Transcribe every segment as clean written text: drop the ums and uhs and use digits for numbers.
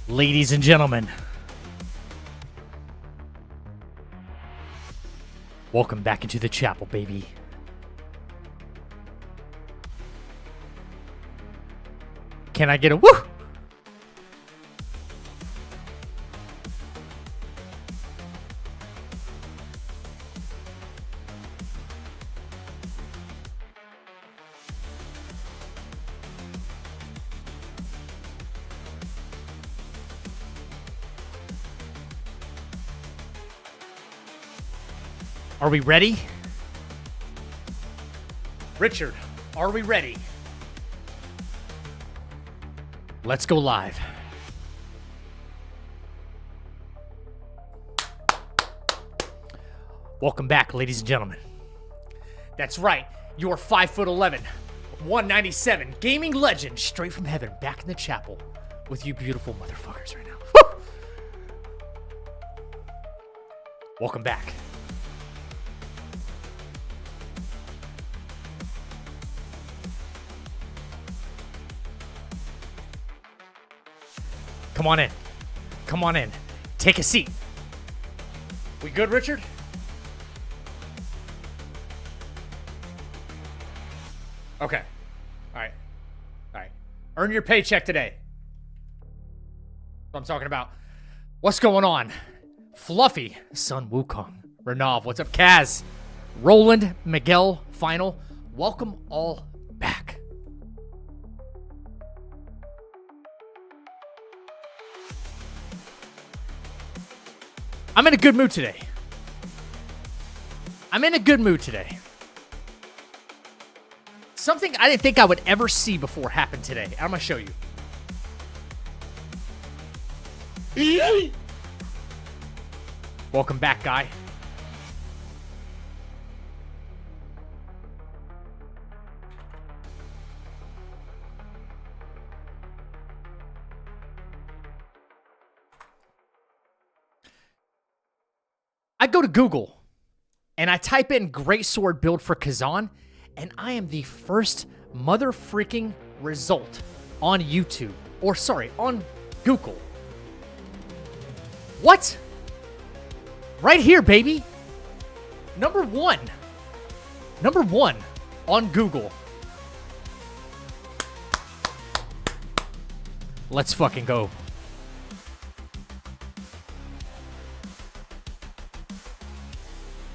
Ladies and gentlemen, welcome back into the chapel, baby. Can I get a woo? Are we ready? Richard, are we ready? Let's go live. Welcome back, ladies and gentlemen. That's right, you're 5'11", 197, gaming legend, straight from heaven, back in the chapel with you beautiful motherfuckers right now. Woo! Welcome back. Come on in. Come on in. Take a seat. We good, Richard? Okay. All right. All right. Earn your paycheck today. That's what I'm talking about. What's going on? Fluffy, Sun Wukong, Renav, what's up? Kaz, Roland, Miguel, Final. Welcome all back. I'm in a good mood today. I'm in a good mood today. Something I didn't think I would ever see before happened today. I'm going to show you. Welcome back, guy. I go to Google and I type in greatsword build for Kazan, and I am the first mother freaking result on YouTube. Or sorry, on Google. What? Right here, baby. Number one. Number one on Google. Let's fucking go.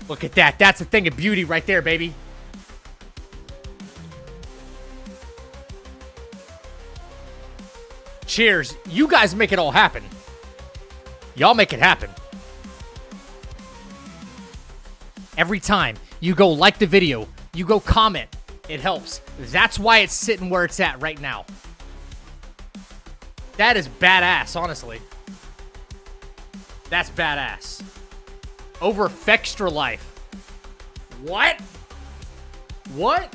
Look at that. That's a thing of beauty right there, baby. Cheers. You guys make it all happen. Y'all make it happen. Every time you go like the video, you go comment, it helps. That's why it's sitting where it's at right now. That is badass, honestly. That's badass. Over Fextra Life. What? What?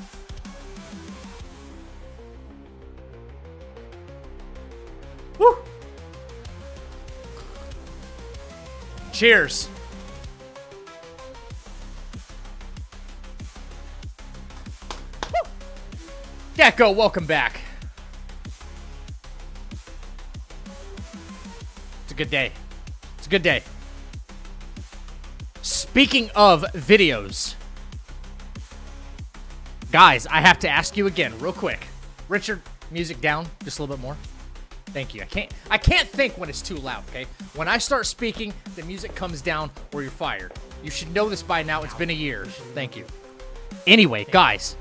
Woo! Cheers. Woo! Deco, welcome back. It's a good day. It's a good day. Speaking of videos, guys, I have to ask you again, real quick. Richard, music down just a little bit more. Thank you. I can't think when it's too loud, okay? When I start speaking, the music comes down or you're fired. You should know this by now. It's been a year. Thank you. Anyway, guys,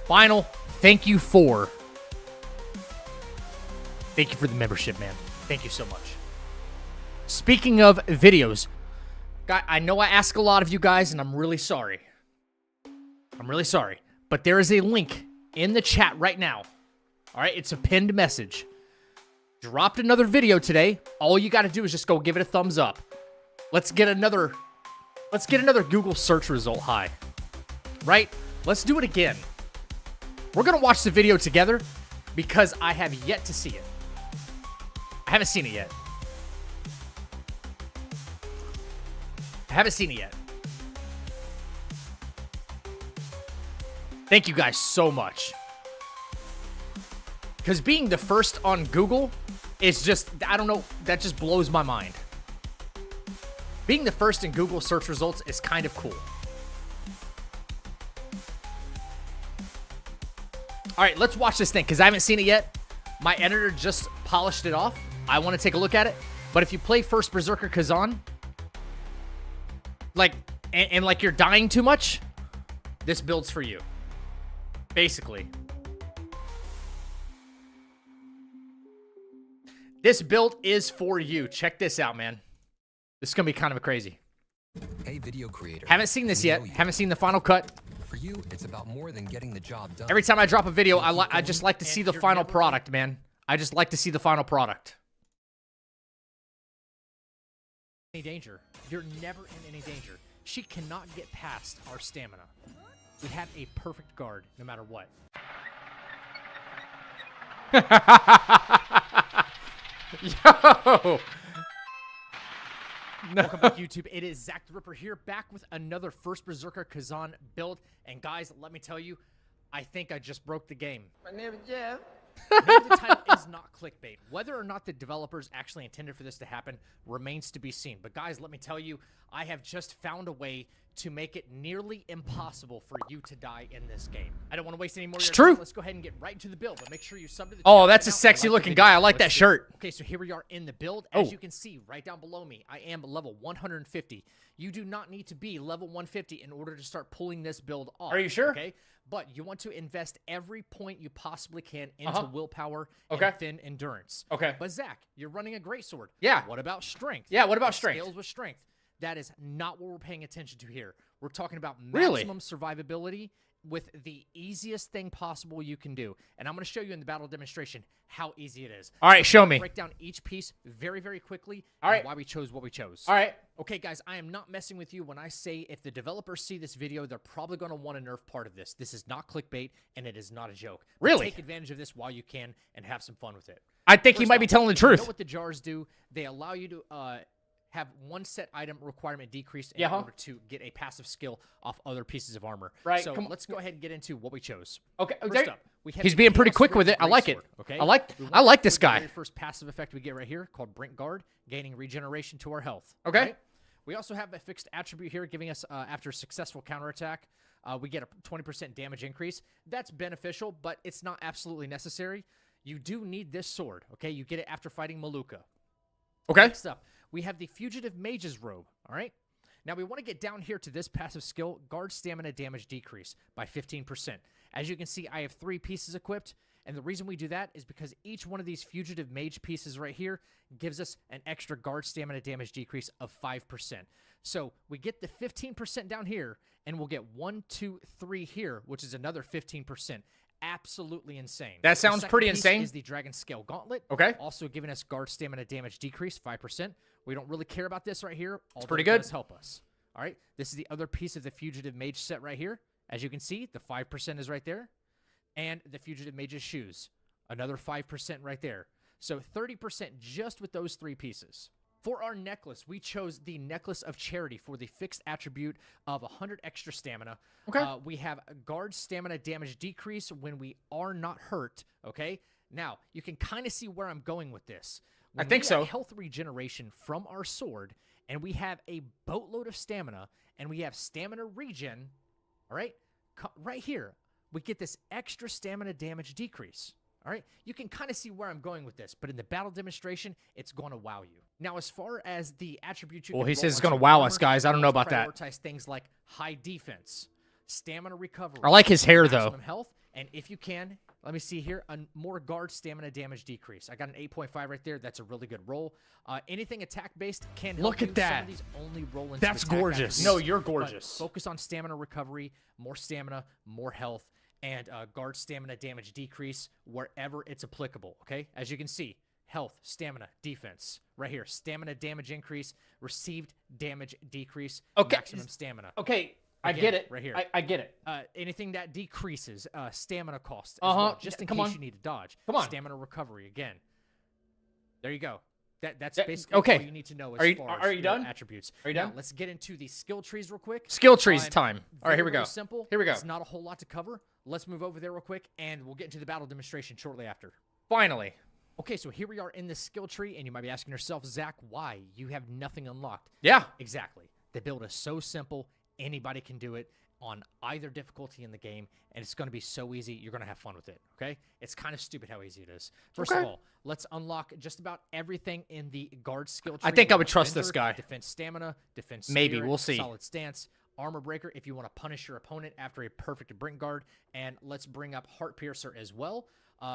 Final, thank you for the membership, man. Thank you so much. Speaking of videos, I know I ask a lot of you guys, and I'm really sorry. I'm really sorry. But there is a link in the chat right now. All right? It's a pinned message. Dropped another video today. All you got to do is just go give it a thumbs up. Let's get another Google search result high. Right? Let's do it again. We're going to watch the video together because I have yet to see it. I haven't seen it yet. I haven't seen it yet. Thank you guys so much. Because being the first on Google It's just, I don't know, that just blows my mind. Being the first in Google search results is kind of cool. All right, let's watch this thing, because I haven't seen it yet. My editor just polished it off. I want to take a look at it. But if you play First Berserker Kazan, like, and like you're dying too much, this build's for you. Basically. This build is for you. Check this out, man. This is going to be kind of crazy. Hey, video creator. Haven't seen this yet. Haven't seen the final cut. For you, it's about more than getting the job done. Every time I drop a video, I just like to see the final product, man. I just like to see the final product. Any danger. You're never in any danger. She cannot get past our stamina. We have a perfect guard, no matter what. Yo! No. Welcome back, YouTube. It is Zach the Ripper here, back with another First Berserker Kazan build. And guys, let me tell you, I think I just broke the game. My name is Jeff. Maybe the title is not clickbait. Whether or not the developers actually intended for this to happen remains to be seen. But guys, let me tell you, I have just found a way to make it nearly impossible for you to die in this game. I don't want to waste any more of your time. Let's go ahead and get right into the build, but make sure you sub to the channel. Oh, that's a sexy looking guy. I like that shirt. Okay, so here we are in the build. As you can see right down below me, I am level 150. You do not need to be level 150 in order to start pulling this build off. Are you sure? Okay, but you want to invest every point you possibly can into willpower and thin endurance. Okay. But Zach, you're running a greatsword. Yeah. What about strength? Yeah, what about strength? Scales with strength. That is not what we're paying attention to here. We're talking about maximum survivability with the easiest thing possible you can do. And I'm going to show you in the battle demonstration how easy it is. All right, show me. Break down each piece very, very quickly. All right. Why we chose what we chose. All right. Okay, guys, I am not messing with you when I say if the developers see this video, they're probably going to want to nerf part of this. This is not clickbait, and it is not a joke. Really? Take advantage of this while you can and have some fun with it. I think he might be telling the truth. You know what the jars do? They allow you to have one set item requirement decreased in order to get a passive skill off other pieces of armor. Right. So let's go ahead and get into what we chose. Okay. First up, he's being pretty quick with it. I like it. Okay. I like this guy. The very first passive effect we get right here called Brink Guard, gaining regeneration to our health. Okay. Right? We also have a fixed attribute here, giving us after successful counterattack, we get a 20% damage increase. That's beneficial, but it's not absolutely necessary. You do need this sword. Okay. You get it after fighting Maluka. Okay. Next up, we have the Fugitive Mage's Robe, all right? Now, we want to get down here to this passive skill, Guard Stamina Damage Decrease by 15%. As you can see, I have 3 pieces equipped, and the reason we do that is because each one of these Fugitive Mage pieces right here gives us an extra Guard Stamina Damage Decrease of 5%. So we get the 15% down here, and we'll get 1, 2, 3 here, which is another 15%. Absolutely insane. That sounds pretty insane. Is the Dragon Scale Gauntlet. Okay. Also giving us Guard Stamina Damage Decrease, 5%. We don't really care about this right here. It's pretty good. It does help us. All right. This is the other piece of the Fugitive Mage set right here. As you can see, the 5% is right there. And the Fugitive Mage's Shoes. Another 5% right there. So 30% just with those 3 pieces. For our necklace, we chose the Necklace of Charity for the fixed attribute of 100 extra stamina. Okay. We have a Guard Stamina Damage Decrease when we are not hurt. Okay. Now, you can kind of see where I'm going with this. When I think so. Health regeneration from our sword, and we have a boatload of stamina, and we have stamina regen. All right. Right here, we get this extra stamina damage decrease. All right, you can kind of see where I'm going with this, but in the battle demonstration, it's going to wow you. Now, as far as the attribute you he says it's going to wow us, guys. I don't know about that. Prioritize things like high defense, stamina recovery. I like his hair, though. Health, and if you can, let me see here, a more guard stamina damage decrease. I got an 8.5 right there. That's a really good roll. Anything attack-based can help. Look at that. Some of these only roll into That's gorgeous. No, you're gorgeous. Focus on stamina recovery, more stamina, more health, and guard stamina damage decrease wherever it's applicable, okay? As you can see, health, stamina, defense. Right here, stamina damage increase, received damage decrease, maximum stamina. Okay, again, I get it. Right here. I get it. Anything that decreases stamina cost as well, just in case you need to dodge. Come on. Stamina recovery, again. There you go. That's basically all you need to know as far as done? Attributes. Are you done? Now, let's get into the skill trees real quick. Skill trees time. All right, here we go. Simple. Here we go. It's not a whole lot to cover. Let's move over there real quick, and we'll get into the battle demonstration shortly after. Finally. Okay, so here we are in the skill tree, and you might be asking yourself, Zach, why? You have nothing unlocked. Yeah. Exactly. The build is so simple. Anybody can do it on either difficulty in the game, and it's going to be so easy. You're going to have fun with it, okay? It's kind of stupid how easy it is. First of all, let's unlock just about everything in the guard skill tree. I think I would trust this guy. Defense stamina, defense Maybe, spirit, we'll see. solid stance, armor breaker if you want to punish your opponent after a perfect brink guard, and let's bring up heart piercer as well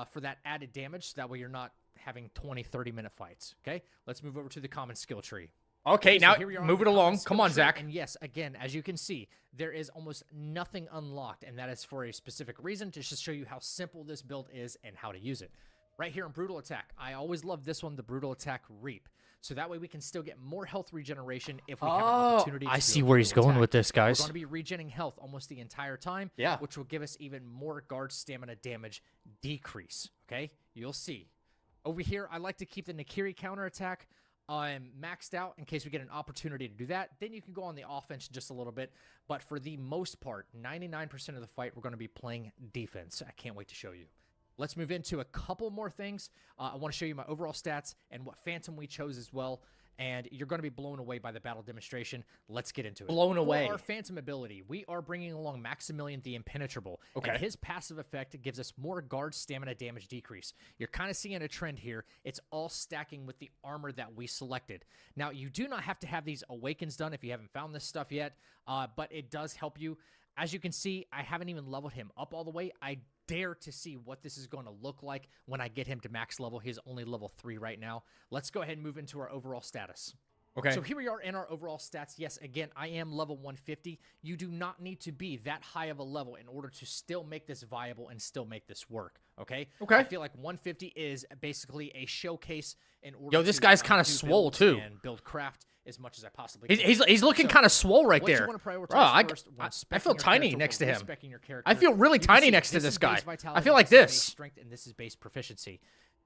for that added damage. That way you're not having 20, 30-minute fights, okay? Let's move over to the common skill tree. Okay, now here we are move it on the along. skill Come on, tree, Zach. And yes, again, as you can see, there is almost nothing unlocked, and that is for a specific reason, to just show you how simple this build is and how to use it. Right here in Brutal Attack, I always love this one, the Brutal Attack Reap. So that way we can still get more health regeneration if we have an opportunity to I do see a where he's brutal going attack. with this, guys. We're going to be regenerating health almost the entire time, Yeah. which will give us even more guard stamina damage decrease, okay? You'll see. Over here, I like to keep the Nakiri counterattack maxed out in case we get an opportunity to do that. Then you can go on the offense just a little bit. But for the most part, 99% of the fight, we're going to be playing defense. I can't wait to show you. Let's move into a couple more things. I want to show you my overall stats and what Phantom we chose as well. And you're going to be blown away by the battle demonstration. Let's get into it. Blown away. For our Phantom ability, we are bringing along Maximilian the Impenetrable. Okay. And his passive effect gives us more guard stamina damage decrease. You're kind of seeing a trend here. It's all stacking with the armor that we selected. Now, you do not have to have these awakens done if you haven't found this stuff yet, but it does help you. As you can see, I haven't even leveled him up all the way. I dare to see what this is going to look like when I get him to max level. He's only level 3 right now. Let's go ahead and move into our overall status. Okay. So here we are in our overall stats. Yes, again, I am level 150. You do not need to be that high of a level in order to still make this viable and still make this work, okay? Okay. I feel like 150 is basically a showcase in order Yo, this to, guy's kinda do swole, builds too. and build craft as much as I possibly can. He's looking kind of swole right What you there. wanna prioritize Bro, I first when I speccing feel your tiny character next or to him. respeccing your character, I feel really you can tiny see next to this this is guy. base I vitality, feel like this is base this. strength, and this is base proficiency.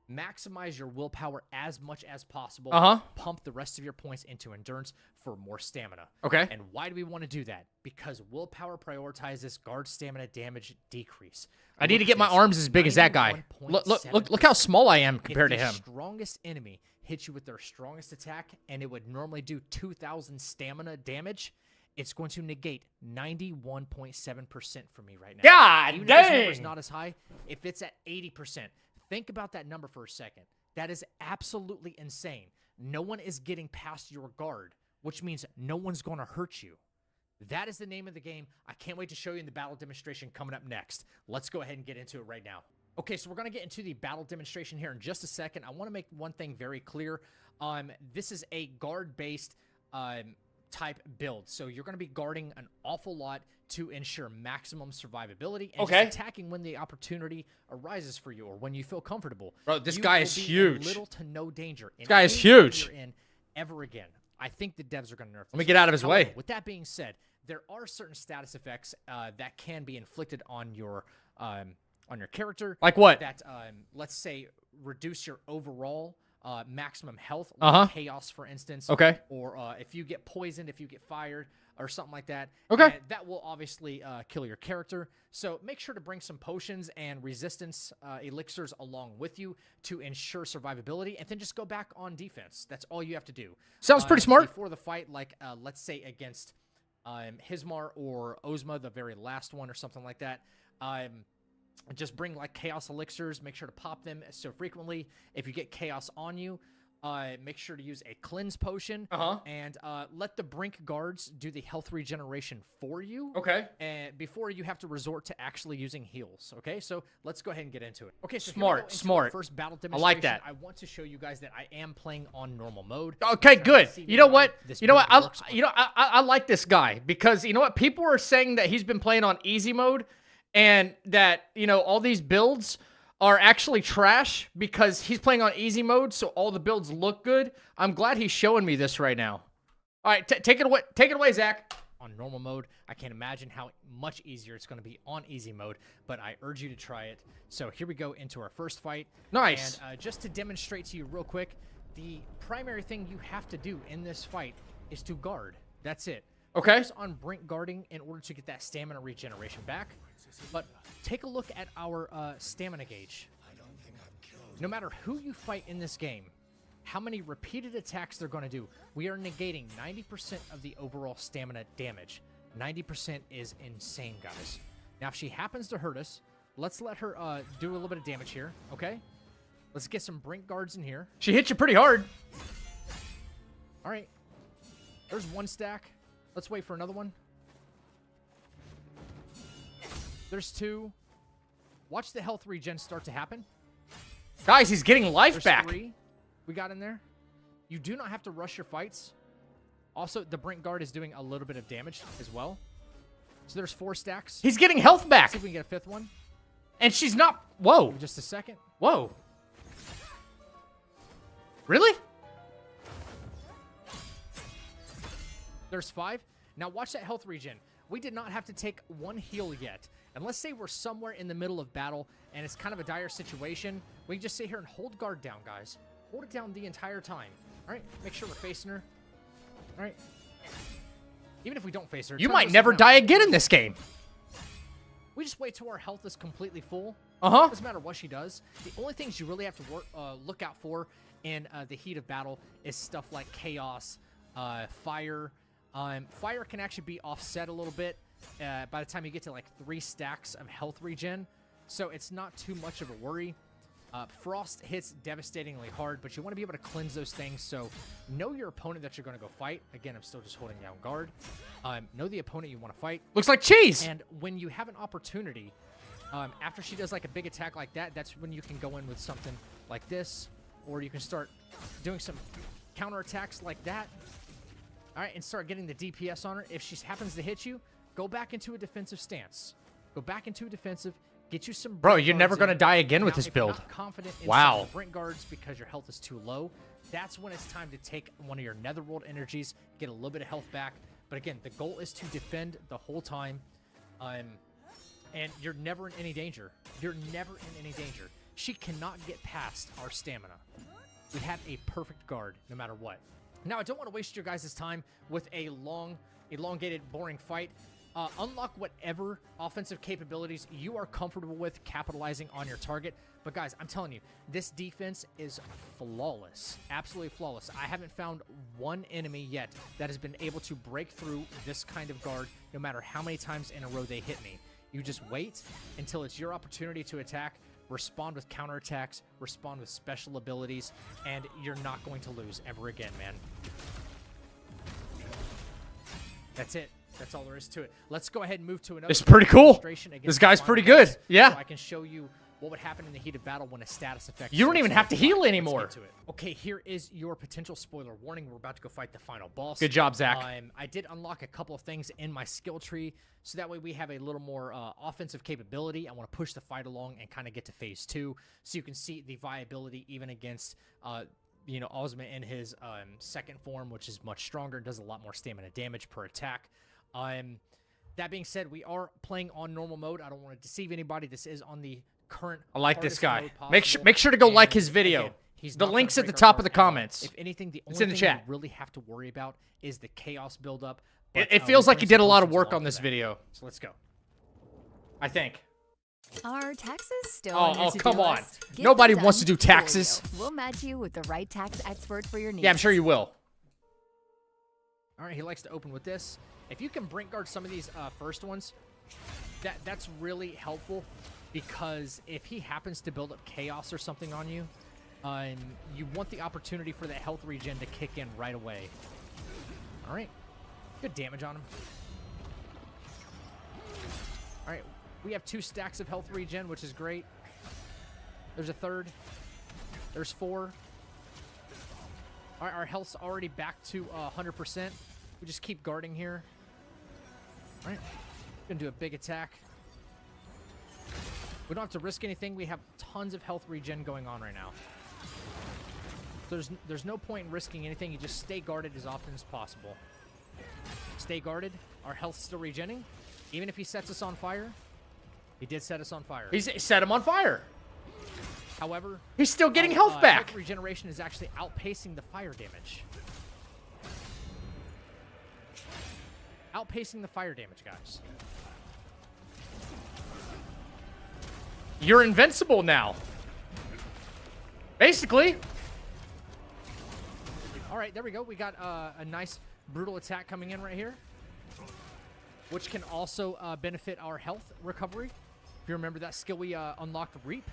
Maximize your willpower as much as possible. Uh-huh. Pump the rest of your points into endurance for more stamina. Okay. And why do we want to do that? Because willpower prioritizes guard stamina damage decrease. I need to Look get at my this, arms as big as that guy. Look how small I am compared to if the him. strongest enemy hits you with their strongest attack, and it would normally do 2,000 stamina damage, it's going to negate 91.7% for me right now. God Even if this number's dang. not as high, if it's at 80%, think about that number for a second. That is absolutely insane. No one is getting past your guard, which means no one's going to hurt you. That is the name of the game. I can't wait to show you in the battle demonstration coming up next. Let's go ahead and get into it right now. Okay, so we're going to get into the battle demonstration here in just a second. I want to make one thing very clear. This is a guard-based type build. So you're going to be guarding an awful lot to ensure maximum survivability and just attacking when the opportunity arises for you or when you feel comfortable. Bro, this You guy will is be in huge. little to no danger. This guy is huge. You're in ever again. I think the devs are going to nerf this. Let me get out of his way. With that being said, there are certain status effects that can be inflicted on your character. Like what? That let's say reduce your overall maximum health, Uh-huh. like chaos, for instance. Okay. Or if you get poisoned, if you get fired, or something like that. Okay. And that will obviously kill your character. So make sure to bring some potions and resistance elixirs along with you to ensure survivability, and then just go back on defense. That's all you have to do. Sounds pretty smart. Before the fight, like let's say against Hismar or Ozma, the very last one, or something like that. Just bring like chaos elixirs. Make sure to pop them so frequently. If you get chaos on you, make sure to use a cleanse potion. And let the brink guards do the health regeneration for you. Okay. And before you have to resort to actually using heals. Okay, so let's go ahead and get into it. Okay, so Smart, smart. First battle I demonstration. like that. I want to show you guys that I am playing on normal mode. Okay, good. see You know why what? this You know what? build works I like this guy because you know what? People are saying that he's been playing on easy mode, and that all these builds are actually trash because he's playing on easy mode, so all the builds look good. I'm glad he's showing me this right now. All right, take it away. Take it away, Zach. On normal mode, I can't imagine how much easier it's going to be on easy mode, but I urge you to try it. So here we go into our first fight. Nice. And just to demonstrate to you real quick, the primary thing you have to do in this fight is to guard. That's it. Okay. Focus on brink guarding in order to get that stamina regeneration back. But take a look at our stamina gauge. no matter who you fight in this game, how many repeated attacks they're going to do, we are negating 90% of the overall stamina damage. 90% is insane, guys. Now, if she happens to hurt us, let's let her do a little bit of damage here, okay? Let's get some brink guards in here. She hit you pretty hard. All right. There's one stack. Let's wait for another one. There's two. Watch the health regen start to happen. Guys, he's getting life There's back. three we got in there. You do not have to rush your fights. Also, the brink guard is doing a little bit of damage as well. So there's 4 stacks. He's getting health back. See if we can get a 5th one. And she's not... Whoa. Give me just a second. Whoa. Really? There's 5. Now watch that health regen. We did not have to take one heal yet. And let's say we're somewhere in the middle of battle and it's kind of a dire situation. We can just sit here and hold guard down, guys. Hold it down the entire time. All right, make sure we're facing her. All right. Even if we don't face her, You try to might go never sit die down. again in this game. We just wait till our health is completely full. Uh-huh. Doesn't matter what she does. The only things you really have to look out for in the heat of battle is stuff like chaos, fire. Fire can actually be offset a little bit by the time you get to like 3 stacks of health regen, so it's not too much of a worry. Frost hits devastatingly hard, but you want to be able to cleanse those things, so know your opponent that you're going to go fight. Again, I'm still just holding down guard. Know the opponent you want to fight. Looks like cheese. And when you have an opportunity, after she does like a big attack like that, that's when you can go in with something like this, or you can start doing some counterattacks like that. All right, and start getting the DPS on her. If she happens to hit you, go back into a defensive stance. Go back into a defensive. Get you some. Bro, brink you're never guards going to in. die again with Now, this if you're build. not confident in Wow. some of the brink guards because your health is too low, that's when it's time to take one of your netherworld energies, get a little bit of health back. But again, the goal is to defend the whole time, and you're never in any danger. You're never in any danger. She cannot get past our stamina. We have a perfect guard no matter what. Now, I don't want to waste your guys' time with a long, elongated, boring fight. Unlock whatever offensive capabilities you are comfortable with capitalizing on your target. But guys, I'm telling you, this defense is flawless. Absolutely flawless. I haven't found one enemy yet that has been able to break through this kind of guard no matter how many times in a row they hit me. You just wait until it's your opportunity to attack, respond with counterattacks, respond with special abilities, and you're not going to lose ever again, man. That's it. That's all there is to it. Let's go ahead and move to another. It's pretty cool. demonstration against This the guy's final pretty good. boss, Yeah. So I can show you what would happen in the heat of battle when a status effect. You don't switches even have on to the heal clock. Let's anymore. get to it. Okay, here is your potential spoiler warning. We're about to go fight the final boss. Good job, Zach. I did unlock a couple of things in my skill tree, so that way we have a little more offensive capability. I want to push the fight along and kind of get to phase 2, so you can see the viability even against Ozma in his second form, which is much stronger and does a lot more stamina damage per attack. That being said, we are playing on normal mode. I don't want to deceive anybody. This is on the current. I like this hardest guy. mode Make possible. sure to go like And his video. again, he's The not link's gonna at the break our top of the guard at all. comments. If anything, the It's only in the thing chat. we really have to worry about is the chaos buildup. It But, feels we're like he putting did a some lot of potions work off on for this that. video. So let's go. I think. Are taxes still Oh, on your oh, to-do come on. list? Get Nobody them wants done to do for taxes. you. We'll match you with the right tax expert for your needs. Yeah, I'm sure you will. All right, he likes to open with this. If you can brink guard some of these first ones, that's really helpful, because if he happens to build up chaos or something on you, you want the opportunity for that health regen to kick in right away. All right, good damage on him. All right, we have 2 stacks of health regen, which is great. There's a third. There's 4. All right, our health's already back to 100%. We just keep guarding here. All right, gonna do a big attack. We don't have to risk anything. We have tons of health regen going on right now. There's no point in risking anything. You just stay guarded as often as possible. Stay guarded. Our health's still regenning. Even if he sets us on fire, he did set us on fire. He set him on fire. However, He's still getting our, health back. Health regeneration is actually outpacing the fire damage. Outpacing the fire damage, guys. You're invincible now. Basically. All right, there we go. We got a nice brutal attack coming in right here, which can also benefit our health recovery. If you remember that skill we unlocked, Reap.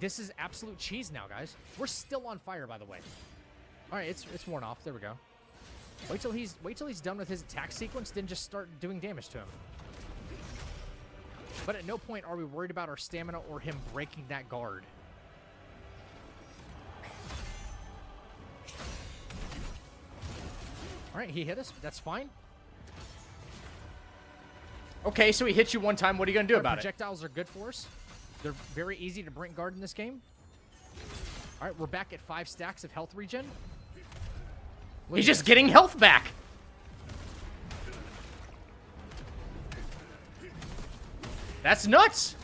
This is absolute cheese now, guys. We're still on fire, by the way. All right, it's worn off. There we go. Wait till he's done with his attack sequence, then just start doing damage to him. But at no point are we worried about our stamina or him breaking that guard. All right, he hit us. That's fine. Okay, so he hits you one time. What are you going to do about it? Projectiles are good for us. They're very easy to brink guard in this game. All right, we're back at 5 stacks of health regen. He's just getting health back. That's nuts.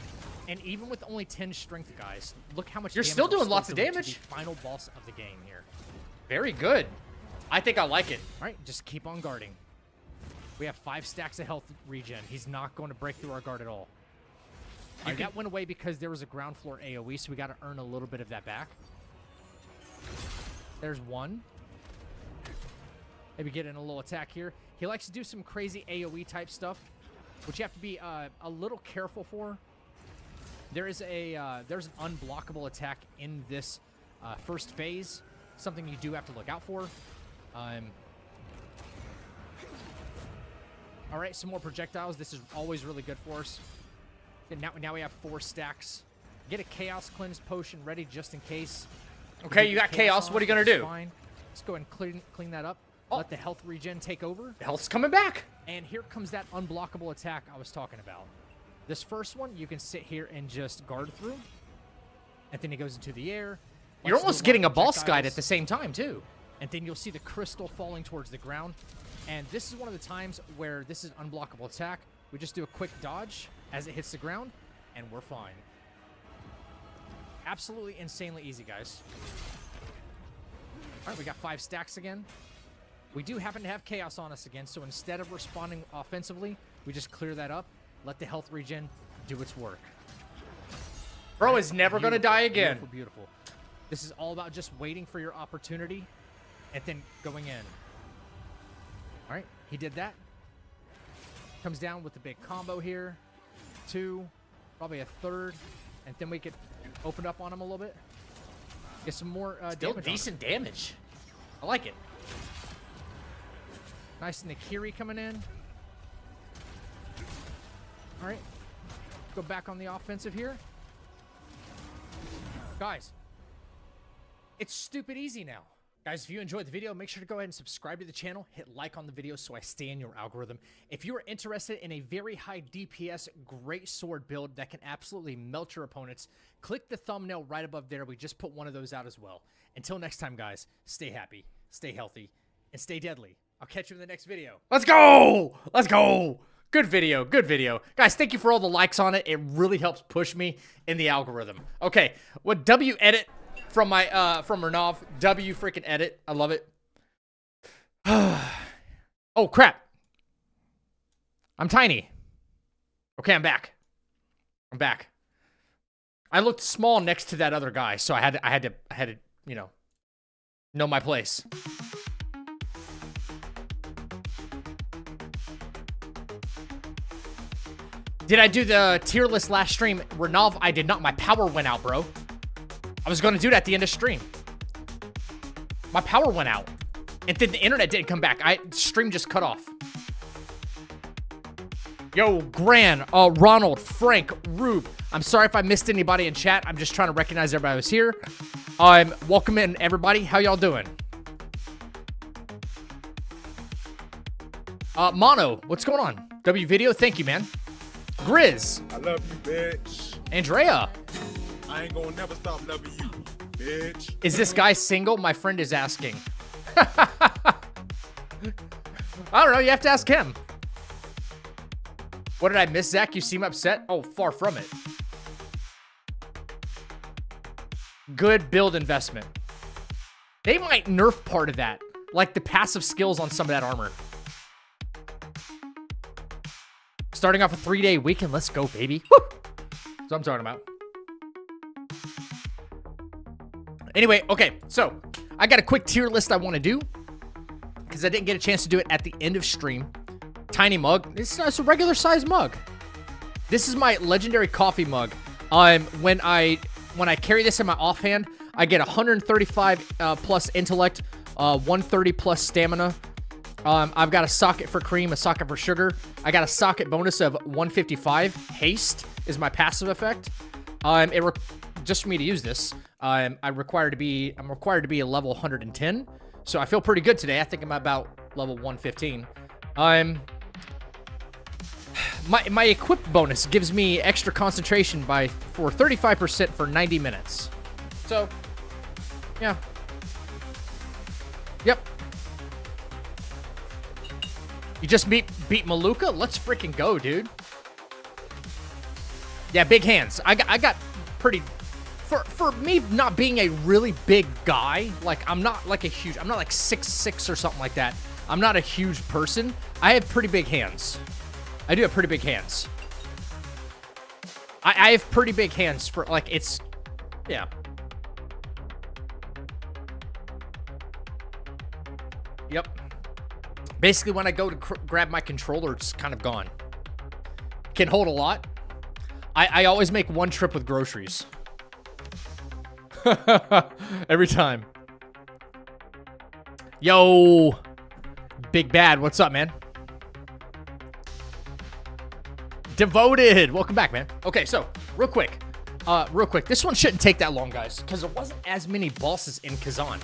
And even with only 10 strength, guys, look how much. You're still doing lots of damage. The final boss of the game here. Very good. I think I like it. All right, just keep on guarding. We have 5 stacks of health regen. He's not going to break through our guard at all. That went away because there was a ground floor AoE, so we got to earn a little bit of that back. There's one. Maybe get in a little attack here. He likes to do some crazy AoE type stuff, which you have to be a little careful for. There's an unblockable attack in this first phase. Something you do have to look out for. All right, some more projectiles. This is always really good for us. And now we have 4 stacks. Get a Chaos Cleanse potion ready just in case. Okay, you got Chaos. What are you going to do? Fine. Let's go ahead and clean that up. Oh. Let the health regen take over. The health's coming back. And here comes that unblockable attack I was talking about. This first one, you can sit here and just guard through. And then he goes into the air. You're almost getting a boss guide at the same time, too. And then you'll see the crystal falling towards the ground. And this is one of the times where this is an unblockable attack. We just do a quick dodge as it hits the ground, and we're fine. Absolutely insanely easy, guys. All right, we got 5 stacks again. We do happen to have Chaos on us again, so instead of responding offensively, we just clear that up, let the health regen do its work. Bro is never going to die again. Beautiful, beautiful. This is all about just waiting for your opportunity and then going in. All right, he did that. Comes down with the big combo here. 2, probably a 3rd, and then we could open up on him a little bit. Get some more still damage. Decent damage. I like it. Nice Nakiri coming in. All right, go back on the offensive here. Guys, it's stupid easy now. Guys, if you enjoyed the video, make sure to go ahead and subscribe to the channel. Hit like on the video so I stay in your algorithm. If you are interested in a very high DPS, great sword build that can absolutely melt your opponents, click the thumbnail right above there. We just put one of those out as well. Until next time, guys, stay happy, stay healthy, and stay deadly. I'll catch you in the next video. Let's go! Let's go! Good video, good video. Guys, thank you for all the likes on it. It really helps push me in the algorithm. Okay, what W edit from my from Renov. W freaking edit. I love it. Oh crap. I'm tiny. Okay, I'm back. I'm back. I looked small next to that other guy, so I had to, you know my place. Did I do the tier list last stream? Renov, I did not. My power went out, bro. I was going to do that at the end of stream. My power went out. And then the internet didn't come back. Stream just cut off. Yo, Gran, Ronald, Frank, Rube. I'm sorry if I missed anybody in chat. I'm just trying to recognize everybody who's here. Welcome in, everybody. How y'all doing? Mono, what's going on? W Video, thank you, man. Grizz. I love you, bitch. Andrea. I ain't gonna never stop loving you, bitch. Is this guy single? My friend is asking. I don't know. You have to ask him. What did I miss, Zach? You seem upset? Oh, far from it. Good build investment. They might nerf part of that. Like the passive skills on some of that armor. Starting off a 3-day weekend. Let's go, baby. Woo! That's what I'm talking about. Anyway, okay, so I got a quick tier list I want to do because I didn't get a chance to do it at the end of stream. Tiny mug. It's a regular size mug. This is my legendary coffee mug. When I carry this in my offhand, I get 135 plus intellect, 130 plus stamina. I've got a socket for cream, a socket for sugar. I got a socket bonus of 155. Haste is my passive effect. Just for me to use this, I'm required to be a level 110. So I feel pretty good today. I think I'm about level 115. My equip bonus gives me extra concentration for 35% for 90 minutes. So, yeah. Yep. You just beat Maluka? Let's freaking go, dude. Yeah, big hands. I got pretty... For me not being a really big guy, like, I'm not like 6'6" or something like that. I'm not a huge person. I have pretty big hands. I do have pretty big hands. I have pretty big hands for, like, it's... Yeah. Yep. Basically, when I go to grab my controller, it's kind of gone. Can hold a lot. I always make one trip with groceries. Every time. Yo. Big Bad, what's up, man? Devoted. Welcome back, man. Okay, so, real quick. This one shouldn't take that long, guys, because there wasn't as many bosses in Kazan.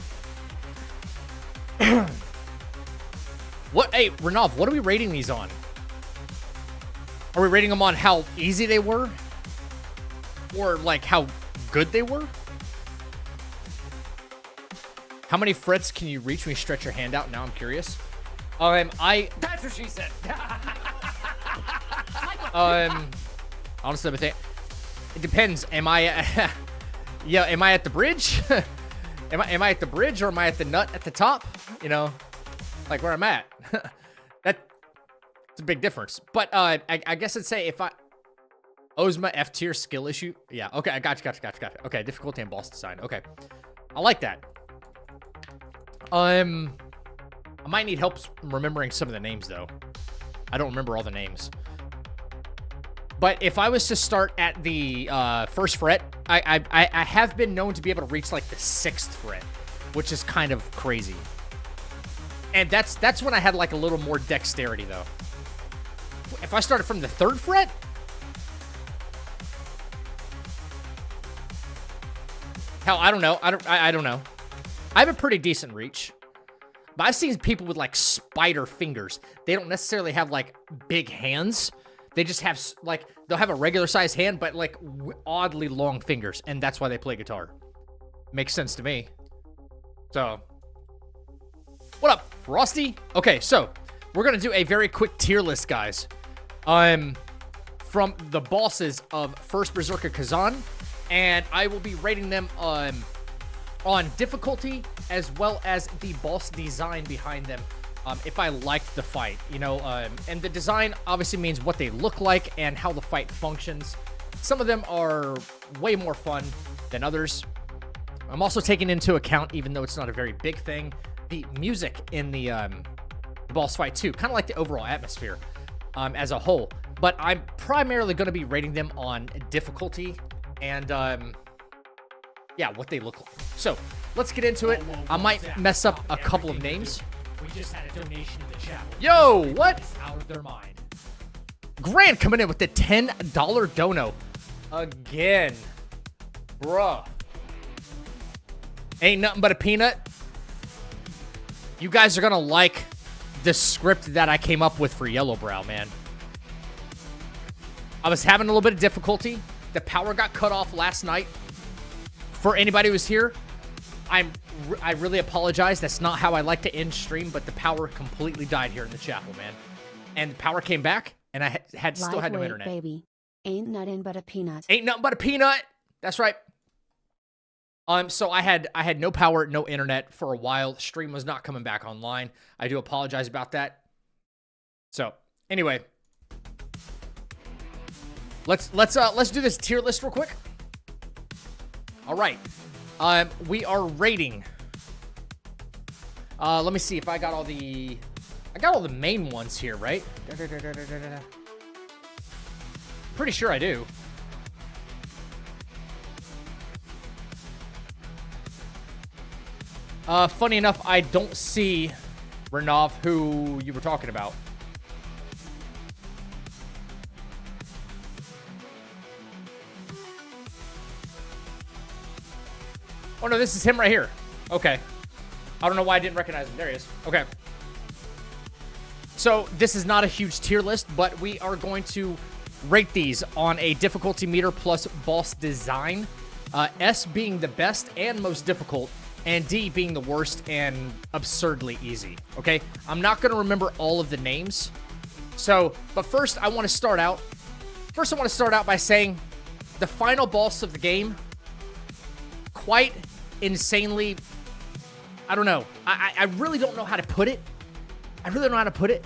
Hey, Renov, what are we rating these on? Are we rating them on how easy they were? Or, like, how good they were? How many frets can you reach when you stretch your hand out? Now I'm curious. That's what she said. Honestly, I think it depends. Am I, yeah, am I at the bridge? am I at the bridge or am I at the nut at the top? You know, like where I'm at. That's a big difference. But I guess I'd say if Ozma F tier skill issue. Yeah. Okay. I got you. Okay. Difficulty and boss design. Okay. I like that. I might need help remembering some of the names though. I don't remember all the names. But if I was to start at the first fret, I have been known to be able to reach like the 6th fret, which is kind of crazy. And that's when I had like a little more dexterity though. If I started from the 3rd fret, hell, I don't know. I don't know. I have a pretty decent reach. But I've seen people with like spider fingers. They don't necessarily have like big hands. They just have like, they'll have a regular sized hand, but like oddly long fingers. And that's why they play guitar. Makes sense to me. So, what up, Frosty? Okay, so we're going to do a very quick tier list, guys. From the bosses of First Berserker Kazan. And I will be rating them on difficulty as well as the boss design behind them. If I liked the fight, you know, and the design obviously means what they look like and how the fight functions. Some of them are way more fun than others. I'm also taking into account, even though it's not a very big thing, the music in the boss fight too. Kind of like the overall atmosphere as a whole. But I'm primarily going to be rating them on difficulty and, yeah, what they look like. So, let's get into it. I might mess up a couple of names. We just had a donation in the chat. Yo, what? Out of their mind. Grant coming in with the $10 dono. Again. Bruh. Ain't nothing but a peanut. You guys are gonna like the script that I came up with for Yellowbrow, man. I was having a little bit of difficulty. The power got cut off last night. For anybody who's here, I really apologize. That's not how I like to end stream, but the power completely died here in the chapel, man. And the power came back, and I still had no internet. Baby. Ain't nothing but a peanut. Ain't nothing but a peanut. That's right. So I had no power, no internet for a while. The stream was not coming back online. I do apologize about that. So anyway, let's do this tier list real quick. All right. We are rating. Let me see if I got all the... I got all the main ones here, right? Pretty sure I do. Funny enough, I don't see, Renov, who you were talking about. Oh, no, this is him right here. Okay. I don't know why I didn't recognize him. There he is. Okay. So, this is not a huge tier list, but we are going to rate these on a difficulty meter plus boss design. S being the best and most difficult, and D being the worst and absurdly easy. Okay? I'm not going to remember all of the names. So, but first, I want to start out. First, I want to start out by saying the final boss of the game, quite insanely, I don't know. I really don't know how to put it. I really don't know how to put it,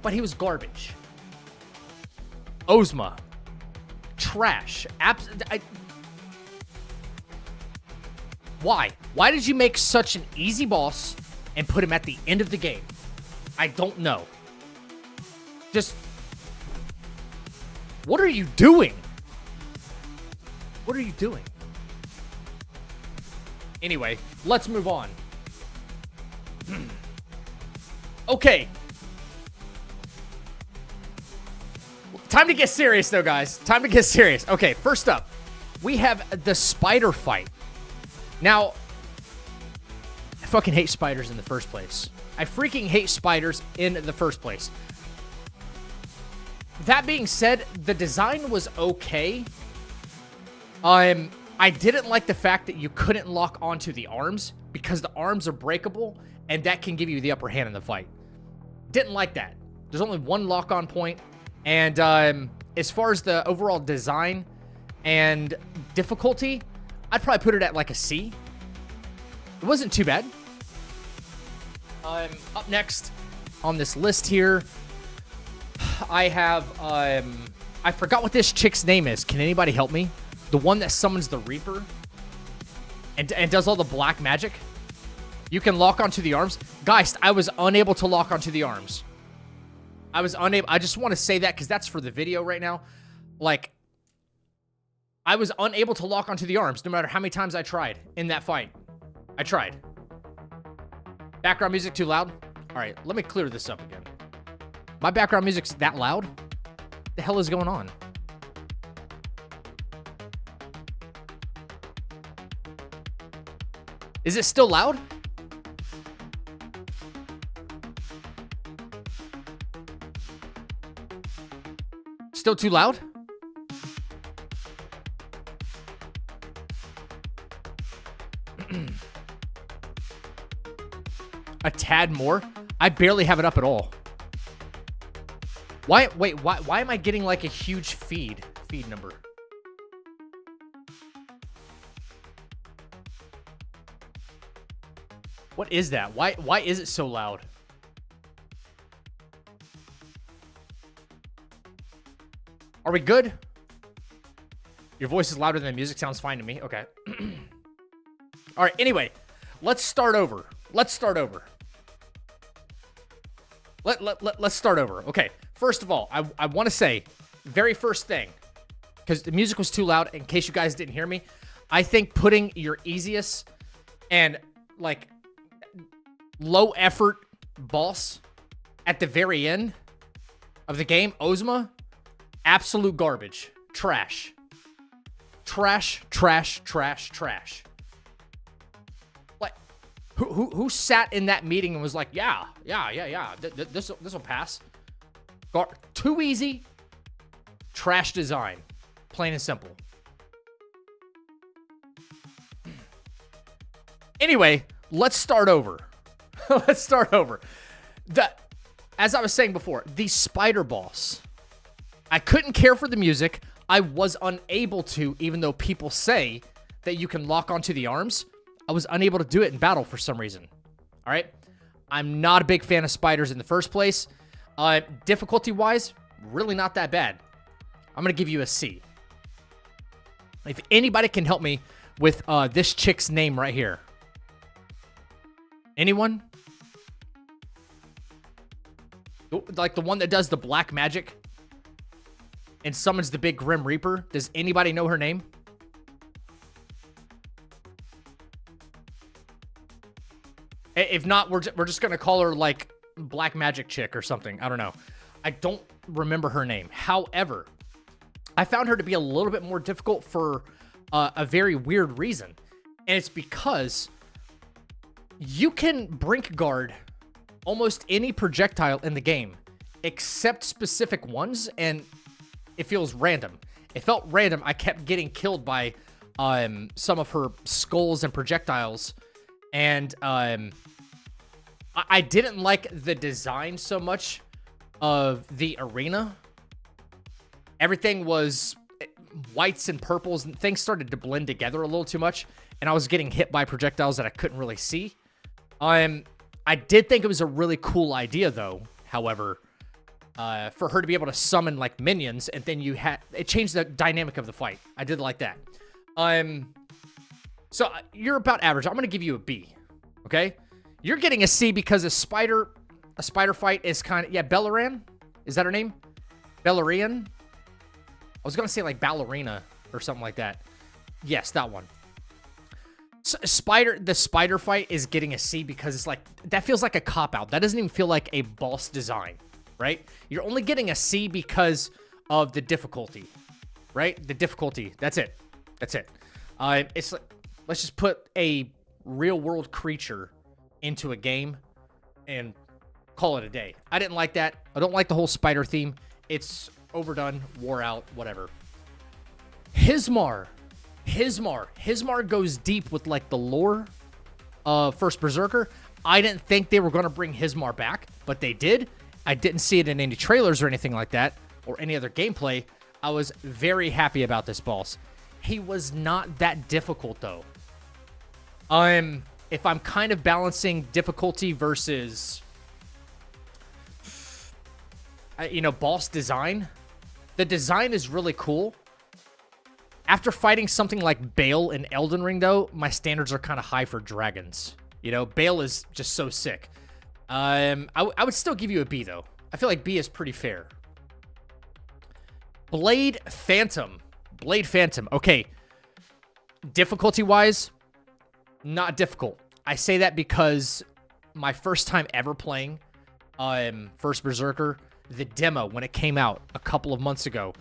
but he was garbage. Ozma. Trash. Why? Why did you make such an easy boss and put him at the end of the game? I don't know. Just... What are you doing? What are you doing? Anyway, let's move on. Okay. Time to get serious, though, guys. Time to get serious. Okay, first up, we have the spider fight. Now, I fucking hate spiders in the first place. I freaking hate spiders in the first place. That being said, the design was okay. I didn't like the fact that you couldn't lock onto the arms because the arms are breakable, and that can give you the upper hand in the fight. Didn't like that. There's only one lock-on point, and as far as the overall design and difficulty, I'd probably put it at like a C. It wasn't too bad. Up next on this list here, I have, I forgot what this chick's name is. Can anybody help me? The one that summons the Reaper and does all the black magic. You can lock onto the arms. Geist, I was unable to lock onto the arms. I was unable. I just want to say that because that's for the video right now. Like, I was unable to lock onto the arms no matter how many times I tried in that fight. I tried. Background music too loud? All right, let me clear this up again. My background music's that loud? What the hell is going on? Is it still loud? Still too loud? A tad more? I barely have it up at all. Why am I getting like a huge feed number? What is that? Why is it so loud? Are we good? Your voice is louder than the music. Sounds fine to me. Okay. All right. Anyway, let's start over. Let's start over. Let's start over. Okay. First of all, I want to say, very first thing, because the music was too loud, in case you guys didn't hear me, I think putting your easiest and, like, low effort boss at the very end of the game, Ozma, absolute garbage. Trash. Trash, trash, trash, trash. Like, who sat in that meeting and was like, yeah, this will pass. Too easy. Trash design. Plain and simple. Anyway, let's start over. Let's start over. As I was saying before, the spider boss. I couldn't care for the music. I was unable to, even though people say that you can lock onto the arms. I was unable to do it in battle for some reason. All right? I'm not a big fan of spiders in the first place. Difficulty-wise, really not that bad. I'm going to give you a C. If anybody can help me with this chick's name right here? Anyone? Like the one that does the black magic and summons the big Grim Reaper. Does anybody know her name? If not, we're just going to call her like Black Magic Chick or something. I don't know. I don't remember her name. However, I found her to be a little bit more difficult for a very weird reason. And it's because you can brink guard almost any projectile in the game except specific ones, and it feels random. It felt random. I kept getting killed by some of her skulls and projectiles, and I didn't like the design so much of the arena. Everything was whites and purples, and things started to blend together a little too much, and I was getting hit by projectiles that I couldn't really see. I did think it was a really cool idea, though, however, for her to be able to summon, like, minions, and then it changed the dynamic of the fight. I did like that. So you're about average. I'm going to give you a B, okay? You're getting a C because a spider fight is kind of, yeah, Bellaran? Is that her name? Bellarian? I was going to say, like, ballerina or something like that. Yes, that one. The spider fight is getting a C because it's like, that feels like a cop-out. That doesn't even feel like a boss design, right? You're only getting a C because of the difficulty, right? The difficulty. That's it. That's it. It's like, let's just put a real-world creature into a game and call it a day. I didn't like that. I don't like the whole spider theme. It's overdone, wore out, whatever. Hismar goes deep with, like, the lore of First Berserker. I didn't think they were going to bring Hismar back, but they did. I didn't see it in any trailers or anything like that, or any other gameplay. I was very happy about this boss. He was not that difficult, though. If I'm kind of balancing difficulty versus, boss design, the design is really cool. After fighting something like Bale in Elden Ring, though, my standards are kind of high for dragons. Bale is just so sick. I would still give you a B, though. I feel like B is pretty fair. Blade Phantom. Okay. Difficulty-wise, not difficult. I say that because my first time ever playing First Berserker, the demo, when it came out a couple of months ago,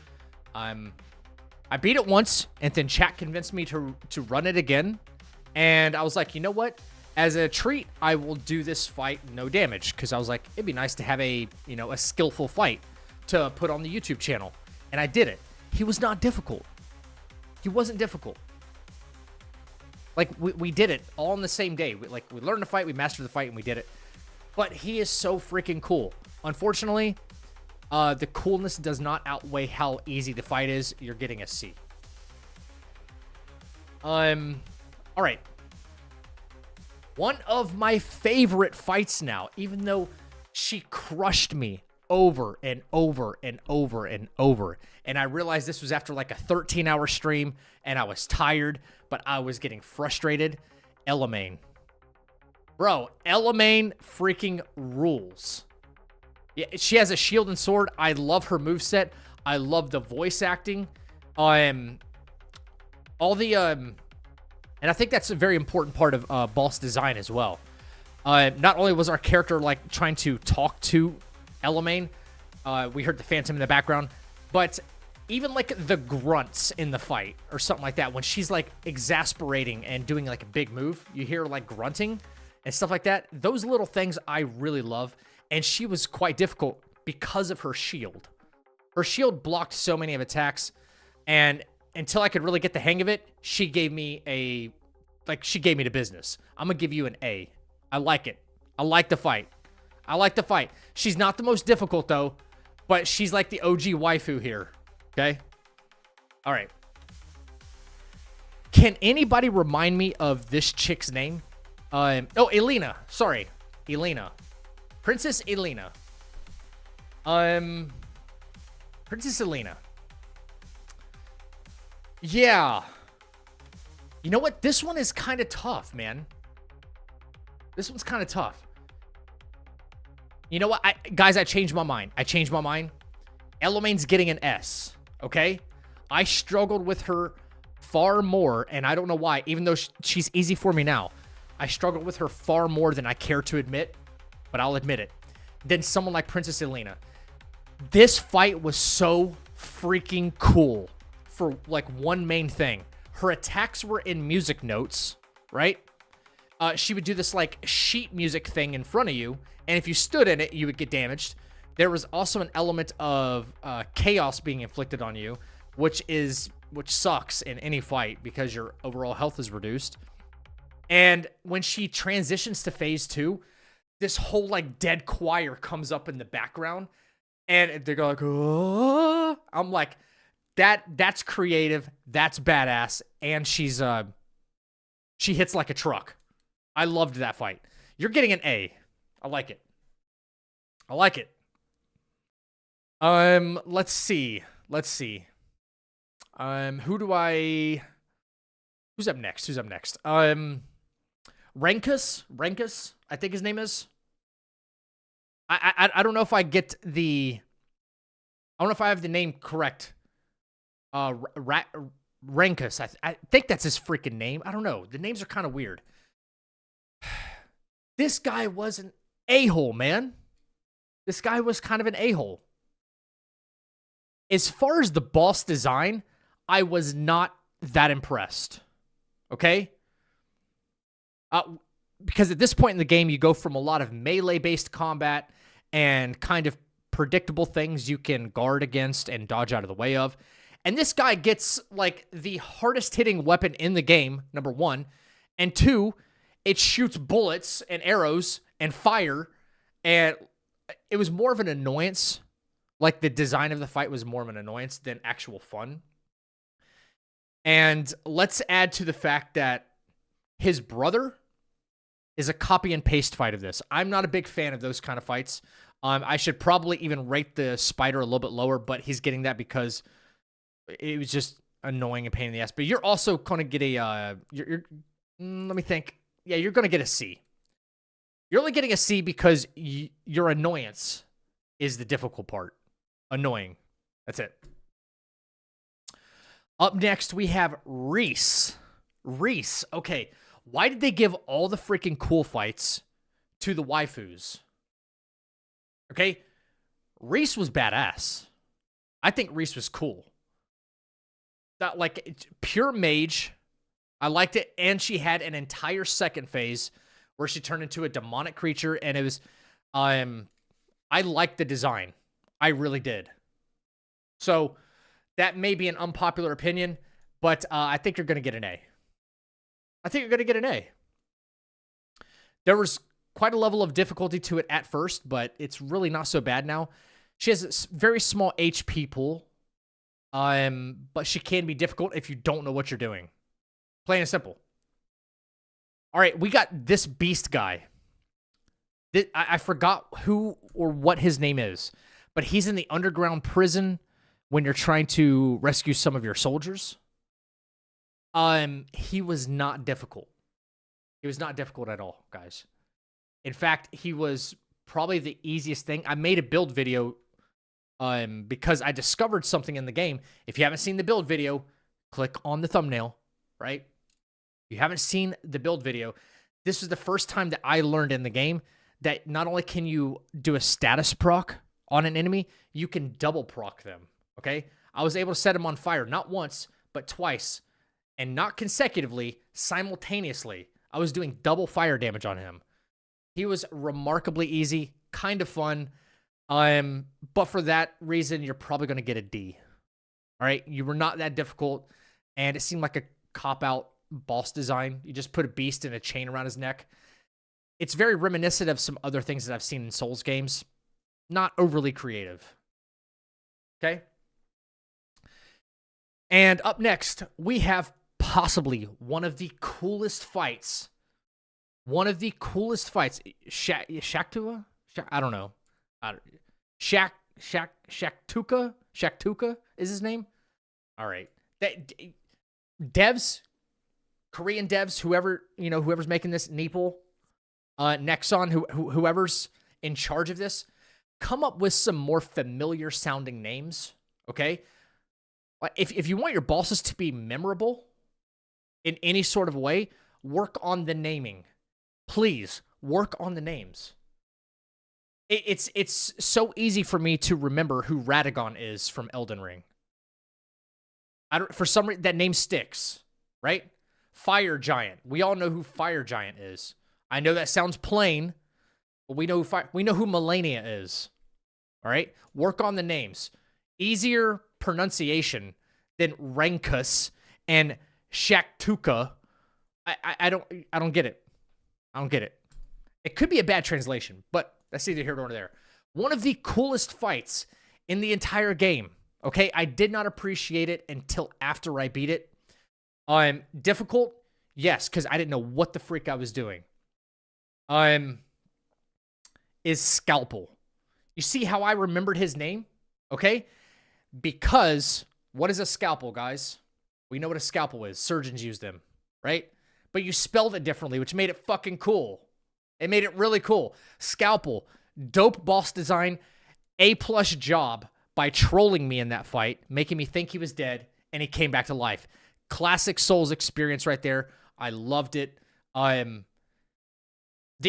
I beat it once, and then chat convinced me to run it again. And I was like, you know what? As a treat, I will do this fight no damage. Because I was like, it'd be nice to have a skillful fight to put on the YouTube channel. And I did it. He was not difficult. He wasn't difficult. Like, we did it all on the same day. We learned to fight, we mastered the fight, and we did it. But he is so freaking cool. Unfortunately, the coolness does not outweigh how easy the fight is. You're getting a C. All right. One of my favorite fights now, even though she crushed me over and over and over and over. And I realized this was after like a 13-hour stream, and I was tired, but I was getting frustrated. Elamane. Bro, Elamane freaking rules. Yeah, she has a shield and sword. I love her moveset. I love the voice acting. And I think that's a very important part of boss design as well. Not only was our character like trying to talk to Elamane, we heard the Phantom in the background, but even like the grunts in the fight or something like that, when she's like exasperating and doing like a big move, you hear like grunting and stuff like that. Those little things I really love. And she was quite difficult because of her shield. Her shield blocked so many of attacks, and until I could really get the hang of it, she gave me the business. I'm gonna give you an A. I like it. I like the fight. She's not the most difficult though, but she's like the OG waifu here. Okay? All right. Can anybody remind me of this chick's name? Elena. Sorry. Elena. Princess Elena. Princess Elena. Yeah. You know what? This one is kind of tough, man. This one's kind of tough. You know what? Guys, I changed my mind. I changed my mind. Elomane's getting an S, okay? I struggled with her far more, and I don't know why, even though she's easy for me now. I struggled with her far more than I care to admit, but I'll admit it. Than someone like Princess Elena. This fight was so freaking cool for, like, one main thing. Her attacks were in music notes, right? She would do this, like, sheet music thing in front of you, and if you stood in it, you would get damaged. There was also an element of chaos being inflicted on you, which sucks in any fight because your overall health is reduced. And when she transitions to phase 2, this whole, like, dead choir comes up in the background, and they go like, oh. I'm like, that's creative, that's badass, and she hits like a truck. I loved that fight. You're getting an A. I like it. I like it. Let's see. Who's up next? Renkus, I think his name is. I don't know if I get the. I don't know if I have the name correct. Renkus. I think that's his freaking name. I don't know. The names are kind of weird. This guy was an a-hole, man. This guy was kind of an a-hole. As far as the boss design, I was not that impressed. Okay? Because at this point in the game, you go from a lot of melee-based combat and kind of predictable things you can guard against and dodge out of the way of. And this guy gets, like, the hardest-hitting weapon in the game, number one. And two, it shoots bullets and arrows and fire. And it was more of an annoyance. Like, the design of the fight was more of an annoyance than actual fun. And let's add to the fact that his brother is a copy and paste fight of this. I'm not a big fan of those kind of fights. I should probably even rate the spider a little bit lower, but he's getting that because it was just annoying and pain in the ass. But you're also going to get a, let me think. Yeah, you're going to get a C. You're only getting a C because your annoyance is the difficult part. Annoying. That's it. Up next, we have Reese. Reese. Okay, why did they give all the freaking cool fights to the waifus? Okay, Reese was badass. I think Reese was cool. That, like, pure mage. I liked it, and she had an entire second phase where she turned into a demonic creature, and it was, I liked the design. I really did. So, that may be an unpopular opinion, but I think you're going to get an A. I think you're going to get an A. There was quite a level of difficulty to it at first, but it's really not so bad now. She has a very small HP pool, but she can be difficult if you don't know what you're doing. Plain and simple. All right, we got this beast guy. I forgot who or what his name is, but he's in the underground prison when you're trying to rescue some of your soldiers. He was not difficult. He was not difficult at all, guys. In fact, he was probably the easiest thing. I made a build video because I discovered something in the game. If you haven't seen the build video, click on the thumbnail, right? If you haven't seen the build video, this is the first time that I learned in the game that not only can you do a status proc on an enemy, you can double proc them, okay? I was able to set him on fire, not once, but twice, and not consecutively, simultaneously. I was doing double fire damage on him. He was remarkably easy, kind of fun, but for that reason, you're probably going to get a D. All right? You were not that difficult, and it seemed like a cop-out boss design. You just put a beast in a chain around his neck. It's very reminiscent of some other things that I've seen in Souls games. Not overly creative. Okay? And up next, we have possibly one of the coolest fights. One of the coolest fights. Shaktuka? I don't know. Shaktuka? Shaktuka is his name? All right. Devs, Korean devs, whoever's making this, Neeple, Nexon, whoever's in charge of this, come up with some more familiar sounding names, okay? If you want your bosses to be memorable in any sort of way, work on the naming. Please, work on the names. It's so easy for me to remember who Radagon is from Elden Ring. For some reason, that name sticks, right? Fire Giant. We all know who Fire Giant is. I know that sounds plain, but we know who Melania is. All right? Work on the names. Easier pronunciation than Rankus and Shaktuka. I don't get it. I don't get it. It could be a bad translation, but that's neither here nor there. One of the coolest fights in the entire game. Okay, I did not appreciate it until after I beat it. Difficult? Yes, because I didn't know what the freak I was doing. Is Scalpel. You see how I remembered his name? Okay? Because, what is a scalpel, guys? We know what a scalpel is. Surgeons use them, right? But you spelled it differently, which made it fucking cool. It made it really cool. Scalpel. Dope boss design. A+ job by trolling me in that fight, making me think he was dead, and he came back to life. Classic Souls experience right there. I loved it. The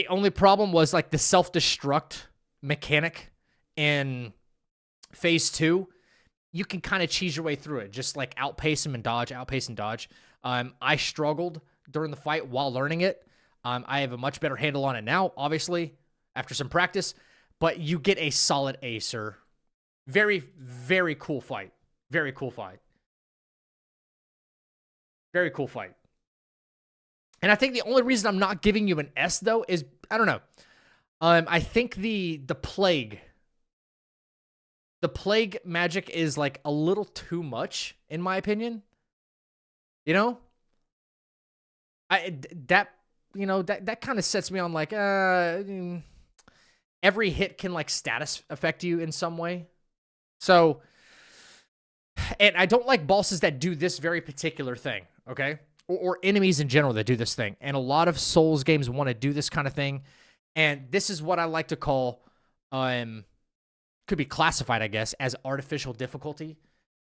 only problem was like the self-destruct mechanic in phase 2. You can kind of cheese your way through it. Just like outpace him and dodge, outpace and dodge. I struggled during the fight while learning it. I have a much better handle on it now, obviously, after some practice. But you get a solid A, sir. Very, very cool fight. Very cool fight. Very cool fight. And I think the only reason I'm not giving you an S, though, is, I don't know. I think the plague magic is like a little too much, in my opinion. You know? That kind of sets me on like, every hit can like status affect you in some way. So, and I don't like bosses that do this very particular thing, okay? Or enemies in general that do this thing. And a lot of Souls games want to do this kind of thing. And this is what I like to call, could be classified, I guess, as artificial difficulty.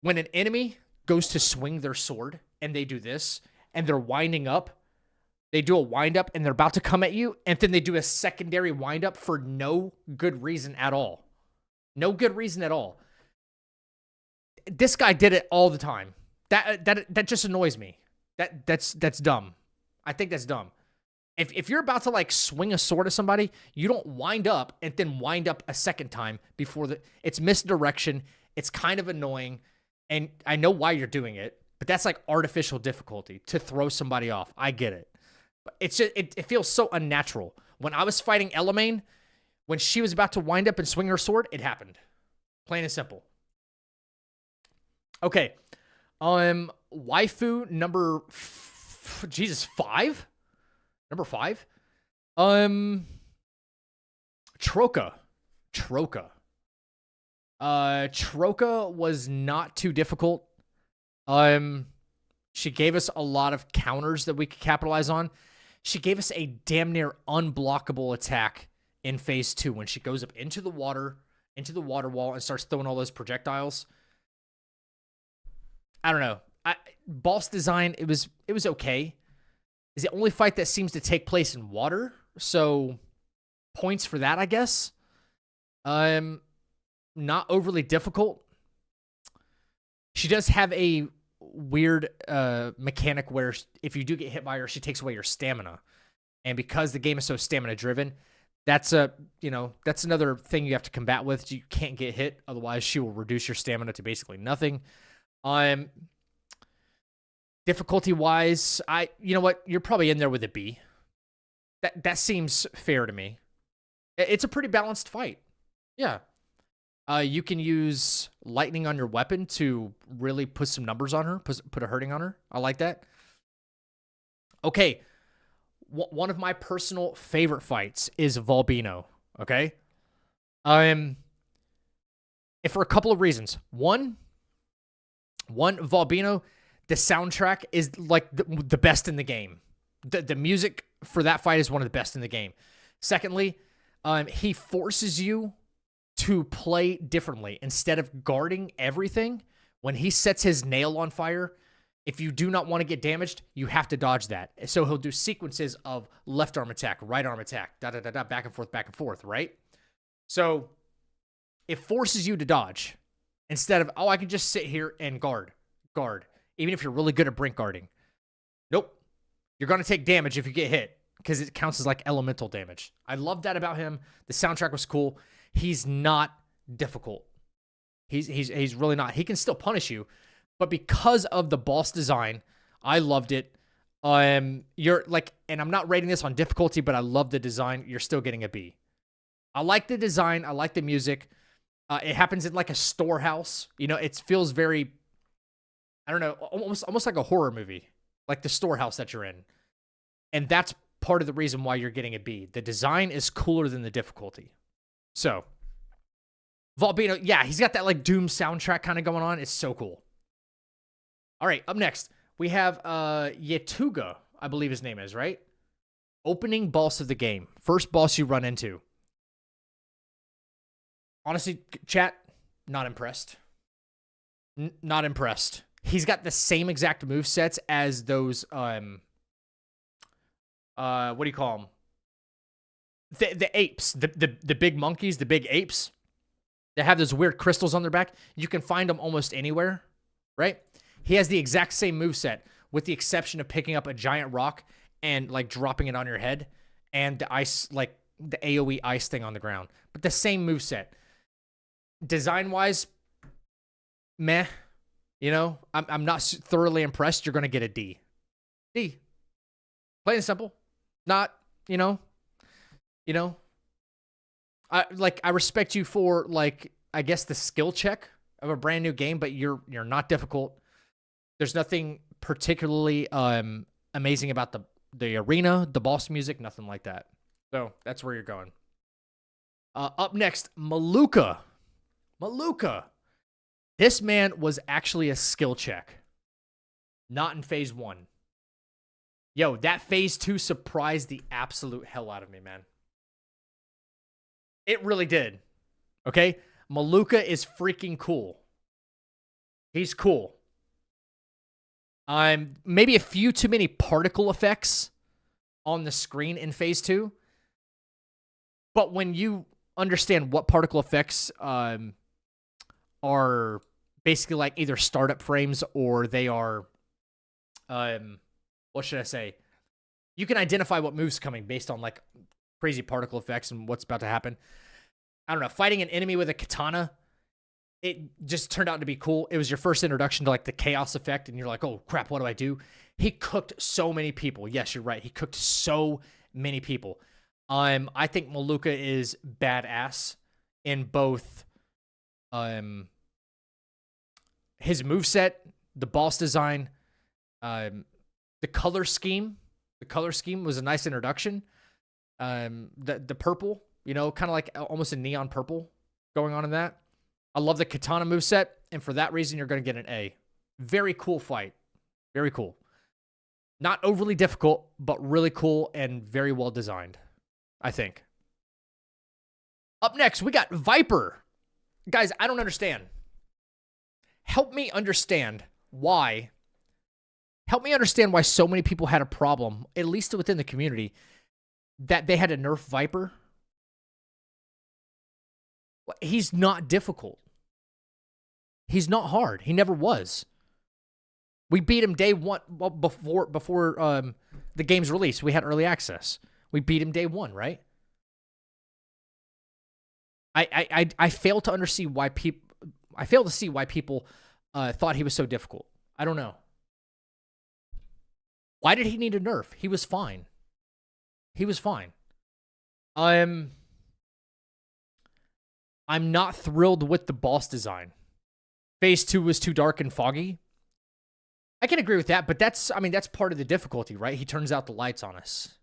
When an enemy goes to swing their sword and they do this, and they're winding up, they do a wind up and they're about to come at you, and then they do a secondary wind up for no good reason at all. No good reason at all. This guy did it all the time. That just annoys me. That's dumb. I think that's dumb. If you're about to like swing a sword at somebody, you don't wind up and then wind up a second time before it's misdirection. It's kind of annoying, and I know why you're doing it, but that's like artificial difficulty to throw somebody off. I get it. But it's just it feels so unnatural. When I was fighting Elamane, when she was about to wind up and swing her sword, it happened. Plain and simple. Okay. Waifu number 5? Number 5? Troka. Troka was not too difficult. She gave us a lot of counters that we could capitalize on. She gave us a damn near unblockable attack in phase 2 when she goes up into the water wall and starts throwing all those projectiles. I don't know. Boss design, it was okay. It's the only fight that seems to take place in water, so points for that, I guess. Not overly difficult. She does have a weird mechanic where if you do get hit by her, she takes away your stamina. And because the game is so stamina driven, that's another thing you have to combat with. You can't get hit, otherwise she will reduce your stamina to basically nothing. Difficulty wise, you know what? You're probably in there with a B. That seems fair to me. It's a pretty balanced fight. Yeah. You can use lightning on your weapon to really put some numbers on her, put a hurting on her. I like that. Okay. One of my personal favorite fights is Volbino. Okay. And for a couple of reasons. One, Volbino, the soundtrack is like the best in the game. The music for that fight is one of the best in the game. Secondly, he forces you to play differently. Instead of guarding everything, when he sets his nail on fire, if you do not want to get damaged, you have to dodge that. So he'll do sequences of left arm attack, right arm attack, da-da-da-da, back and forth, right? So it forces you to dodge instead of, oh, I can just sit here and guard, even if you're really good at brink guarding. Nope. You're going to take damage if you get hit because it counts as like elemental damage. I love that about him. The soundtrack was cool. He's not difficult. He's really not. He can still punish you, but because of the boss design, I loved it. You're like, and I'm not rating this on difficulty, but I love the design. You're still getting a B. I like the design. I like the music. It happens in like a storehouse. You know, it feels very, I don't know, almost like a horror movie, like the storehouse that you're in. And that's part of the reason why you're getting a B. The design is cooler than the difficulty. So, Volbeano, yeah, he's got that like Doom soundtrack kind of going on. It's so cool. All right, up next, we have Yetuga, I believe his name is, right? Opening boss of the game. First boss you run into. Honestly, chat, not impressed. Not impressed. He's got the same exact movesets as those, what do you call them? The apes, the big monkeys, the big apes that have those weird crystals on their back. You can find them almost anywhere, right? He has the exact same moveset with the exception of picking up a giant rock and like dropping it on your head and the ice, like the AoE ice thing on the ground. But the same moveset. Design-wise, meh. You know, I'm not thoroughly impressed. You're going to get a D. D. Plain and simple. Not, you know, I respect you for like, I guess the skill check of a brand new game, but you're not difficult. There's nothing particularly amazing about the arena, the boss music, nothing like that. So that's where you're going. Up next, Maluka. Maluka. This man was actually a skill check. Not in phase 1. Yo, that phase 2 surprised the absolute hell out of me, man. It really did. Okay? Maluka is freaking cool. He's cool. Maybe a few too many particle effects on the screen in phase 2. But when you understand what particle effects are basically like either startup frames or they are, what should I say? You can identify what move's coming based on like crazy particle effects and what's about to happen. I don't know. Fighting an enemy with a katana, it just turned out to be cool. It was your first introduction to like the chaos effect and you're like, oh crap, what do I do? He cooked so many people. Yes, you're right. He cooked so many people. I think Maluka is badass in both his moveset, the boss design, the color scheme. The color scheme was a nice introduction. The purple, you know, kind of like almost a neon purple going on in that. I love the katana moveset, and for that reason, you're going to get an A. Very cool fight. Very cool. Not overly difficult, but really cool and very well designed, I think. Up next, we got Viper. Guys, I don't understand. Help me understand why. Help me understand why so many people had a problem, at least within the community, that they had to nerf Viper. He's not difficult. He's not hard. He never was. We beat him day one, well, before the game's release. We had early access. We beat him day one, right? I fail to understand why people. I fail to see why people thought he was so difficult. I don't know. Why did he need a nerf? He was fine. He was fine. I'm not thrilled with the boss design. Phase 2 was too dark and foggy. I can agree with that, but that's part of the difficulty, right? He turns out the lights on us.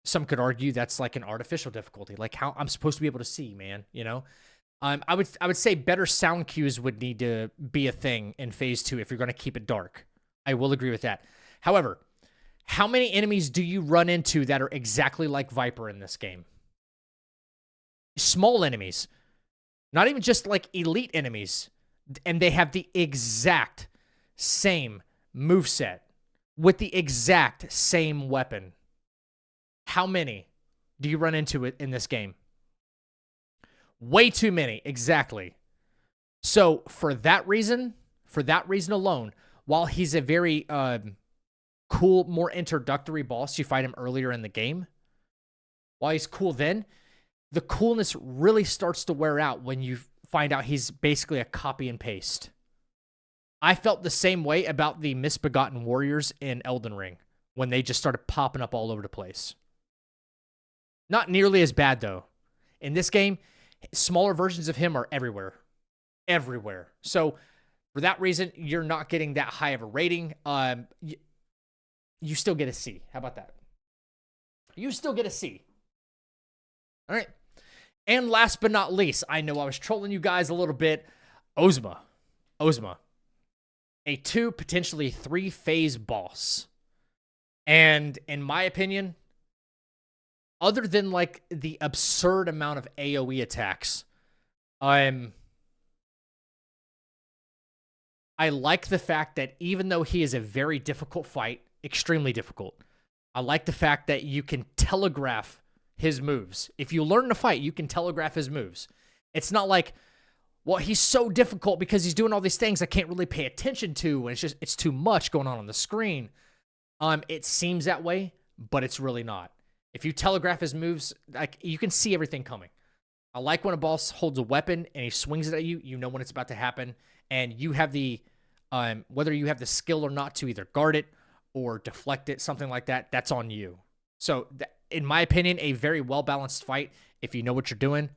Some could argue that's like an artificial difficulty, like how I'm supposed to be able to see, man, you know? I would say better sound cues would need to be a thing in phase 2 if you're going to keep it dark. I will agree with that. However, how many enemies do you run into that are exactly like Viper in this game? Small enemies. Not even just like elite enemies. And they have the exact same moveset with the exact same weapon. How many do you run into it in this game? Way too many, exactly. So for that reason alone, while he's a very cool, more introductory boss, you fight him earlier in the game. While he's cool then, the coolness really starts to wear out when you find out he's basically a copy and paste. I felt the same way about the misbegotten warriors in Elden Ring when they just started popping up all over the place. Not nearly as bad, though. In this game, smaller versions of him are everywhere. Everywhere. So, for that reason, you're not getting that high of a rating. You still get a C. How about that? You still get a C. All right. And last but not least, I know I was trolling you guys a little bit. Ozma. A 2, potentially 3 phase boss. And in my opinion, other than like the absurd amount of AoE attacks, I like the fact that even though he is a very difficult fight, extremely difficult, I like the fact that you can telegraph his moves. If you learn to fight, you can telegraph his moves. It's not like, well, he's so difficult because he's doing all these things I can't really pay attention to, and it's too much going on the screen. It seems that way, but it's really not. If you telegraph his moves, like, you can see everything coming. I like when a boss holds a weapon and he swings it at you, you know when it's about to happen, and you have the, whether you have the skill or not to either guard it or deflect it, something like that, that's on you. So, in my opinion, a very well-balanced fight if you know what you're doing.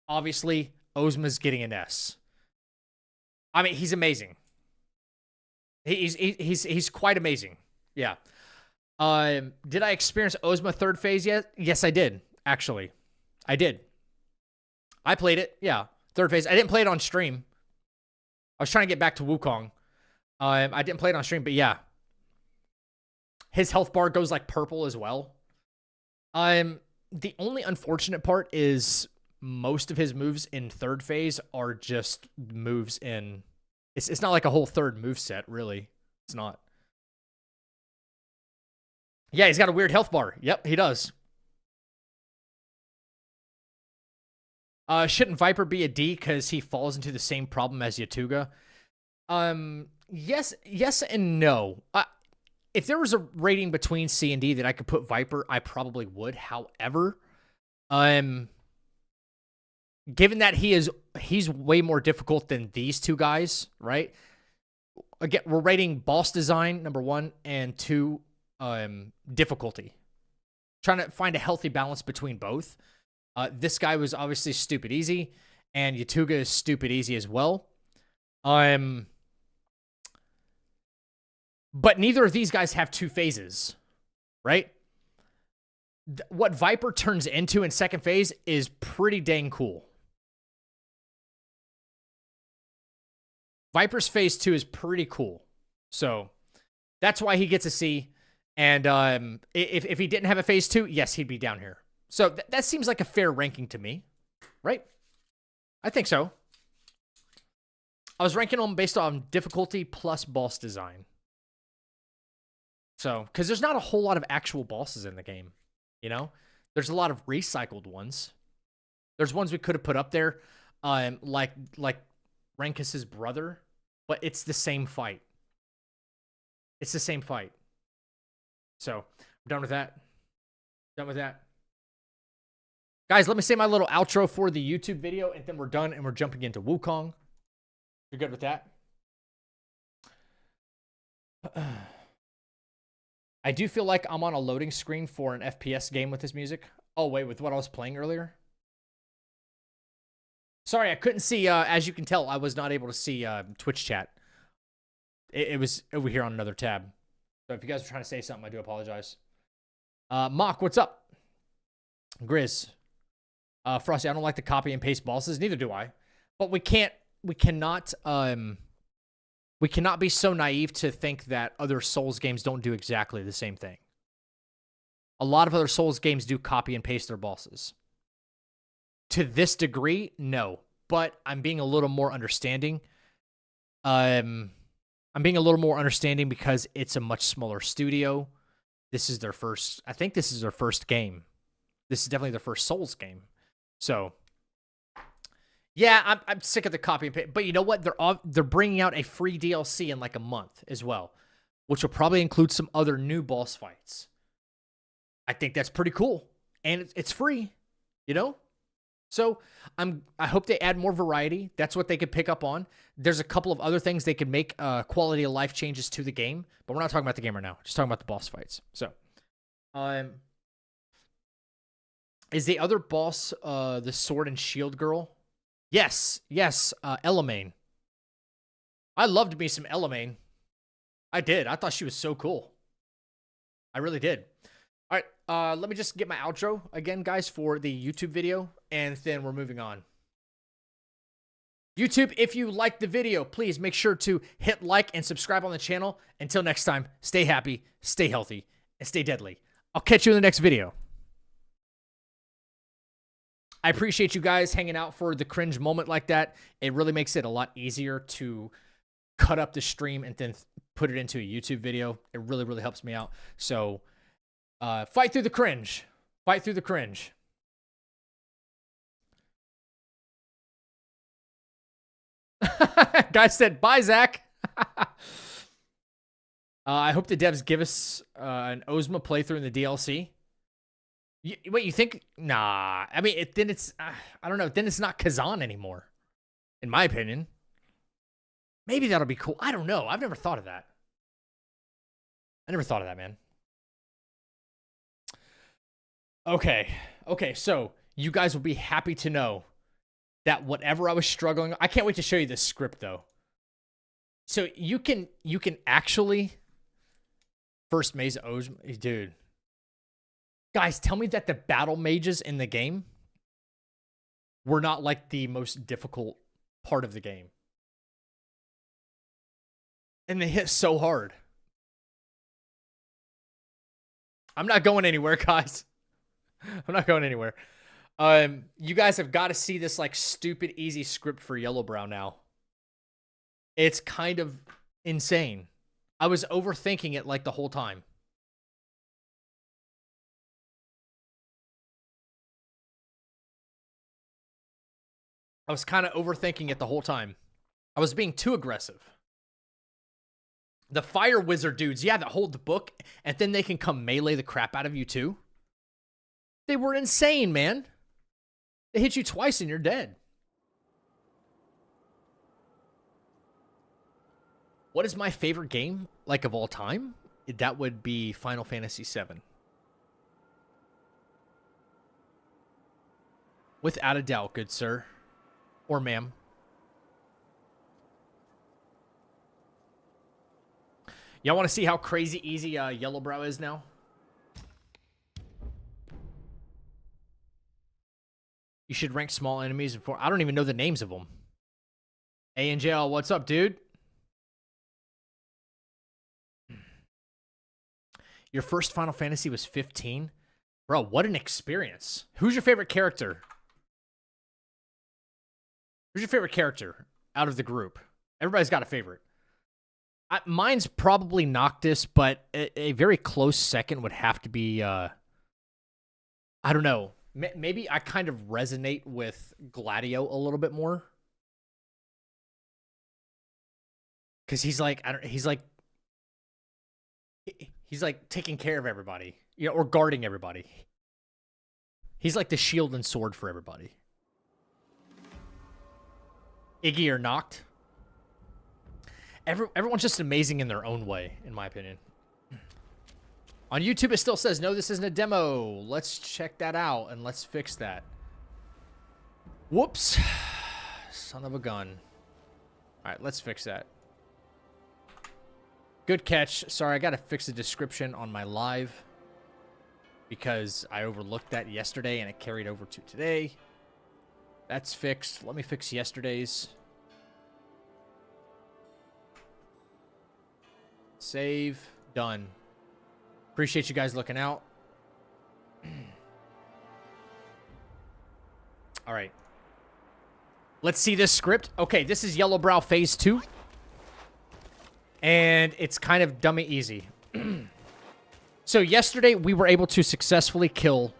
Obviously, Ozma's getting an S. I mean, he's amazing. He's quite amazing. Yeah. Did I experience Ozma third phase yet? Yes, I did, actually. I did. I played it, yeah. Third phase. I didn't play it on stream. I was trying to get back to Wukong. I didn't play it on stream, but yeah. His health bar goes like purple as well. The only unfortunate part is most of his moves in third phase are just moves in... It's not like a whole third move set, really. It's not. Yeah, he's got a weird health bar. Yep, he does. Shouldn't Viper be a D because he falls into the same problem as Yatuga? Yes and no. If there was a rating between C and D that I could put Viper, I probably would. However, given that he's way more difficult than these two guys, right? Again, we're rating boss design, number 1, and 2, difficulty. Trying to find a healthy balance between both. This guy was obviously stupid easy, and Yatuga is stupid easy as well. But neither of these guys have 2 phases, right? What Viper turns into in second phase is pretty dang cool. Viper's phase 2 is pretty cool. So that's why he gets a C. And if he didn't have a phase 2, yes, he'd be down here. So that seems like a fair ranking to me, right? I think so. I was ranking them based on difficulty plus boss design. So, because there's not a whole lot of actual bosses in the game, you know? There's a lot of recycled ones. There's ones we could have put up there, like Rankus's brother, but it's the same fight. It's the same fight. So, I'm done with that. Done with that. Guys, let me say my little outro for the YouTube video, and then we're done, and we're jumping into Wukong. You're good with that? I do feel like I'm on a loading screen for an FPS game with this music. Oh, wait, with what I was playing earlier? Sorry, I couldn't see, as you can tell, I was not able to see Twitch chat. It was over here on another tab. So if you guys are trying to say something, I do apologize. Mock, what's up? Grizz. Frosty, I don't like the copy and paste bosses. Neither do I. But we cannot be so naive to think that other Souls games don't do exactly the same thing. A lot of other Souls games do copy and paste their bosses. To this degree, no. But I'm being a little more understanding. I'm being a little more understanding because it's a much smaller studio. This is their first, I think this is their first game. This is definitely their first Souls game. So, yeah, I'm sick of the copy and paste. But you know what? They're bringing out a free DLC in like a month as well, which will probably include some other new boss fights. I think that's pretty cool, and it's free, you know. So I hope they add more variety. That's what they could pick up on. There's a couple of other things they could make quality of life changes to the game, but we're not talking about the game right now. Just talking about the boss fights. So, is the other boss the sword and shield girl? Yes, Elamane. I loved me some Elamane. I did. I thought she was so cool. I really did. All right, let me just get my outro again, guys, for the YouTube video, and then we're moving on. YouTube, if you liked the video, please make sure to hit like and subscribe on the channel. Until next time, stay happy, stay healthy, and stay deadly. I'll catch you in the next video. I appreciate you guys hanging out for the cringe moment like that. It really makes it a lot easier to cut up the stream and then put it into a YouTube video. It really, really helps me out. So, fight through the cringe. Fight through the cringe. Guy said, bye, Zach. I hope the devs give us an Ozma playthrough in the DLC. Wait, you think? Nah. I mean, then it's, I don't know. Then it's not Kazan anymore, in my opinion. Maybe that'll be cool. I don't know. I've never thought of that. I never thought of that, man. Okay, so you guys will be happy to know that whatever I was struggling, I can't wait to show you this script though. So you can actually first maze Ozma, dude. Guys, tell me that the battle mages in the game were not like the most difficult part of the game. And they hit so hard. I'm not going anywhere, guys. I'm not going anywhere. You guys have got to see this like stupid easy script for Yellowbrow now. It's kind of insane. I was overthinking it like the whole time. I was kind of overthinking it the whole time. I was being too aggressive. The fire wizard dudes, yeah, that hold the book, and then they can come melee the crap out of you too. They were insane, man. They hit you twice and you're dead. What is my favorite game, like, of all time? That would be Final Fantasy VII. Without a doubt, good sir. Or ma'am. Y'all want to see how crazy easy Yellowbrow is now? You should rank small enemies before. I don't even know the names of them. A&JL, what's up, dude? Your first Final Fantasy was 15? Bro, what an experience. Who's your favorite character? Who's your favorite character out of the group? Everybody's got a favorite. Mine's probably Noctis, but a very close second would have to be, I don't know. Maybe I kind of resonate with Gladio a little bit more. Because he's like taking care of everybody, you know, or guarding everybody. He's like the shield and sword for everybody. Iggy or Noct. Everyone's just amazing in their own way, in my opinion. On YouTube, it still says, no, this isn't a demo. Let's check that out, and let's fix that. Whoops. Son of a gun. All right, let's fix that. Good catch. Sorry, I got to fix the description on my live because I overlooked that yesterday, and it carried over to today. That's fixed. Let me fix yesterday's. Save. Done. Appreciate you guys looking out. All right. Let's see this script. Okay, this is Yellowbrow Phase 2. And it's kind of dummy easy. So yesterday, we were able to successfully kill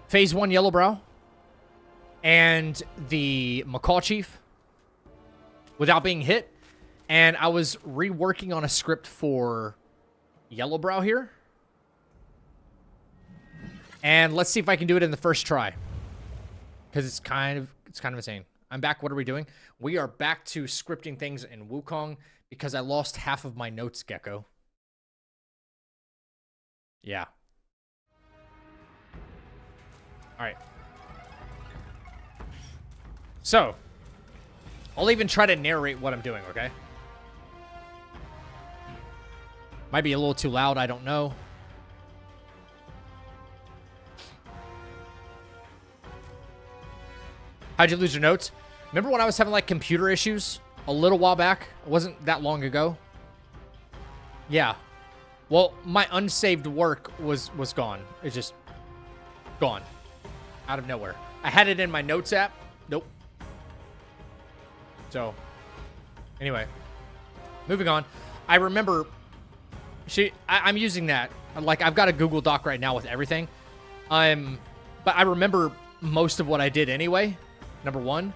Phase 1 Yellowbrow and the Macaw Chief without being hit. And I was reworking on a script for Yellowbrow here. And let's see if I can do it in the first try. Because it's kind of insane. I'm back. What are we doing? We are back to scripting things in Wukong because I lost half of my notes, Gecko. Yeah. All right. So, I'll even try to narrate what I'm doing, okay? Might be a little too loud, I don't know. How'd you lose your notes? Remember when I was having like computer issues a little while back? It wasn't that long ago. Yeah. Well, my unsaved work was gone. It's just gone. Out of nowhere. I had it in my notes app. Nope. So, anyway. Moving on. I remember... I'm using that. Like, I've got a Google Doc right now with everything. But I remember most of what I did anyway, number one.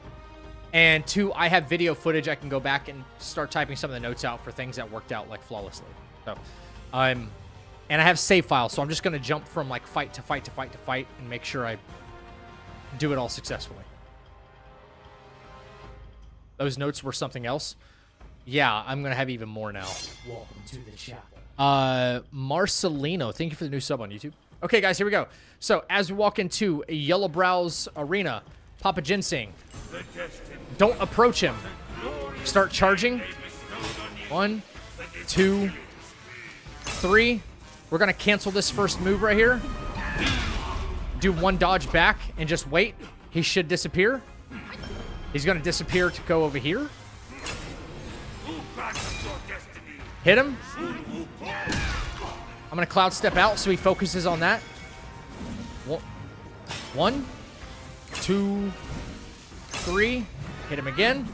And two, I have video footage. I can go back and start typing some of the notes out for things that worked out, like, flawlessly. So, and I have save files, so I'm just going to jump from, like, fight to fight to fight to fight and make sure I do it all successfully. Those notes were something else. Yeah, I'm going to have even more now. Welcome to the chapel. Marcelino, thank you for the new sub on YouTube. Okay, guys, here we go. So, as we walk into Yellowbrow's arena, Papa Ginseng. Don't approach him. Start charging. 1, 2, 3. We're going to cancel this first move right here. Do one dodge back and just wait. He should disappear. He's going to disappear to go over here. Hit him. I'm going to cloud step out so he focuses on that. 1, 2, 3. Hit him again.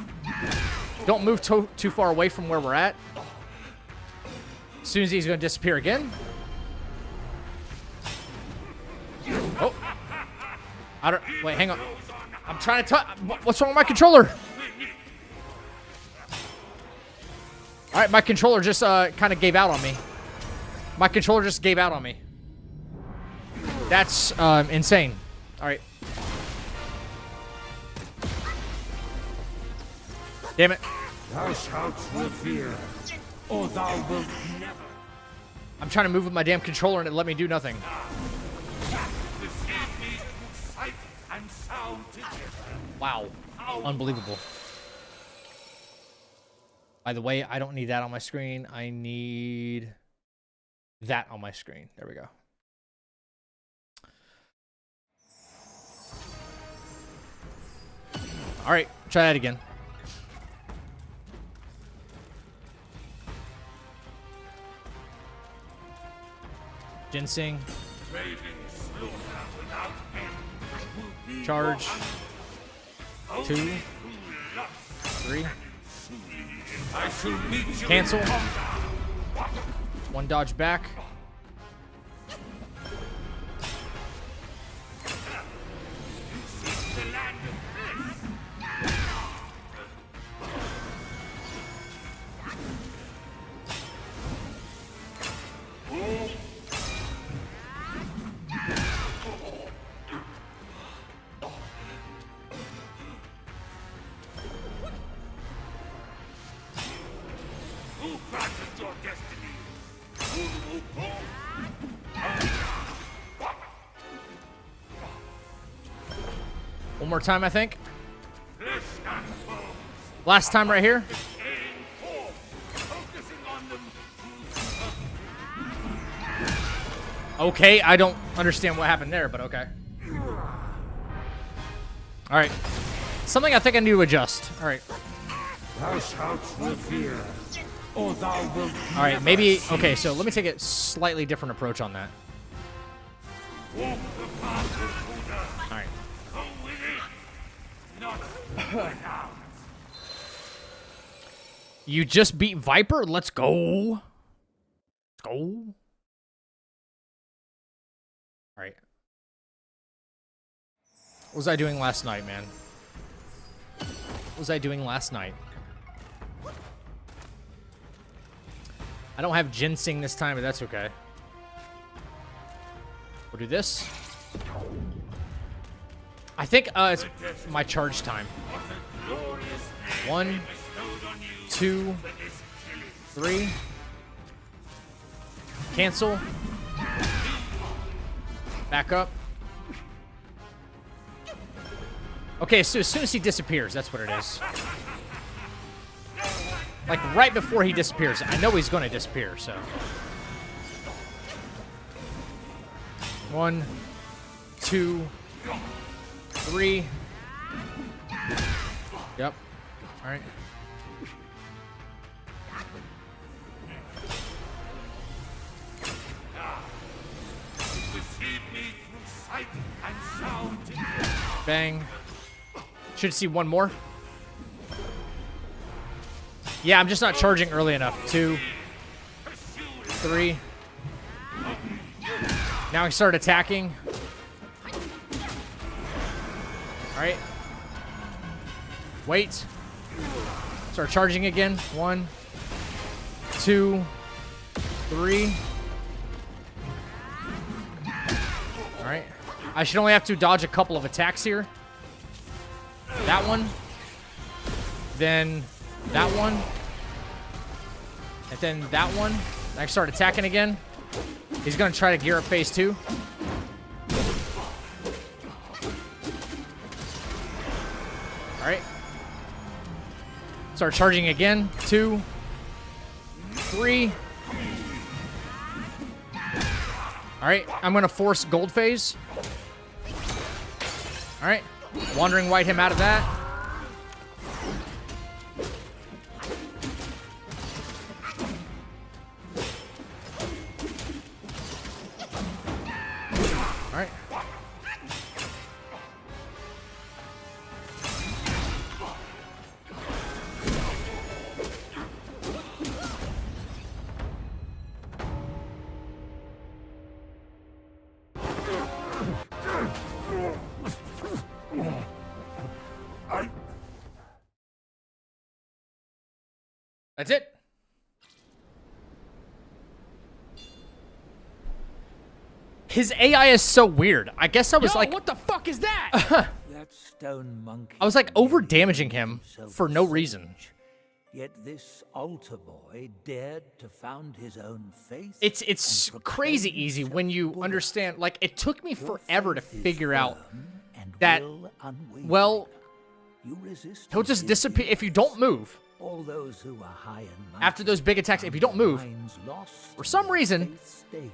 Don't move too far away from where we're at. As soon as he's going to disappear again. Oh. Wait, hang on. I'm trying to what's wrong with my controller? All right, my controller just kind of gave out on me. My controller just gave out on me. That's insane. All right. Damn it. Thou shalt not fear, or thou wilt never. I'm trying to move with my damn controller and it let me do nothing. Sight and sound together. Wow. Unbelievable. By the way, I don't need that on my screen. I need that on my screen. There we go. All right, try that again. Ginseng. Charge. 2, 3. Cancel. 1 dodge back. One more time, I think. Last time right here. Okay, I don't understand what happened there, but okay. All right. Something I think I need to adjust. All right. Thou shalt revere, or thou wilt All right, maybe... Okay, so let me take a slightly different approach on that. walk the path of Buddha. All right. Go with it, not without. You just beat Viper? Let's go. Let's go. All right. What was I doing last night, man? What was I doing last night? I don't have ginseng this time, but that's okay. We'll do this. I think it's my charge time. 1, 2, 3. Cancel. Back up. Okay, so as soon as he disappears, that's what it is. Like, right before he disappears. I know he's going to disappear, so. 1, 2, 3. Yep. All right. Receive me through sight and sound. Bang. Should see one more. Yeah, I'm just not charging early enough. 2, 3. Now I start attacking. All right. Wait. Start charging again. 1, 2, 3. All right. I should only have to dodge a couple of attacks here. That one. Then that one. And then that one. I start attacking again. He's going to try to gear up phase 2. All right. Start charging again. 2, 3. All right. I'm going to force gold phase. All right. Wandering White him out of that. All right. That's it. His AI is so weird. I guess I was like, what the fuck is that? That stone monkey. I was like over damaging him for no reason. Yet this altar boy dared to found his own faith. It's and crazy proclaim easy himself when you Buddha. understand. Like, it took me Your forever to faith is figure out firm and that, will unwavering. well, You resist he'll his just disappear if you influence. don't move. All those who are high and mighty After those big attacks, if you don't move, minds lost for some and reason, faith stained.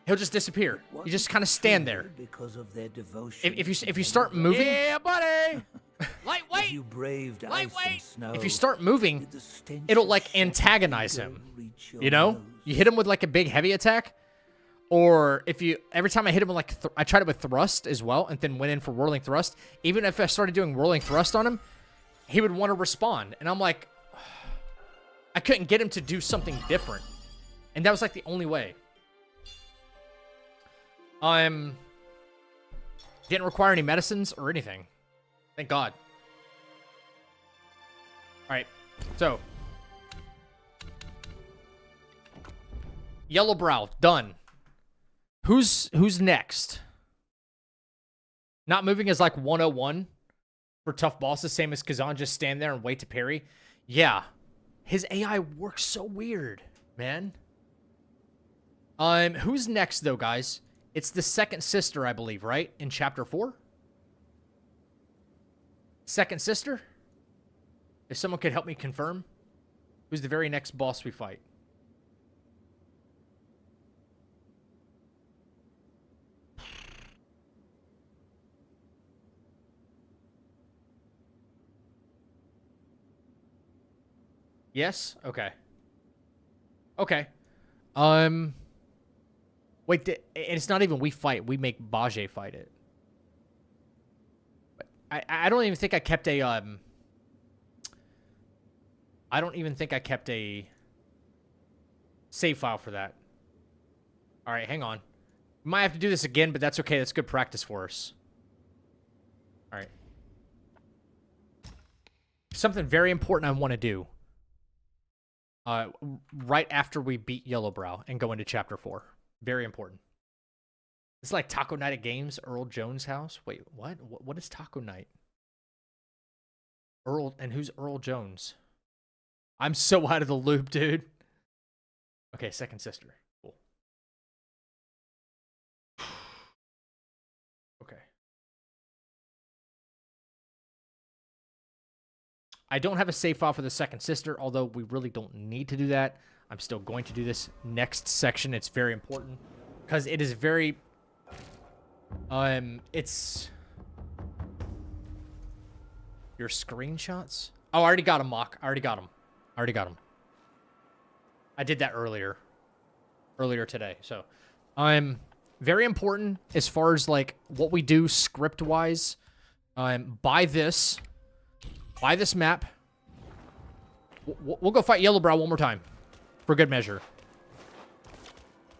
he'll just disappear. You just kind of stand there. Because of their devotion If you to start Buddha. moving, Yeah, buddy. If Lightweight. you braved ice and Lightweight. snow, if you start moving, did the stench it'll of like sweat antagonize go him. reach your You know, nose? you hit him with like a big heavy attack, or if you every time I hit him with like I tried it with thrust as well, and then went in for whirling thrust. Even if I started doing whirling thrust on him, he would want to respond, and I'm like, I couldn't get him to do something different, and that was like the only way. Didn't require any medicines or anything. Thank God. All right, so Yellow Brow done. Who's next? Not moving is like 101 for tough bosses, same as Kazan. Just stand there and wait to parry. Yeah, his AI works so weird, man. Who's next though, guys? It's the second sister, I believe, right? In chapter 4? Second sister? If someone could help me confirm. Who's the very next boss we fight? Yes? Okay. Okay. Wait, and it's not even we fight. We make Bajie fight it. I don't even think I kept a, I don't even think I kept a save file for that. All right, hang on. We might have to do this again, but that's okay. That's good practice for us. All right. Something very important I want to do. Right after we beat Yellowbrow and go into Chapter 4. Very important. It's like Taco Night at Games, Earl Jones' house. Wait, what? What is Taco Night? Earl, and who's Earl Jones? I'm so out of the loop, dude. Okay, second sister. Cool. Okay. I don't have a save file for the second sister, although we really don't need to do that. I'm still going to do this next section. It's very important because it is very, it's your screenshots. Oh, I already got him, Mock. I already got him. I did that earlier today. So, very important as far as like what we do script wise. Buy this map. We'll go fight Yellowbrow one more time. For good measure.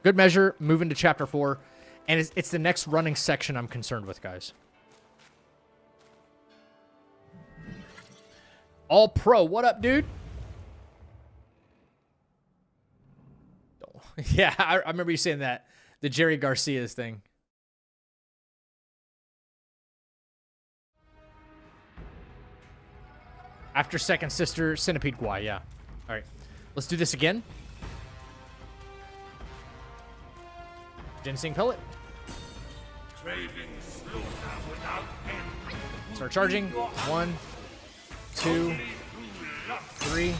Good measure, move into Chapter 4. And it's the next running section I'm concerned with, guys. All Pro, what up, dude? Yeah, I remember you saying that. The Jerry Garcia's thing. After second sister, Centipede Guai, yeah. All right, let's do this again. Ginseng pellet. Start charging. 1, 2, 3.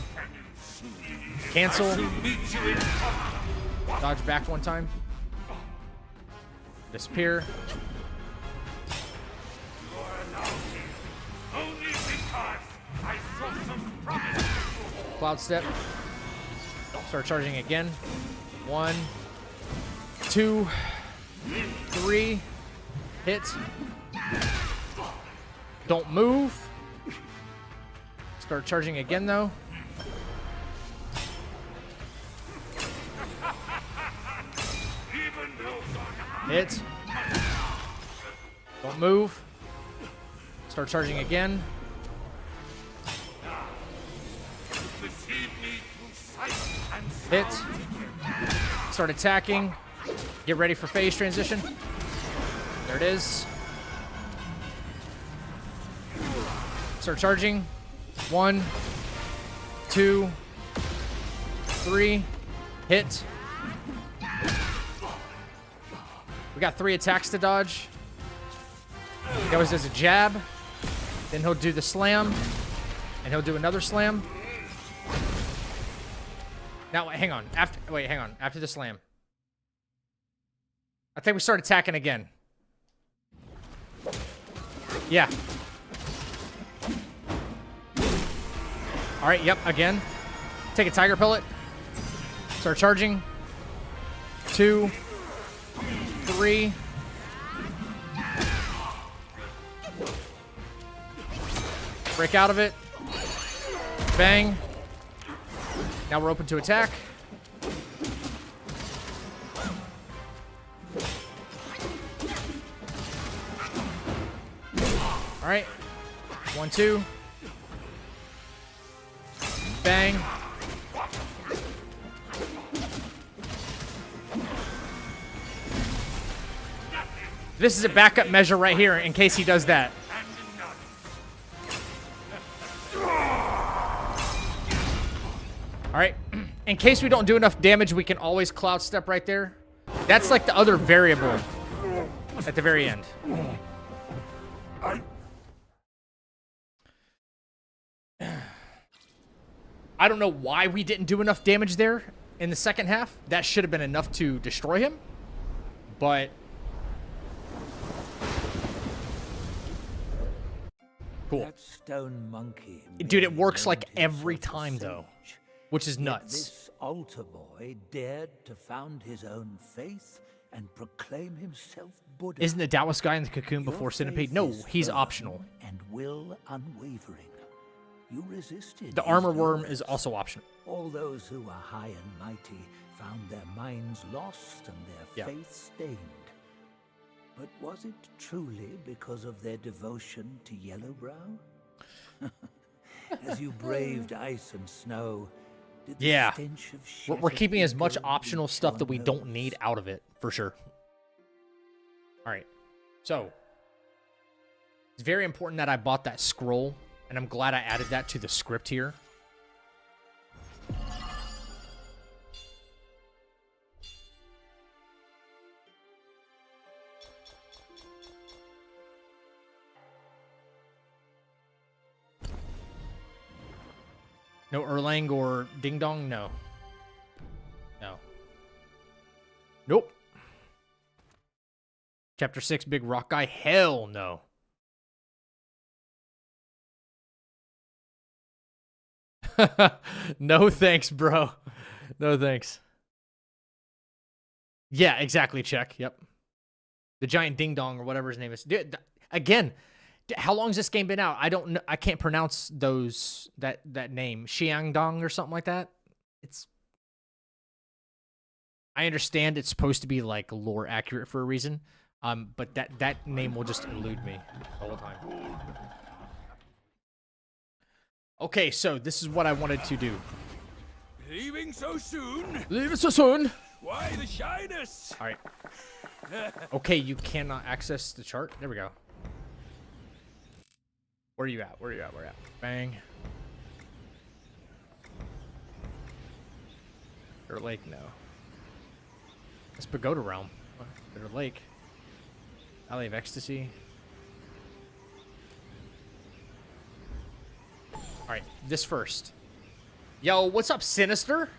Cancel. Dodge back one time. Disappear. Cloud step. Start charging again. 1, 2, 3. Hit. Don't move. Start charging again, though. Hit. Don't move. Start charging again. Hit. Start attacking. Get ready for phase transition. There it is. Start charging. 1, 2, 3. Hit. We got 3 attacks to dodge. He always does a jab. Then he'll do the slam. And he'll do another slam. Now, hang on. Hang on. After the slam. I think we start attacking again. Yeah. All right, yep, again. Take a tiger pellet. Start charging. 2, 3. Break out of it. Bang. Now we're open to attack. All right. 1, 2. Bang. This is a backup measure right here in case he does that. All right. In case we don't do enough damage, we can always cloud step right there. That's like the other variable at the very end. I don't know why we didn't do enough damage there in the second half. That should have been enough to destroy him. But Cool. That stone monkey. Dude, it merely works like named every himself a time, though, sage. which is Yet nuts. This altar boy dared to found his own faith and proclaim himself Buddha. Isn't the Taoist guy in the cocoon Your before Centipede? faith No, is he's firm optional. And will unwavering. You resisted. The his armor worm lures. is also optional. All those who were high and mighty found their minds lost and their Yeah. faith stained. But was it truly because of their devotion to Yellowbrow? As you braved ice and snow, did the Yeah. stench of We're shattered keeping as much ego optional reach stuff your that we don't nose? need out of it, for sure. All right. So, it's very important that I bought that scroll, and I'm glad I added that to the script here. No Erlang or Ding Dong? No. No. Nope. Chapter 6, Big Rock Guy? Hell no. No thanks, bro. No thanks. Yeah, exactly, check. Yep. The giant Ding Dong or whatever his name is. Dude, again, how long has this game been out? I don't know. I can't pronounce that name. Xiang Dong or something like that. I understand it's supposed to be like lore accurate for a reason. But that name will just elude me the whole time. Okay, so this is what I wanted to do. Leaving so soon? Leave it so soon. Why the shyness? All right. Okay, you cannot access the chart. There we go. Where are you at? Where are you at? Where are you at? Bang. Bitter Lake, no. It's Pagoda Realm. Bitter Lake. Alley of Ecstasy. Alright, this first. Yo, what's up, Sinister?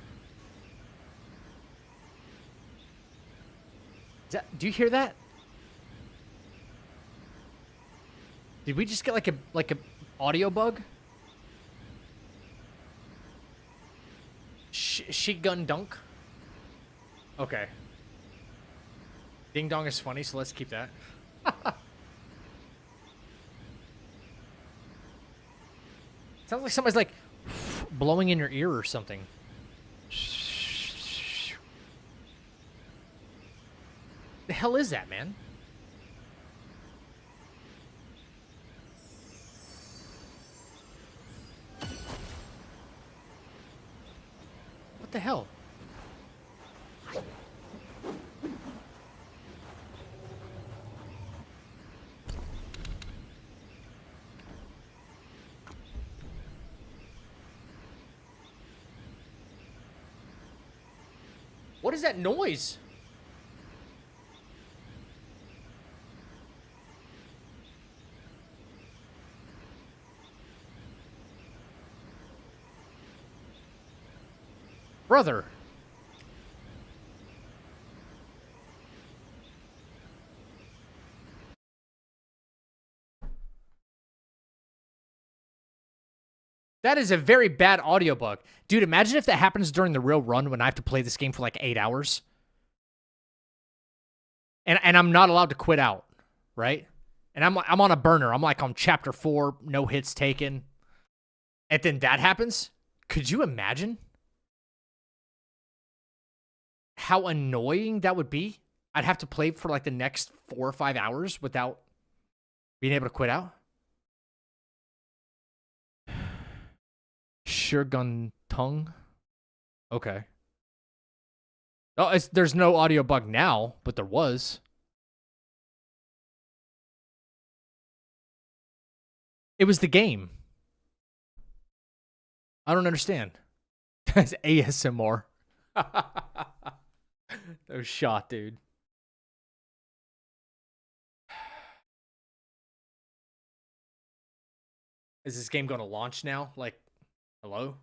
Do you hear that? Did we just get like a audio bug? Sheet gun dunk. Okay. Ding dong is funny, so let's keep that. Sounds like somebody's like blowing in your ear or something. The hell is that, man? What the hell? What is that noise? Brother. That is a very bad audio bug. Dude, imagine if that happens during the real run when I have to play this game for like 8 hours. And I'm not allowed to quit out, right? And I'm on a burner. I'm like on chapter 4, no hits taken. And then that happens? Could you imagine how annoying that would be? I'd have to play for like the next 4 or 5 hours without being able to quit out. Shogun tongue. Okay. Oh, there's no audio bug now, but there was. It was the game. I don't understand. That's ASMR. No shot, dude. Is this game going to launch now? Like, hello?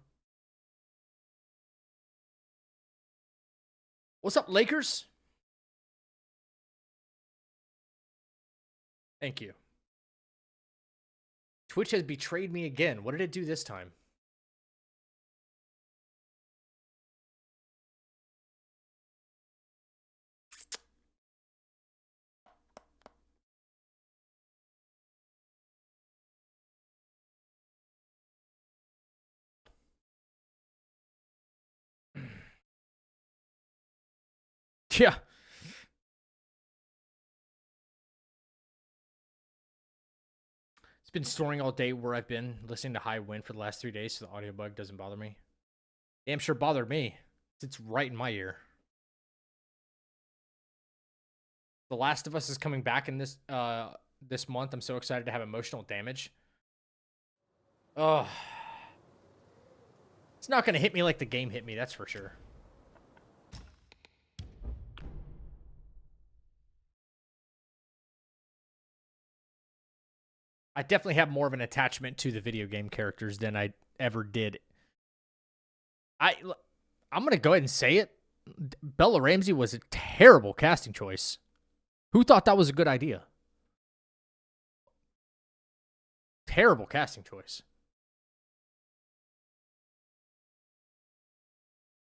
What's up, Lakers? Thank you. Twitch has betrayed me again. What did it do this time? Yeah. It's been storing all day where I've been listening to high wind for the last 3 days, so the audio bug doesn't bother me. Damn sure bothered me. It's right in my ear. The Last of Us is coming back in this this month. I'm so excited to have emotional damage. Oh. It's not going to hit me like the game hit me, that's for sure. I definitely have more of an attachment to the video game characters than I ever did. I'm going to go ahead and say it. Bella Ramsey was a terrible casting choice. Who thought that was a good idea? Terrible casting choice.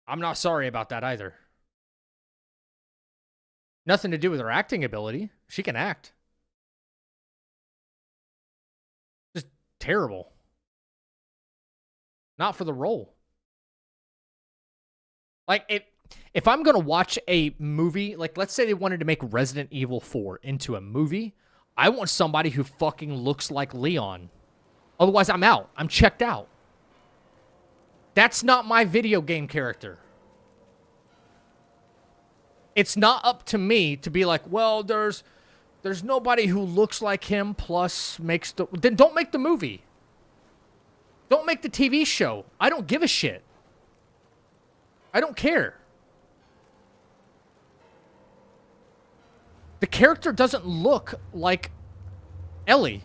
I'm not sorry about that either. Nothing to do with her acting ability. She can act. Just terrible. Not for the role. Like, if I'm going to watch a movie, like let's say they wanted to make Resident Evil 4 into a movie, I want somebody who fucking looks like Leon. Otherwise, I'm out. I'm checked out. That's not my video game character. It's not up to me to be like, well, there's nobody who looks like him plus makes the... Then don't make the movie. Don't make the TV show. I don't give a shit. I don't care. The character doesn't look like Ellie.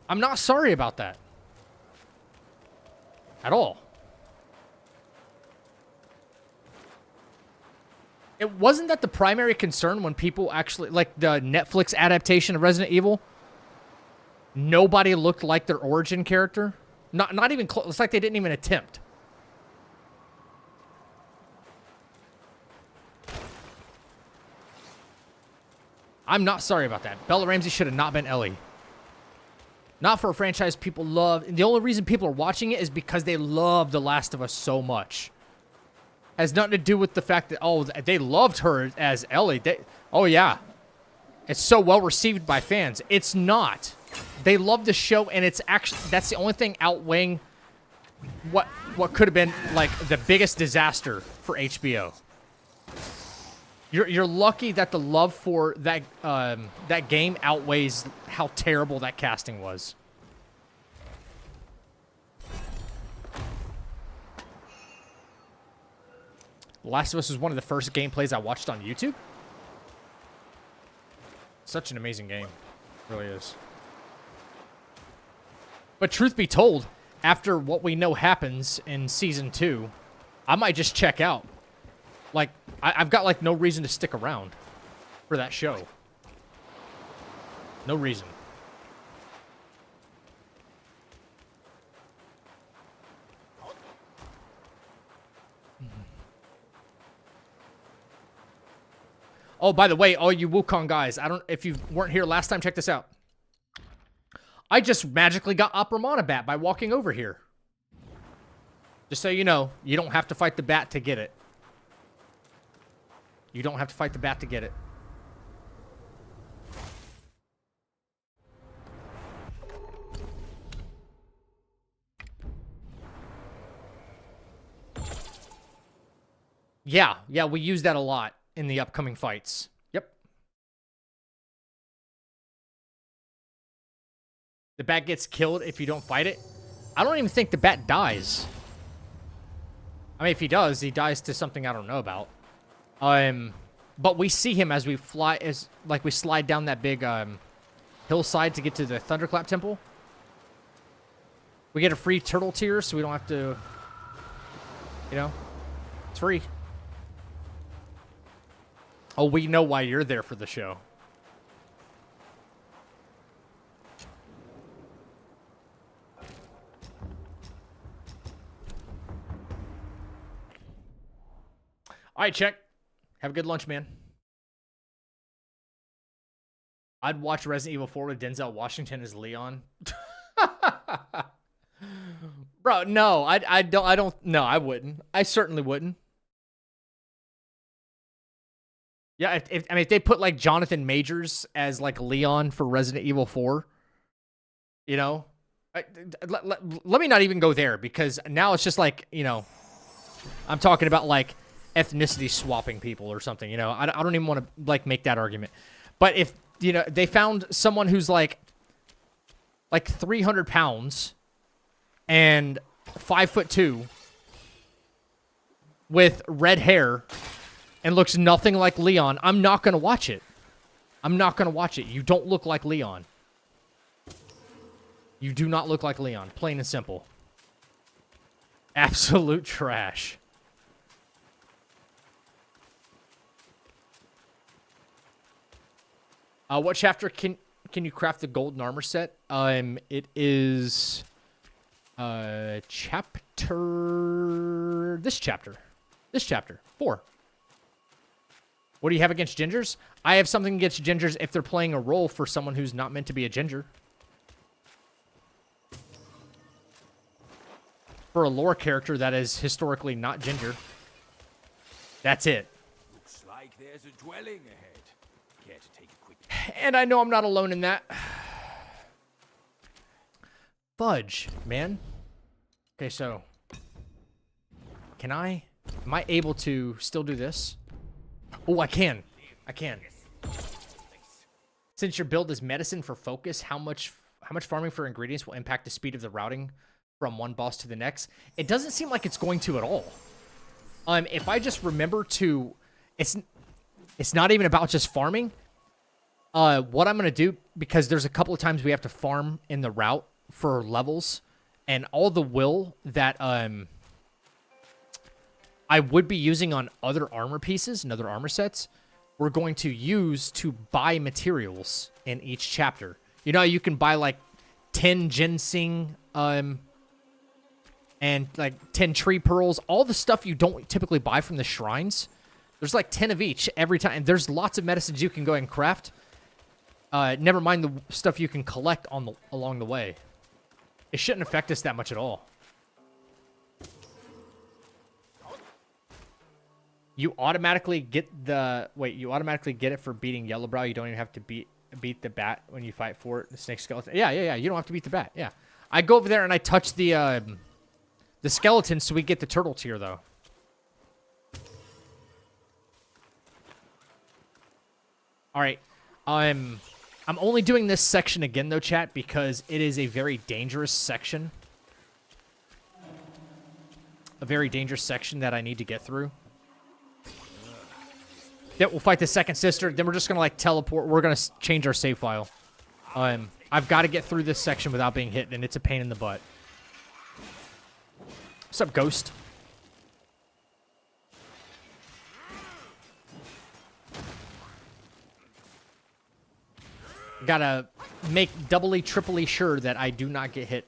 I'm not sorry about that. At all. It wasn't that the primary concern when people actually, like the Netflix adaptation of Resident Evil, nobody looked like their origin character. Not even close. It's like they didn't even attempt. I'm not sorry about that. Bella Ramsey should have not been Ellie. Not for a franchise people love. And the only reason people are watching it is because they love The Last of Us so much. Has nothing to do with the fact that, oh, they loved her as Ellie. Oh, yeah. It's so well received by fans. It's not. They love the show, and it's actually, that's the only thing outweighing what could have been, like, the biggest disaster for HBO. You're lucky that the love for that that game outweighs how terrible that casting was. Last of Us was one of the first gameplays I watched on YouTube. Such an amazing game. It really is. But truth be told, after what we know happens in Season 2, I might just check out. Like, I've got, like, no reason to stick around for that show. No reason. Oh, by the way, all you Wukong guys, if you weren't here last time, check this out. I just magically got Opera Bat by walking over here. Just so you know, you don't have to fight the bat to get it. You don't have to fight the bat to get it. Yeah, we use that a lot in the upcoming fights. Yep. The bat gets killed if you don't fight it. I don't even think the bat dies. I mean, if he does, he dies to something I don't know about. But we see him as we fly, like we slide down that big hillside to get to the Thunderclap Temple. We get a free turtle tier, so we don't have to, you know, it's free. Oh, we know why you're there for the show. All right, check. Have a good lunch, man. I'd watch Resident Evil 4 with Denzel Washington as Leon. Bro, no, I don't, no, I wouldn't. I certainly wouldn't. Yeah, if they put like Jonathan Majors as like Leon for Resident Evil 4, you know, let me not even go there, because now it's just like, you know, I'm talking about like ethnicity swapping people or something, you know. I don't even want to like make that argument. But if, you know, they found someone who's like 300 pounds and 5'2" with red hair and looks nothing like Leon, I'm not going to watch it. I'm not going to watch it. You don't look like Leon. You do not look like Leon. Plain and simple. Absolute trash. What chapter can you craft the golden armor set? It is this chapter 4. What do you have against gingers? I have something against gingers if they're playing a role for someone who's not meant to be a ginger. For a lore character that is historically not ginger. That's it. Looks like there's a dwelling ahead. Care to take a quick... And I know I'm not alone in that. Fudge, man. Okay, so am I able to still do this? Oh, I can. Since your build is medicine for focus, how much farming for ingredients will impact the speed of the routing from one boss to the next? It doesn't seem like it's going to at all. If I just remember to, it's not even about just farming. What I'm going to do, because there's a couple of times we have to farm in the route for levels, and all the will that I would be using on other armor pieces and other armor sets, we're going to use to buy materials in each chapter. You know, you can buy like 10 ginseng, and like 10 tree pearls, all the stuff you don't typically buy from the shrines. There's like 10 of each every time. And there's lots of medicines you can go and craft. Never mind the stuff you can collect along the way. It shouldn't affect us that much at all. You automatically get you automatically get it for beating Yellowbrow. You don't even have to beat the bat when you fight for it. The snake skeleton. Yeah. You don't have to beat the bat. Yeah. I go over there and I touch the skeleton so we get the turtle tier though. All right. I'm only doing this section again though, chat, because it is a very dangerous section. A very dangerous section that I need to get through. Yeah, we'll fight the second sister. Then we're just going to, like, teleport. We're going to change our save file. I've got to get through this section without being hit, and it's a pain in the butt. What's up, Ghost? Gotta make doubly, triply sure that I do not get hit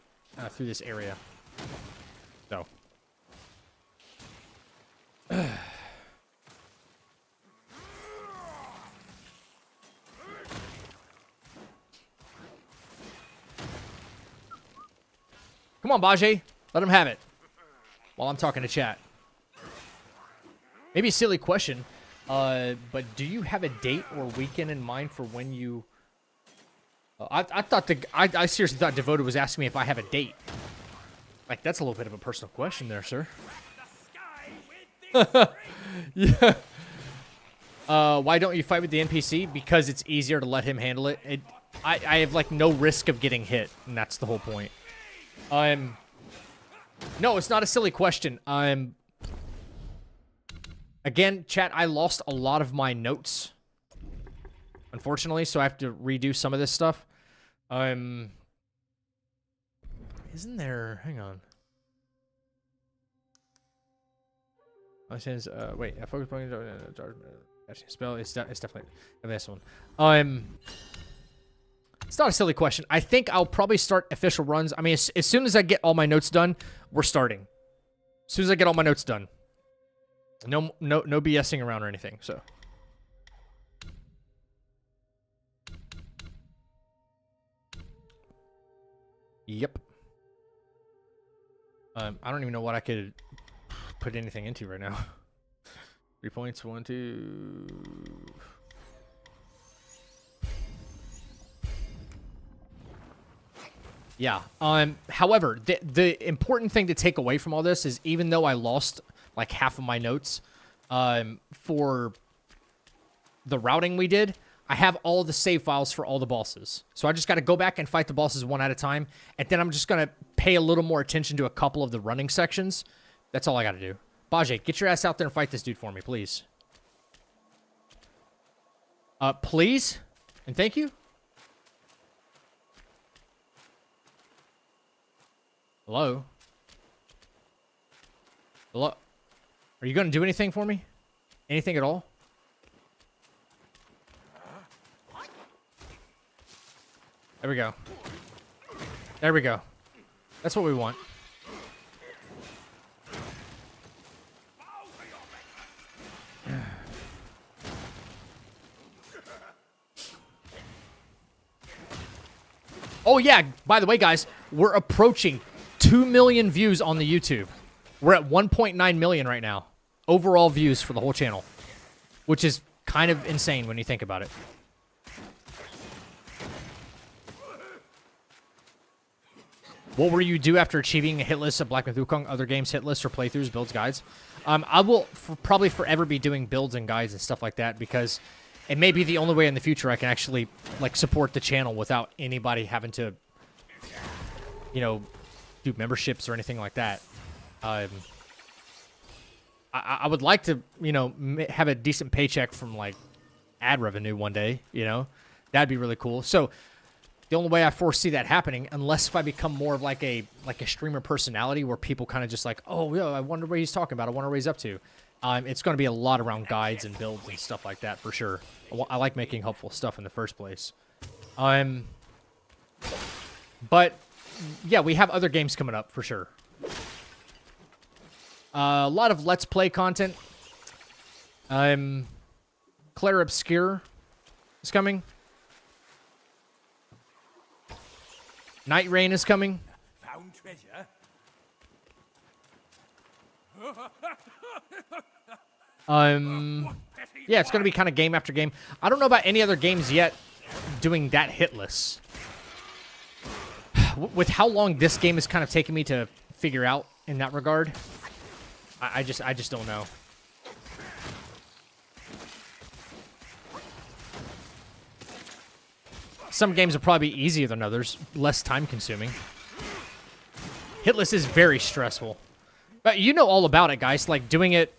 through this area. So. Come on, Bajie. Let him have it. While I'm talking to chat. Maybe a silly question, but do you have a date or weekend in mind for when you... I seriously thought Devoted was asking me if I have a date. Like, that's a little bit of a personal question there, sir. Yeah. Why don't you fight with the NPC? Because it's easier to let him handle it. I have, like, no risk of getting hit, and that's the whole point. No, it's not a silly question. Again, chat, I lost a lot of my notes, unfortunately, so I have to redo some of this stuff. Isn't there... Hang on. Wait, I focus point spell. It's definitely this one. It's not a silly question. I think I'll probably start official runs. I mean, as soon as I get all my notes done, we're starting. As soon as I get all my notes done. No BSing around or anything. So. Yep. I don't even know what I could put anything into right now. 3 points, 1, 2. Yeah. However, the important thing to take away from all this is even though I lost like half of my notes, for the routing we did, I have all the save files for all the bosses. So I just got to go back and fight the bosses one at a time. And then I'm just going to pay a little more attention to a couple of the running sections. That's all I got to do. Bajay, get your ass out there and fight this dude for me, please. Please? And thank you? Hello? Hello? Are you going to do anything for me? Anything at all? There we go. There we go. That's what we want. Oh yeah, by the way, guys, we're approaching 2 million views on the YouTube. We're at 1.9 million right now. Overall views for the whole channel. Which is kind of insane when you think about it. What will you do after achieving a hit list of Black Myth Wukong, other games, hit lists, or playthroughs, builds, guides? I will probably forever be doing builds and guides and stuff like that because it may be the only way in the future I can actually like support the channel without anybody having to, you know, do memberships or anything like that. I would like to, you know, have a decent paycheck from like ad revenue one day. You know, that'd be really cool. So. The only way I foresee that happening, unless if I become more of like a streamer personality where people kind of just like, oh, yeah, I wonder what he's talking about. I wonder what he's up to. It's going to be a lot around guides and builds and stuff like that for sure. I like making helpful stuff in the first place. But yeah, we have other games coming up for sure. A lot of Let's Play content. Claire Obscure is coming. Night Rain is coming. Found treasure? Yeah, it's going to be kind of game after game. I don't know about any other games yet doing that hitless. With how long this game is kind of taking me to figure out in that regard, I just don't know. Some games will probably be easier than others, less time-consuming. Hitless is very stressful. But you know all about it, guys. Like, doing it,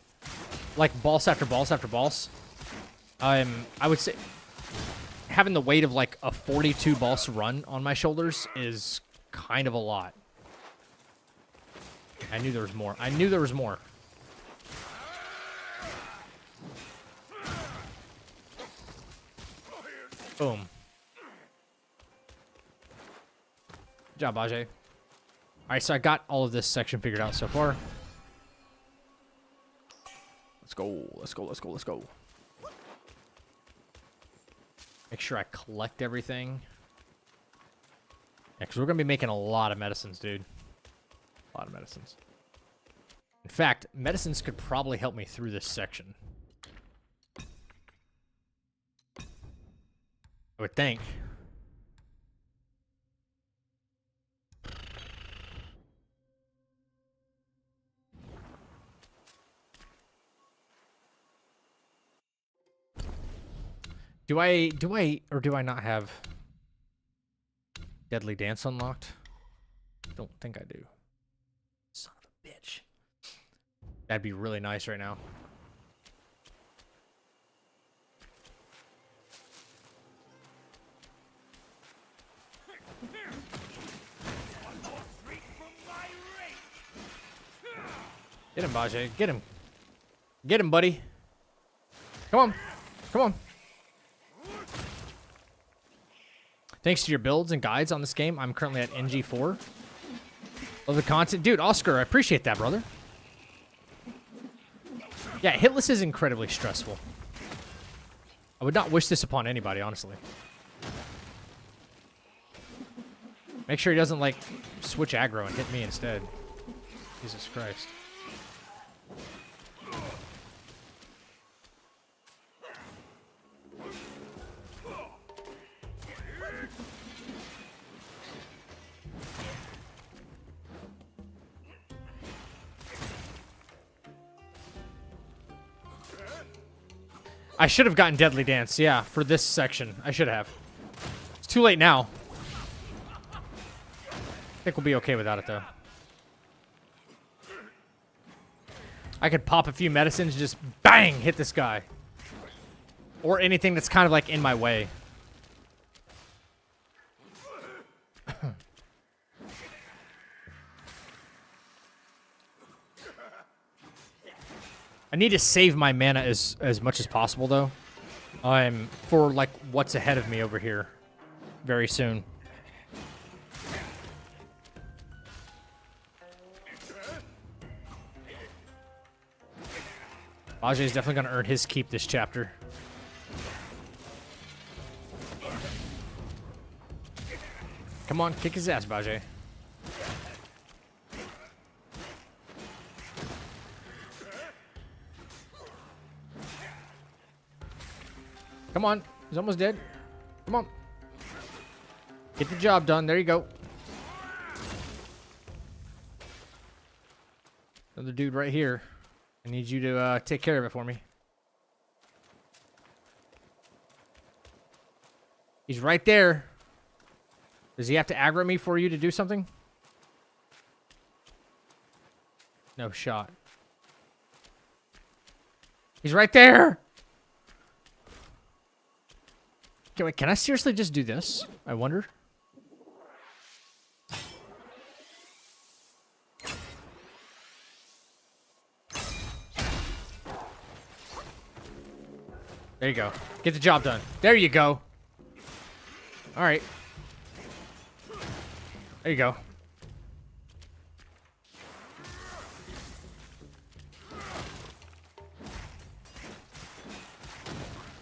like, boss after boss after boss. I would say having the weight of, like, a 42-boss run on my shoulders is kind of a lot. I knew there was more. I knew there was more. Boom. Good job, Ajay. All right, so I got all of this section figured out so far. Let's go. Let's go. Let's go. Let's go. Make sure I collect everything. Yeah, because we're going to be making a lot of medicines, dude. A lot of medicines. In fact, medicines could probably help me through this section. I would think. Do I or do I not have Deadly Dance unlocked? Don't think I do. Son of a bitch. That'd be really nice right now. Get him, Bajay. Get him. Get him, buddy. Come on. Come on. Thanks to your builds and guides on this game, I'm currently at NG4. Love the content. Dude, Oscar, I appreciate that, brother. Yeah, Hitless is incredibly stressful. I would not wish this upon anybody, honestly. Make sure he doesn't, like, switch aggro and hit me instead. Jesus Christ. I should have gotten Deadly Dance, yeah, for this section. I should have. It's too late now. I think we'll be okay without it, though. I could pop a few medicines and just bang, hit this guy. Or anything that's kind of like in my way. I need to save my mana as much as possible, though. For, like, what's ahead of me over here very soon. Bajay's definitely going to earn his keep this chapter. Come on, kick his ass, Bajay. Come on. He's almost dead. Come on. Get the job done. There you go. Another dude right here. I need you to take care of it for me. He's right there. Does he have to aggro me for you to do something? No shot. He's right there. Okay, wait, can I seriously just do this? I wonder. There you go. Get the job done. There you go. All right. There you go.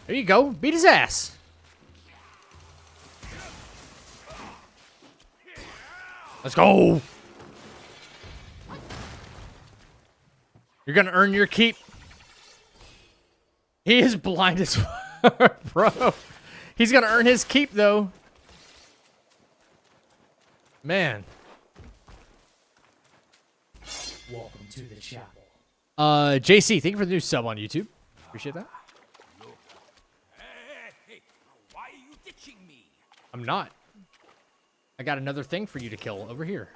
There you go. Beat his ass. Let's go. You're going to earn your keep. He is blind as fuck, bro. He's going to earn his keep, though. Man. Welcome to the chapel. JC, thank you for the new sub on YouTube. Appreciate that. Hey, why are you ditching me? I'm not. I got another thing for you to kill over here.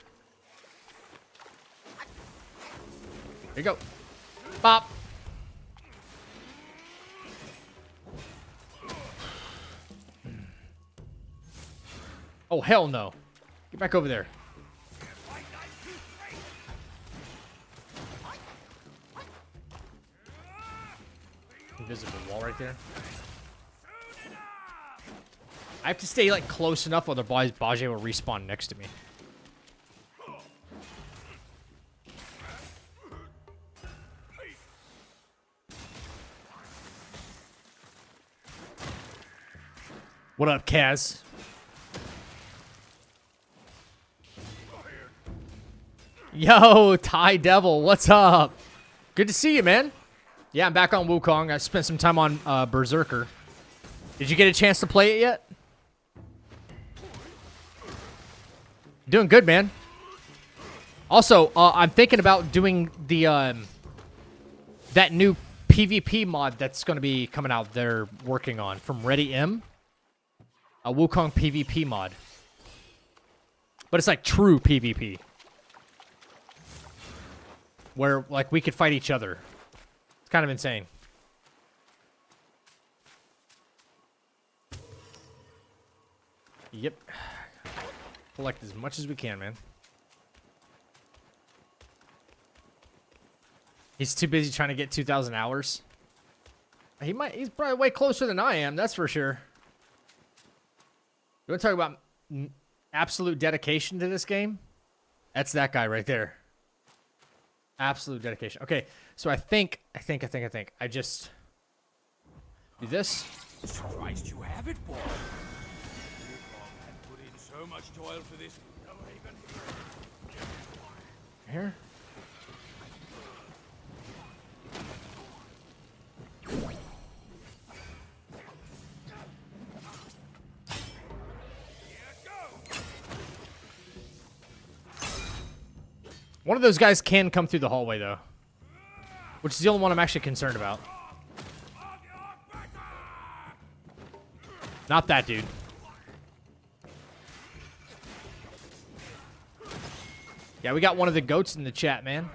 There you go. Bop. Oh, hell no. Get back over there. Invisible wall right there. I have to stay, like, close enough, otherwise Bajay will respawn next to me. What up, Kaz? Yo, Thai Devil, what's up? Good to see you, man. Yeah, I'm back on Wukong. I spent some time on Berserker. Did you get a chance to play it yet? Doing good, man. Also, I'm thinking about doing the that new PvP mod that's going to be coming out. They're working on from Ready M, a Wukong PvP mod, but it's like true PvP, where like we could fight each other. It's kind of insane. Yep. Collect as much as we can, man. He's too busy trying to get 2,000 hours. He's probably way closer than I am, that's for sure. You want to talk about absolute dedication to this game? That's that guy right there. Absolute dedication. Okay, so I think I just do this. Christ, you have it, boy. I put in so much toil for this. No even. Here. One of those guys can come through the hallway, though. Which is the only one I'm actually concerned about. Not that dude. Yeah, we got one of the goats in the chat, man.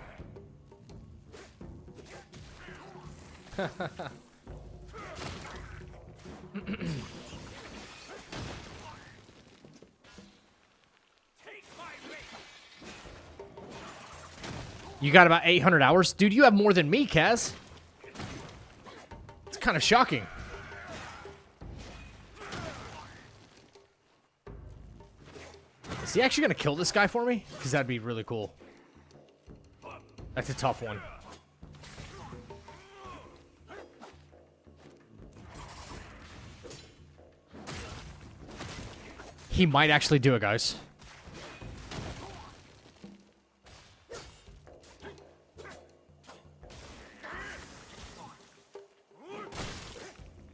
You got about 800 hours? Dude, you have more than me, Kaz. It's kind of shocking. Is he actually going to kill this guy for me? Because that'd be really cool. That's a tough one. He might actually do it, guys.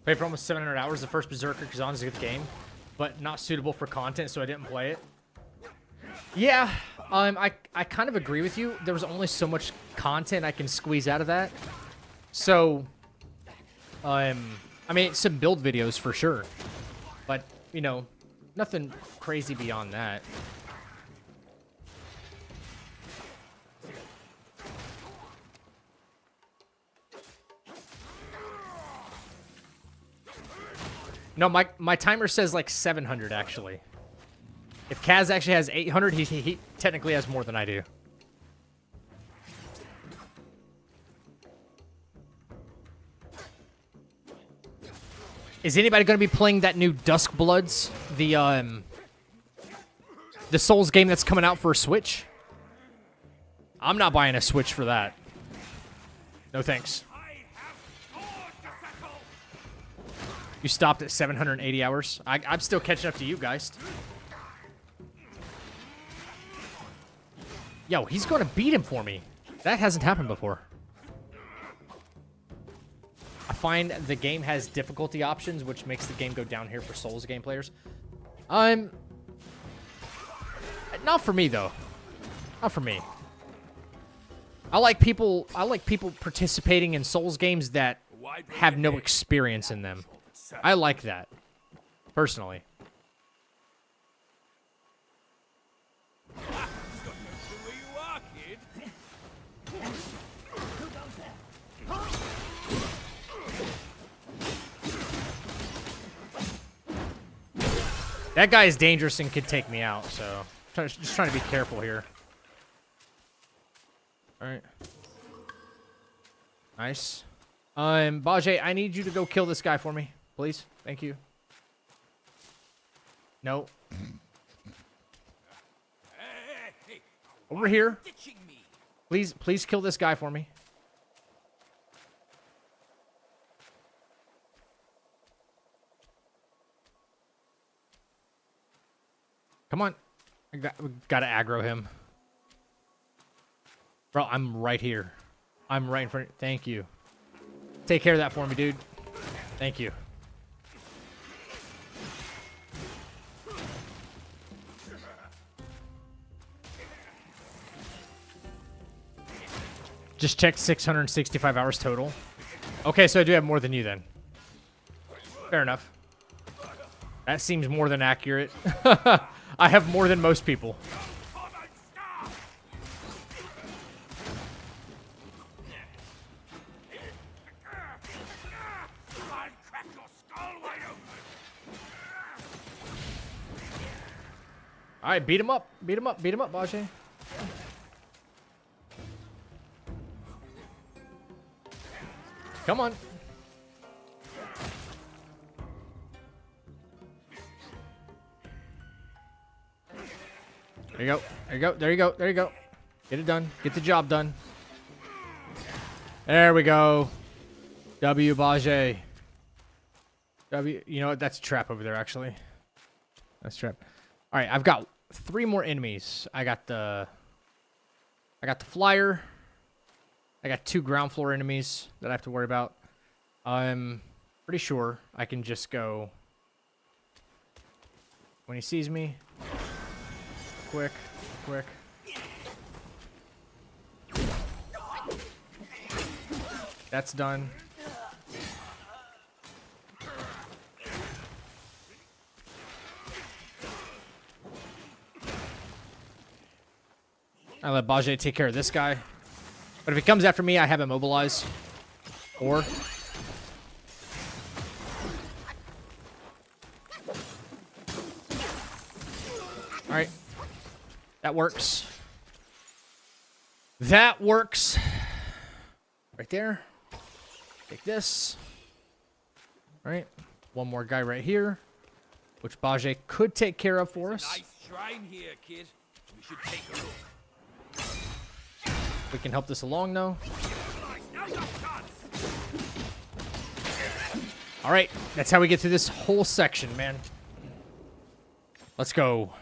Played for almost 700 hours. The first Berserker Kazan is a good game, but not suitable for content, so I didn't play it. Yeah, I kind of agree with you. There was only so much content I can squeeze out of that. So, I mean, some build videos for sure, but you know, nothing crazy beyond that. No, my timer says like 700 actually. If Kaz actually has 800, he technically has more than I do. Is anybody going to be playing that new Dusk Bloods, the Souls game that's coming out for a Switch? I'm not buying a Switch for that. No thanks. You stopped at 780 hours. I'm still catching up to you guys. Yo, he's going to beat him for me. That hasn't happened before. I find the game has difficulty options, which makes the game go down here for Souls game players. Not for me though. Not for me. I like people participating in Souls games that have no experience in them. I like that, personally. That guy is dangerous and could take me out, so just trying to be careful here. All right. Nice. Bajay, I need you to go kill this guy for me, please. Thank you. No. Over here. Please kill this guy for me. Come on. We gotta aggro him. Bro, I'm right here. I'm right in front. Thank you. Take care of that for me, dude. Thank you. Just checked 665 hours total. Okay, so I do have more than you then. Fair enough. That seems more than accurate. I have more than most people. All right, beat him up. Beat him up. Beat him up, Bajay. Come on. There you go. There you go. There you go. There you go. Get it done. Get the job done. There we go. W Bajé. W, you know what? That's a trap over there, actually. That's a trap. All right, I've got 3 more enemies. I got the flyer. I got 2 ground floor enemies that I have to worry about. I'm pretty sure I can just go when he sees me. Quick. That's done. I let Bajé take care of this guy. But if he comes after me, I have immobilize. Or alright. That works. That works. Right there. Take this. Alright. One more guy right here. Which Bajé could take care of for us. Nice shrine here, kid. We should take a look. We can help this along, though. Alright. That's how we get through this whole section, man. Let's go.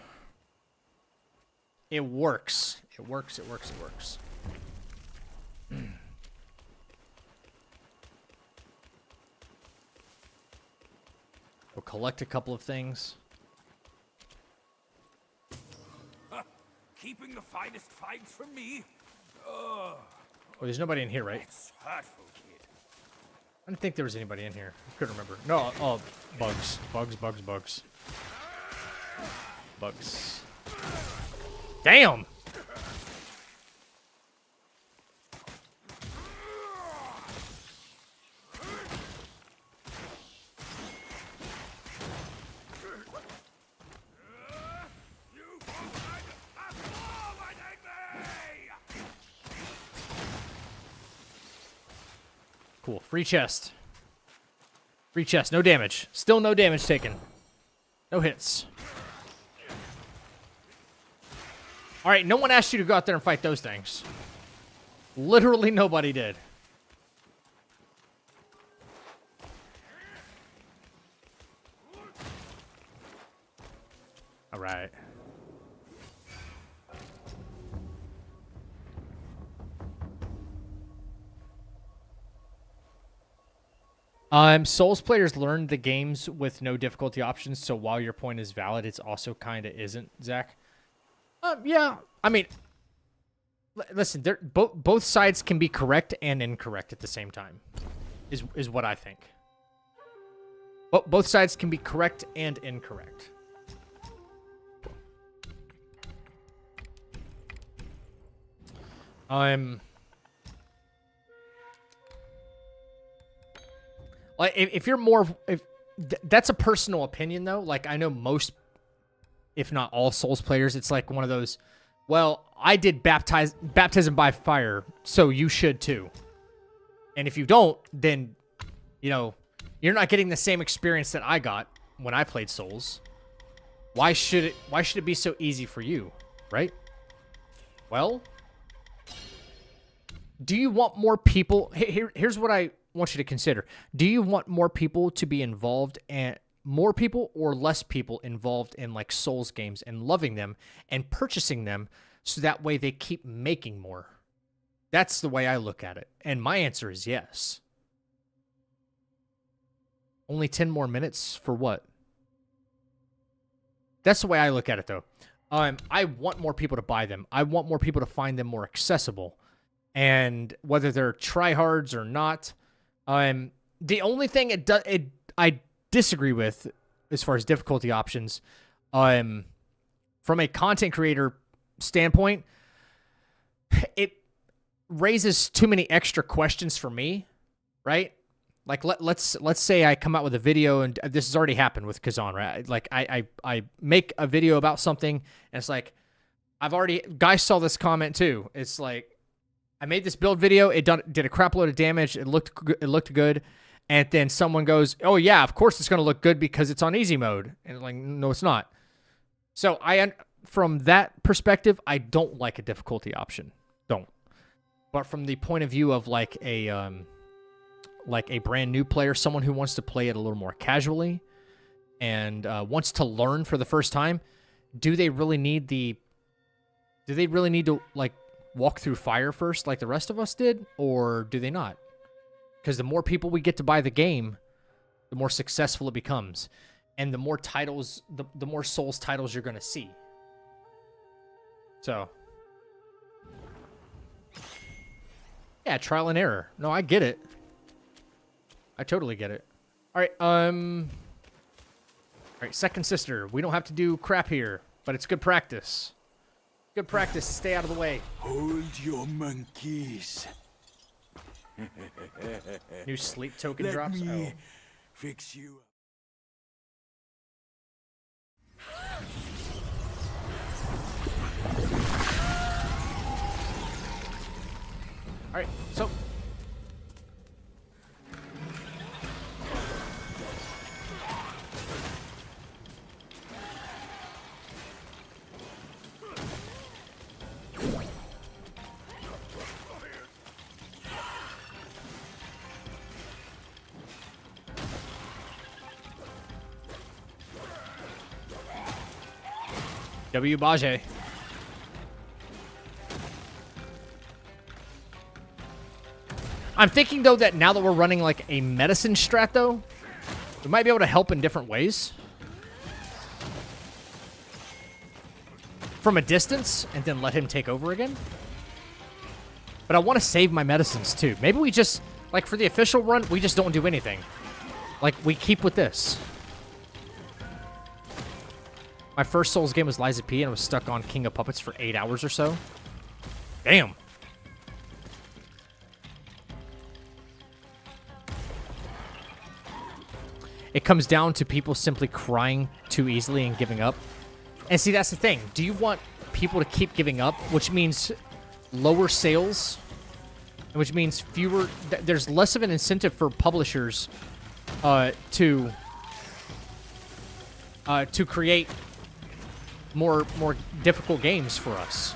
It works. It works. We'll collect a couple of things. Keeping the finest finds from me. Oh, there's nobody in here, right? It's hurtful, kid. I didn't think there was anybody in here. I couldn't remember. No, oh, bugs. Bugs. Damn! Cool. Free chest. No damage. Still no damage taken. No hits. Alright, no one asked you to go out there and fight those things. Literally nobody did. Alright. Souls players learn the games with no difficulty options, so while your point is valid, it's also kind of isn't, Zach. Yeah, I mean, listen, both sides can be correct and incorrect at the same time, is what I think. Both sides can be correct and incorrect. Like, if you're more, that's a personal opinion though. Like, I know most, if not all Souls players, it's like one of those, well, I did baptism by fire, so you should too. And if you don't, then, you know, you're not getting the same experience that I got when I played Souls. Why should it be so easy for you, right? Well, do you want more people? Here's what I want you to consider. Do you want more people to be involved, and more people or less people involved in like Souls games and loving them and purchasing them so that way they keep making more? That's the way I look at it. And my answer is yes. Only 10 more minutes for what? That's the way I look at it though. I want more people to buy them. I want more people to find them more accessible. And whether they're tryhards or not, the only thing I disagree with as far as difficulty options, from a content creator standpoint, it raises too many extra questions for me, right? Like let's say I come out with a video, and this has already happened with Kazan, right? Like I make a video about something, and it's like guys saw this comment too. It's like, I made this build video. It did a crap load of damage. It looked good. And then someone goes, oh, yeah, of course it's going to look good because it's on easy mode. And like, no, it's not. So from that perspective, I don't like a difficulty option. Don't. But from the point of view of like a brand new player, someone who wants to play it a little more casually and wants to learn for the first time, do they really need to like walk through fire first like the rest of us did, or do they not? Because the more people we get to buy the game, the more successful it becomes, and the more titles, the more Souls titles you're going to see. So, yeah, trial and error. No, I get it. I totally get it. All right, second sister. We don't have to do crap here, but it's good practice. Good practice to stay out of the way. Hold your monkeys. New sleep token Let drops. me Oh. fix you. All right, so W. Bajé. I'm thinking, though, that now that we're running, like, a medicine strat, though, we might be able to help in different ways. From a distance, and then let him take over again. But I want to save my medicines, too. Maybe we just, like, for the official run, we just don't do anything. Like, we keep with this. My first Souls game was Liza P, and I was stuck on King of Puppets for 8 hours or so. Damn. It comes down to people simply crying too easily and giving up. And see, that's the thing. Do you want people to keep giving up, which means lower sales, which means fewer... There's less of an incentive for publishers to create more difficult games for us.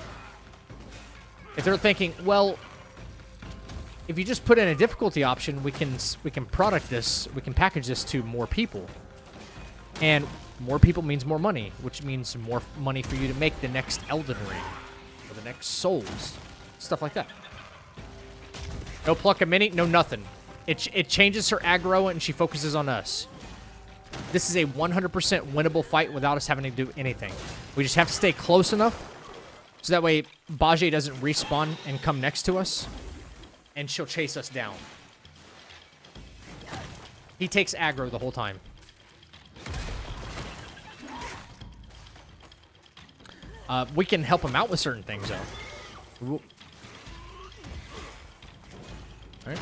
If they're thinking, well, if you just put in a difficulty option, we can product this, we can package this to more people. And more people means more money, which means more money for you to make the next Elden Ring or the next Souls, stuff like that. No pluck a mini, no nothing. It changes her aggro and she focuses on us. This is a 100% winnable fight without us having to do anything. We just have to stay close enough so that way Bajé doesn't respawn and come next to us, and she'll chase us down. He takes aggro the whole time. We can help him out with certain things, though. All right.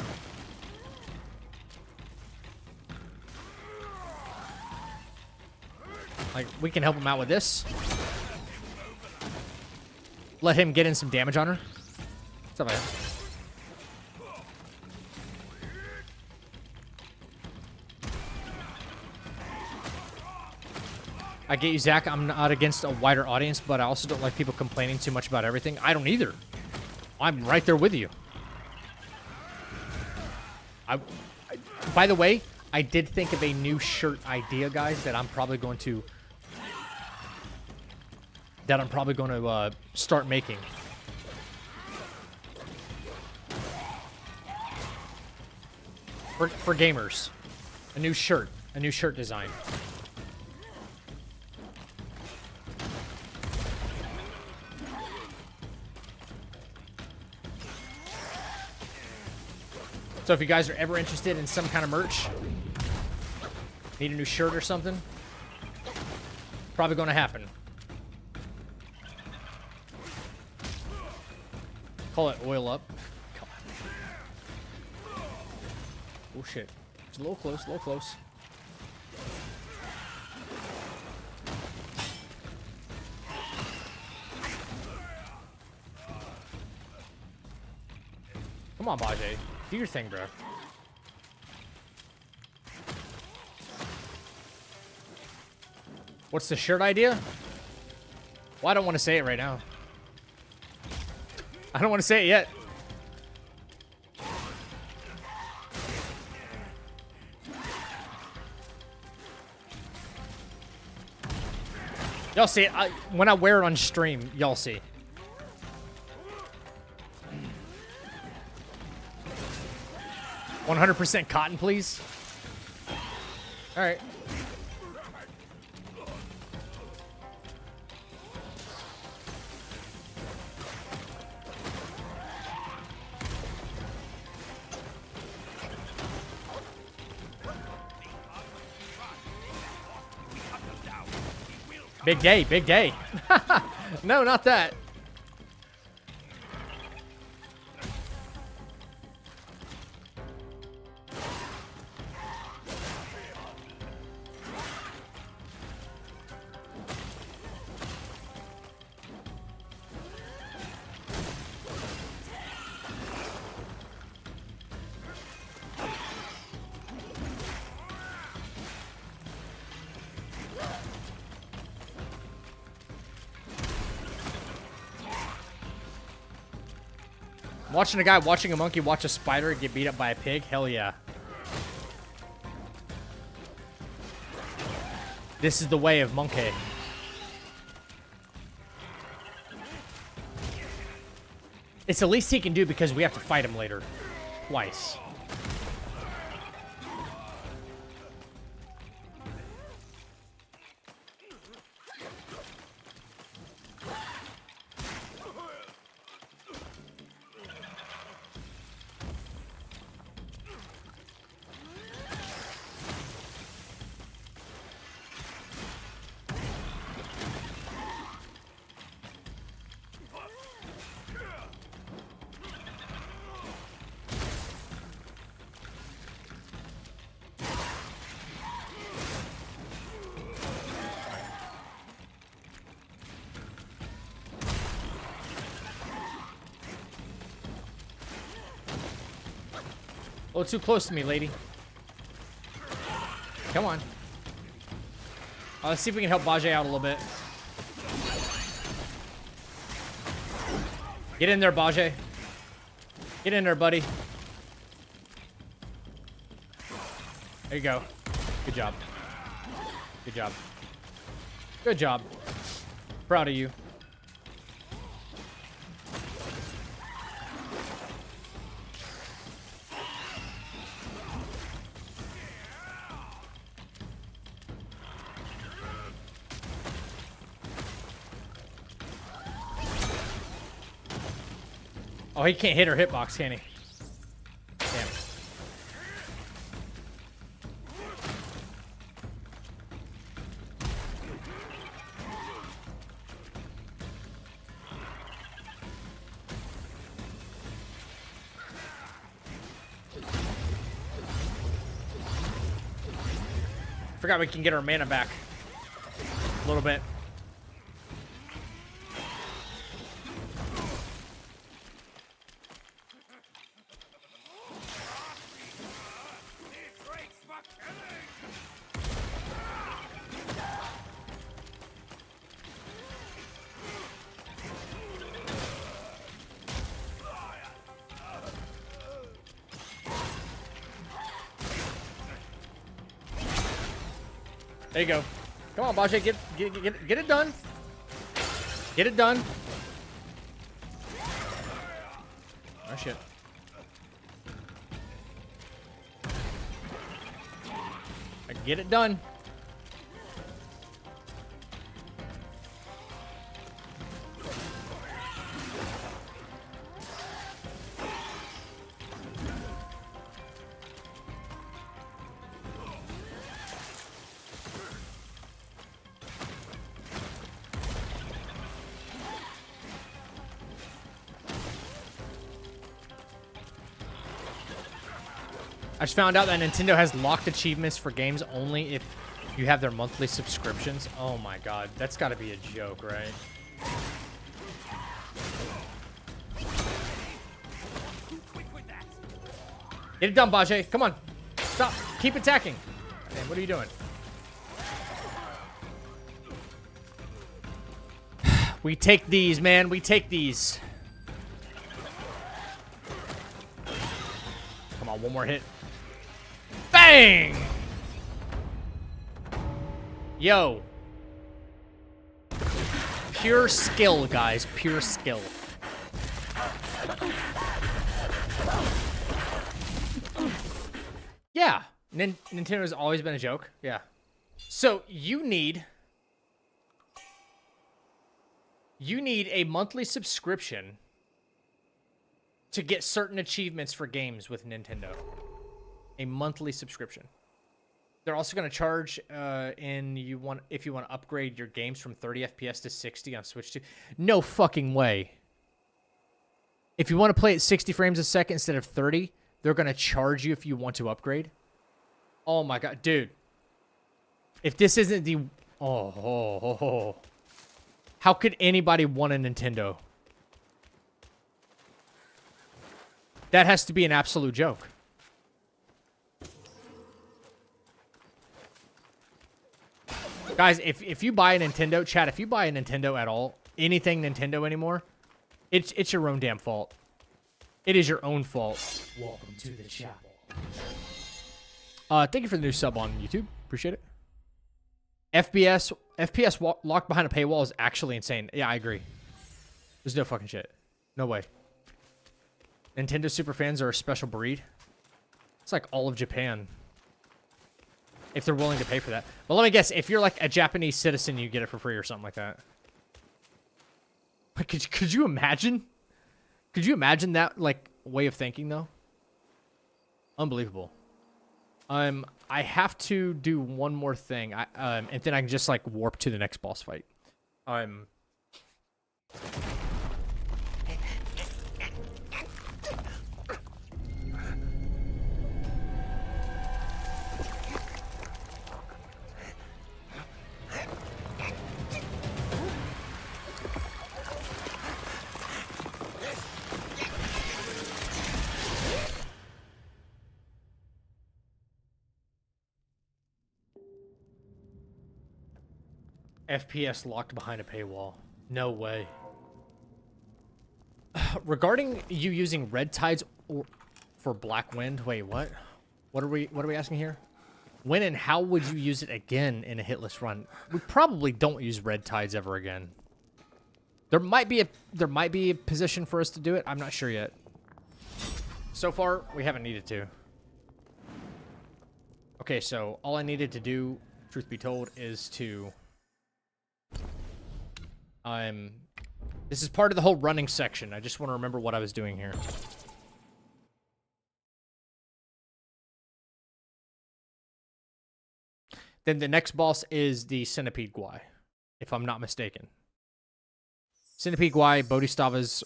Like, we can help him out with this. Let him get in some damage on her. Stuff like that. I get you, Zach. I'm not against a wider audience, but I also don't like people complaining too much about everything. I don't either. I'm right there with you. By the way, I did think of a new shirt idea, guys, that I'm probably going to start making. For gamers. A new shirt design. So if you guys are ever interested in some kind of merch, need a new shirt or something, probably going to happen. Call it oil up. Oh shit. It's a little close, a little close. Come on, Bajé. Do your thing, bro. What's the shirt idea? Well, I don't want to say it right now. I don't want to say it yet. Y'all see it. When I wear it on stream, y'all see. 100% cotton, please. All right. Big day, big day. No, not that. Watching a guy watching a monkey watch a spider get beat up by a pig? Hell yeah. This is the way of monkey. It's the least he can do because we have to fight him later. Twice. Oh, too close to me, lady. Come on. Let's see if we can help Bajie out a little bit. Get in there, Bajie. Get in there, buddy. There you go. Good job. Good job. Good job. Proud of you. Oh, he can't hit her hitbox, can he? Damn. Forgot we can get our mana back a little bit. There you go. Come on, Bajie, get it done. Get it done. Oh shit. Get it done. I just found out that Nintendo has locked achievements for games only if you have their monthly subscriptions. Oh my god, that's gotta be a joke, right? Get it done, Bajie. Come on. Stop. Keep attacking. Man, what are you doing? We take these, man. We take these. Come on, one more hit. Bang! Yo. Pure skill, guys. Pure skill. Yeah. Nintendo's always been a joke. Yeah. So you need a monthly subscription to get certain achievements for games with Nintendo. A monthly subscription. They're also going to charge if you want to upgrade your games from 30 FPS to 60 on Switch 2. No fucking way. If you want to play at 60 frames a second instead of 30, they're going to charge you if you want to upgrade. Oh my god, dude. If this isn't the how could anybody want a Nintendo? That has to be an absolute joke. Guys, if you buy a Nintendo, chat, if you buy a Nintendo at all, anything Nintendo anymore, it's your own damn fault. It is your own fault. Welcome to the chapel. Thank you for the new sub on YouTube. Appreciate it. FPS locked behind a paywall is actually insane. Yeah, I agree. There's no fucking shit. No way. Nintendo super fans are a special breed. It's like all of Japan. If they're willing to pay for that. Well, let me guess. If you're like a Japanese citizen, you get it for free or something like that. But could you imagine? Could you imagine that like way of thinking though? Unbelievable. I have to do one more thing. And then I can just like warp to the next boss fight. FPS locked behind a paywall. No way. Regarding you using red tides for Black Wind, wait, what? What are we asking here? When and how would you use it again in a hitless run? We probably don't use red tides ever again. There might be a position for us to do it. I'm not sure yet. So far, we haven't needed to. Okay, so all I needed to do, truth be told, is to this is part of the whole running section. I just want to remember what I was doing here. Then the next boss is the Centipede Guai, if I'm not mistaken. Centipede Guai, Bodhistava's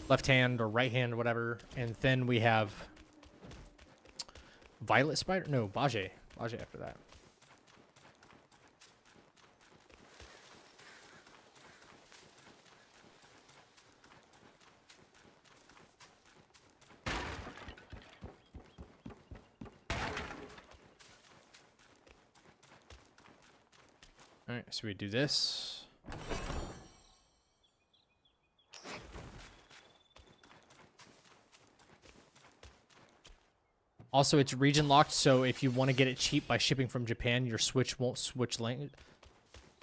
left hand or right hand or whatever. And then we have Violet Spider? No, Baje. Baje after that. Alright, so we do this. Also, it's region locked, so if you want to get it cheap by shipping from Japan, your Switch won't switch language.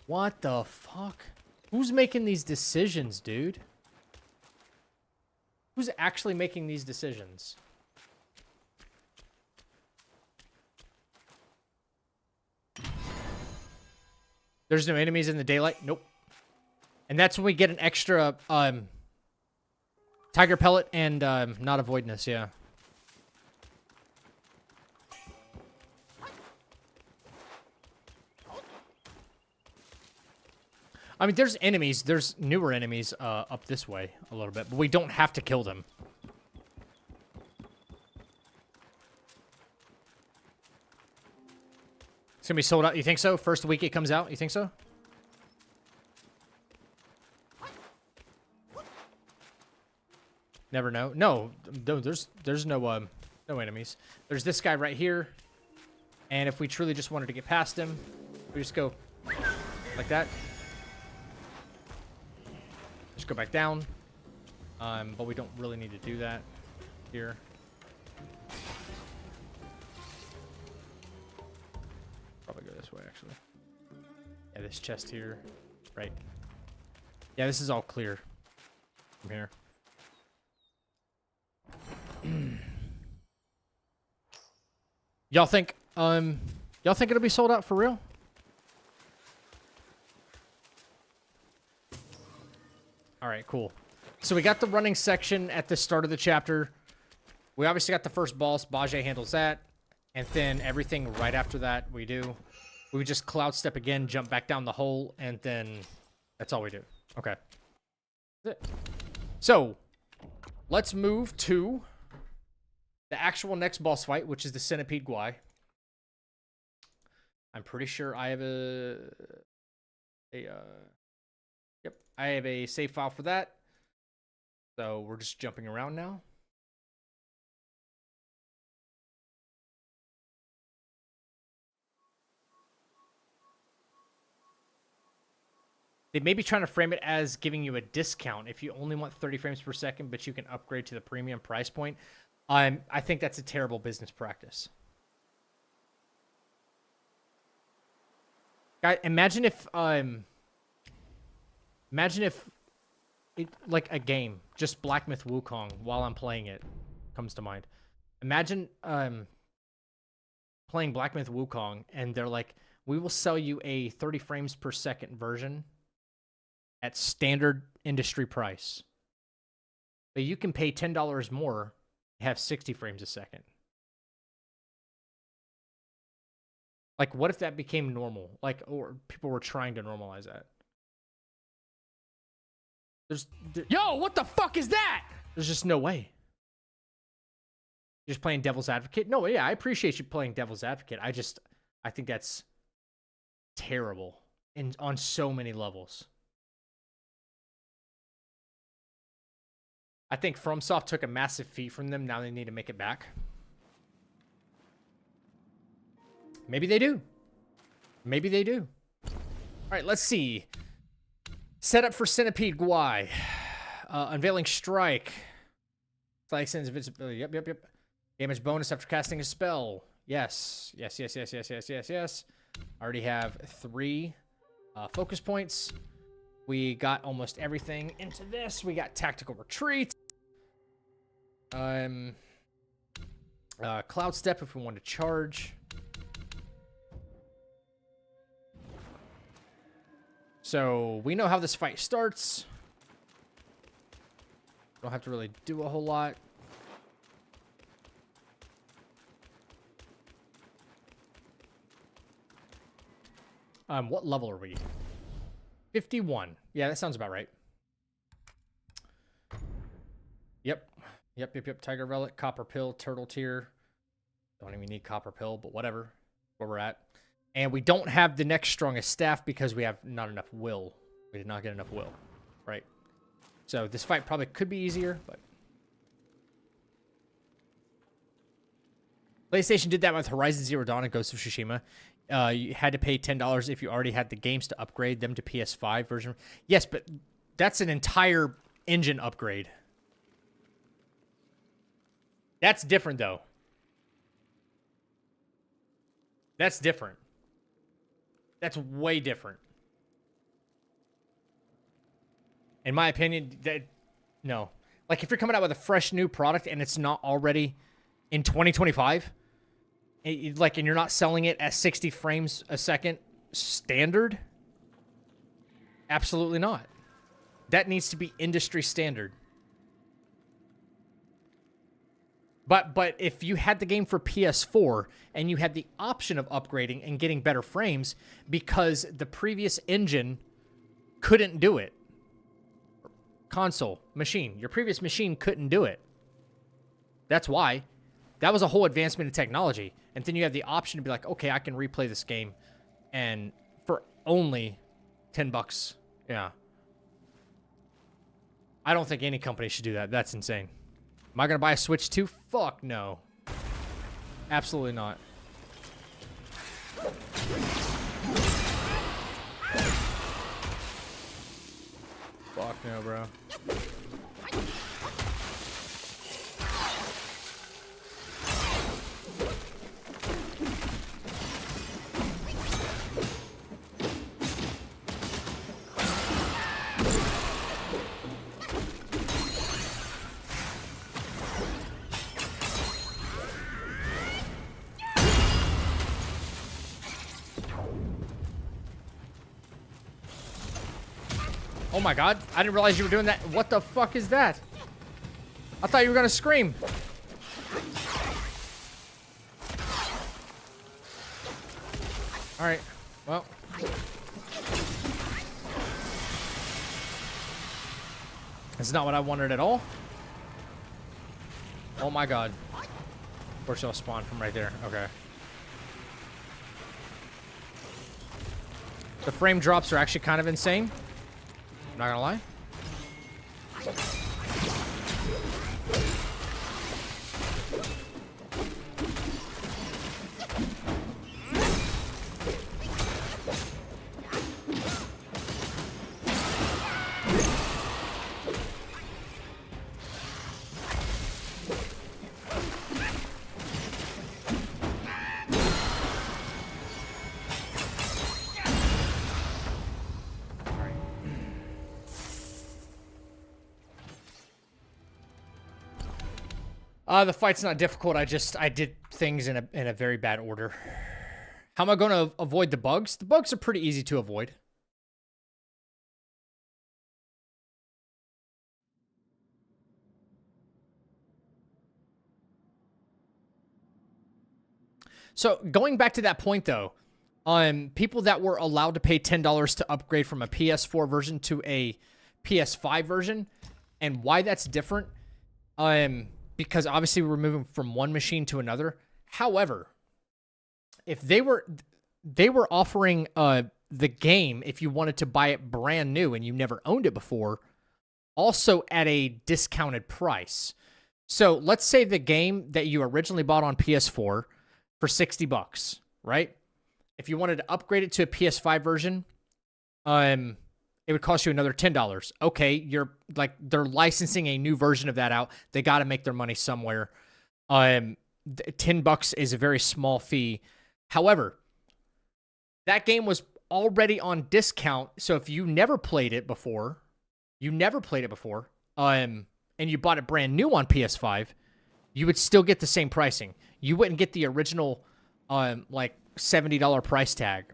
What the fuck? Who's making these decisions, dude? Who's actually making these decisions? There's no enemies in the daylight? Nope. And that's when we get an extra Tiger Pellet and not Avoidness, yeah. I mean, there's enemies. There's newer enemies up this way a little bit, but we don't have to kill them. It's gonna be sold out. You think so? First week it comes out. You think so? Never know. No, there's no no enemies. There's this guy right here, and if we truly just wanted to get past him, we just go like that. Just go back down. But we don't really need to do that here. Probably go this way, actually. Yeah, this chest here. right? Yeah, this is all clear from here. Y'all think it'll be sold out for real? All right, cool. So we got the running section at the start of the chapter. We obviously got the first boss. Bajie handles that. And then everything right after that we just cloud step again, jump back down the hole, and then that's all we do. Okay. So, let's move to the actual next boss fight, which is the Centipede Guai. I'm pretty sure I have yep, I have a save file for that. So we're just jumping around now. They may be trying to frame it as giving you a discount if you only want 30 frames per second, but you can upgrade to the premium price point. I think that's a terrible business practice. Guys, imagine if like a game, just Black Myth Wukong while I'm playing it comes to mind. Imagine playing Black Myth Wukong and they're like, we will sell you a 30 frames per second version at standard industry price. But you can pay $10 more to have 60 frames a second. Like, what if that became normal? Like, or people were trying to normalize that. Yo, what the fuck is that? There's just no way. You're just playing devil's advocate? No, yeah, I appreciate you playing devil's advocate. I think that's terrible on so many levels. I think FromSoft took a massive fee from them. Now they need to make it back. Maybe they do. Maybe they do. All right, let's see. Setup for Centipede Guai. Unveiling Strike. Flag sends invincibility. Yep. Damage bonus after casting a spell. Yes. I already have 3 focus points. We got almost everything into this. We got Tactical Retreat. Cloud Step if we want to charge. So we know how this fight starts. Don't have to really do a whole lot. What level are we? 51. Yeah, that sounds about right. Yep. Tiger Relic, Copper Pill, Turtle Tear. Don't even need Copper Pill, but whatever. Where we're at. And we don't have the next strongest staff because we have not enough will. We did not get enough will. Right? So this fight probably could be easier, but... PlayStation did that with Horizon Zero Dawn and Ghost of Tsushima. You had to pay $10 if you already had the games to upgrade them to PS5 version. Yes, but that's an entire engine upgrade. That's different, though. That's different. That's way different. In my opinion, no. Like, if you're coming out with a fresh new product and it's not already in 2025... and you're not selling it at 60 frames a second standard? Absolutely not. That needs to be industry standard. But if you had the game for PS4 and you had the option of upgrading and getting better frames because the previous engine couldn't do it. Console, machine. Your previous machine couldn't do it. That's why. That was a whole advancement in technology. And then you have the option to be like, okay, I can replay this game and for only $10. Yeah. I don't think any company should do that. That's insane. Am I going to buy a Switch 2? Fuck no. Absolutely not. Fuck no, bro. Oh my god. I didn't realize you were doing that. What the fuck is that? I thought you were gonna scream. Alright. Well. That's not what I wanted at all. Oh my god. Of course she'll spawn from right there. Okay. The frame drops are actually kind of insane. I'm not gonna lie. The fight's not difficult. I did things in a very bad order. How am I going to avoid the bugs? The bugs are pretty easy to avoid. So going back to that point though, people that were allowed to pay $10 to upgrade from a PS4 version to a PS5 version, and why that's different, because obviously we're moving from one machine to another. However, if they were offering the game, if you wanted to buy it brand new and you never owned it before, also at a discounted price. So let's say the game that you originally bought on PS4 for $60, right? If you wanted to upgrade it to a PS5 version, it would cost you another $10. Okay, they're licensing a new version of that out. They got to make their money somewhere. $10 is a very small fee. However, that game was already on discount. So if you never played it before, and you bought it brand new on PS5, you would still get the same pricing. You wouldn't get the original, like $70 price tag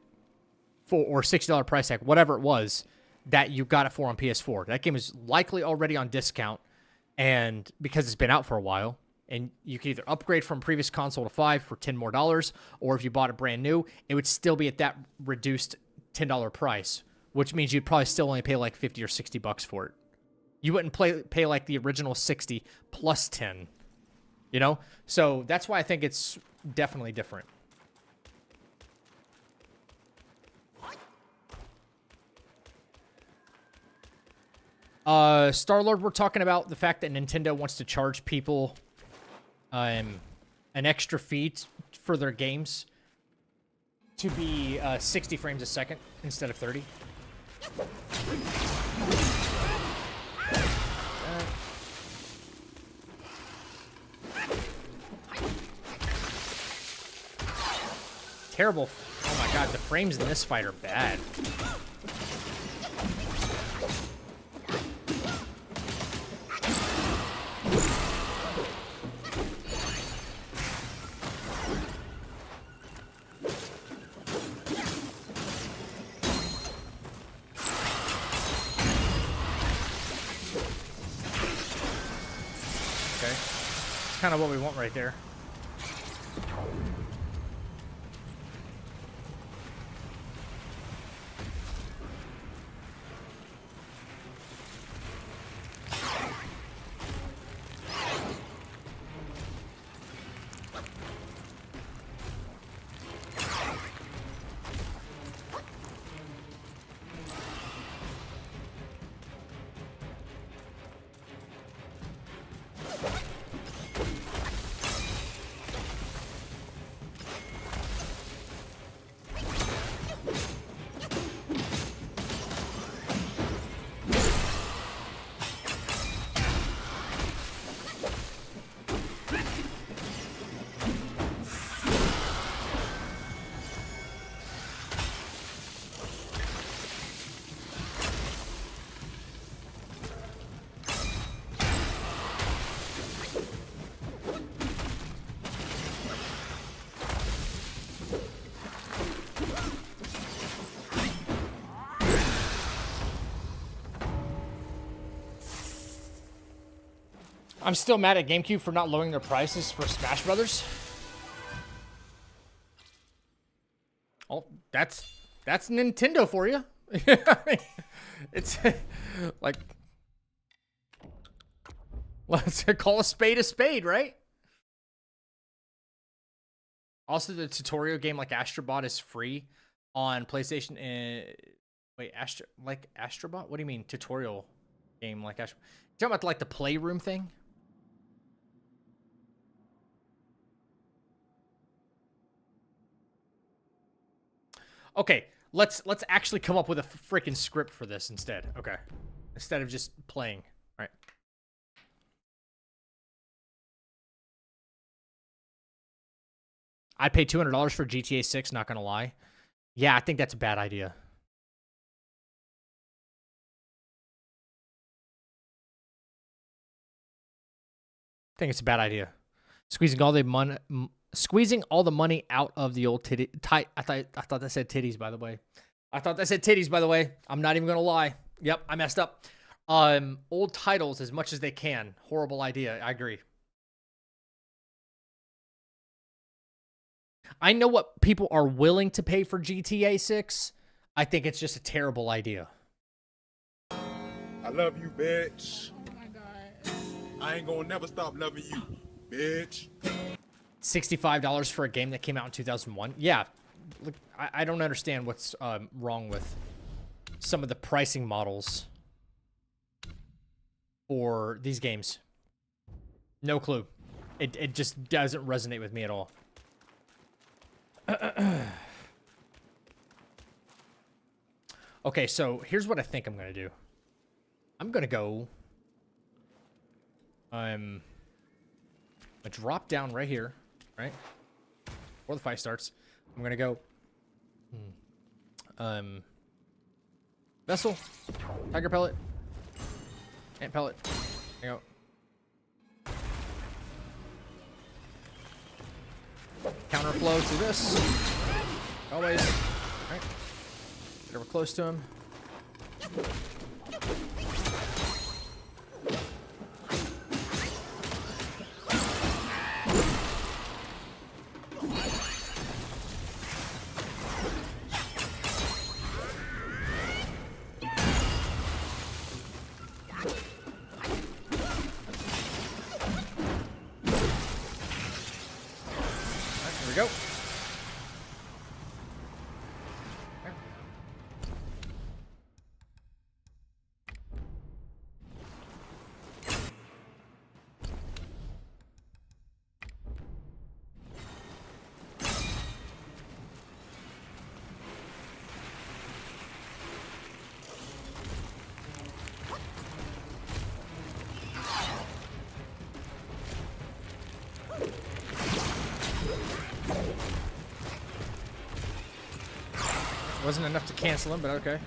or $60 price tag, whatever it was that you got it for on PS4. That game is likely already on discount, and because it's been out for a while, and you can either upgrade from previous console to 5 for $10 more, or if you bought it brand new, it would still be at that reduced $10 price, which means you'd probably still only pay like $50 or $60 for it. You wouldn't pay like the original 60 plus 10, you know? So that's why I think it's definitely different. Star-Lord, we're talking about the fact that Nintendo wants to charge people an extra fee for their games to be 60 frames a second instead of 30. Terrible. Oh my god, the frames in this fight are bad. Kind of what we want right there. I'm still mad at GameCube for not lowering their prices for Smash Brothers. Oh, that's Nintendo for you. It's like, let's call a spade, right? Also, the tutorial game like Astrobot is free on PlayStation. Wait, Astrobot? What do you mean tutorial game like Astrobot? You talking about like the playroom thing? Okay, let's actually come up with a freaking script for this instead. Okay, instead of just playing. All right. I'd pay $200 for GTA 6, not gonna lie. Yeah, I think that's a bad idea. I think it's a bad idea. Squeezing all the money out of the old titty. I thought that said titties, by the way. I'm not even gonna lie. Yep, I messed up. Old titles as much as they can. Horrible idea. I agree. I know what people are willing to pay for GTA 6. I think it's just a terrible idea. I love you, bitch. Oh my God. I ain't gonna never stop loving you, bitch. $65 for a game that came out in 2001. Yeah, look, I don't understand what's wrong with some of the pricing models for these games. No clue. It just doesn't resonate with me at all. Okay, so here's what I think I'm gonna do. I'm gonna go. I'm gonna drop down right here, right before the fight starts. I'm gonna go. Vessel, tiger pellet, ant pellet. There you go. Counter flow to this. Always. All right. Get over close to him. Go. Wasn't enough to cancel him, but okay.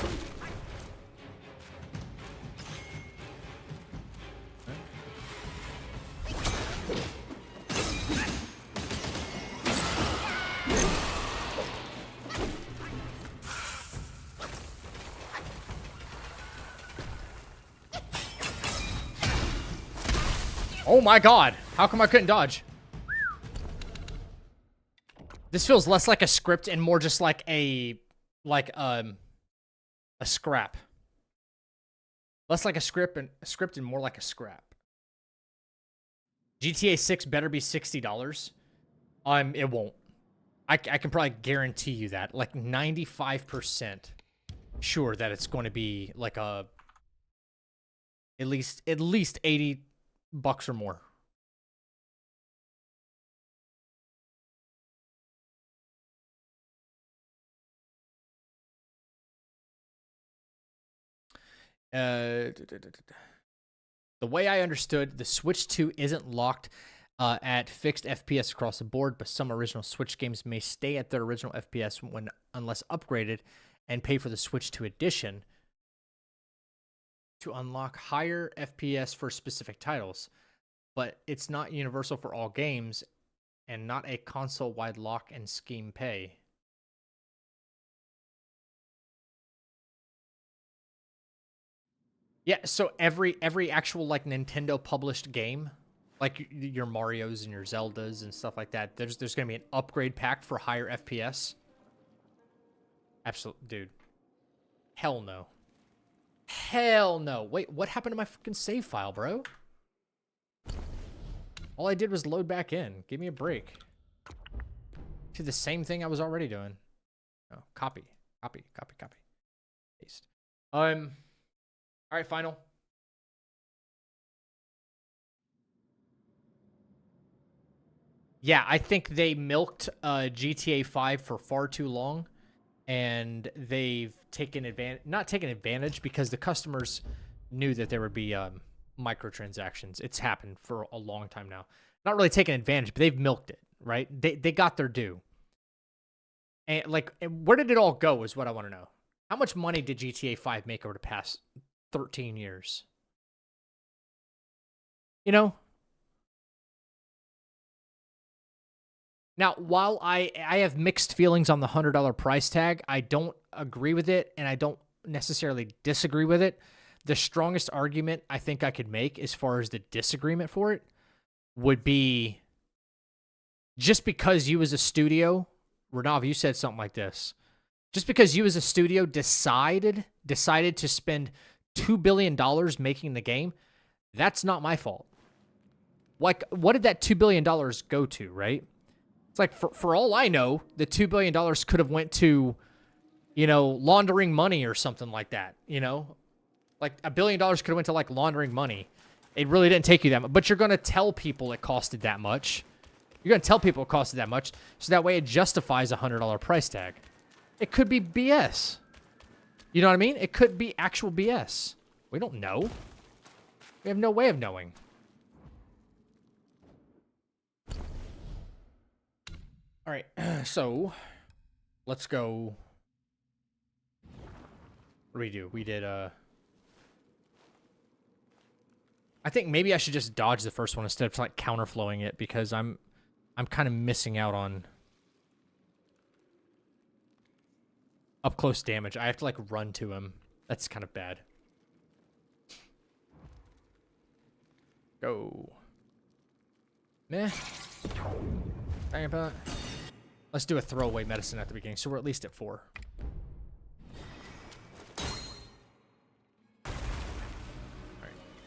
Oh my God, how come I couldn't dodge? This feels less like a script and more just like a scrap. Less like a script and more like a scrap. GTA 6 better be $60. It won't. I can probably guarantee you that. Like 95% sure that it's going to be like a at least $80 or more. The way I understood, the Switch 2 isn't locked at fixed FPS across the board, but some original Switch games may stay at their original FPS unless upgraded and pay for the Switch 2 edition to unlock higher FPS for specific titles. But it's not universal for all games and not a console-wide lock and scheme pay. Yeah, so every actual like Nintendo published game like your Marios and your Zeldas and stuff like that. There's going to be an upgrade pack for higher FPS. Absolute, dude. Hell no. Hell no. Wait, what happened to my freaking save file, bro? All I did was load back in. Give me a break. Did the same thing I was already doing. Oh, copy. Paste. All right, final. Yeah, I think they milked GTA 5 for far too long, and they've taken advantage, not taken advantage, because the customers knew that there would be microtransactions. It's happened for a long time now. Not really taking advantage, but they've milked it, right? They got their due. And like, where did it all go is what I want to know. How much money did GTA 5 make over the past 13 years? You know? Now, while I have mixed feelings on the $100 price tag, I don't agree with it, and I don't necessarily disagree with it. The strongest argument I think I could make as far as the disagreement for it would be just because you as a studio, Renav, you said something like this. Just because you as a studio decided to spend $2 billion making the game, that's not my fault. Like, what did that $2 billion go to, right? It's like, for all I know, the $2 billion could have went to, you know, laundering money or something like that, you know? Like, $1 billion could have went to, like, laundering money. It really didn't take you that much. But you're going to tell people it costed that much. You're going to tell people it costed that much, so that way it justifies a $100 price tag. It could be BS. You know what I mean? It could be actual BS. We don't know. We have no way of knowing. All right, so let's go. What do we do? We did, I think maybe I should just dodge the first one instead of like counterflowing it, because I'm kind of missing out on up close damage. I have to like run to him. That's kind of bad. Go. Meh. Bang about. Let's do a throwaway medicine at the beginning, so we're at least at 4. Alright.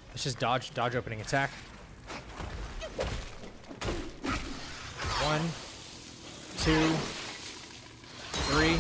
Let's just dodge opening attack. 1, 2, 3.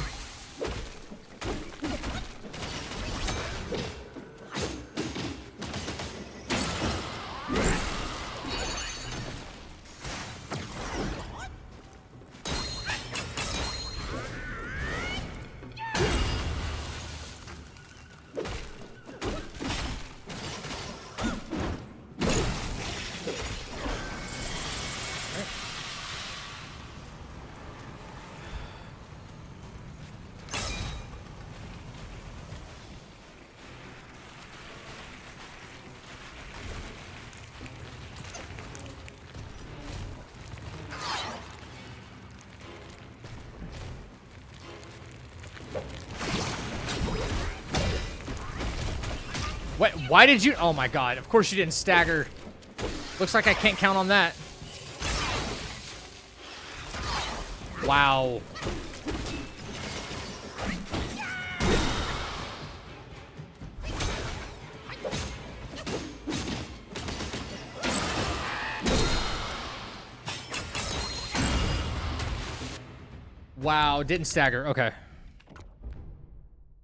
Wait, why did you? Oh my god, of course you didn't stagger. Looks like I can't count on that. Wow. Wow, didn't stagger. Okay.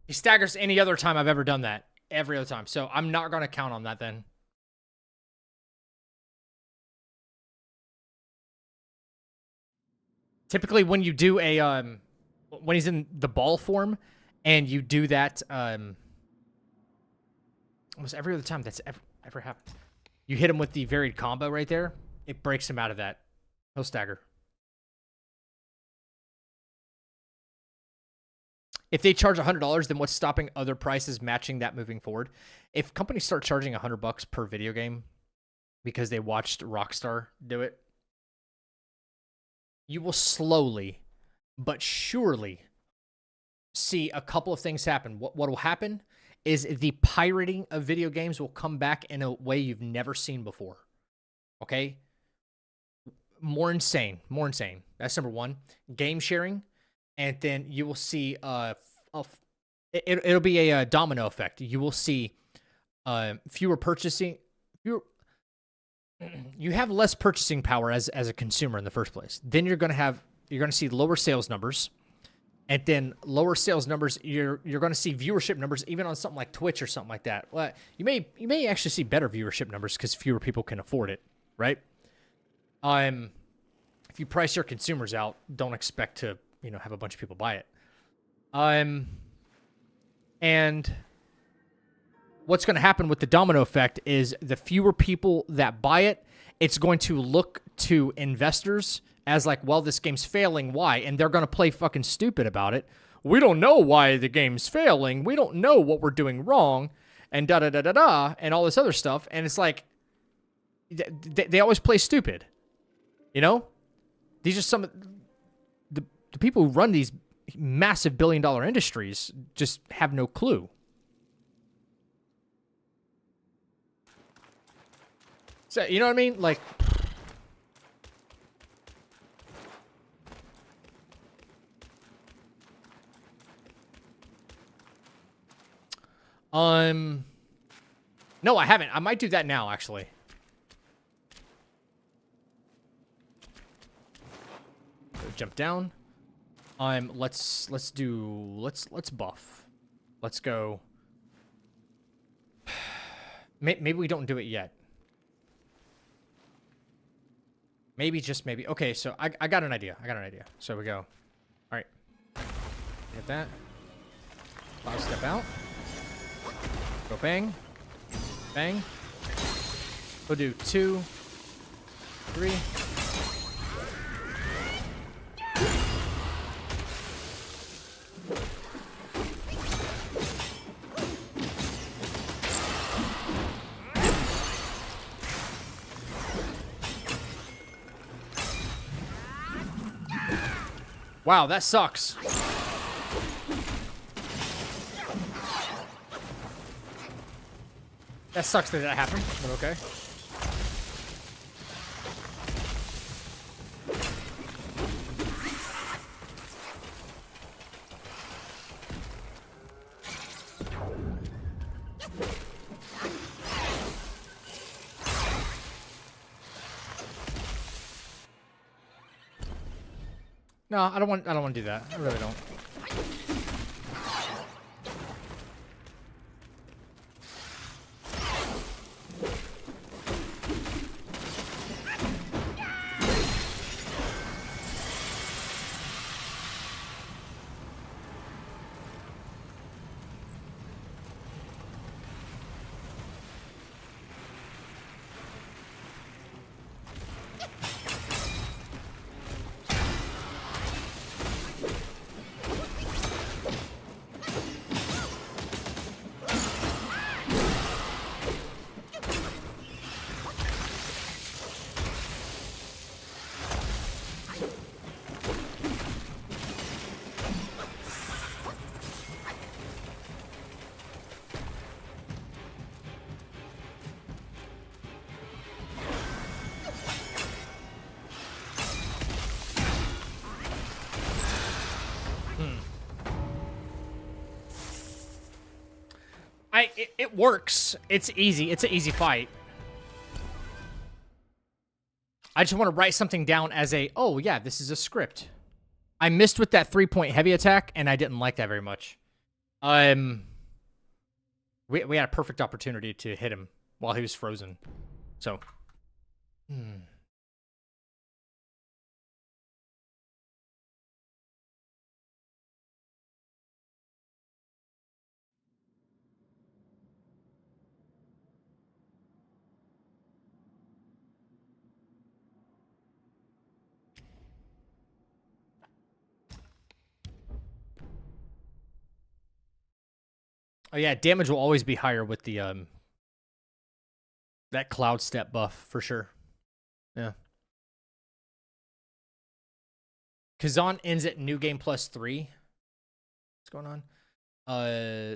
He staggers any other time I've ever done that. Every other time. So I'm not going to count on that then. Typically when you do a, when he's in the ball form and you do that, almost every other time that's ever happened. You hit him with the varied combo right there. It breaks him out of that. He'll stagger. If they charge $100, then what's stopping other prices matching that moving forward? If companies start charging $100 per video game because they watched Rockstar do it, you will slowly but surely see a couple of things happen. What will happen is the pirating of video games will come back in a way you've never seen before. Okay? More insane. More insane. That's number one. Game sharing. And then you will see it'll be a domino effect. You will see fewer purchasing. You have less purchasing power as a consumer in the first place. Then you're gonna see lower sales numbers. And then lower sales numbers, you're going to see viewership numbers even on something like Twitch or something like that. Well, you may actually see better viewership numbers because fewer people can afford it, right? If you price your consumers out, don't expect to, have a bunch of people buy it. And what's going to happen with the domino effect is the fewer people that buy it, it's going to look to investors as like, well, this game's failing. Why? And they're going to play fucking stupid about it. We don't know why the game's failing. We don't know what we're doing wrong. And da-da-da-da-da, and all this other stuff. And it's like, they always play stupid. These are some of the people who run these massive billion-dollar industries just have no clue. So, you know what I mean? Like... No, I haven't. I might do that now, actually. So jump down. Let's buff. Let's go. Maybe we don't do it yet. Maybe, just maybe. Okay, so I got an idea. So we go. All right. Get that. 5 step out. Go bang. Bang. We'll do 2, 3. Wow, that sucks. That sucks that happened, but okay. No, I don't want to do that. I really don't. It works. It's easy. It's an easy fight. I just want to write something down as a, oh yeah, this is a script. I missed with that 3-point heavy attack, and I didn't like that very much. We had a perfect opportunity to hit him while he was frozen. So. Oh yeah, damage will always be higher with the that cloud step buff for sure. Yeah. Kazan ends at new game +3. What's going on?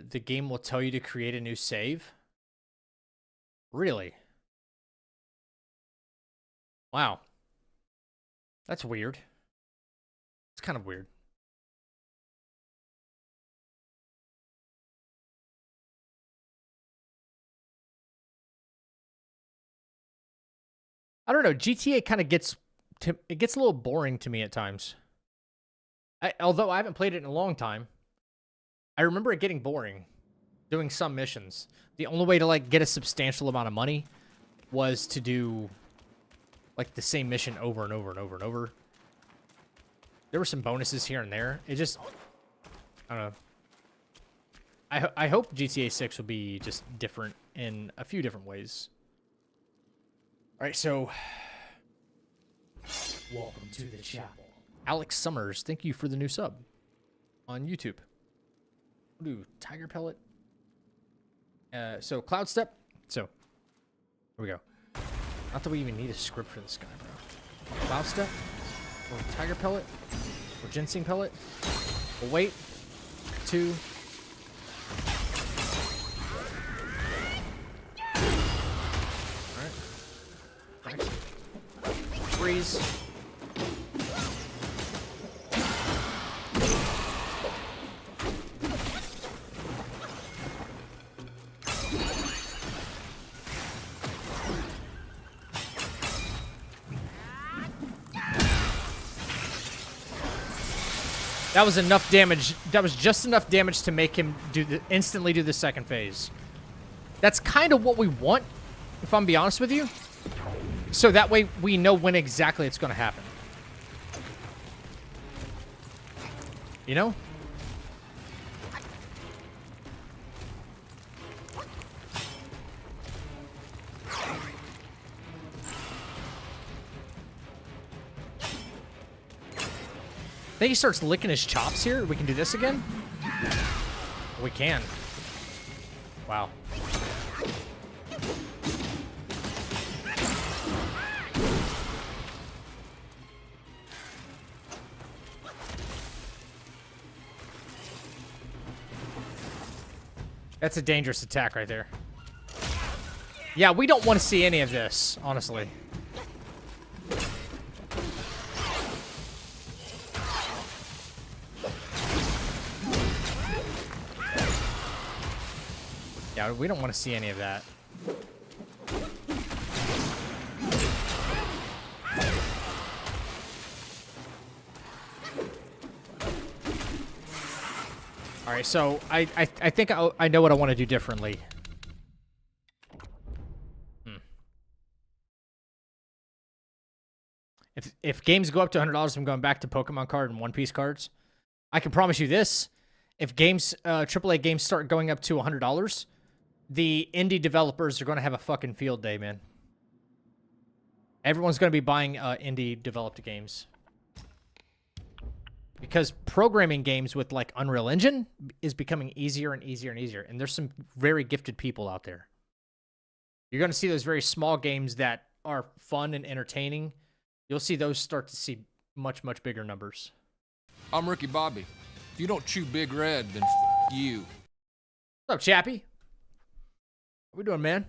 The game will tell you to create a new save. Really? Wow. That's weird. It's kind of weird. I don't know. GTA kind of gets a little boring to me at times. Although I haven't played it in a long time, I remember it getting boring doing some missions. The only way to like get a substantial amount of money was to do like the same mission over and over and over and over. There were some bonuses here and there. It just, I don't know. I hope GTA 6 will be just different in a few different ways. All right, so Welcome to the chapel. Alex Summers, thank you for the new sub on YouTube. Ooh, Tiger Pellet. So Cloud Step. So here we go. Not that we even need a script for this guy, bro. Cloud Step or Tiger Pellet or Ginseng Pellet. We'll wait. 2. All right. Freeze. That was enough damage. That was just enough damage to make him instantly do the second phase. That's kind of what we want, if I'm being honest with you. So that way we know when exactly it's going to happen. You know? I think he starts licking his chops here. We can do this again? We can. Wow. That's a dangerous attack right there. Yeah, we don't want to see any of this, honestly. Yeah, we don't want to see any of that. All right, so I think I know what I want to do differently. If games go up to $100, I'm going back to Pokemon card and One Piece cards. I can promise you this: if games, AAA games, start going up to $100, the indie developers are going to have a fucking field day, man. Everyone's going to be buying indie developed games. Because programming games with, like, Unreal Engine is becoming easier and easier and easier. And there's some very gifted people out there. You're going to see those very small games that are fun and entertaining. You'll see those start to see much, much bigger numbers. I'm Ricky Bobby. If you don't chew Big Red, then you. What's up, Chappie? What we doing, man?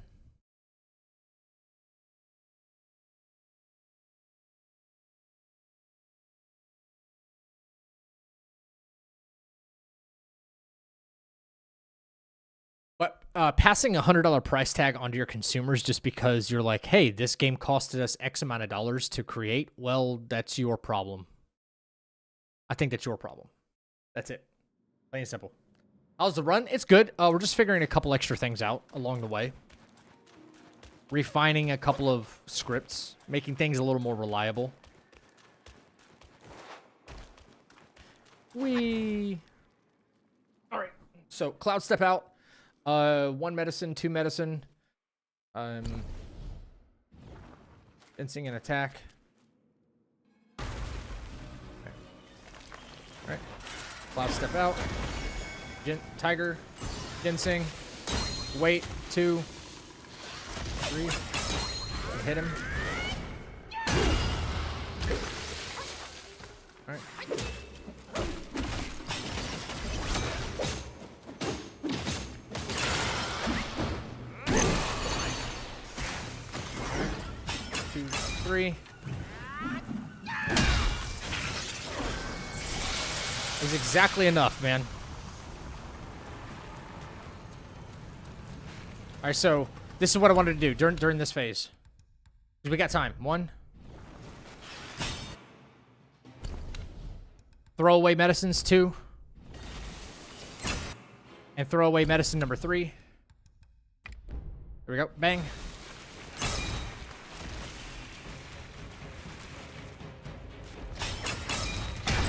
But passing a $100 price tag onto your consumers just because you're like, hey, this game costed us X amount of dollars to create, well, that's your problem. I think that's your problem. That's it. Plain and simple. How's the run? It's good. We're just figuring a couple extra things out along the way. Refining a couple of scripts. Making things a little more reliable. Alright. So, Cloud Step out. 1 medicine, 2 medicine. Fencing and attack. Okay. Alright. Cloud Step out. Tiger. Ginseng. Wait. 2. 3. Hit him. Alright. Two, 3. is exactly enough, man. All right, so this is what I wanted to do during this phase. We got time. 1. Throw away medicines. 2. And throw away medicine number 3. There we go. Bang.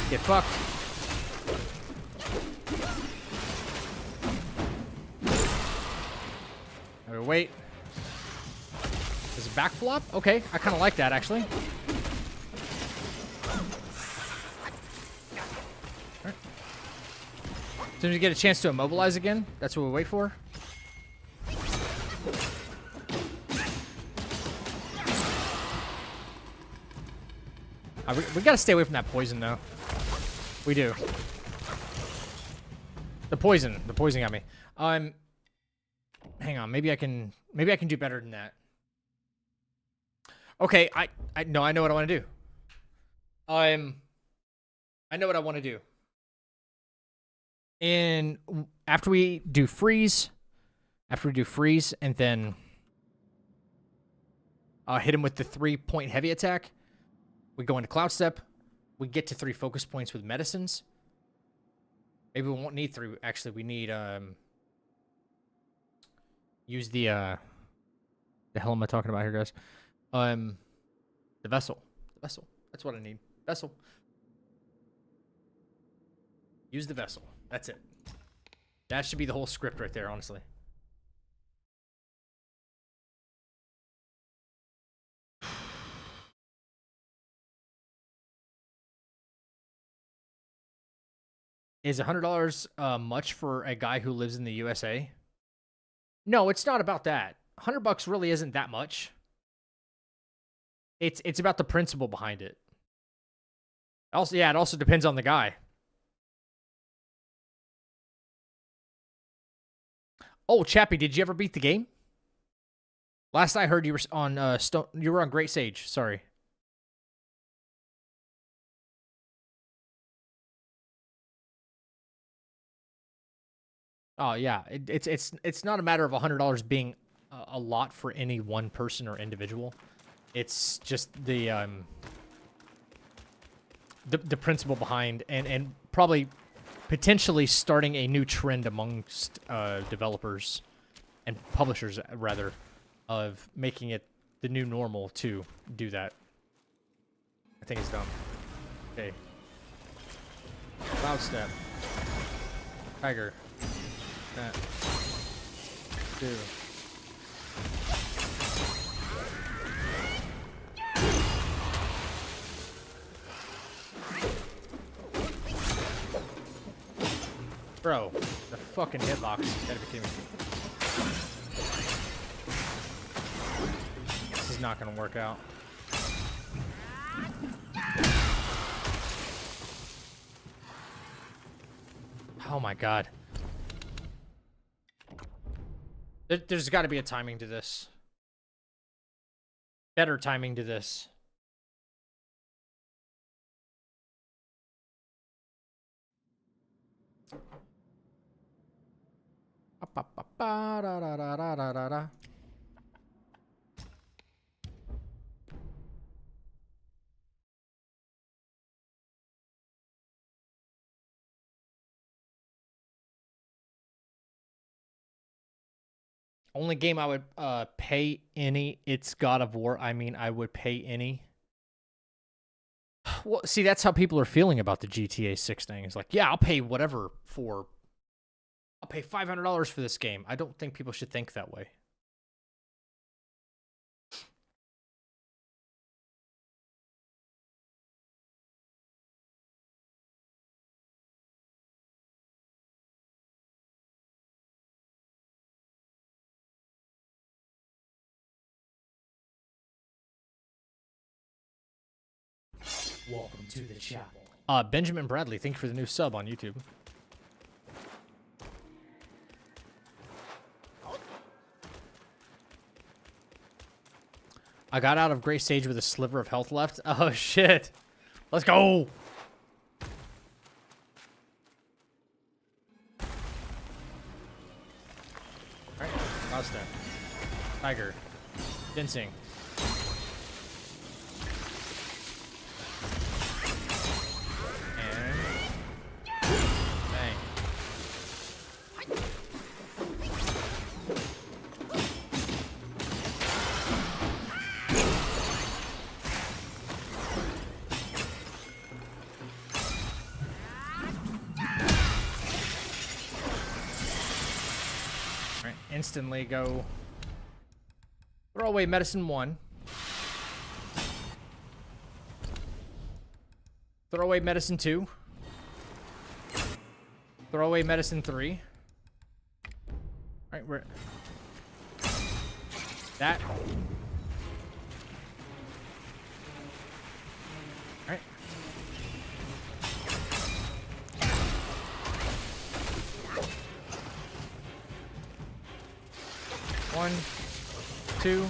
Get fucked. Okay, wait. Is it back flop? Okay, I kind of like that, actually. Alright. As soon as you get a chance to immobilize again, that's what we wait for. We gotta stay away from that poison, though. We do. The poison got me. Hang on, maybe I can do better than that. Okay, I know what I want to do. I know what I want to do. And after we do freeze, and then hit him with the 3-point heavy attack, we go into Cloud Step. We get to 3 focus points with medicines. Maybe we won't need 3. Actually, we need use the hell am I talking about here, guys? The vessel. That's what I need. Vessel. Use the vessel. That's it. That should be the whole script right there, honestly. Is $100 much for a guy who lives in the USA? No, it's not about that. $100 really isn't that much. It's about the principle behind it. Also, yeah, it also depends on the guy. Oh, Chappie, did you ever beat the game? Last I heard, you were on you were on Great Sage. Sorry. Oh yeah, it's not a matter of $100 being a lot for any one person or individual. It's just the principle behind and probably potentially starting a new trend amongst developers and publishers rather of making it the new normal to do that. I think it's dumb. Okay. Cloud Step. Tiger. That. 2. Bro, the fucking hitbox. You gotta be kidding me. This is not gonna work out. Oh my god. There's got to be a timing to this. Better timing to this. Only game I would pay any, it's God of War. I mean, I would pay any. Well, see, that's how people are feeling about the GTA 6 thing. It's like, yeah, I'll pay whatever for... I'll pay $500 for this game. I don't think people should think that way. Welcome to the chapel. Benjamin Bradley, thank you for the new sub on YouTube. I got out of Great Sage with a sliver of health left. Oh, shit. Let's go. Pasta. Tiger. Ginseng. And... Bang. Alright, instantly go... Throw away medicine 1. Throw away medicine 2. Throw away medicine 3. Alright, we're... That. Alright. One, 2,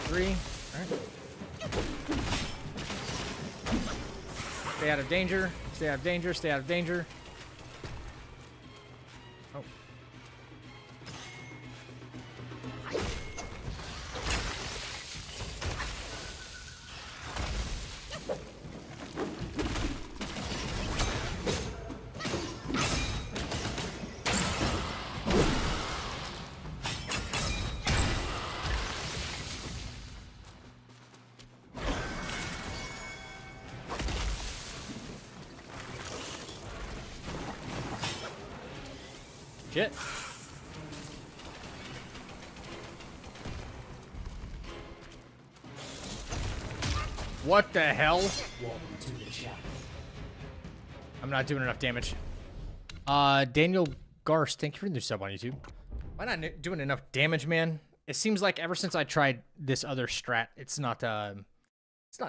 3. All right. Stay out of danger. Stay out of danger. Stay out of danger. Oh. Shit. What the hell? I'm not doing enough damage. Daniel Garst, thank you for the new sub on YouTube. Am I not doing enough damage, man? It seems like ever since I tried this other strat, it's not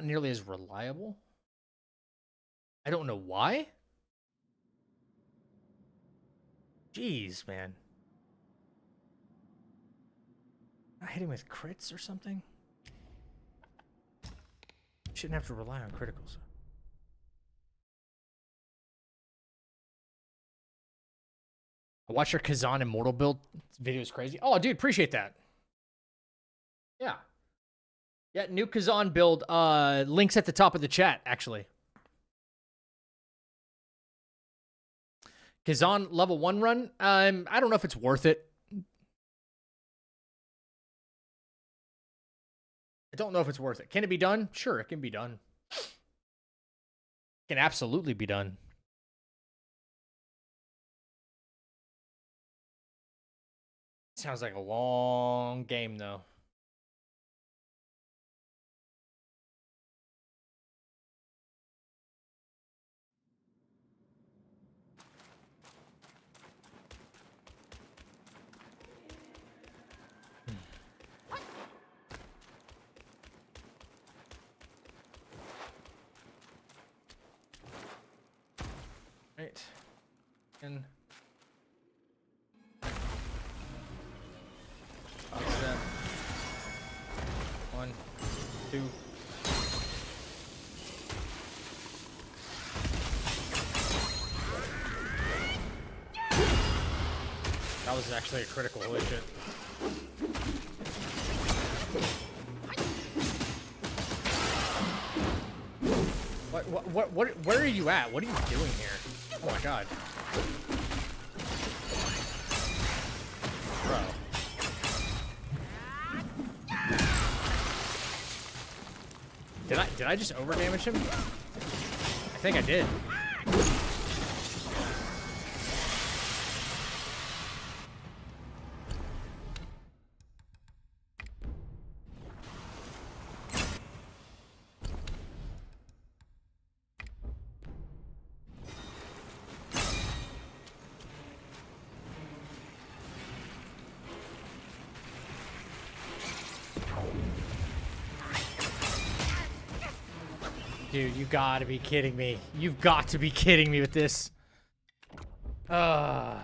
nearly as reliable. I don't know why. Jeez, man. Not hitting with crits or something? Shouldn't have to rely on criticals. I watched your Kazan Immortal build. This video is crazy. Oh, dude, appreciate that. Yeah. Yeah, new Kazan build. Links at the top of the chat, actually. Kazan level 1 run. I don't know if it's worth it. I don't know if it's worth it. Can it be done? Sure, it can be done. It can absolutely be done. Sounds like a long game, though. Right. And step. 1, 2. That was actually a critical. Holy shit. What, where are you at? What are you doing here? Oh my god. Bro. Did I just overdamage him? I think I did. Dude, you gotta be kidding me. You've got to be kidding me with this. I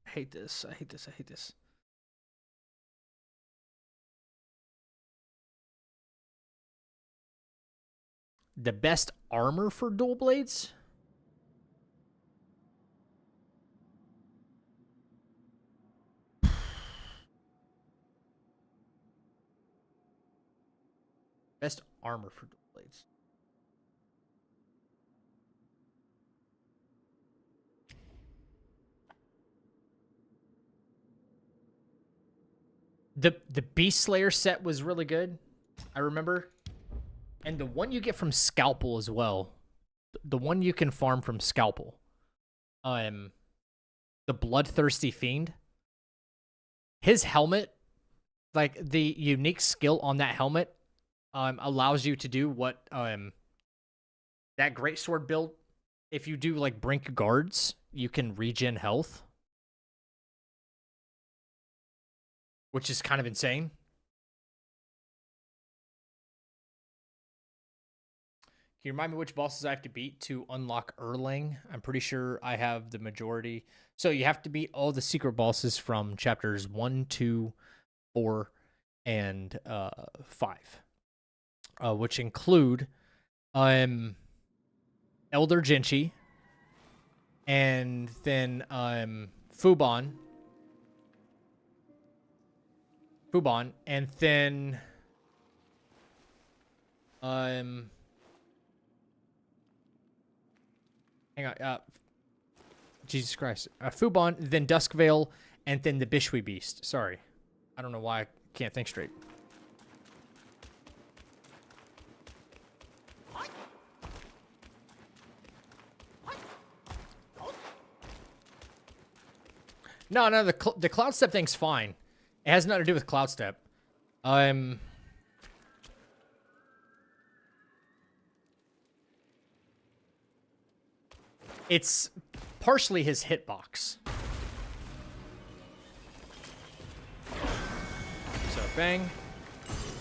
hate this. I hate this. I hate this. The best armor for dual blades? Best armor for dual blades. The Beast Slayer set was really good. I remember. And the one you get from Scalpel as well. The one you can farm from Scalpel. The Bloodthirsty Fiend. His helmet, like the unique skill on that helmet, allows you to do what that greatsword build. If you do like Brink Guards, you can regen health, which is kind of insane. Can you remind me which bosses I have to beat to unlock Erlang? I'm pretty sure I have the majority. So you have to beat all the secret bosses from chapters 1, 2, 4, and 5. Which include Elder Genchi, and then Fubon, and then hang on, Jesus Christ, Fubon, then Duskvale, and then the Bishui Beast. Sorry, I don't know why I can't think straight. No, the Cloud Step thing's fine. It has nothing to do with Cloud Step. It's partially his hitbox. So bang,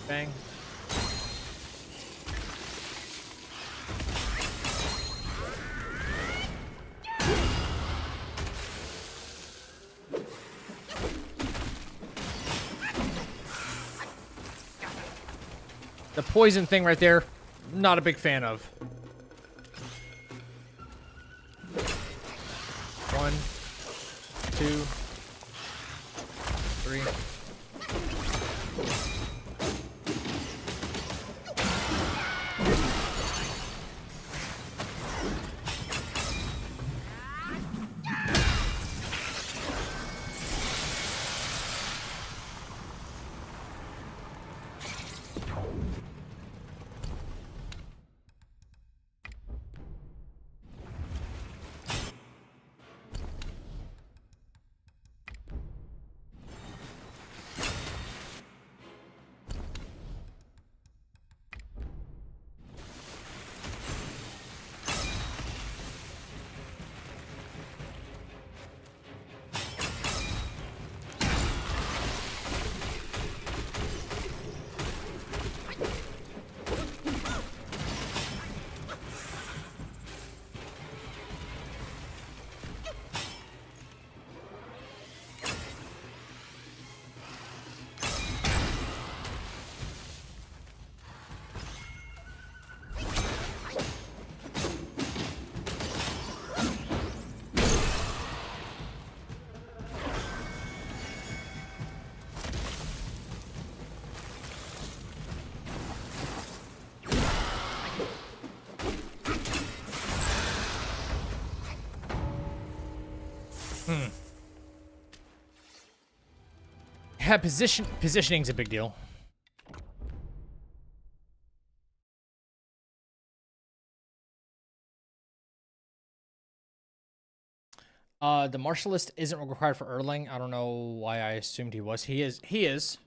bang. The poison thing right there, not a big fan of. 1, 2, 3. Yeah, positioning's a big deal. The martial list isn't required for Erlang. I don't know why I assumed he was. He is. He is.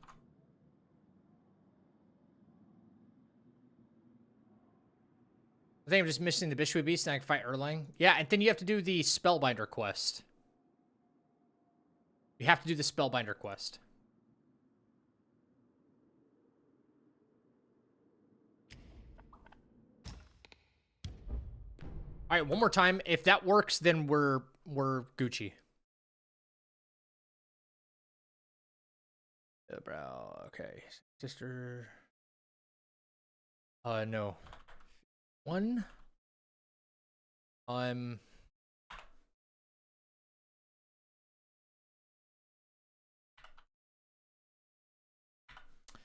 I think I'm just missing the Bishui Beast and I can fight Erlang. Yeah, and then you have to do the Spellbinder quest. You have to do the Spellbinder quest. All right, one more time. If that works, then we're Gucci. Brow. Okay, sister. No. 1.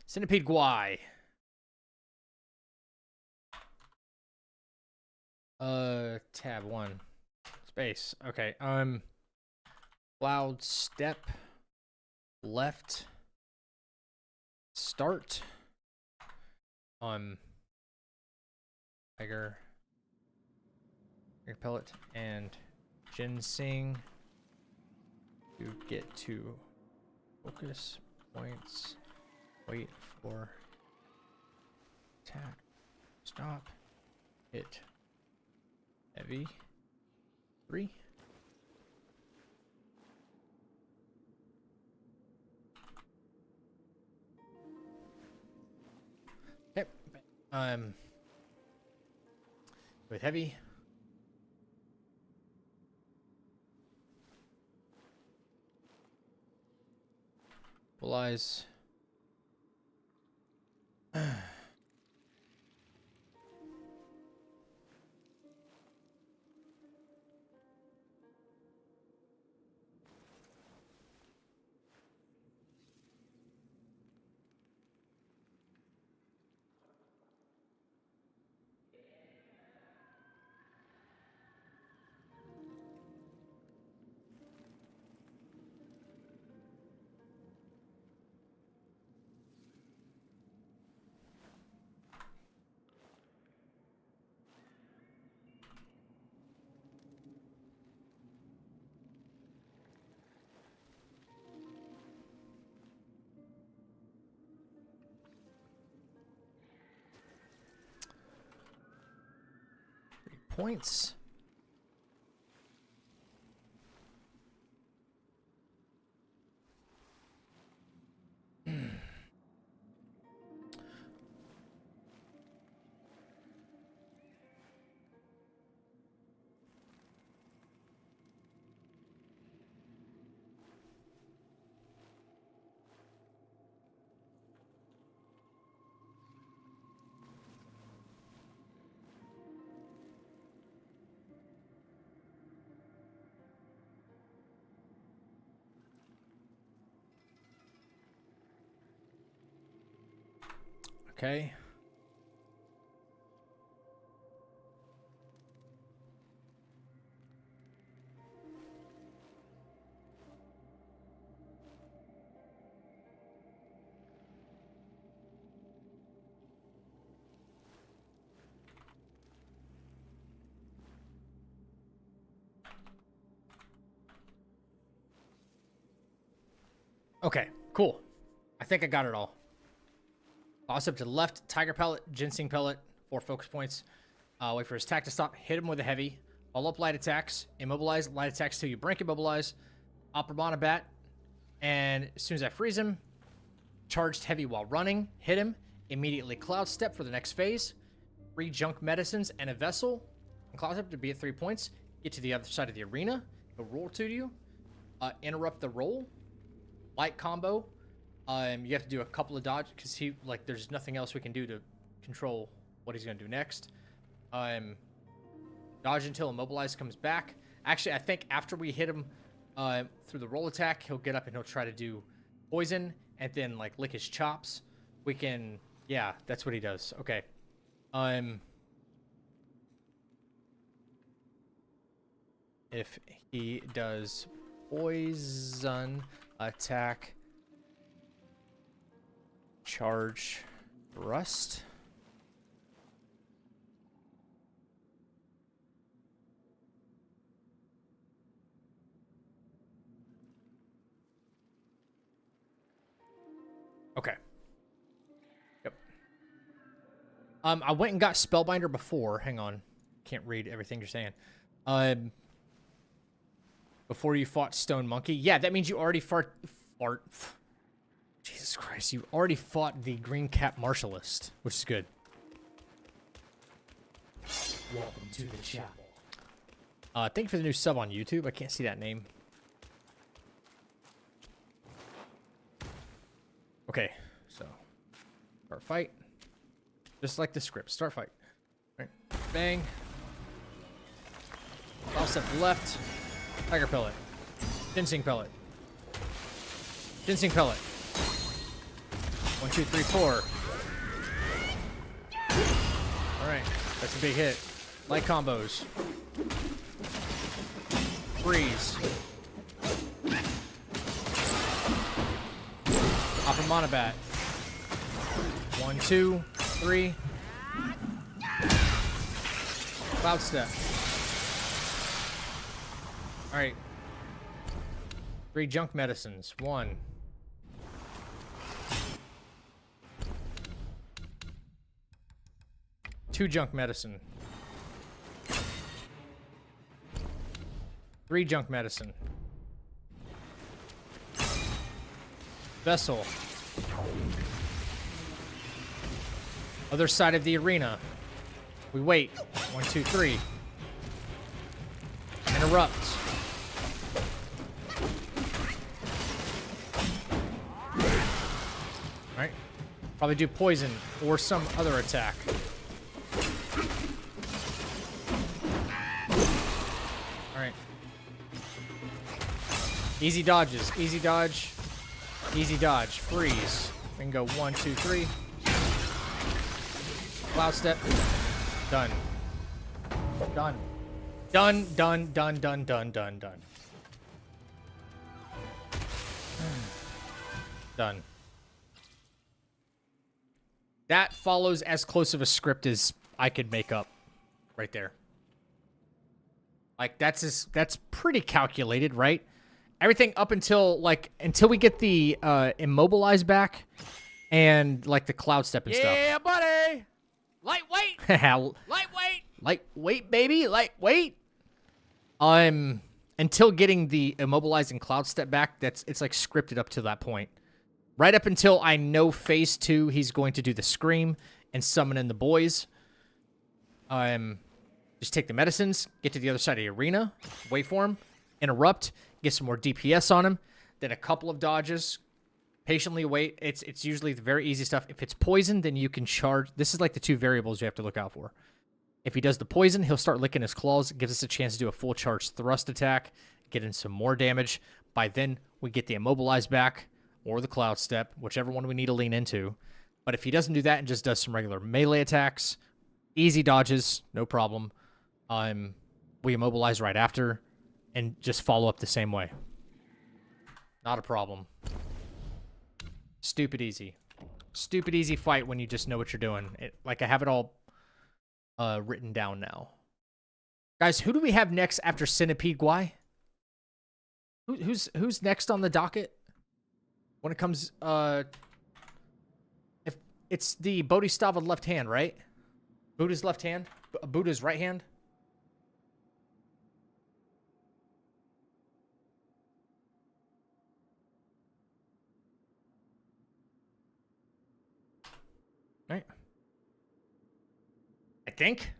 Centipede Guai. Tab 1. Space. Okay. Loud step. Left. Start. Tiger pellet and ginseng to get to focus points. Wait for attack. Stop. Hit. Heavy. 3. Okay. With heavy. Mobilize. Points. Okay. Okay, cool. I think I got it all. Toss up to the left, Tiger Pellet, Ginseng Pellet, 4 focus points. Wait for his attack to stop, hit him with a heavy. Follow up light attacks, immobilize, light attacks till you break immobilize. Opera Bat, and as soon as I freeze him, charged heavy while running, hit him, immediately Cloud Step for the next phase. 3 junk medicines and a vessel. And Cloud Step to be at 3 points. Get to the other side of the arena. He'll roll to you. Interrupt the roll. Light combo. You have to do a couple of dodge because there's nothing else we can do to control what he's gonna do next. Dodge until immobilized comes back. Actually, I think after we hit him through the roll attack, he'll get up and he'll try to do poison and then lick his chops. We can, yeah, that's what he does. Okay. If he does poison attack. Charge Rust. Okay. Yep. I went and got Spellbinder before. Hang on. Can't read everything you're saying. Before you fought Stone Monkey. Yeah, that means you already Jesus Christ, you already fought the Green Cap Martialist, which is good. Welcome to the chapel. Thank you for the new sub on YouTube. I can't see that name. Okay, so start fight. Just like the script. Start fight. All right. Bang. I'll step left. Tiger Pellet. Ginseng Pellet. Ginseng Pellet. 1, 2, 3, 4. All right, that's a big hit. Light combos. Freeze. Off a monobat. 1, 2, 3. Cloud step. Alright. 3 junk medicines. 1. 2 junk medicine. 3 junk medicine. Vessel. Other side of the arena. We wait. 1, 2, 3. Interrupt. Alright. Probably do poison or some other attack. Alright. Easy dodges. Easy dodge. Easy dodge. Freeze. We can go 1, 2, 3. Cloud step. Done. Done. Done, done, done, done, done, done, done. Done. That follows as close of a script as I could make up. Right there. Like, that's pretty calculated, right? Everything up until, like, until we get the immobilize back and, like, the cloud step and stuff. Yeah, buddy! Lightweight! Lightweight! Lightweight, baby! Lightweight! Until getting the immobilize and cloud step back, it's like scripted up to that point. Right up until I know phase 2, he's going to do the scream and summon in the boys. Just take the medicines, get to the other side of the arena, wait for him, interrupt, get some more DPS on him, then a couple of dodges, patiently wait. It's usually the very easy stuff. If it's poison, then you can charge. This is like the 2 variables you have to look out for. If he does the poison, he'll start licking his claws. It gives us a chance to do a full charge thrust attack, get in some more damage. By then, we get the immobilize back or the cloud step, whichever one we need to lean into. But if he doesn't do that and just does some regular melee attacks, easy dodges, no problem. We immobilize right after and just follow up the same way. Not a problem. Stupid easy. Stupid easy fight when you just know what you're doing. Like, I have it all written down now. Guys, who do we have next after Centipede Guai? Who's next on the docket? When it comes, if it's the Bodhisattva left hand, right? Buddha's left hand? Buddha's right hand? Right. I think.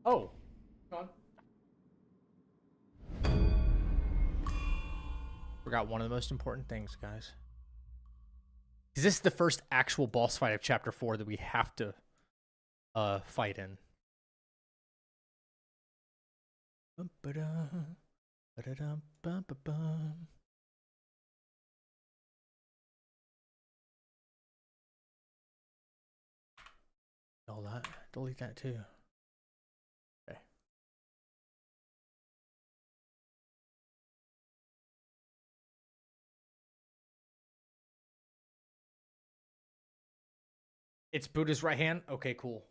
Oh. Come on. Forgot one of the most important things, guys. Is this the first actual boss fight of Chapter 4 that we have to fight in? All that. Delete that too. Okay. It's Buddha's right hand? Okay, cool.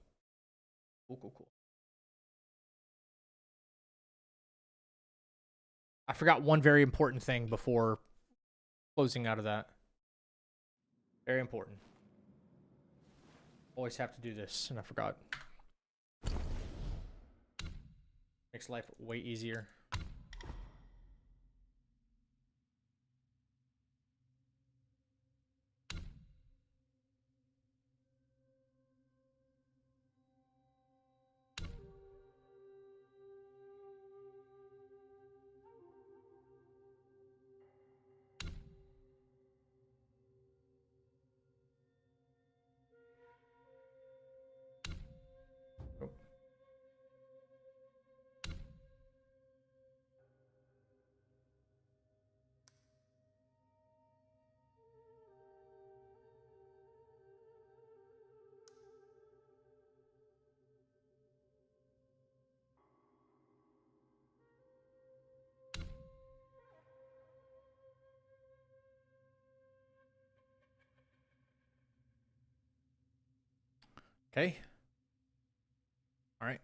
Cool. I forgot one very important thing before closing out of that. Very important. Always have to do this, and I forgot. Makes life way easier. Okay. All right.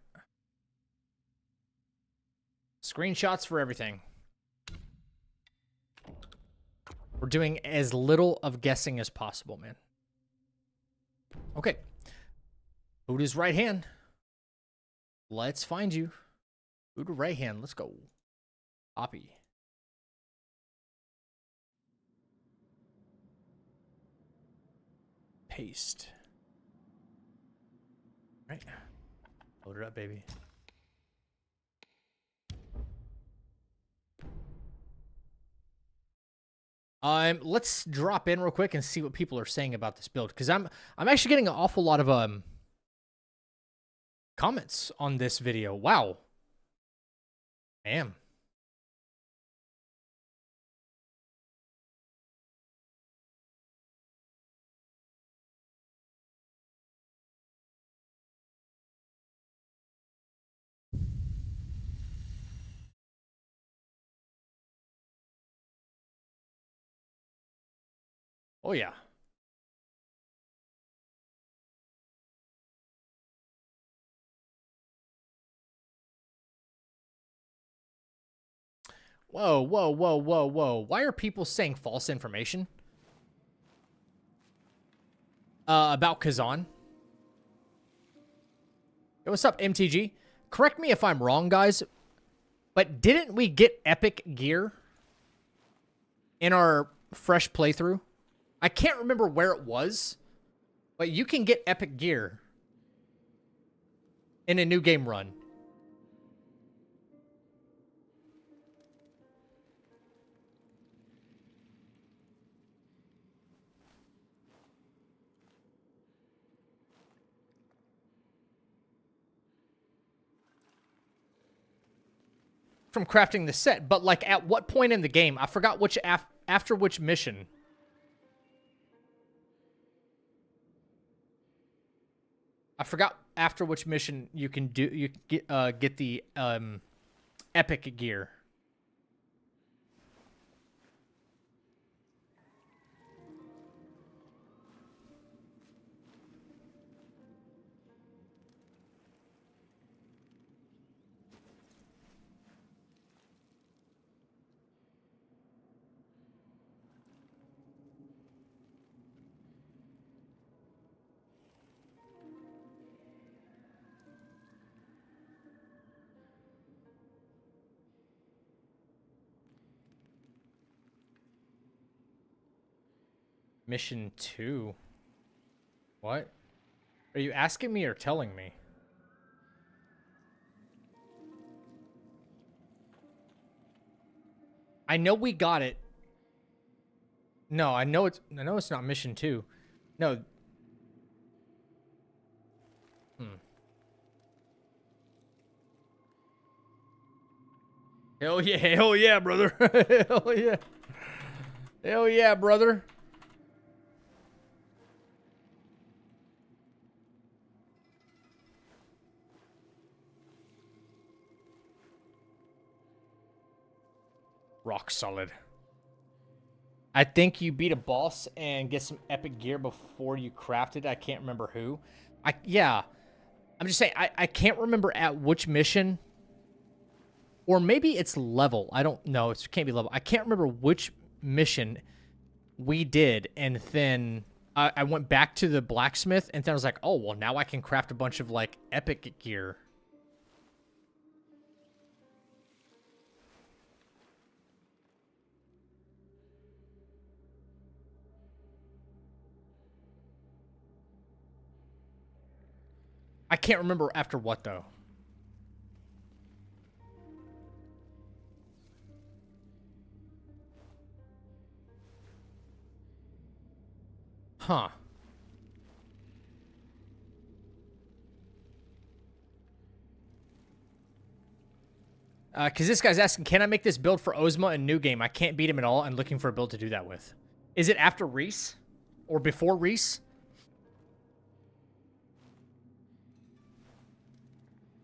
Screenshots for everything. We're doing as little of guessing as possible, man. Okay. Buddha's right hand. Let's find you. Buddha right hand. Let's go. Copy. Paste. Right. Load it up, baby. Let's drop in real quick and see what people are saying about this build, because I'm actually getting an awful lot of comments on this video. Wow. I am. Oh yeah. Whoa, whoa, whoa, whoa, whoa. Why are people saying false information? About Kazan? Hey, what's up, MTG? Correct me if I'm wrong, guys, but didn't we get epic gear in our fresh playthrough? I can't remember where it was, but you can get epic gear in a new game run. From crafting the set, but like at what point in the game? I forgot which after which mission. I forgot after which mission you can get the epic gear. Mission 2. What? Are you asking me or telling me? I know we got it. No, I know it's not mission 2. No. Hell yeah, brother. Hell yeah. Hell yeah, brother. Rock solid. I think you beat a boss and get some epic gear before you crafted. I can't remember who. Yeah. I'm just saying, I can't remember at which mission. Or maybe it's level. I don't know. It can't be level. I can't remember which mission we did. And then I went back to the blacksmith. And then I was like, oh, well, now I can craft a bunch of, like, epic gear. I can't remember after what, though. Huh. Because this guy's asking, can I make this build for Ozma in New Game? I can't beat him at all. I'm looking for a build to do that with. Is it after Reese? Or before Reese?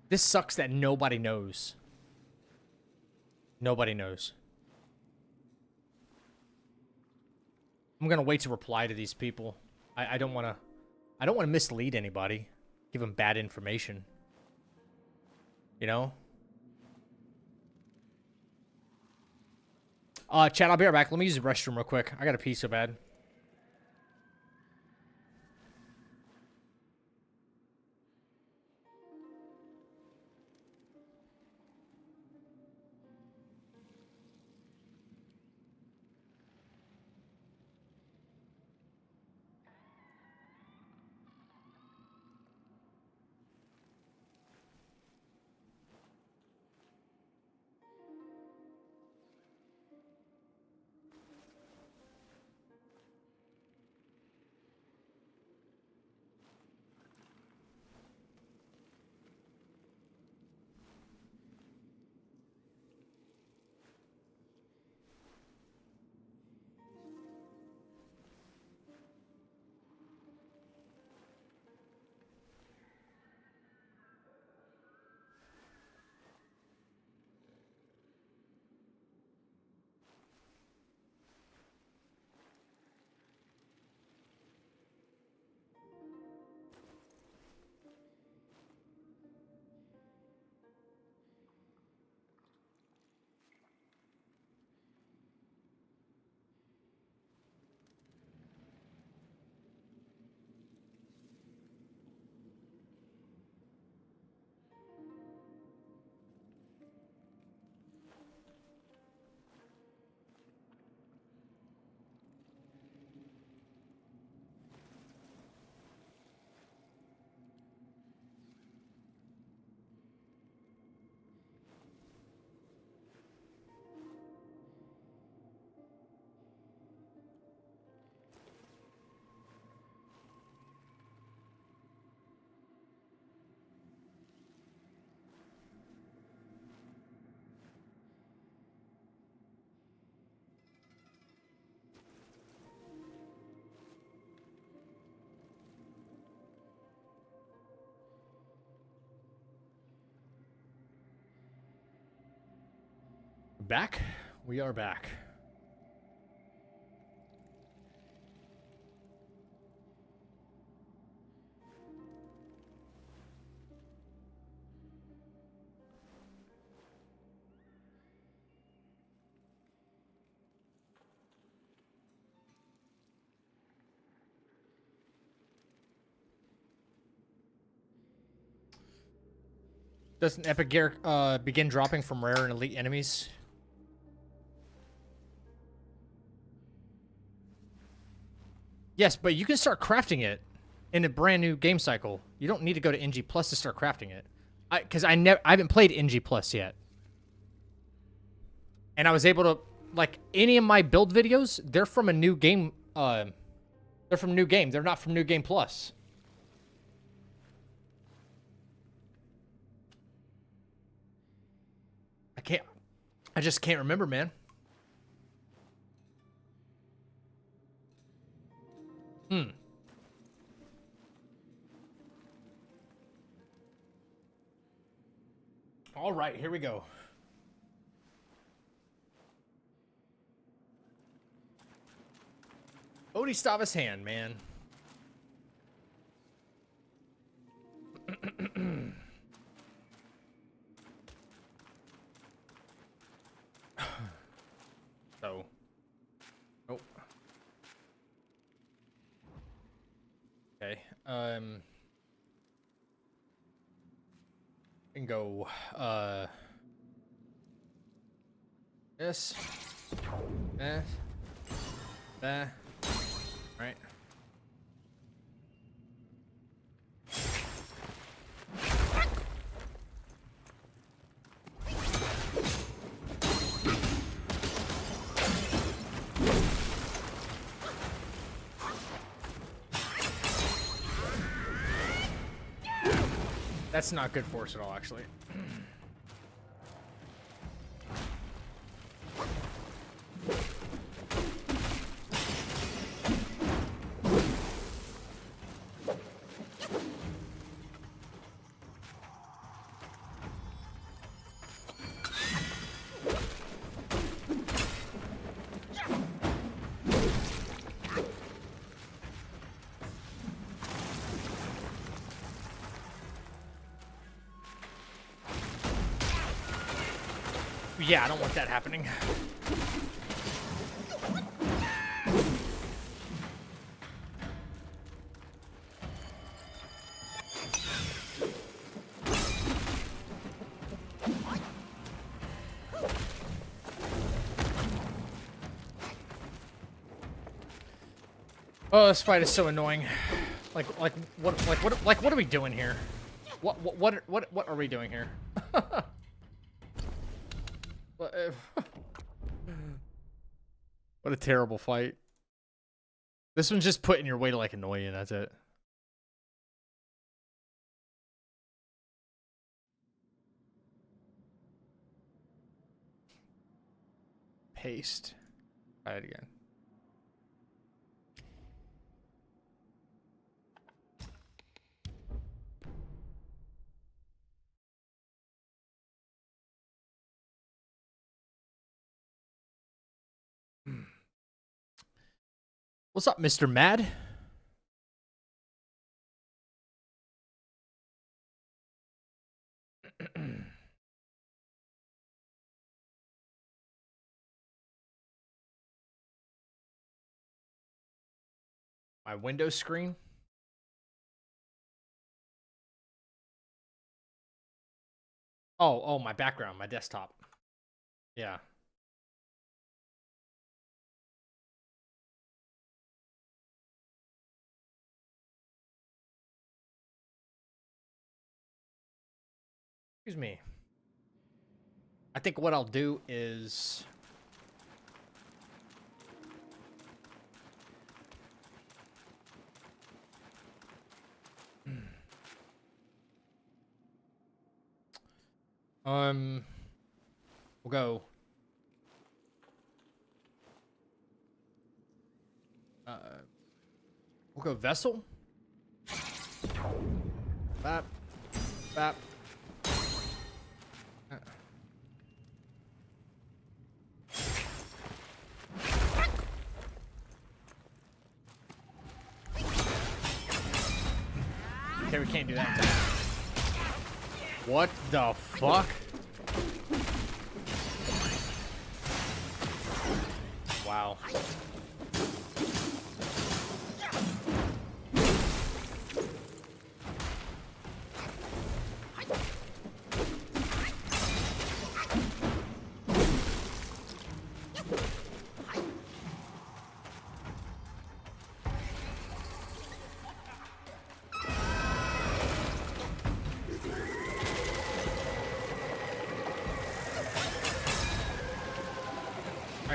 This sucks that nobody knows. Nobody knows. I'm gonna wait to reply to these people. I don't wanna mislead anybody. give them bad information. You know? Chat, I'll be right back. Let me use the restroom real quick. I gotta pee so bad. Back? We are back. Doesn't epic gear begin dropping from rare and elite enemies? Yes, but you can start crafting it in a brand new game cycle. You don't need to go to NG Plus to start crafting it. Because I haven't played NG Plus yet. And I was able to, like, any of my build videos, they're from a new game. They're from New Game. They're not from New Game Plus. I just can't remember, man. All right, here we go. Odie hand, man. So. Oh. Okay. And go. This. That. That. Right. That's not good for us at all, actually. Yeah, I don't want that happening. Oh, this fight is so annoying. What are we doing here? What are we doing here? What a terrible fight. This one's just put in your way to like annoy you, that's it. Paste. Try it again. What's up, Mr. Mad? My Windows screen? Oh, my background, my desktop. Yeah. Excuse me. I think what I'll do is... we'll go... we'll go Vessel. Bap. Bap. Okay, we can't do that. What the fuck? Wow.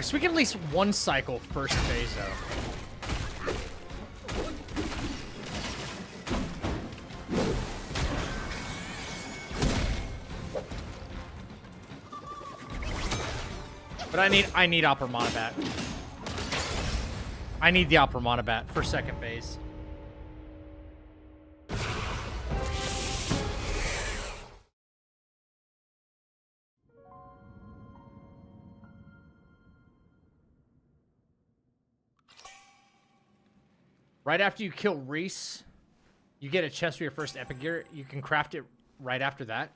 Alright, so we get at least one cycle first phase, though. But I need Opera Monobat. I need the Opera Monobat for second phase. Right after you kill Reese, you get a chest for your first epic gear. You can craft it right after that.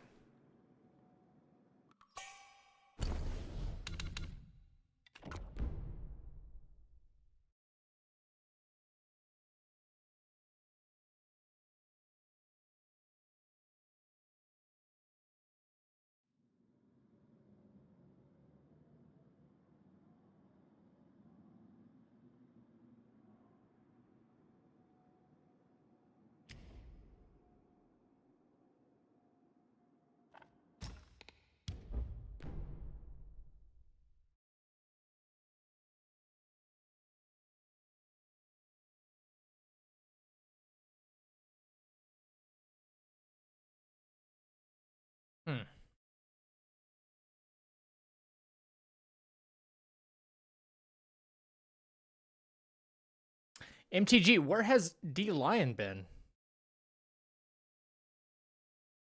MTG, where has D Lion been?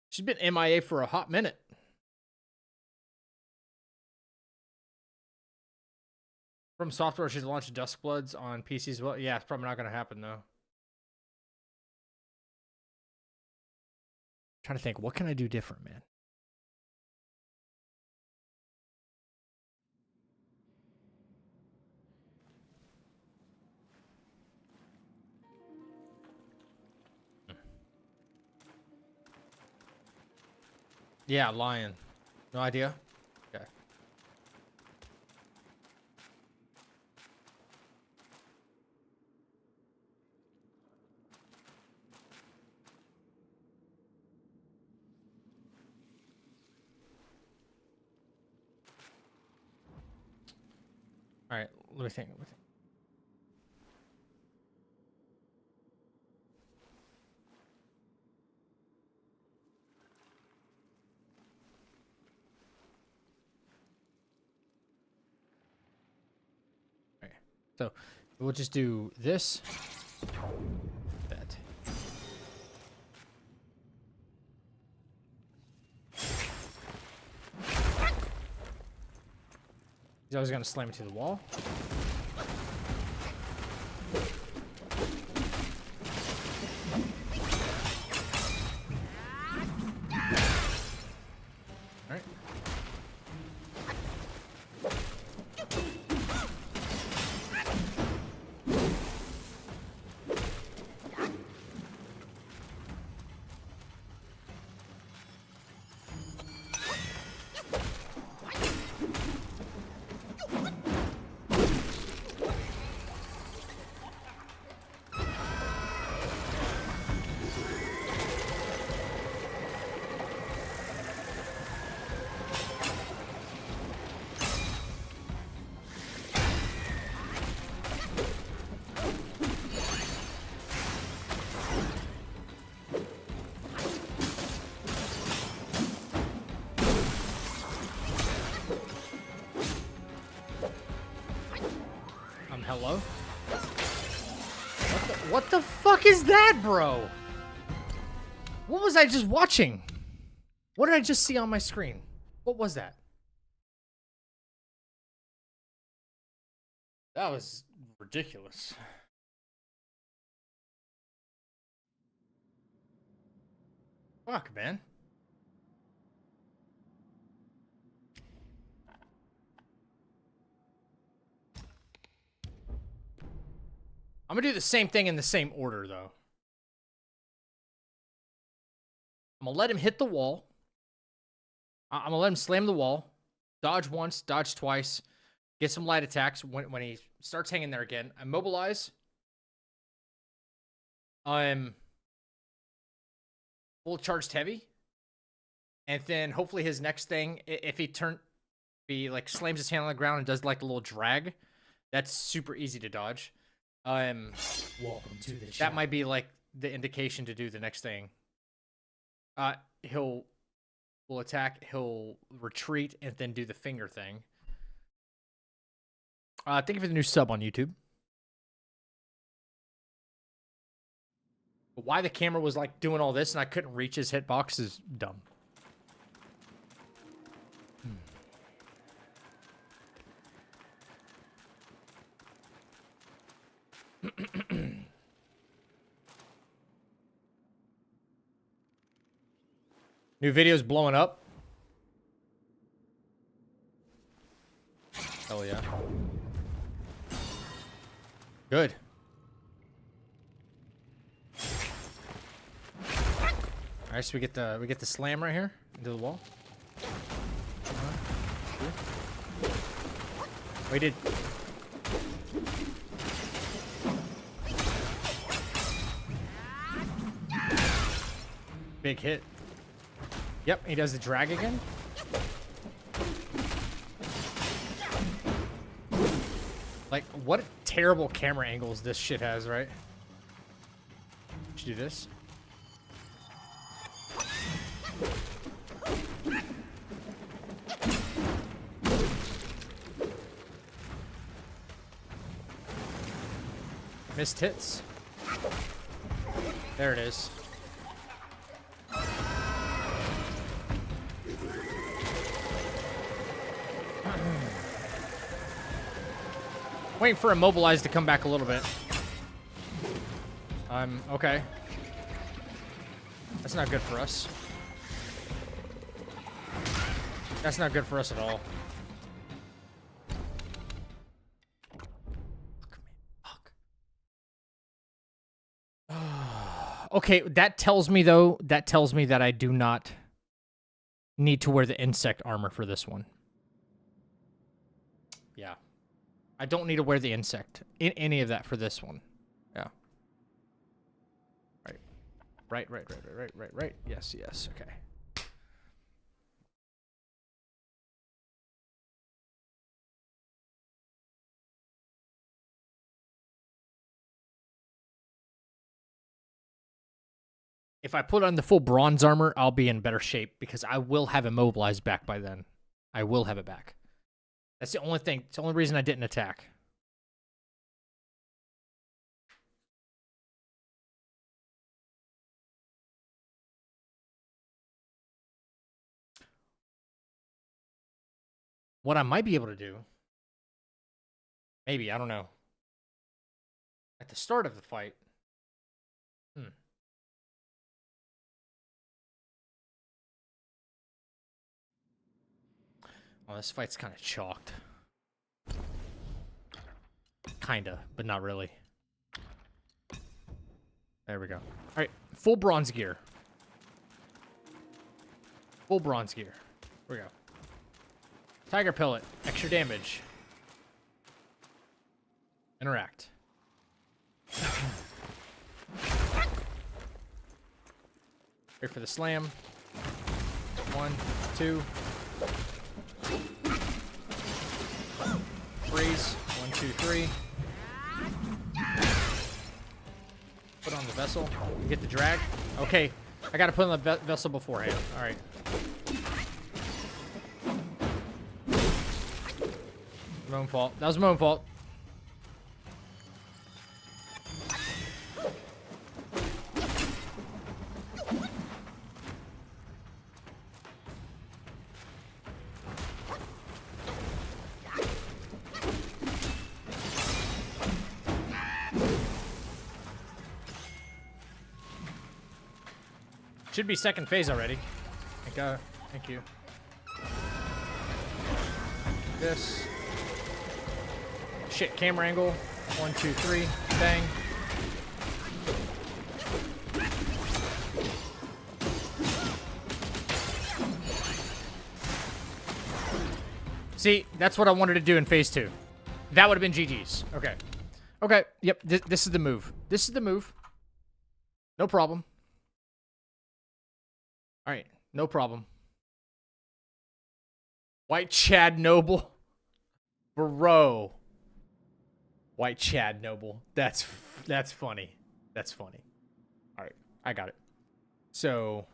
She's been MIA for a hot minute. From Software, she's launched Duskbloods on PC as well. Yeah, it's probably not going to happen, though. Trying to think, what can I do different, man? Yeah, lion. No idea? Okay. All right, let me think. Okay. So we'll just do this. That. He's always gonna slam into the wall. Alright. Hello? What the fuck is that, bro? What was I just watching? What did I just see on my screen? What was that? That was ridiculous. Fuck, man. I'm gonna do the same thing in the same order, though. I'm gonna let him hit the wall. I'm gonna let him slam the wall. Dodge once, dodge twice. Get some light attacks when he starts hanging there again. Immobilize. I'm full charged heavy. And then hopefully his next thing, if he like slams his hand on the ground and does like a little drag, that's super easy to dodge. Welcome to the that might be like the indication to do the next thing. Will attack, he'll retreat, and then do the finger thing. Thank you for the new sub on YouTube. But why the camera was like doing all this and I couldn't reach his hitbox is dumb. New videos blowing up. Hell yeah. Good. All right, so we get the slam right here into the wall. Waited. Big hit. Yep, he does the drag again. Like, what terrible camera angles this shit has, right? Should do this. Missed hits. There it is. Waiting for Immobilize to come back a little bit. Okay. That's not good for us. That's not good for us at all. Okay, that tells me though, that I do not need to wear the insect armor for this one. Yeah. I don't need to wear the insect in any of that for this one. Yeah. Right. Yes. Okay. If I put on the full bronze armor, I'll be in better shape because I will have immobilized back by then. I will have it back. That's the only thing. It's the only reason I didn't attack. What I might be able to do, maybe, I don't know, at the start of the fight, well, this fight's kind of chalked. Kinda, but not really. There we go. All right, full bronze gear. Full bronze gear. Here we go. Tiger pellet, extra damage. Interact. Wait for the slam. 1, 2. Freeze. 1, 2, 3. Put on the vessel. Get the drag. Okay, I gotta put on the vessel beforehand. All right. My own fault. That was my own fault. Should be second phase already. Thank you. This. Shit, camera angle. 1, 2, 3. Bang. See, that's what I wanted to do in phase 2. That would have been GG's. Okay. Okay, yep, this is the move. This is the move. No problem. All right, no problem. White Chad Noble. Bro. White Chad Noble. That's funny. That's funny. All right, I got it. So,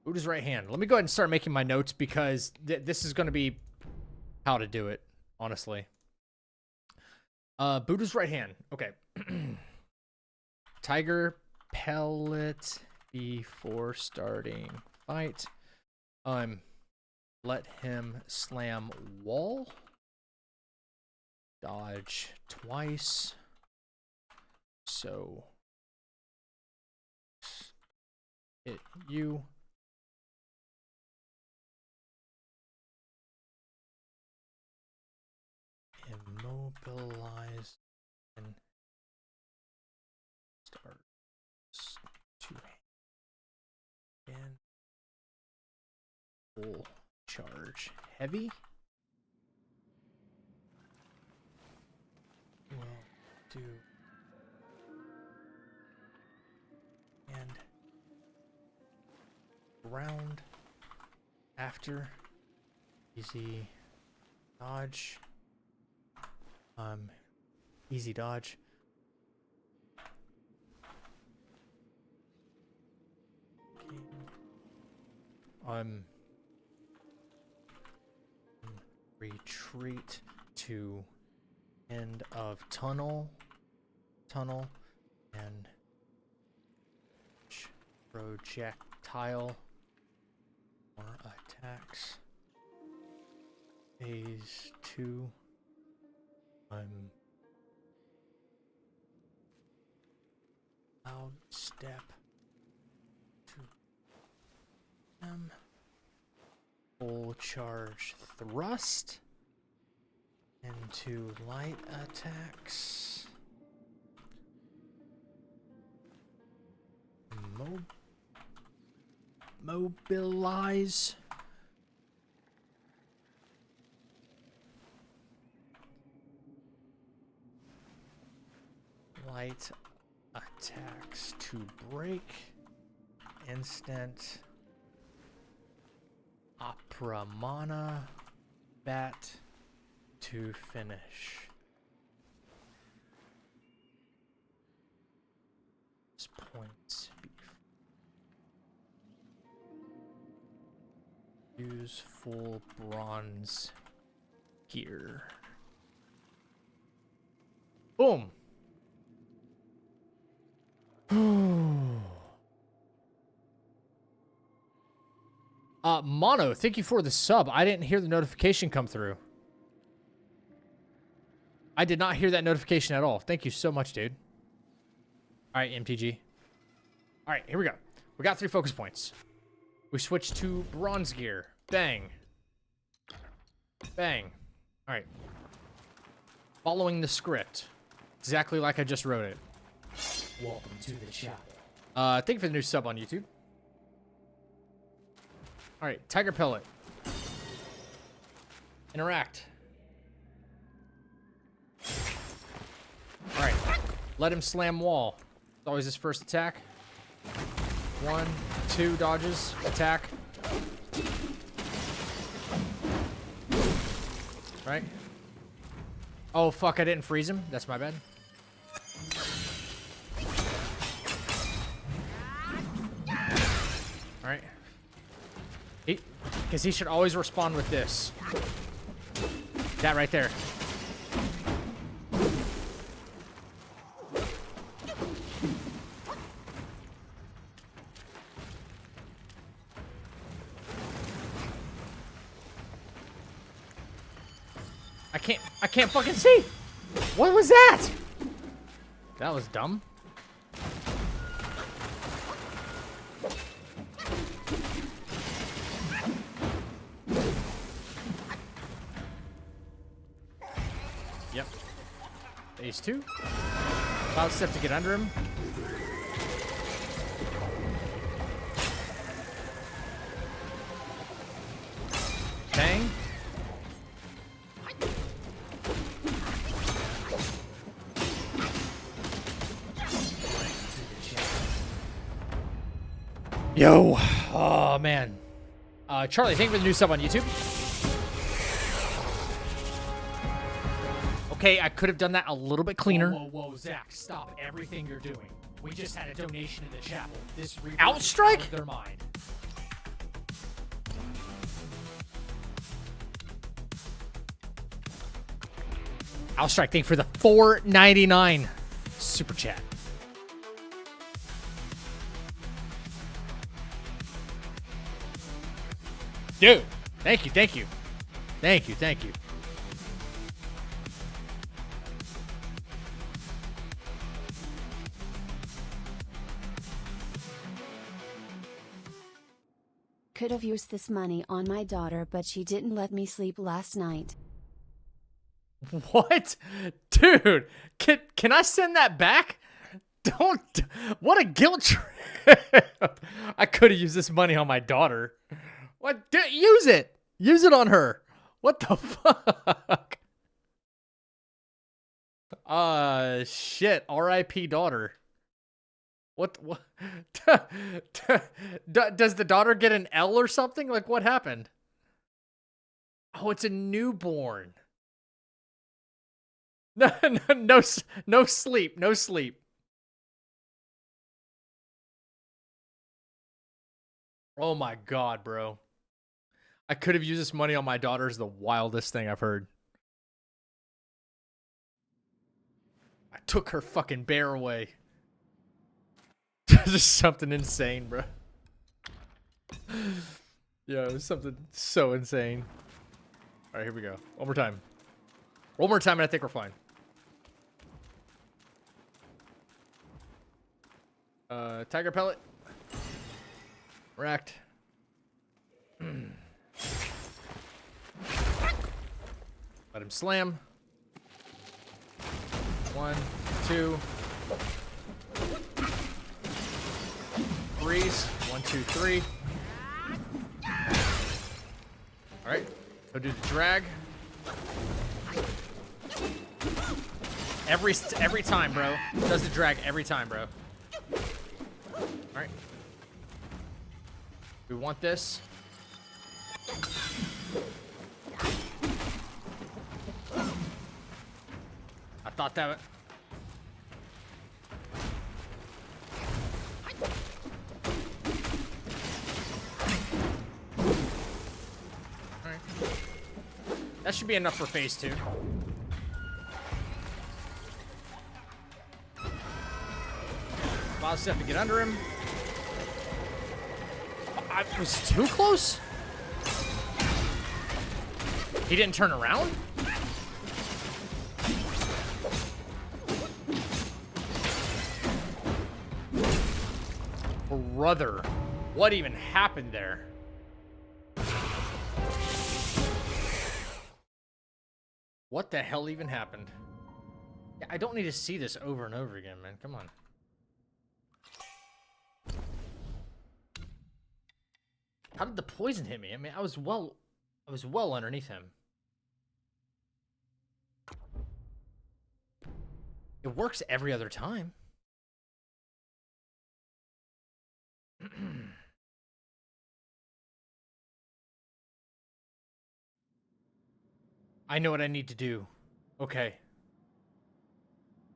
Buddha's right hand. Let me go ahead and start making my notes because this is going to be how to do it, honestly. Buddha's right hand. Okay. Tiger pellet before starting fight. Let him slam wall. Dodge twice. So hit you. Immobilize and starts to and full charge heavy. We'll do and round after easy dodge. Easy dodge. Retreat to end of tunnel and projectile more attacks. Phase 2. Loud step to them. Full charge thrust into light attacks. Mobilize Light attacks to break. Instant. Opera mana. Bat to finish. Points. Use full bronze gear. Boom. Mono, thank you for the sub. I didn't hear the notification come through. I did not hear that notification at all. Thank you so much, dude. All right, MTG. All right, here we go. We got 3 focus points. We switch to bronze gear. Bang. Bang. All right. Following the script. Exactly like I just wrote it. Welcome to the channel. Thank you for the new sub on YouTube. All right, Tiger Pellet. Interact. All right, let him slam wall. It's always his first attack. 1, 2 dodges, attack. Right. Oh, fuck, I didn't freeze him. That's my bad. All right. Because he should always respond with this. That right there. I can't fucking see. What was that? That was dumb. Yep. Phase 2. Cloud step to get under him. Bang. Yo. Oh, man. Charlie, thank you for the new sub on YouTube. Okay, I could have done that a little bit cleaner. Whoa, Zach, stop everything you're doing. We just had a donation in the chapel. This Outstrike? their mind. Outstrike, thank you for the $4.99 super chat. Dude, thank you. Thank you. Could have used this money on my daughter, but she didn't let me sleep last night. What? Dude, can I send that back? Don't. What a guilt trip. I could have used this money on my daughter. What? Use it. Use it on her. What the fuck? Shit. R.I.P. daughter. What? Does the daughter get an L or something? Like, what happened? Oh, it's a newborn. No sleep. No sleep. Oh my God, bro. I could have used this money on my daughter is the wildest thing I've heard. I took her fucking bear away. Just something insane, bro. Yeah, it was something so insane. All right, here we go. One more time. One more time, and I think we're fine. Tiger pellet. Racked. Let him slam. 1, 2. Freeze. 1, 2, 3. Alright. Go do the drag. Every time, bro. Does the drag every time, bro. All right. We want this. I thought that. All right. That should be enough for phase 2. Boss have to get under him. I was too close. He didn't turn around. Brother, what even happened there? What the hell even happened? Yeah, I don't need to see this over and over again, man. Come on. How did the poison hit me? I mean, I was well underneath him. It works every other time. I know what I need to do. Okay.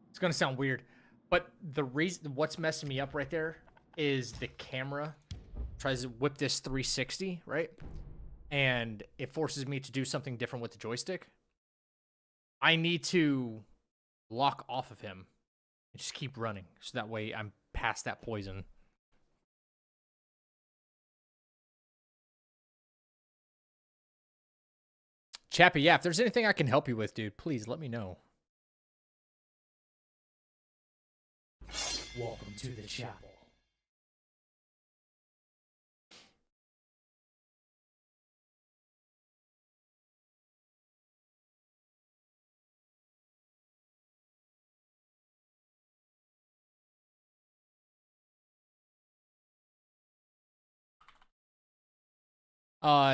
It's gonna sound weird, but the reason what's messing me up right there is the camera tries to whip this 360, right? And it forces me to do something different with the joystick. I need to lock off of him and just keep running, so that way I'm past that poison. Chappie, yeah, if there's anything I can help you with, dude, please let me know. Welcome to the chapel.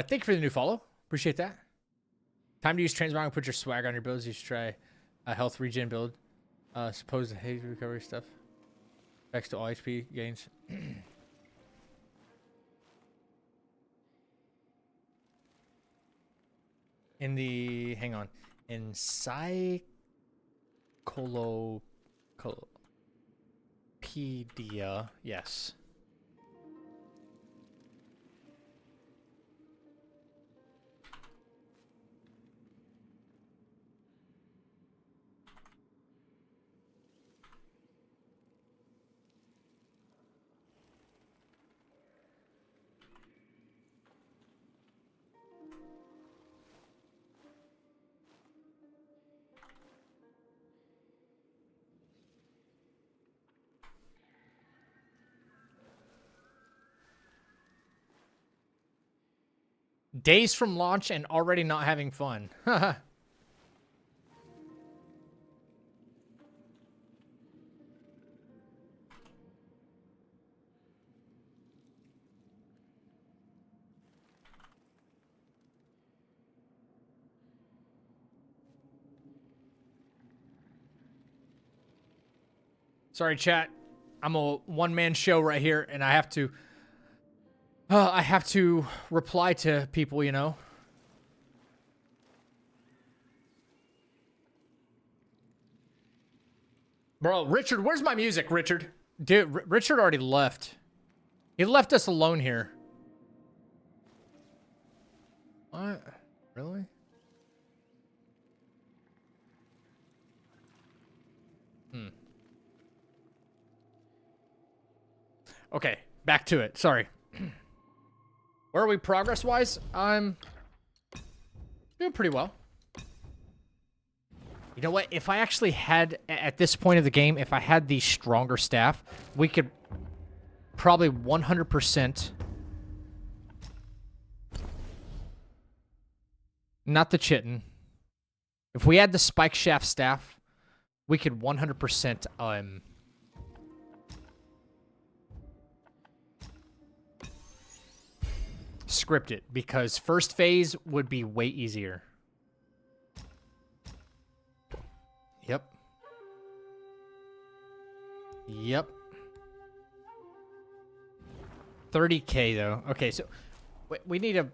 Thank you for the new follow. Appreciate that. Time to use transmog. Put your swag on your builds. You should try a health regen build. Supposed haze recovery stuff. Next to all HP gains. In the hang on. In Psycholopedia, yes. Days from launch and already not having fun. Sorry, chat. I'm a one-man show right here, and I have to reply to people, you know. Bro, Richard, where's my music, Richard? Dude, Richard already left. He left us alone here. What? Really? Okay, back to it. Sorry. Where are we progress-wise? I'm doing pretty well. You know what? If I actually had, at this point of the game, if I had the stronger staff, we could probably 100%... Not the chitin. If we had the spike shaft staff, we could 100%, script it, because first phase would be way easier. Yep. Yep. 30K though. Okay, so we need a...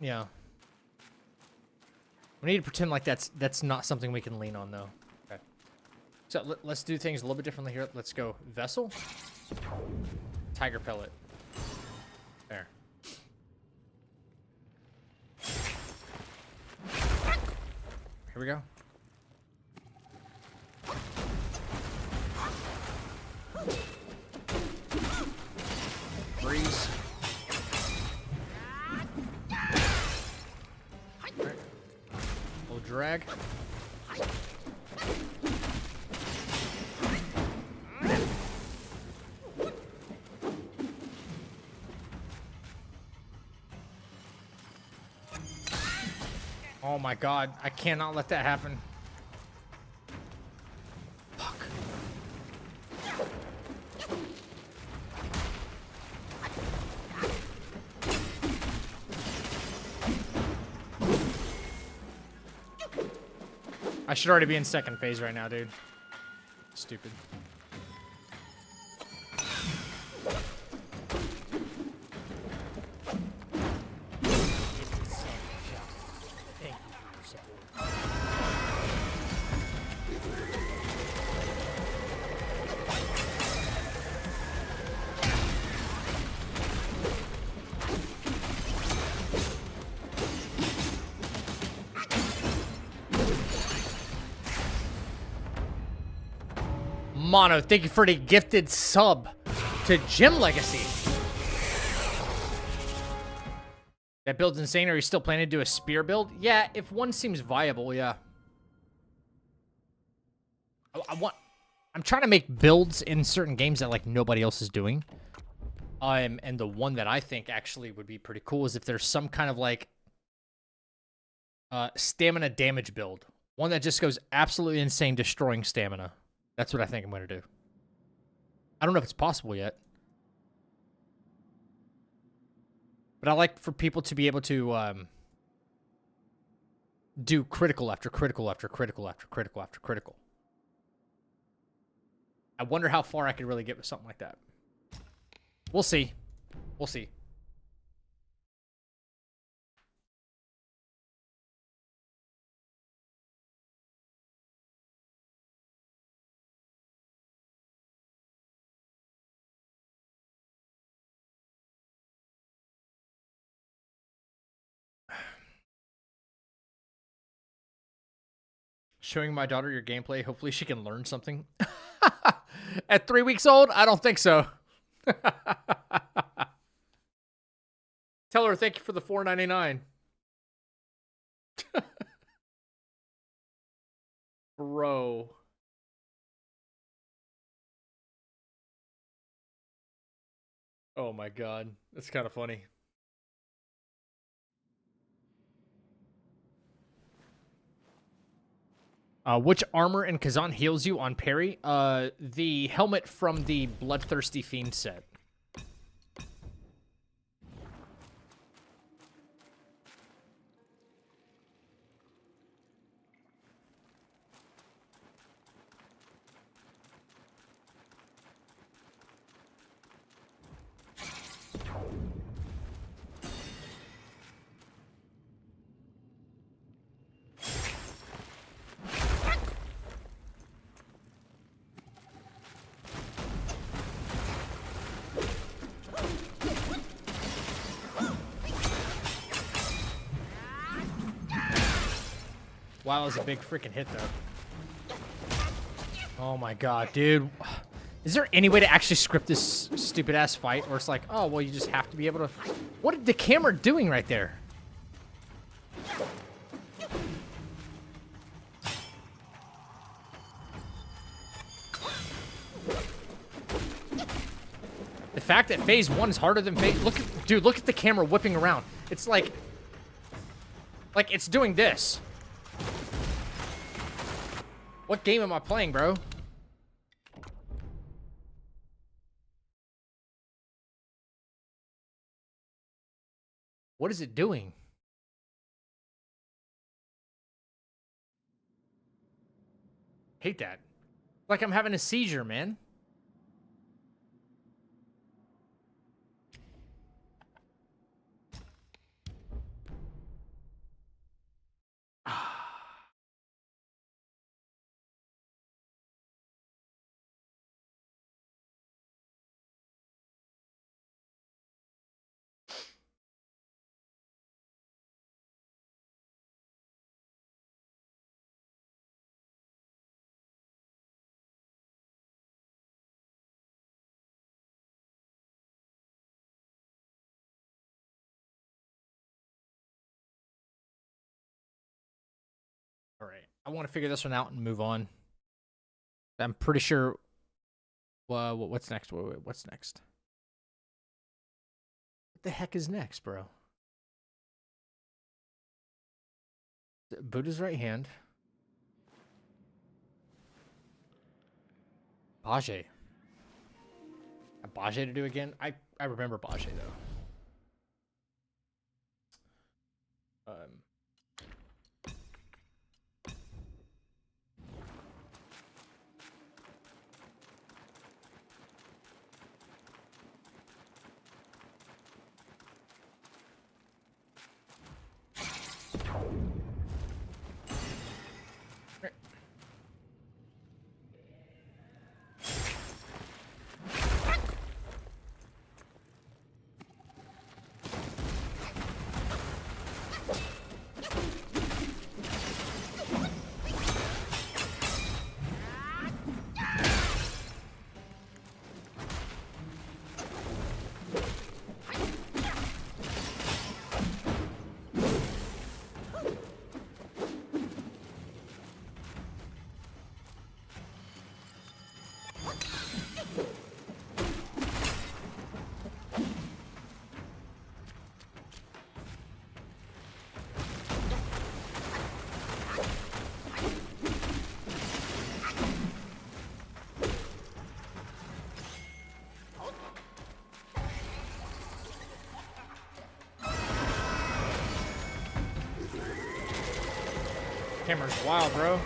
Yeah. We need to pretend like that's not something we can lean on though. Okay. So let's do things a little bit differently here. Let's go vessel. Tiger pellet. There. Here we go. Freeze. Right. Little drag. Oh my god, I cannot let that happen. Fuck. I should already be in second phase right now, dude. Stupid. Mono, thank you for the gifted sub to Gym Legacy. That build's insane. Are you still planning to do a spear build? Yeah, if one seems viable, yeah. I'm trying to make builds in certain games that like nobody else is doing. And the one that I think actually would be pretty cool is if there's some kind of like stamina damage build. One that just goes absolutely insane, destroying stamina. That's what I think I'm going to do. I don't know if it's possible yet. But I like for people to be able to do critical after critical after critical after critical after critical. I wonder how far I could really get with something like that. We'll see. We'll see. Showing my daughter your gameplay. Hopefully she can learn something. At 3 weeks old? I don't think so. Tell her thank you for the $4.99. Bro. Oh my god. That's kind of funny. Which armor in Kazan heals you on parry? The helmet from the Bloodthirsty Fiend set. Wow, that was a big freaking hit, though. Oh my god, dude. Is there any way to actually script this stupid-ass fight? Or it's like, oh, well, you just have to be able to... What is the camera doing right there? The fact that phase 1 is harder than phase... Dude, look at the camera whipping around. It's like... Like, it's doing this. What game am I playing, bro? What is it doing? Hate that. Like I'm having a seizure, man. All right. I want to figure this one out and move on. I'm pretty sure. What's next? What's next? What the heck is next, bro? Buddha's right hand. Bajie. A Bajie to do again? I remember Bajie though. Camera's wild, bro.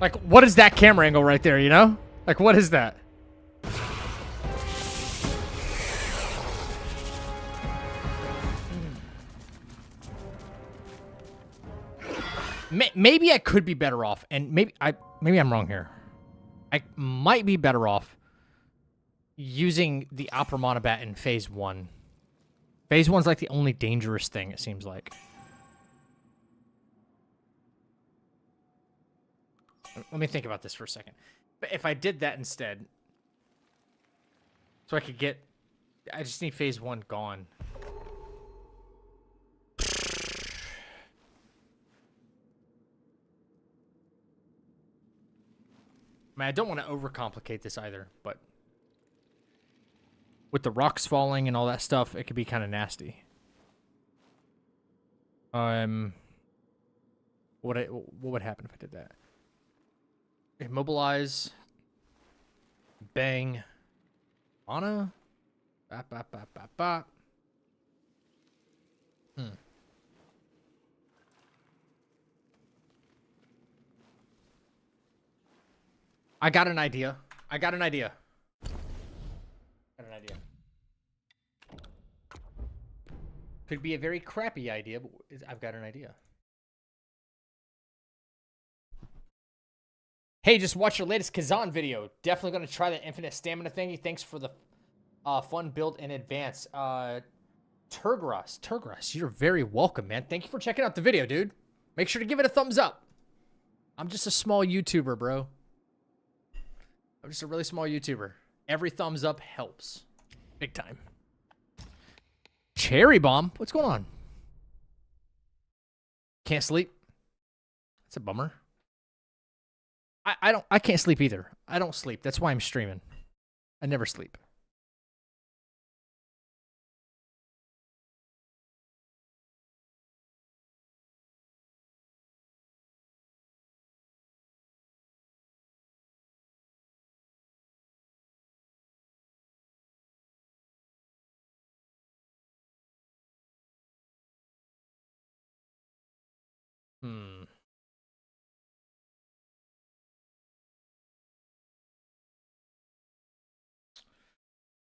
Like, what is that camera angle right there, you know? Like, what is that? Maybe I could be better off, and maybe I'm wrong here. I might be better off using the Opera Monobat in Phase 1. Phase 1's like the only dangerous thing, it seems like. Let me think about this for a second. But if I did that instead, so I could get... I just need Phase 1 gone. I mean, I don't want to overcomplicate this either, but with the rocks falling and all that stuff, it could be kind of nasty. What would happen if I did that? Immobilize. Bang. Mana. Bop, bop, bop, bop, bop. I got an idea. Could be a very crappy idea, but I've got an idea. Hey, just watch your latest Kazan video. Definitely going to try that infinite stamina thingy. Thanks for the fun build in advance. Turgras, you're very welcome, man. Thank you for checking out the video, dude. Make sure to give it a thumbs up. I'm just a small YouTuber, bro. I'm just a really small YouTuber. Every thumbs up helps. Big time. Cherry Bomb? What's going on? Can't sleep? That's a bummer. I can't sleep either. I don't sleep. That's why I'm streaming. I never sleep.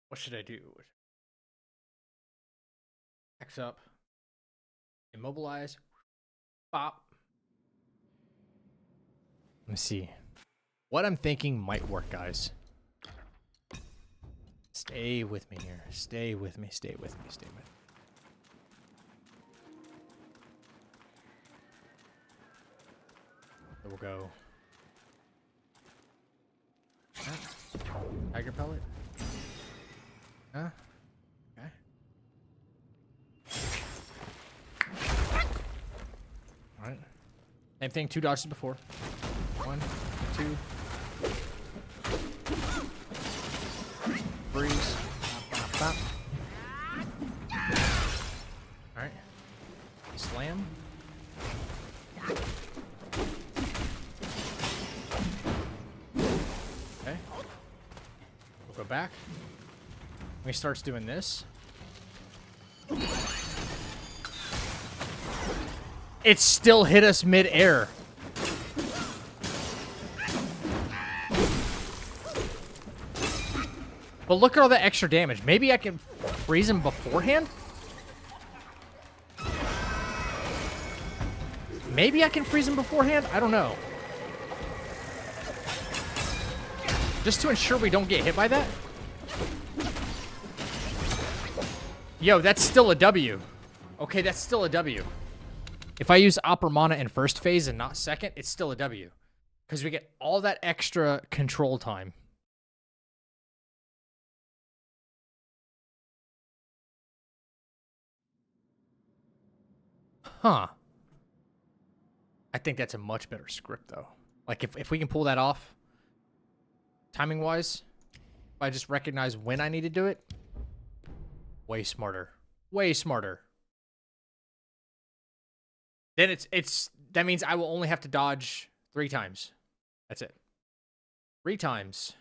What should I do? X up. Immobilize. Bop. Let me see. What I'm thinking might work, guys. Stay with me here. Stay with me. Stay with me. Stay with me. There we'll go. Tiger pellet. Huh? Okay. All right. Same thing. 2 dodges before. 1, 2. Freeze. Bop, bop, bop. All right. Slam. Okay. We'll go back. When he starts doing this, it still hit us mid-air. But look at all that extra damage. Maybe I can freeze him beforehand? Maybe I can freeze him beforehand? I don't know. Just to ensure we don't get hit by that. Yo, that's still a W. Okay, that's still a W. If I use Opera Mana in first phase and not second, it's still a W. Because we get all that extra control time. Huh. I think that's a much better script, though. Like, if we can pull that off, timing-wise, if I just recognize when I need to do it, way smarter. Way smarter. Then that means I will only have to dodge 3 times. That's it. 3 times.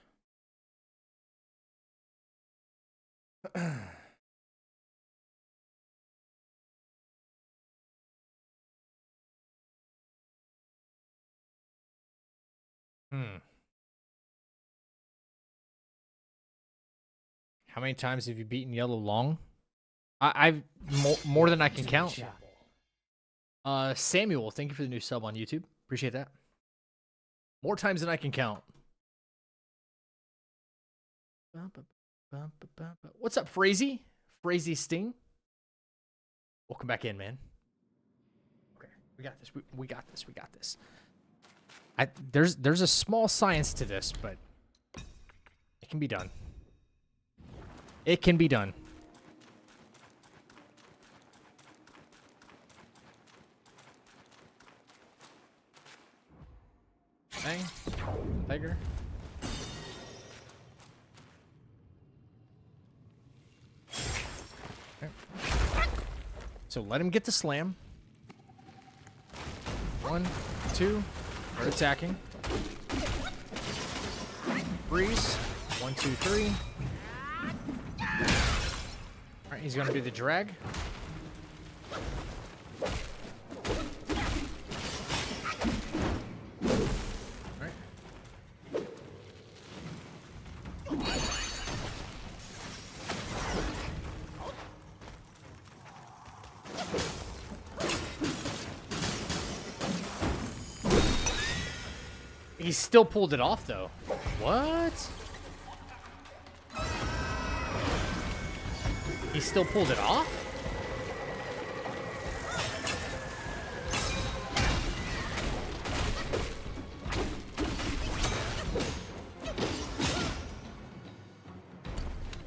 How many times have you beaten Yellow Long? I've more than I can count. Samuel, thank you for the new sub on YouTube. Appreciate that. More times than I can count. What's up, Frazee? Frazee Sting. Welcome back in, man. Okay, we got this. We got this. We got this. There's a small science to this, but it can be done. It can be done. Bang. Tiger. Okay. So let him get the slam. 1, 2. Start attacking. Freeze. 1, 2, 3. Alright, he's gonna do the drag. Alright. He still pulled it off, though. What? He still pulled it off?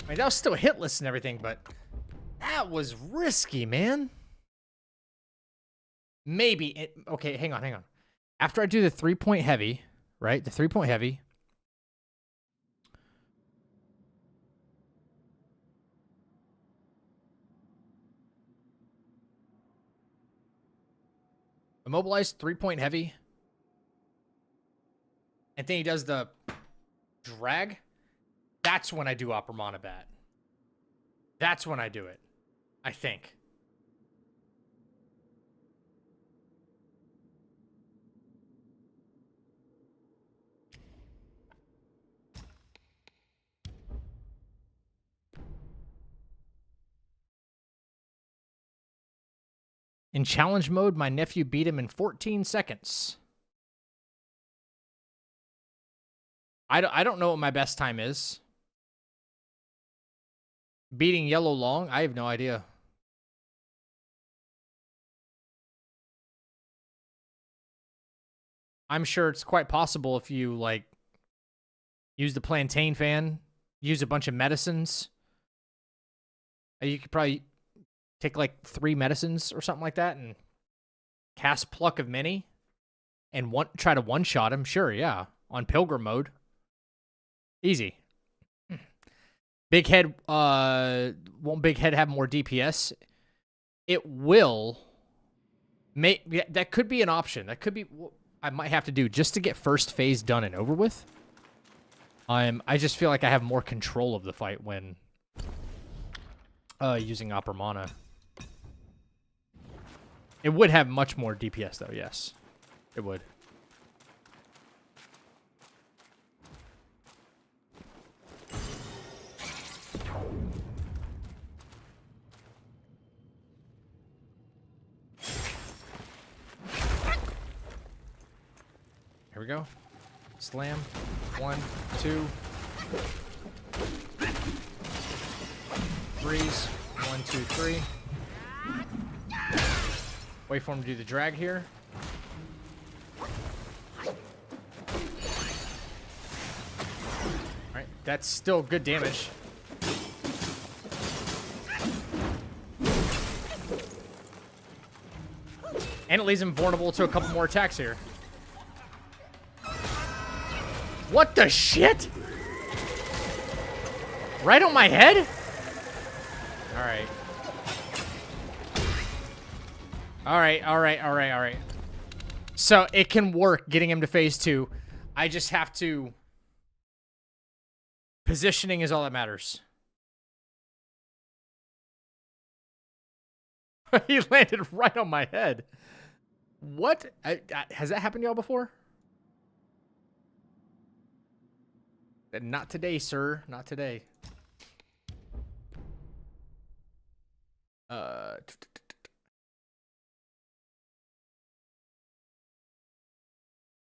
I mean, that was still hitless and everything, but that was risky, man. Maybe it... Okay, hang on, hang on. After I do the 3-point heavy, right? The 3-point heavy. Immobilized 3-point heavy. And then he does the drag. That's when I do Opera Mana Bat. That's when I do it. I think. In challenge mode, my nephew beat him in 14 seconds. I don't know what my best time is. Beating Yellow Long? I have no idea. I'm sure it's quite possible if you, like, Use the plantain fan. Use a bunch of medicines. You could probably take like 3 medicines or something like that and cast Pluck of Many and try to one-shot him. Sure, yeah. On Pilgrim mode. Easy. Big head, won't Big Head have more DPS? It will. That could be an option. That could be what I might have to do just to get first phase done and over with. I just feel like I have more control of the fight when using Opera Mana. It would have much more DPS though, yes. It would. Here we go. Slam. 1, 2. Freeze. 1, 2, 3. Wait for him to do the drag here. Alright, that's still good damage. And it leaves him vulnerable to a couple more attacks here. What the shit? Right on my head? Alright. Alright. So it can work getting him to phase 2. I just have to... Positioning is all that matters. He landed right on my head. What? Has that happened to y'all before? Not today, sir. Not today.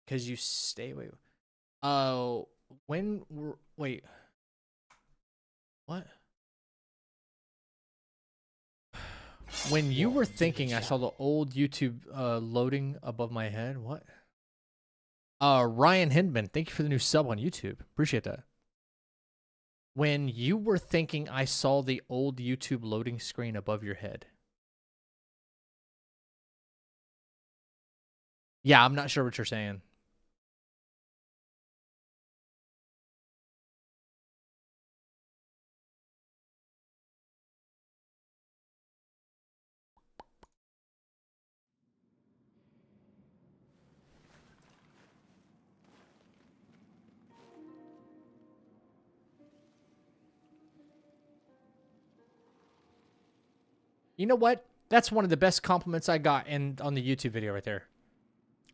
Because you stay... Wait. Oh, when... Wait. What? When you were thinking I saw the old YouTube loading above my head, what? Ryan Hindman, thank you for the new sub on YouTube. Appreciate that. When you were thinking I saw the old YouTube loading screen above your head. Yeah, I'm not sure what you're saying. You know what? That's one of the best compliments I got on the YouTube video right there.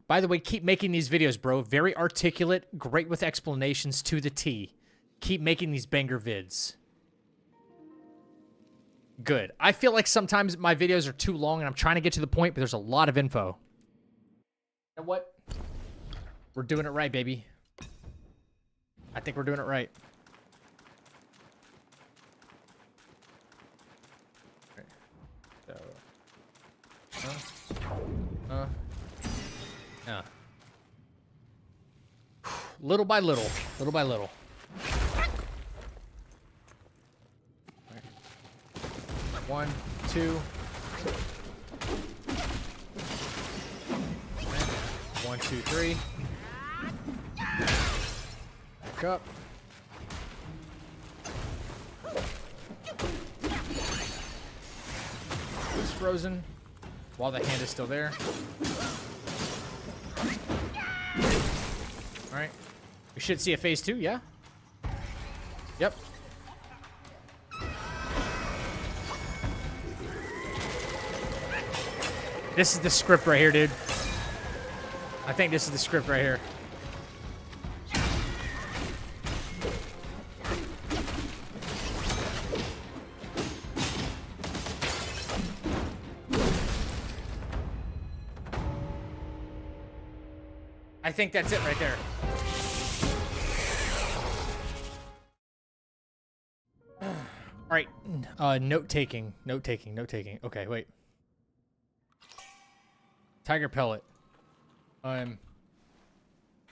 By the way, keep making these videos, bro. Very articulate, great with explanations to the T. Keep making these banger vids. Good. I feel like sometimes my videos are too long and I'm trying to get to the point, but there's a lot of info. You know what? We're doing it right, baby. I think we're doing it right. Yeah. Little by little. Little by little. Right. 1, 2. 1, 2, 3. Back up. It's frozen while the hand is still there. Alright. We should see a phase 2, yeah? Yep. This is the script right here, dude. I think this is the script right here. I think that's it right there. All right, note-taking. Okay, wait. Tiger pellet.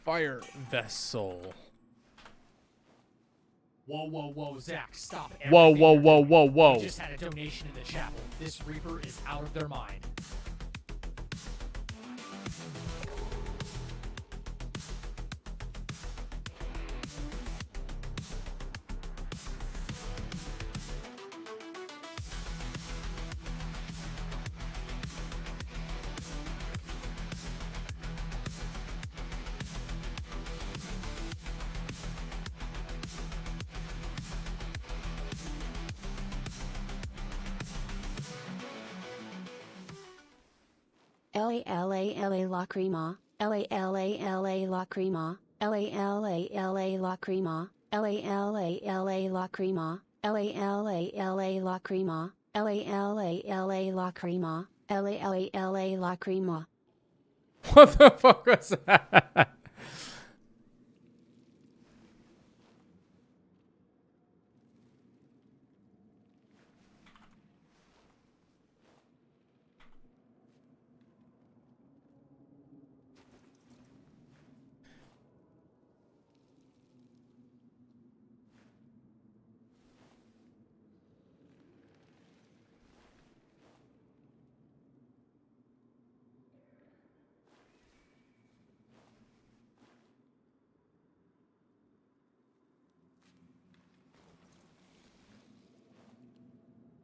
Fire vessel. Whoa, whoa, whoa, Zach, stop. Whoa, everything whoa, you're whoa, doing. whoa, whoa. We just had a donation in the chapel. This Reaper is out of their mind. LALALA lacrima, LALALA lacrima, LALALA lacrima, LALALA lacrima, LALALA lacrima, LALALA lacrima, LALALA lacrima. What the fuck was that?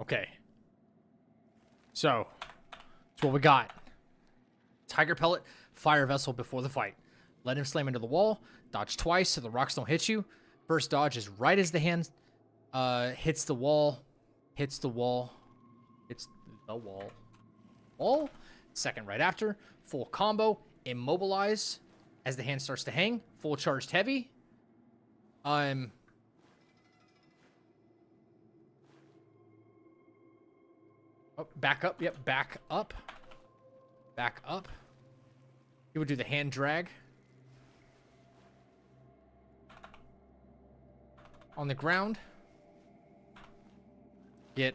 Okay. So, that's what we got. Tiger pellet, fire vessel before the fight. Let him slam into the wall. Dodge twice so the rocks don't hit you. First dodge is right as the hand hits the wall. Hits the wall. Hits the wall. Wall. Second right after. Full combo. Immobilize as the hand starts to hang. Full charged heavy. Oh, back up. Yep, back up. Back up. He would do the hand drag. On the ground. Get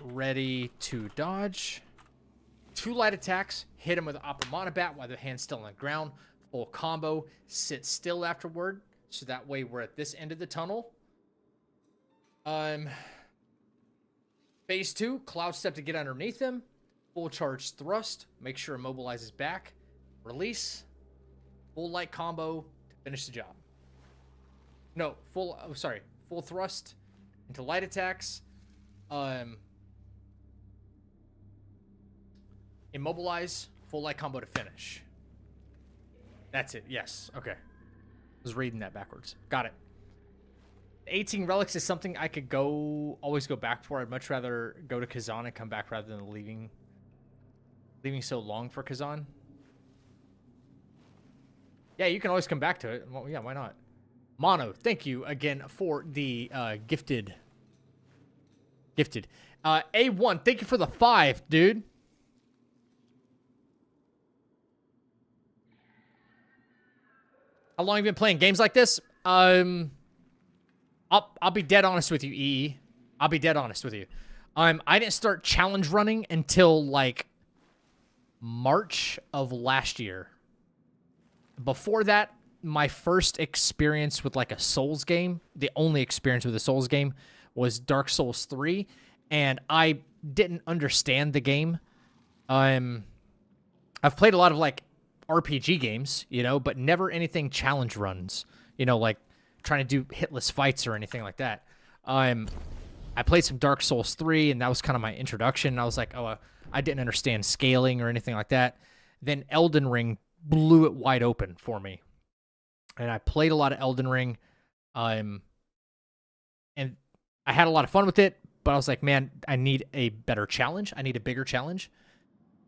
ready to dodge. 2 light attacks. Hit him with Apamana Bat while the hand's still on the ground. Full combo. Sit still afterward. So that way we're at this end of the tunnel. Phase 2, Cloud Step to get underneath him. Full charge thrust. Make sure immobilizes back. Release. Full light combo to finish the job. No, full thrust into light attacks. Immobilize. Full light combo to finish. That's it. Yes. Okay. I was reading that backwards. Got it. 18 relics is something I could always go back for. I'd much rather go to Kazan and come back rather than leaving so long for Kazan. Yeah, you can always come back to it. Well, yeah, why not? Mono, thank you again for the gifted. A1, thank you for the 5, dude. How long have you been playing games like this? I'll be dead honest with you, EE. I'll be dead honest with you. I didn't start challenge running until like March of last year. Before that, my first experience with like a Souls game, the only experience with a Souls game, was Dark Souls 3, and I didn't understand the game. I've played a lot of like RPG games, you know, but never anything challenge runs, you know, like trying to do hitless fights or anything like that. I played some Dark Souls 3, and that was kind of my introduction. I was like, oh, I didn't understand scaling or anything like that. Then Elden Ring blew it wide open for me. And I played a lot of Elden Ring. And I had a lot of fun with it, but I was like, man, I need a better challenge. I need a bigger challenge.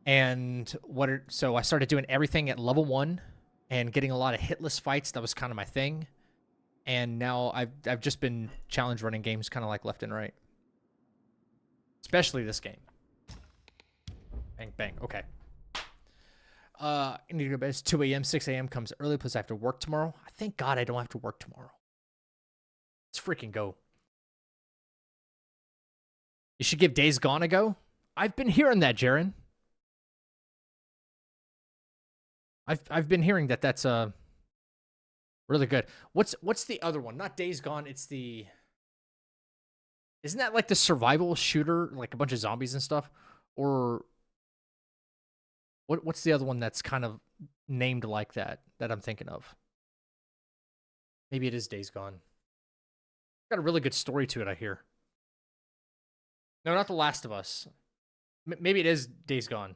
And so I started doing everything at level 1 and getting a lot of hitless fights. That was kind of my thing. And now I've just been challenge running games kind of like left and right. Especially this game. Bang, bang. Okay. I need to go to bed. It's 2 a.m., 6 a.m. comes early, plus I have to work tomorrow. Thank God I don't have to work tomorrow. Let's freaking go. You should give Days Gone a go. I've been hearing that, Jaren. I've been hearing that's Really good. What's the other one? Not Days Gone. It's the... Isn't that like the survival shooter, like a bunch of zombies and stuff? Or what's the other one that's kind of named like that I'm thinking of? Maybe it is Days Gone. Got a really good story to it, I hear. No, not The Last of Us. Maybe it is Days Gone.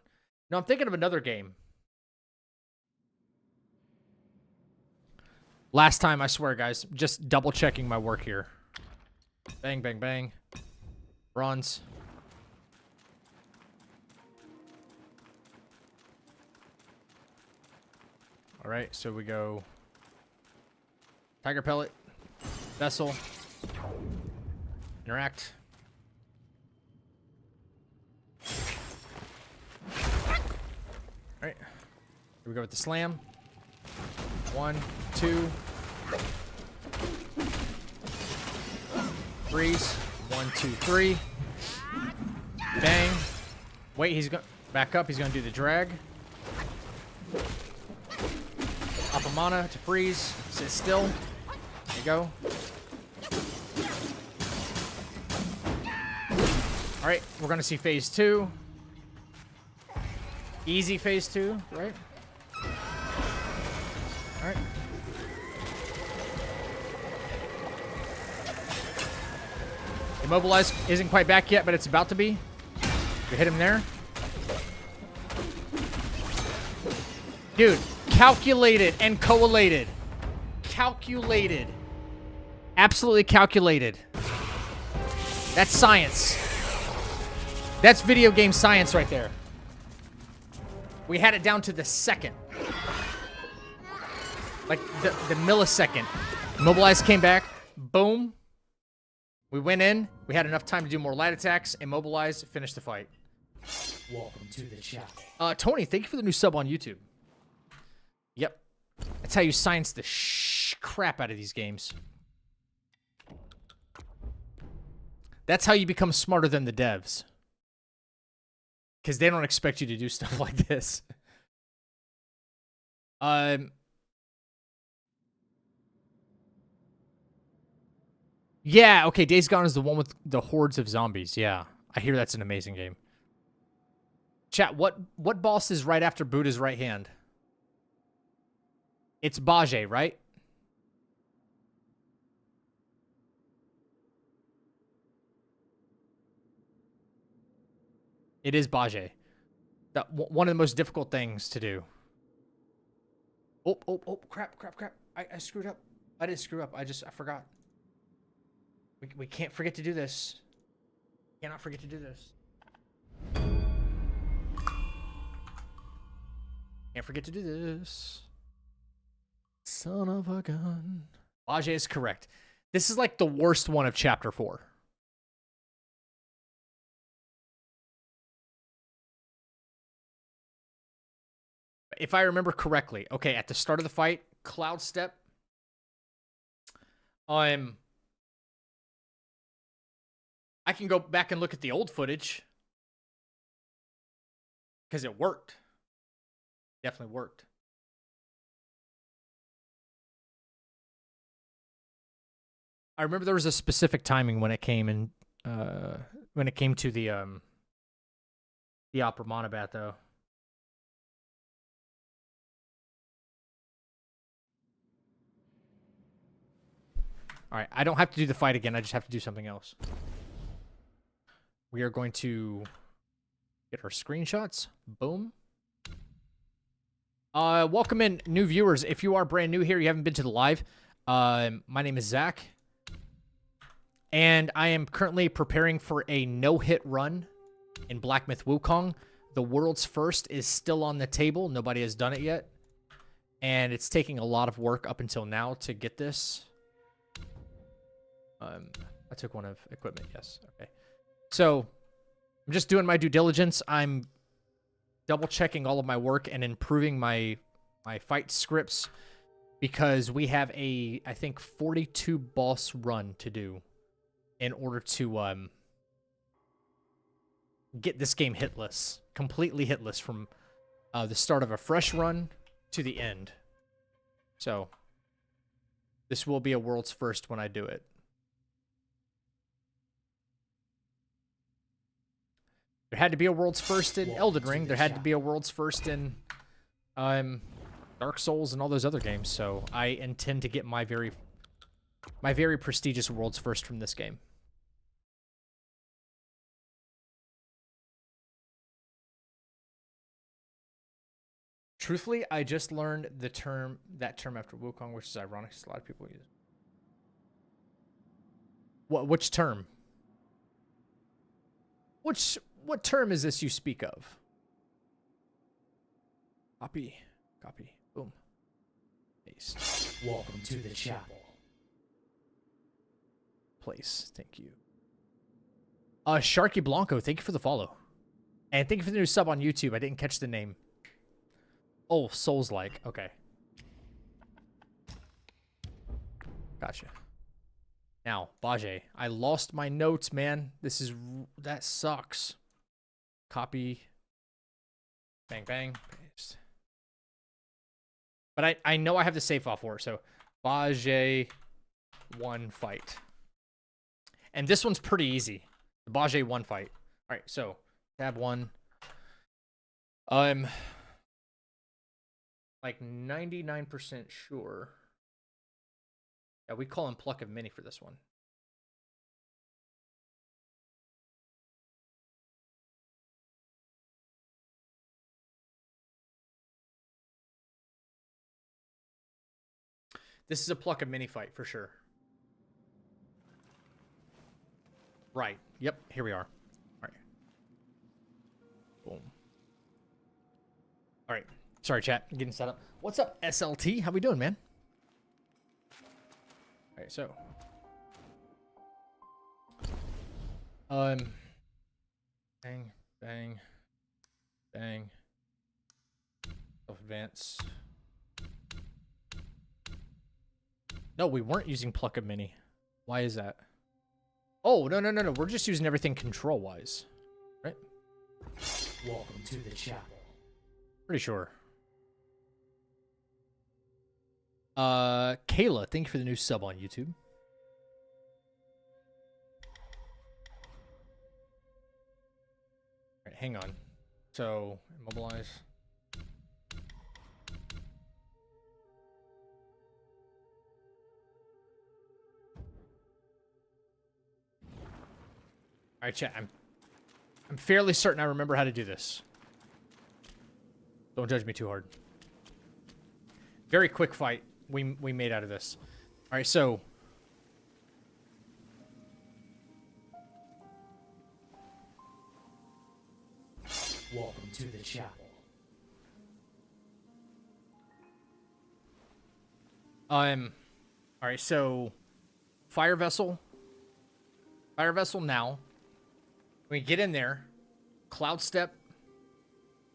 No, I'm thinking of another game. Last time, I swear, guys. Just double checking my work here. Bang, bang, bang. Bronze. All right, so we go Tiger Pellet, Vessel, Interact. All right, here we go with the Slam. 1, 2. Freeze. 1, 2, 3. Bang. Wait, he's going back up. He's going to do the drag. Up a mana to freeze. Sit still. There you go. All right, we're going to see phase 2. Easy phase 2, right? All right. Immobilize isn't quite back yet, but it's about to be. We hit him there. Dude, calculated and collated. Calculated. Absolutely calculated. That's science. That's video game science right there. We had it down to the second. Like the millisecond. Immobilize came back. Boom. We went in. We had enough time to do more light attacks. Immobilize. Finish the fight. Welcome to the chat. Tony, thank you for the new sub on YouTube. Yep. That's how you science the crap out of these games. That's how you become smarter than the devs. Because they don't expect you to do stuff like this. Yeah, okay, Days Gone is the one with the hordes of zombies. Yeah, I hear that's an amazing game. Chat, what boss is right after Buddha's right hand? It's Bajie, right? It is Bajie. One of the most difficult things to do. Oh, crap. I screwed up. I didn't screw up. I forgot. We can't forget to do this. Cannot forget to do this. Can't forget to do this. Son of a gun. Bajie is correct. This is like the worst one of Chapter 4. If I remember correctly, okay, at the start of the fight, Cloud Step. I can go back and look at the old footage. Because it worked. Definitely worked. I remember there was a specific timing when it came in, when it came to the Opera Monobat, though. All right, I don't have to do the fight again. I just have to do something else. We are going to get our screenshots. Boom. Welcome in, new viewers. If you are brand new here, you haven't been to the live, my name is Zach. And I am currently preparing for a no-hit run in Black Myth Wukong. The world's first is still on the table. Nobody has done it yet. And it's taking a lot of work up until now to get this. I took one of equipment, yes. Okay. So, I'm just doing my due diligence. I'm double-checking all of my work and improving my fight scripts because we have a, I think, 42 boss run to do in order to get this game hitless, completely hitless from the start of a fresh run to the end. So, This will be a world's first when I do it. There had to be a world's first in Elden Ring. There had to be a world's first in Dark Souls and all those other games. So I intend to get my very prestigious world's first from this game. Truthfully, I just learned that term after Wukong, which is ironic because a lot of people use it. Which term? What term is this you speak of? Copy. Boom. Paste. Welcome to the chapel. Place. Thank you. Sharky Blanco, thank you for the follow. And thank you for the new sub on YouTube. I didn't catch the name. Oh, Souls-like. Okay. Gotcha. Now, Bajé. I lost my notes, man. That sucks. Copy. Bang, bang. Paste. But I know I have the save file for it, so Bajé 1 fight. And this one's pretty easy. The Bajé 1 fight. Alright, so tab 1. Like 99% sure. Yeah, we call him Pluck of Mini for this one. This is a Pluck of Mini fight for sure. Right. Yep, here we are. All right. Boom. All right. Sorry, chat. I'm getting set up. What's up, SLT? How we doing, man? All right, so. Bang, bang, bang. Self-advance. No, we weren't using Pluck of Mini. Why is that? Oh, no. We're just using everything control-wise. Right? Welcome to the chapel. Pretty sure. Kayla, thank you for the new sub on YouTube. All right, hang on. So, immobilize. All right, chat. I'm fairly certain I remember how to do this. Don't judge me too hard. Very quick fight we made out of this. All right, so welcome to the chapel. All right, so fire vessel now. We get in there, cloud step,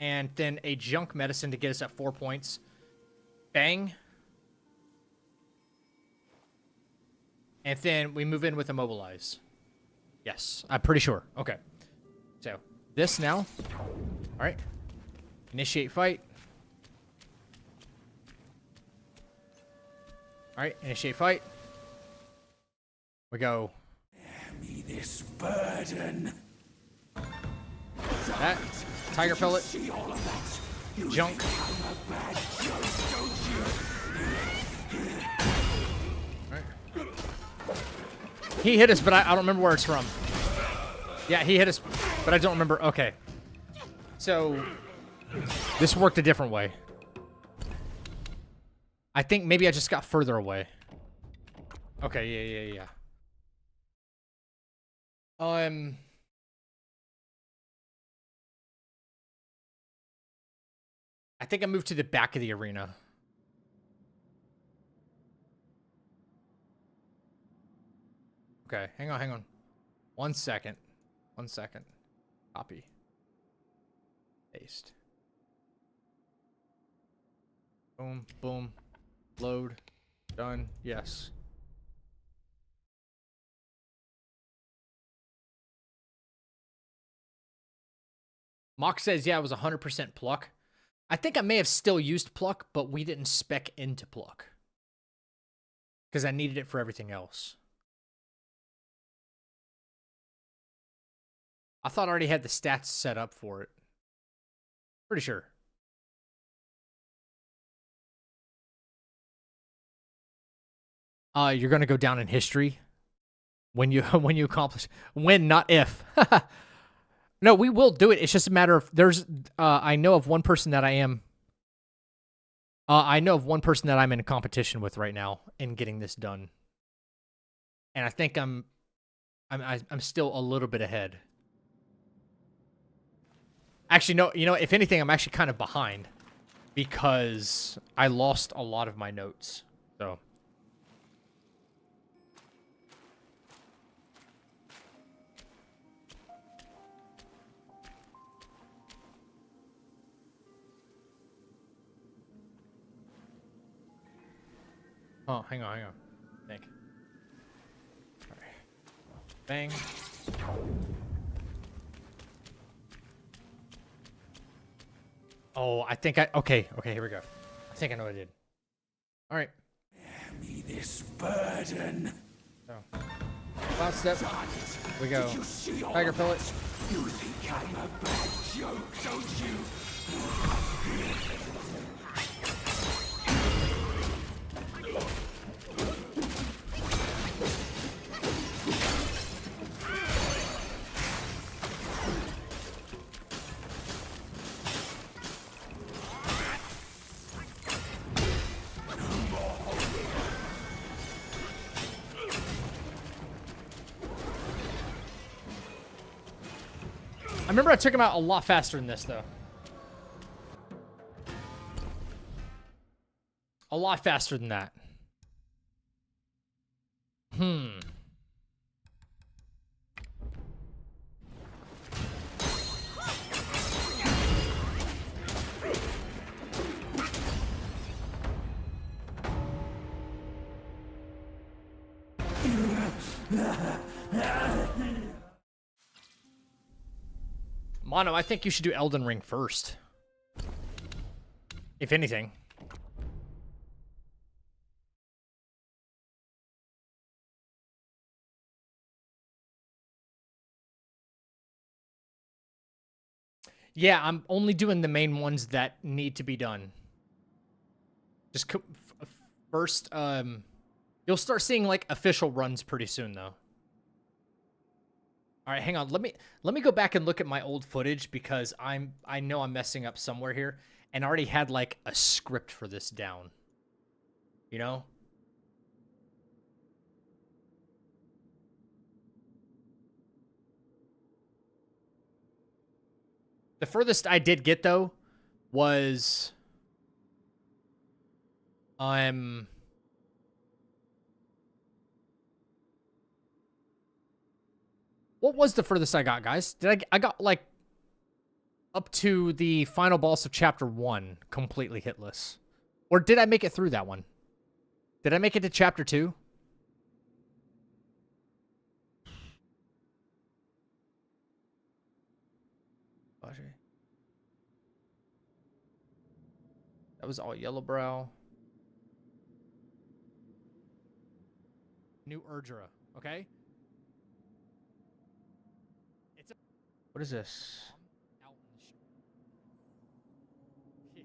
and then a junk medicine to get us at 4 points. Bang. And then we move in with immobilize. Yes, I'm pretty sure. Okay. So, this now. All right. Initiate fight. All right, initiate fight. We go. Bear me this burden. That. Tiger pellet. Junk. Right. He hit us, but I don't remember where it's from. Yeah, he hit us, but I don't remember. Okay. So, this worked a different way. I think maybe I just got further away. Okay, yeah. I think I moved to the back of the arena. Okay, hang on. 1 second. 1 second. Copy. Paste. Boom, boom. Load. Done. Yes. Mock says, yeah, it was 100% pluck. I think I may have still used pluck, but we didn't spec into pluck. because I needed it for everything else. I thought I already had the stats set up for it. Pretty sure. You're gonna go down in history when you accomplish, when, not if. No, we will do it. It's just a matter of there's. I know of one person that I'm in a competition with right now in getting this done, and I think I'm still a little bit ahead. Actually, no. You know, if anything, I'm actually kind of behind because I lost a lot of my notes. So. Oh, hang on. Think. All right. Bang. Oh, I think okay, here we go. I think I know what I did. All right. Bear me this burden. So, cloud step. We go. Tiger pellet. You think I'm a bad joke, don't you? I remember I took him out a lot faster than this, though. A lot faster than that. Mono, I think you should do Elden Ring first. If anything. Yeah, I'm only doing the main ones that need to be done. Just first, you'll start seeing like official runs pretty soon, though. All right, hang on. Let me go back and look at my old footage because I know I'm messing up somewhere here, and I already had like a script for this down. You know? The furthest I did get though was what was the furthest I got, guys? I got like up to the final boss of chapter 1 completely hitless. Or did I make it through that one? Did I make it to chapter 2? That was all yellow brow. New Urdra, okay? What is this? Yeah.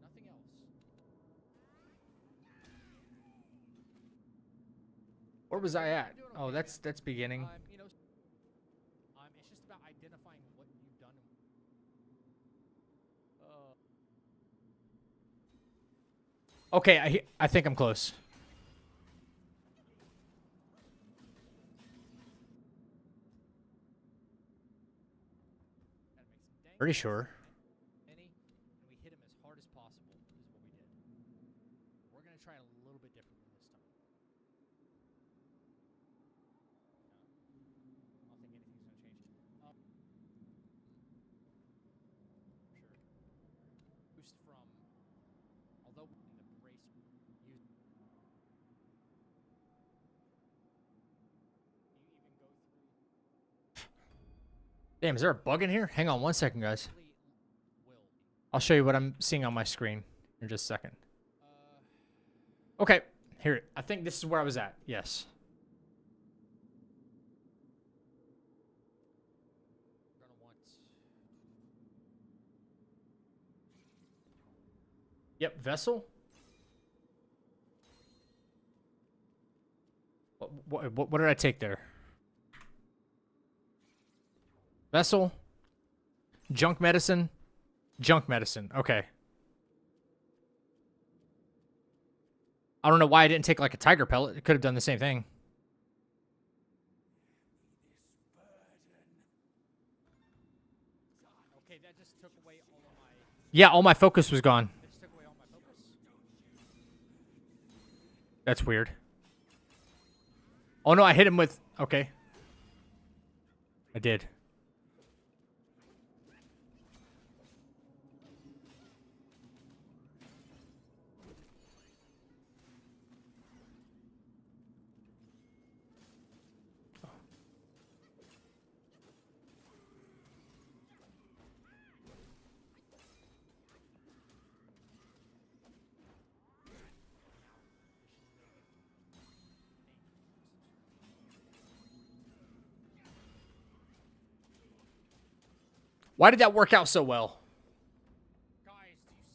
Nothing else. Where was I at? Oh, that's beginning. You know, it's just about identifying what you've done. Okay, I think I'm close. Pretty sure. And we hit him as hard as possible is what we did. We're going to try a little bit different this time. I don't think anything's going to change. Sure. Boost from, although in the race use. Damn, is there a bug in here? Hang on one second, guys. I'll show you what I'm seeing on my screen in just a second. Okay, Here, I think this is where I was at. Yes. Yep, vessel. What did I take there? Vessel. Junk medicine. Junk medicine. Okay. I don't know why I didn't take like a tiger pellet. It could have done the same thing. Okay, that just took away all of my... Yeah, all my focus was gone. That just took away all my focus? That's weird. Oh no, I hit him with... Okay. I did. Why did that work out so well? Guys, do you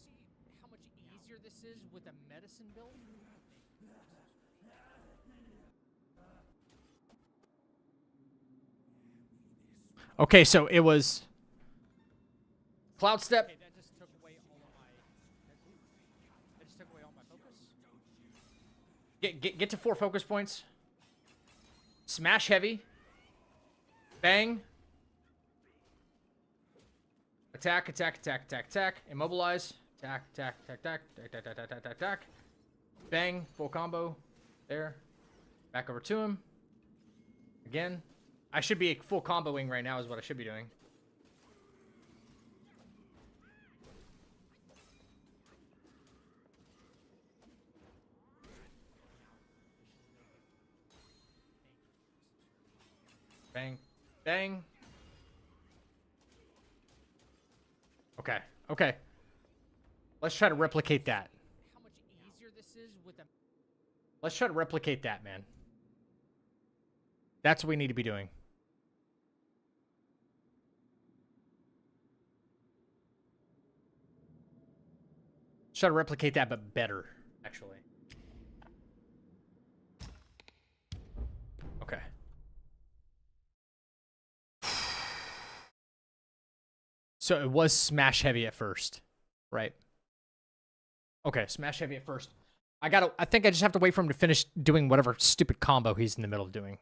see how much easier this is with a medicine build? Okay, so it was Cloud Step. Okay, that just took away all of my... That just took away all my focus. Get to 4 focus points. Smash heavy. Bang. Attack, attack, attack, attack, attack. Immobilize. Attack, attack, attack, attack, attack, attack, attack, attack, attack. Bang. Full combo. There. Back over to him. Again. I should be full comboing right now is what I should be doing. Bang. Bang. Okay. Okay. Let's try to replicate that. How much easier this is with a... Let's try to replicate that, man. That's what we need to be doing. Let's try to replicate that, but better, actually. Okay. So it was smash heavy at first, right? Okay, smash heavy at first. I think I just have to wait for him to finish doing whatever stupid combo he's in the middle of doing.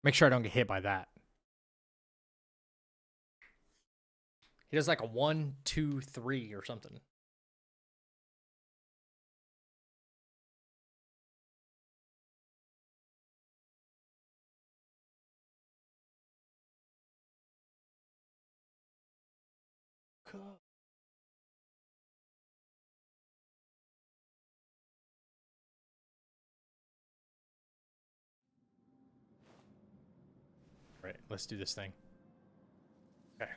Make sure I don't get hit by that. He does like a 1, 2, 3 or something. Right, let's do this thing. Okay.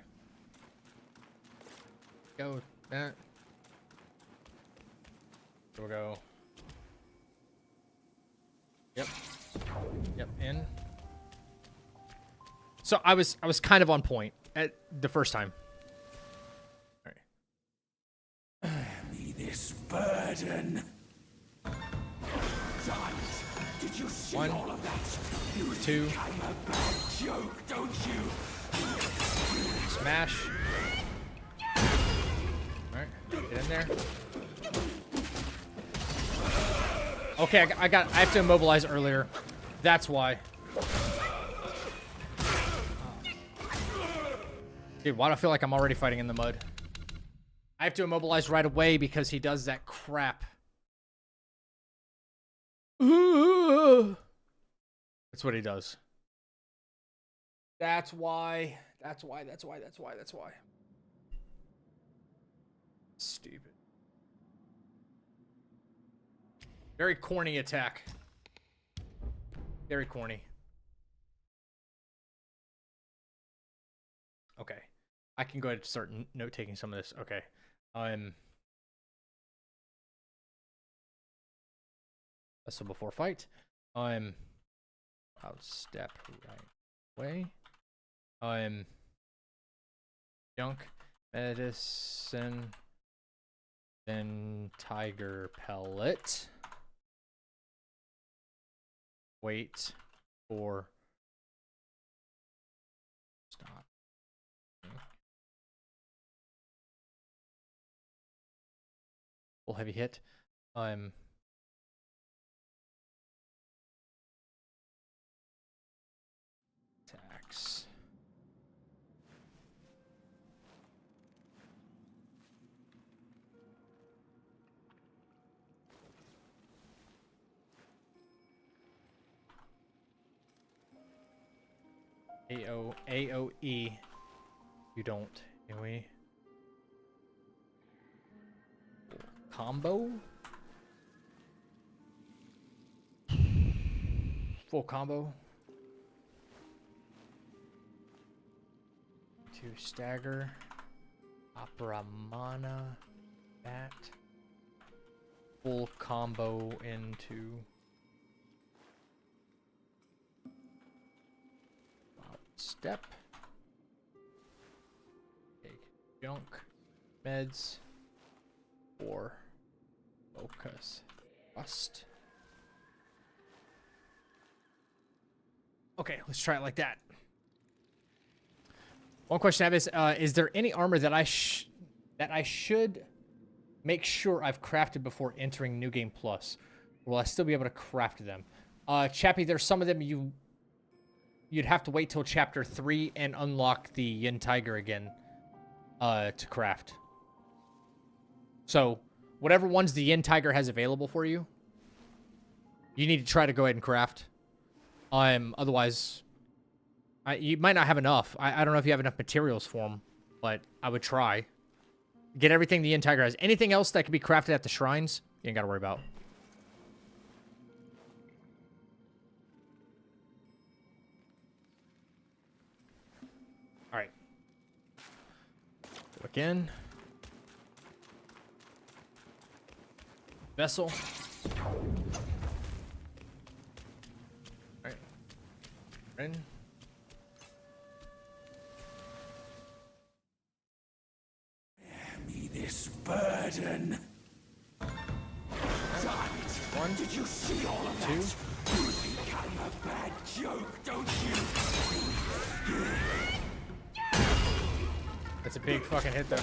Go that. We'll go. Yep. Yep, in. So I was kind of on point at the first time. All right. Me this burden. Giant, did you see 1, all of that? You 2. think I'm a bad joke, don't you? Smash. Alright, get in there. Okay, I have to immobilize earlier. That's why. Dude, why do I feel like I'm already fighting in the mud? I have to immobilize right away because he does that crap. That's what he does. That's why. That's why. Stupid. Very corny attack. Very corny. Okay. I can go ahead and start note-taking some of this. Okay. So before fight, outstep right way. Junk, medicine, then tiger pellet. Wait for stop. Full heavy hit. Attacks. AOE. You don't. AOE. Combo. Full combo. 2 stagger. Opera mana. That. Full combo into. Step. Take junk. Meds. 4. Focus. Rust. Okay, let's try it like that. One question I have is there any armor that I should make sure I've crafted before entering New Game Plus? Will I still be able to craft them? Chappie, there's some of them you'd have to wait till Chapter 3 and unlock the Yin Tiger again to craft. So, whatever ones the Yin Tiger has available for you, you need to try to go ahead and craft. Otherwise, you might not have enough. I don't know if you have enough materials for them, but I would try. Get everything the Yin Tiger has. Anything else that can be crafted at the shrines, you ain't got to worry about. All right. Look in. Vessel. All right. In. Me this burden. One. Did you see all of Two. that? You think I'm a bad joke, don't you? That's a big fucking hit, though.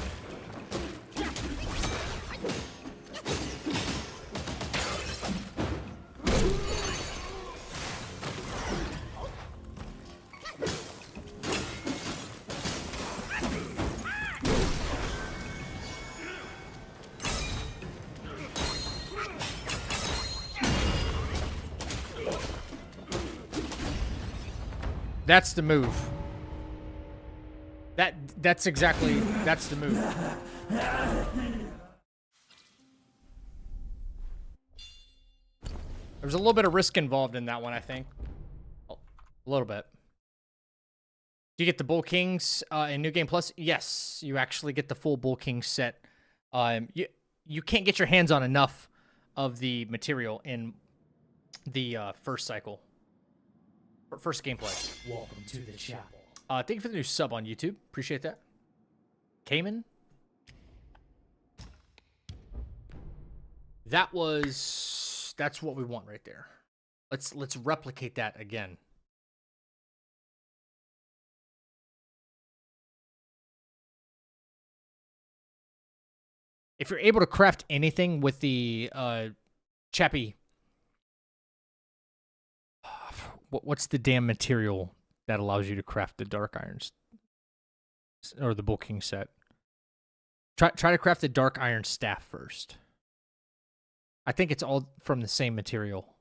That's the move. That's the move. There's a little bit of risk involved in that one, I think. A little bit. Do you get the Bull Kings in New Game Plus? Yes, you actually get the full Bull King set. You can't get your hands on enough of the material in the first cycle. First gameplay. Welcome to the chapel. Thank you for the new sub on YouTube. Appreciate that. Cayman. That's what we want right there. Let's replicate that again. If you're able to craft anything with the Chappie, what's the damn material that allows you to craft the dark irons or the Bull King set? Try to craft the dark iron staff first. I think it's all from the same material.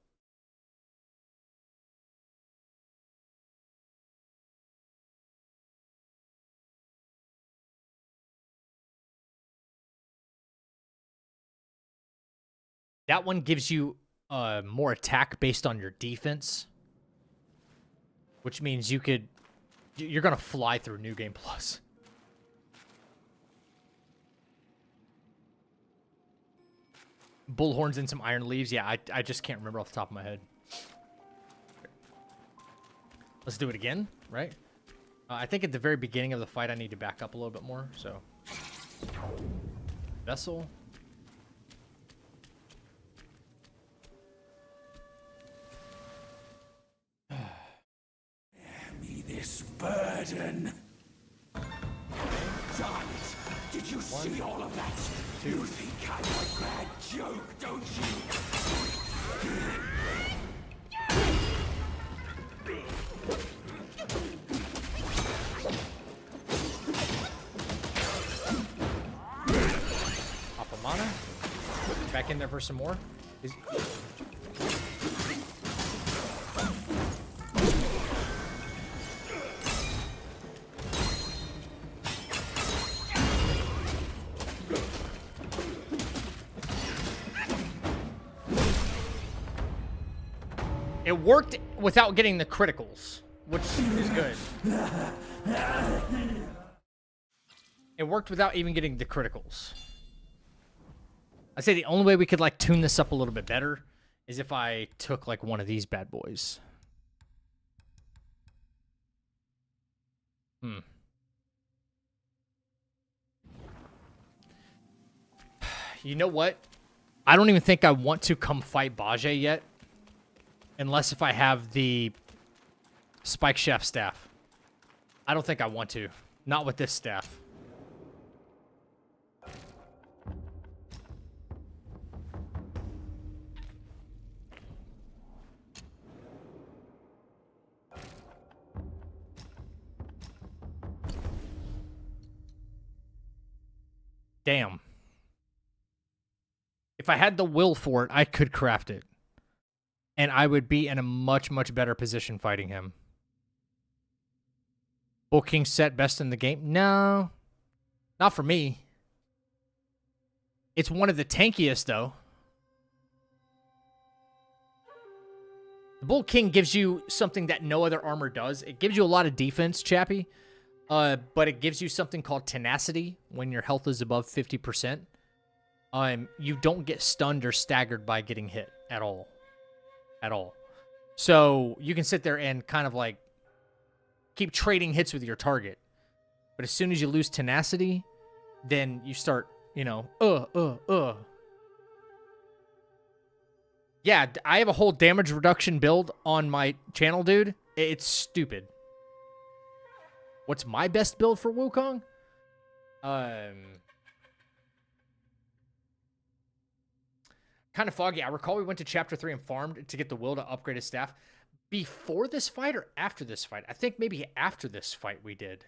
That one gives you more attack based on your defense, which means you're gonna fly through New Game Plus. Bullhorns and some iron leaves. Yeah, I just can't remember off the top of my head. Let's do it again, right? I think at the very beginning of the fight, I need to back up a little bit more, so. Vessel. Me this burden. Done it. Did you see all of that? You think I'm a bad joke, don't you? Mana. Back in there for some more. It worked without getting the criticals, which is good. It worked without even getting the criticals. I'd say the only way we could, like, tune this up a little bit better is if I took, like, one of these bad boys. You know what? I don't even think I want to come fight Bajie yet. Unless if I have the Spike Shaft staff. I don't think I want to. Not with this staff. Damn. If I had the will for it, I could craft it. And I would be in a much, much better position fighting him. Bull King set best in the game? No. Not for me. It's one of the tankiest, though. The Bull King gives you something that no other armor does. It gives you a lot of defense, Chappie. But it gives you something called tenacity when your health is above 50%. You don't get stunned or staggered by getting hit at all. At all. So you can sit there and kind of like keep trading hits with your target. But as soon as you lose tenacity, then you start, you know, Yeah, I have a whole damage reduction build on my channel, dude. It's stupid. What's my best build for Wukong? Kind of foggy. I recall we went to Chapter 3 and farmed to get the will to upgrade his staff. Before this fight or after this fight? I think maybe after this fight we did.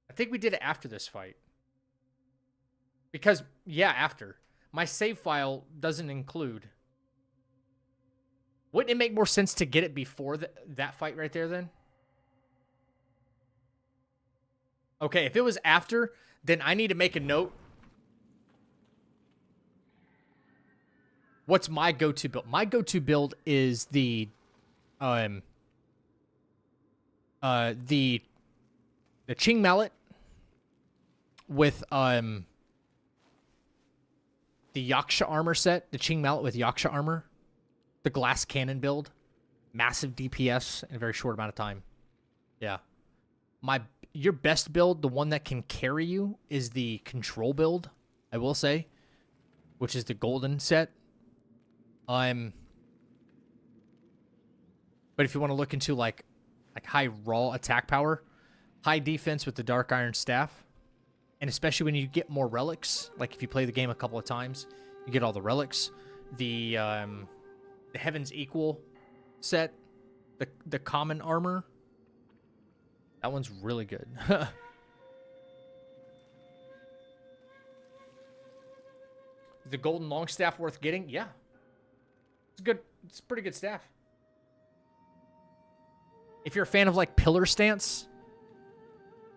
I think we did it after this fight. Because, yeah, after. My save file doesn't include. Wouldn't it make more sense to get it before that fight right there then? Okay, if it was after, then I need to make a note. What's my go-to build? My go-to build is the Ching Mallet with the Yaksha armor set, the Ching Mallet with Yaksha armor, the glass cannon build, massive DPS in a very short amount of time. Yeah. Your best build, the one that can carry you, is the control build, I will say, which is the golden set. But if you want to look into like high raw attack power, high defense with the Dark Iron Staff, and especially when you get more relics, like if you play the game a couple of times, you get all the relics. The Heaven's Equal set, the common armor, that one's really good. The golden long staff worth getting? Yeah. It's good. It's a pretty good staff. If you're a fan of like pillar stance,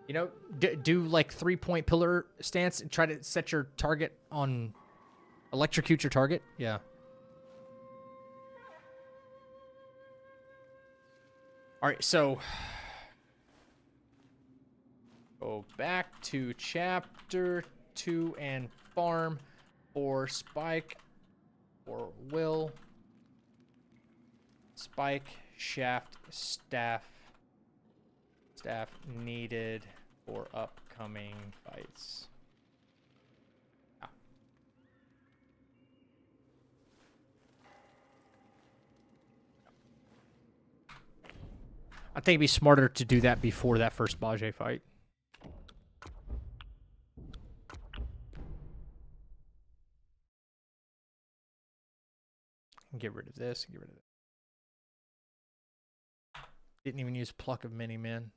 you know, do like 3-point pillar stance and try to set your target on, electrocute your target. Yeah. All right, so go back to chapter 2 and farm. for Spike or Will. Spike, Shaft, Staff needed for upcoming fights. Ah. I think it'd be smarter to do that before that first Bajie fight. Get rid of this. Get rid of that. Didn't even use pluck of mini men.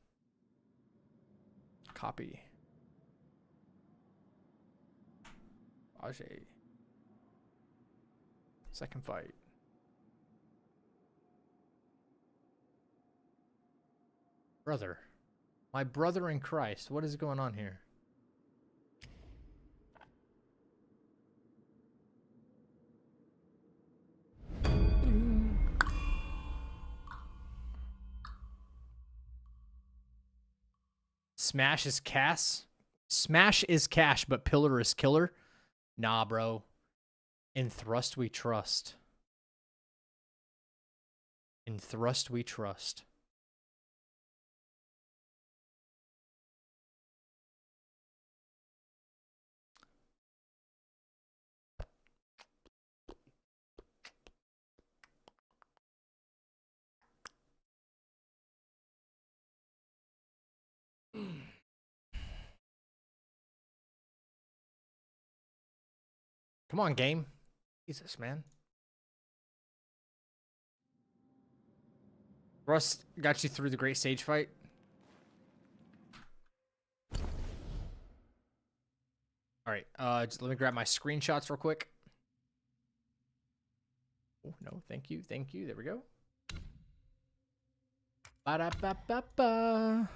Copy. Bajie. Second fight. Brother. My brother in Christ. What is going on here? Smash is Cass. Smash is cash, but pillar is killer. Nah, bro. In thrust we trust. In thrust we trust. Come on, game. Jesus, man. Russ got you through the Great Sage fight. All right, just let me grab my screenshots real quick. Oh, no, thank you, thank you. There we go. Ba-da-ba-ba-ba.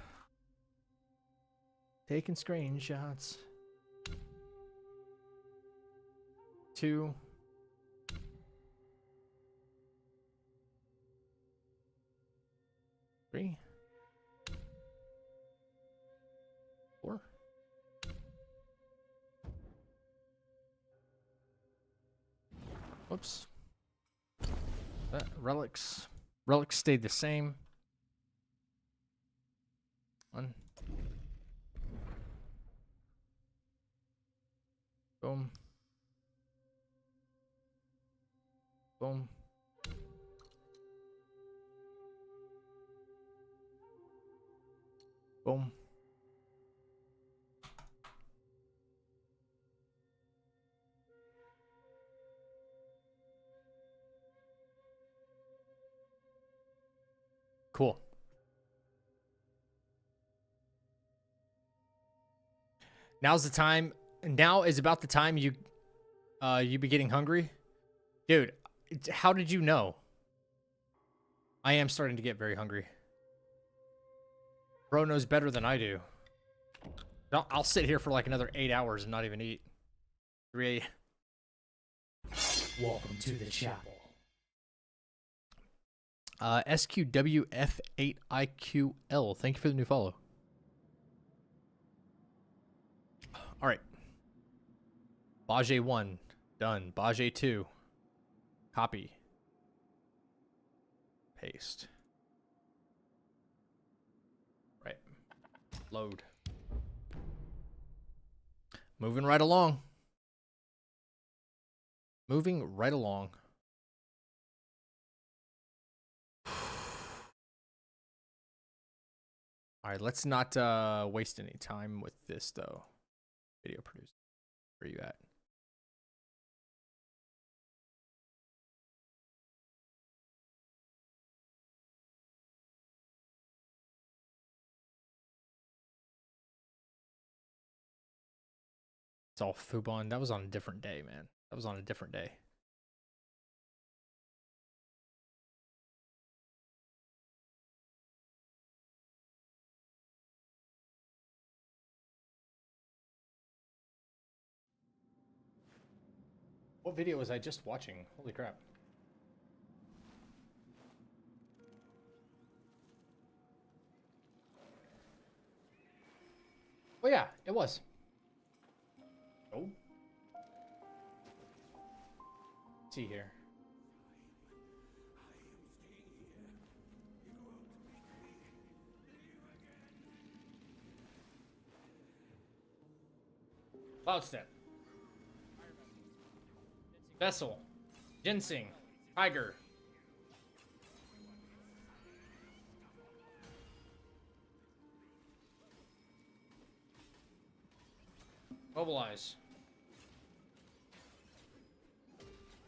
Taking screenshots. 2. 3. 4. Whoops. Relics. Relics stayed the same. 1. Boom. Boom. Boom. Cool. Now's the time. Now is about the time you be getting hungry. Dude, how did you know? I am starting to get very hungry. Bro knows better than I do. I'll sit here for like another 8 hours and not even eat. 3. Welcome to the chapel. SQWF8IQL. Thank you for the new follow. All right. Bajie 1. Done. Bajie 2. Copy. Paste. Right. Load. Moving right along. Moving right along. All right, let's not waste any time with this, though. Video producer. Where are you at? It's all Fubon. That was on a different day, man. That was on a different day. What video was I just watching? Holy crap. Oh yeah, it was. Oh. see here. Cloud Step. Vessel. Ginseng. Tiger. Mobilize.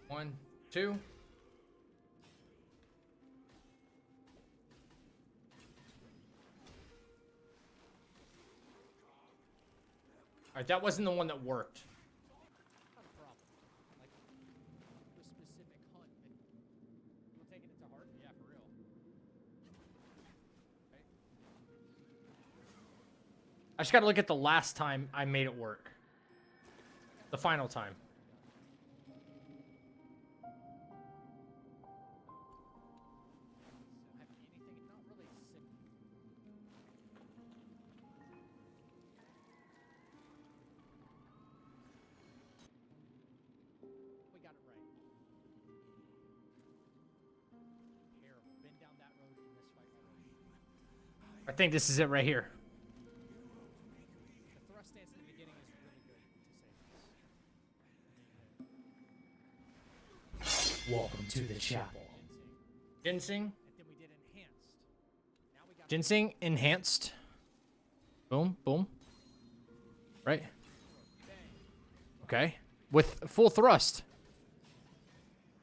1, 2. All right, that wasn't the one that worked. Not a problem. Like the specific hunt, we're taking it to heart. Yeah, for real. Okay. I just got to look at the last time I made it work. The final time. We got it right. Here, been down that road in this fight already. I think this is it right here. The thrust stance in the beginning is really good, to say this. Welcome to the chapel. Ginseng. And then we did enhanced. Now we got Ginseng enhanced. Boom, boom. Right. Okay. With full thrust.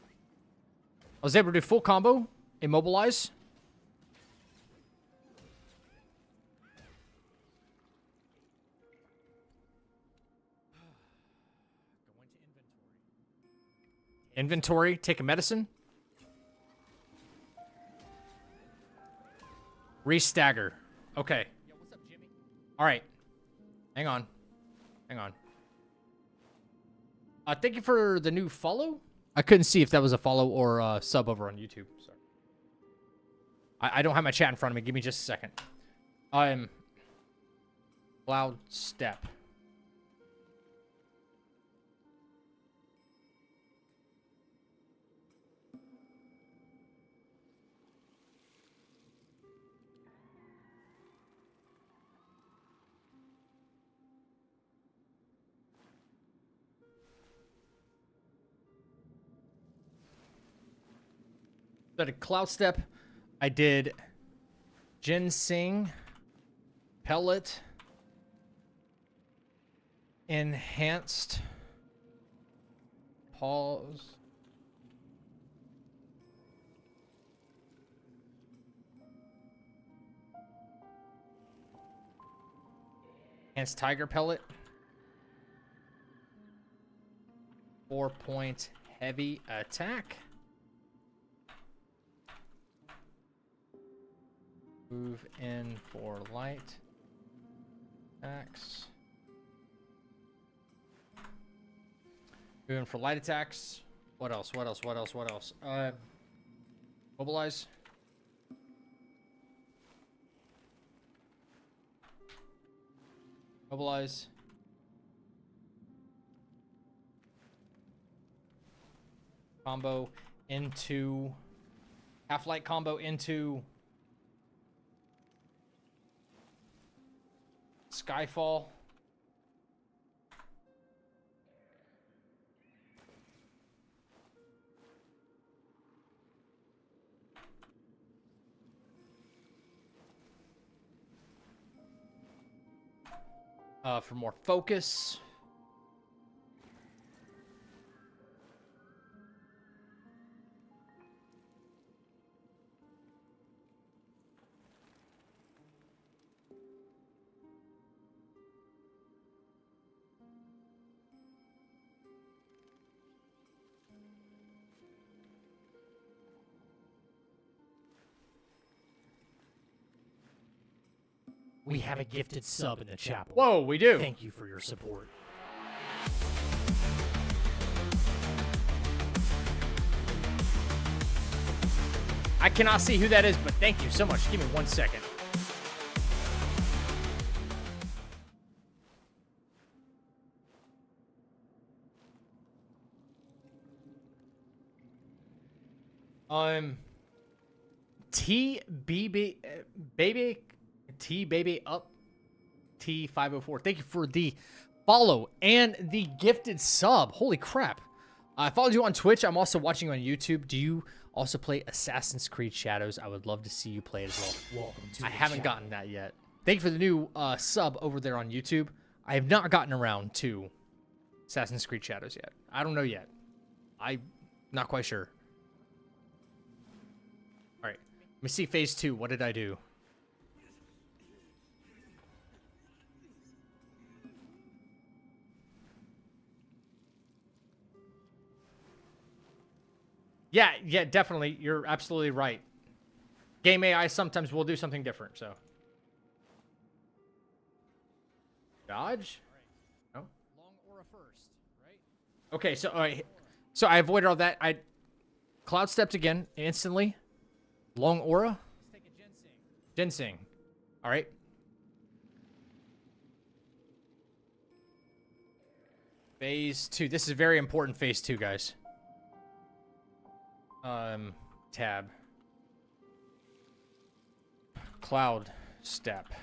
I was able to do full combo. Immobilize. go into inventory. Inventory. Take a medicine. Restagger. Okay. Yo, what's up, Jimmy? All right. Hang on. Hang on. Thank you for the new follow. I couldn't see if that was a follow or a sub over on YouTube. Sorry. I don't have my chat in front of me. Give me just a second. I'm Cloud Step. So I did Cloud Step. I did Ginseng, Pellet, Enhanced, Pause. Enhanced Tiger Pellet. 4-point heavy attack. Move in for light attacks. Move in for light attacks. What else? What else? What else? What else? Mobilize. Mobilize. Combo into half-light combo into Skyfall. For more focus. We have a gifted sub in the chapel. Whoa, we do. Thank you for your support. I cannot see who that is, but thank you so much. Give me 1 second. T baby up T504. Thank you for the follow and the gifted sub. Holy crap. I followed you on Twitch. I'm also watching you on YouTube. Do you also play Assassin's Creed Shadows? I would love to see you play it as well. Welcome to I the haven't chat. gotten that yet. Thank you for the new sub over there on YouTube. I have not gotten around to Assassin's Creed Shadows yet. I don't know yet. I'm not quite sure. All right. Let me see phase 2. What did I do? Yeah, definitely. You're absolutely right. Game AI sometimes will do something different, so. Dodge? No. Long aura first, right? Okay, so all right. So I avoided all that. I cloud stepped again instantly. Long aura. Let's take a ginseng. Ginseng. All right. Phase 2. This is very important. Phase 2, guys. Tab. Cloud step.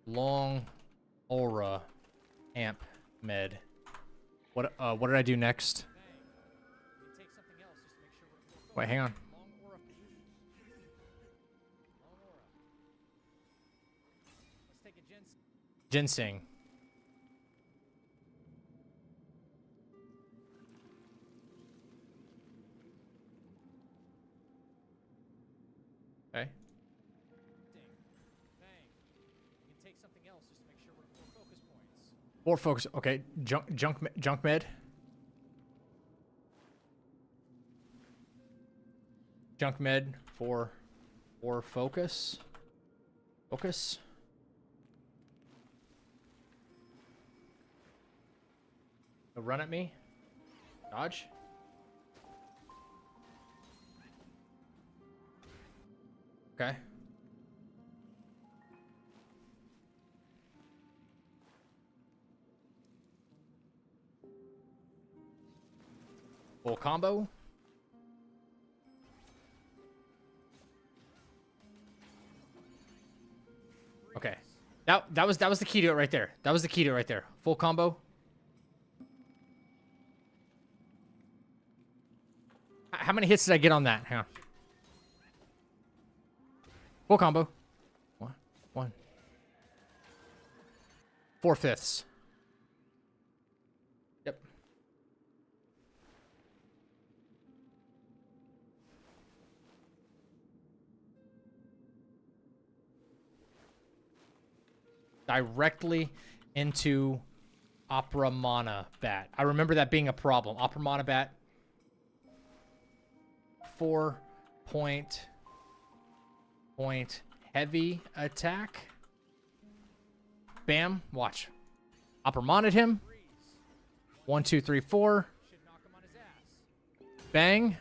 Long aura amp med. What did I do next? Take something else just to make sure we're Wait, hang on. long aura. Long aura. Let's take a ginseng. Ginseng. Okay. Bang. You can take something else just to make sure we're 4 focus points. 4 focus. Okay. Junk med. Junk med for focus. Focus. They'll run at me. Dodge. Okay. Full combo. Okay. That was the key to it right there. That was the key to it right there. Full combo. How many hits did I get on that? Hang on. Full combo. One. 4/5. Yep. Directly into Opera Mana Bat. I remember that being a problem. Opera Mana Bat. 4-point heavy attack. Bam. Watch. Opera Mana'd him. 1, 2, 3, 4. Should knock him on his ass. Bang.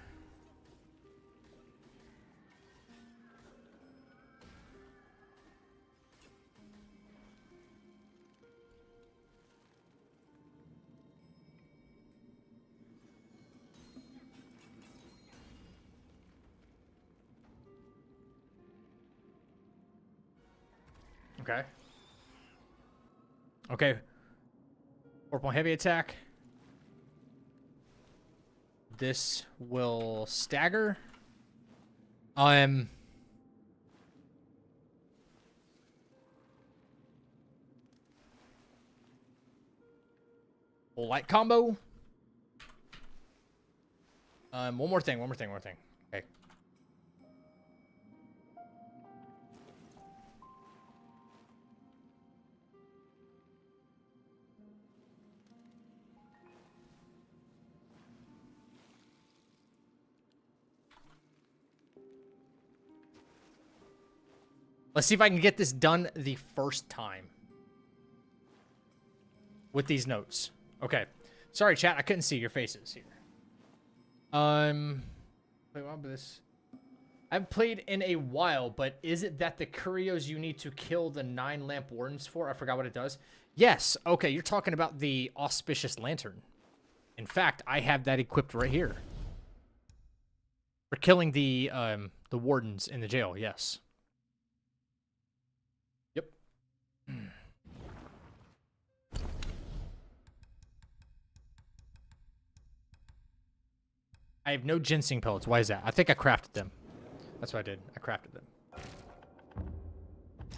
Okay. Okay. 4-point heavy attack. This will stagger. Full light combo. One more thing. Okay. Let's see if I can get this done the first time. With these notes. Okay. Sorry, chat. I couldn't see your faces here. Wait, what about this? I've played in a while, but is it that the curios you need to kill the 9 lamp wardens for? I forgot what it does. Yes. Okay, you're talking about the auspicious lantern. In fact, I have that equipped right here. For killing the wardens in the jail, yes. Yep. I have no ginseng pellets. Why is that? I think I crafted them. That's what I did. I crafted them.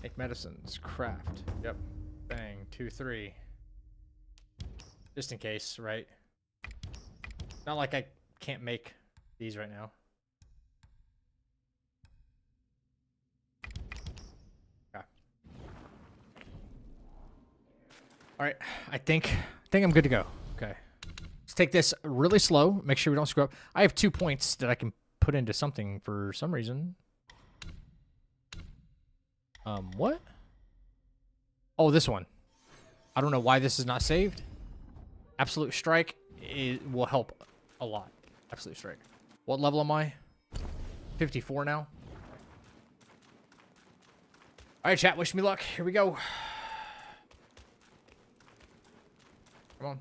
Make medicines. Craft. Yep. Bang. 2, 3. Just in case, right? Not like I can't make these right now. Okay. All right. I think I'm good to go. Okay. Let's take this really slow. Make sure we don't screw up. I have 2 points that I can put into something for some reason. What? Oh, this one. I don't know why this is not saved. Absolute Strike will help a lot. Absolute Strike. What level am I? 54 now. All right, chat. Wish me luck. Here we go. Come on.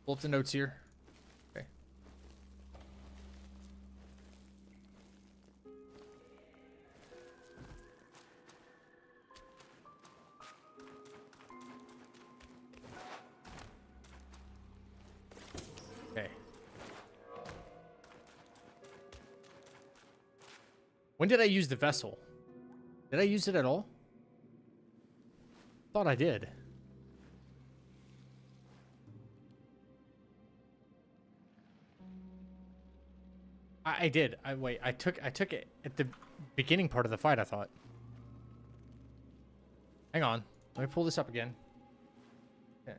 Pull up the notes here. Okay. Okay. When did I use the vessel? Did I use it at all? Thought I did. I did. Wait. I took it at the beginning part of the fight, I thought. Hang on. Let me pull this up again. Okay.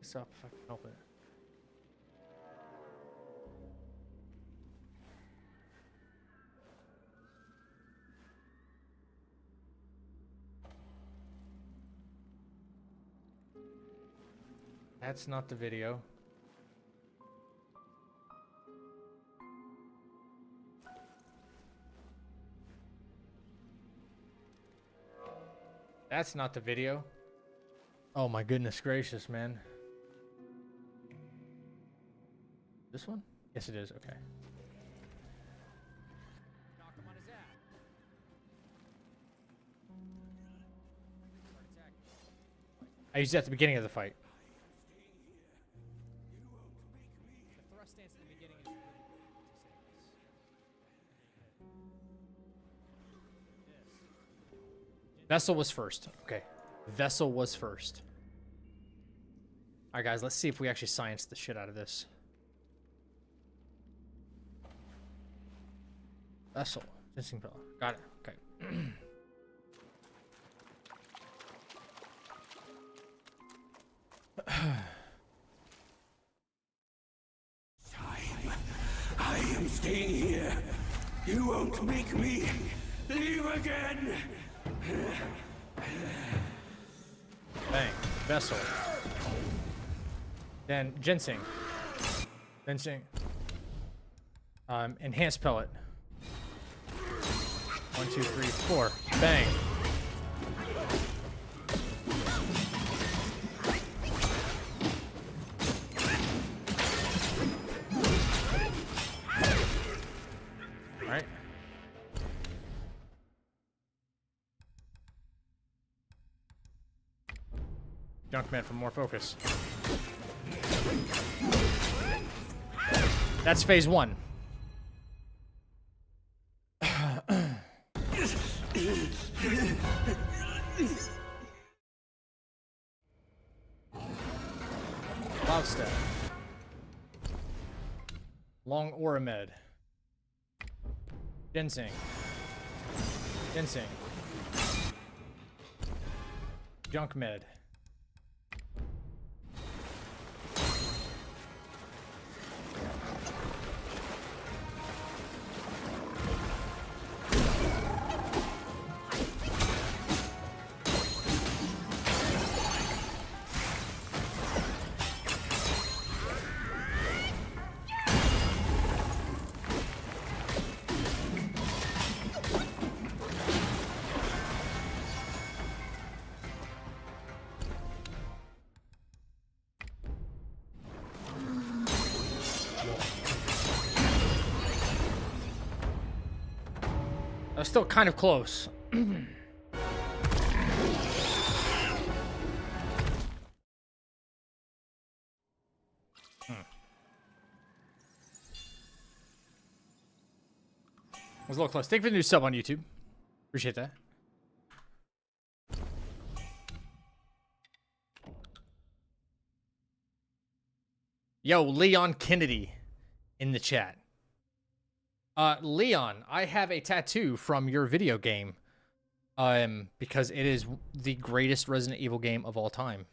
This up if I can help it. That's not the video. That's not the video. Oh my goodness gracious, man. This one? Yes, it is. Okay. I used it at the beginning of the fight. Vessel was first. Okay. Vessel was first. Alright, guys. Let's see if we actually science the shit out of this. Vessel. Missing pillar. Got it. Okay. I am staying here. You won't make me leave again. Bang. Vessel. Then ginseng. Ginseng. Enhanced pellet. 1, 2, 3, 4. Bang. Alright. Junkman for more focus. That's phase 1. Cloud step. Long Oramed. Ginseng. Ginseng. Junk med. I was still kind of close. Was a little close. Thank you for the new sub on YouTube. Appreciate that. Yo, Leon Kennedy in the chat. Leon, I have a tattoo from your video game. Because it is the greatest Resident Evil game of all time.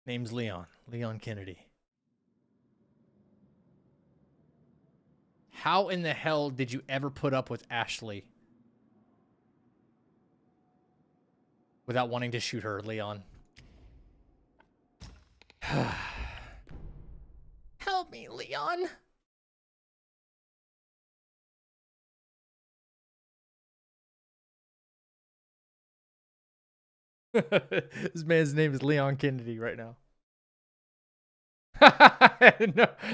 Name's Leon. Leon Kennedy. How in the hell did you ever put up with Ashley without wanting to shoot her, Leon? Help me, Leon. This man's name is Leon Kennedy right now.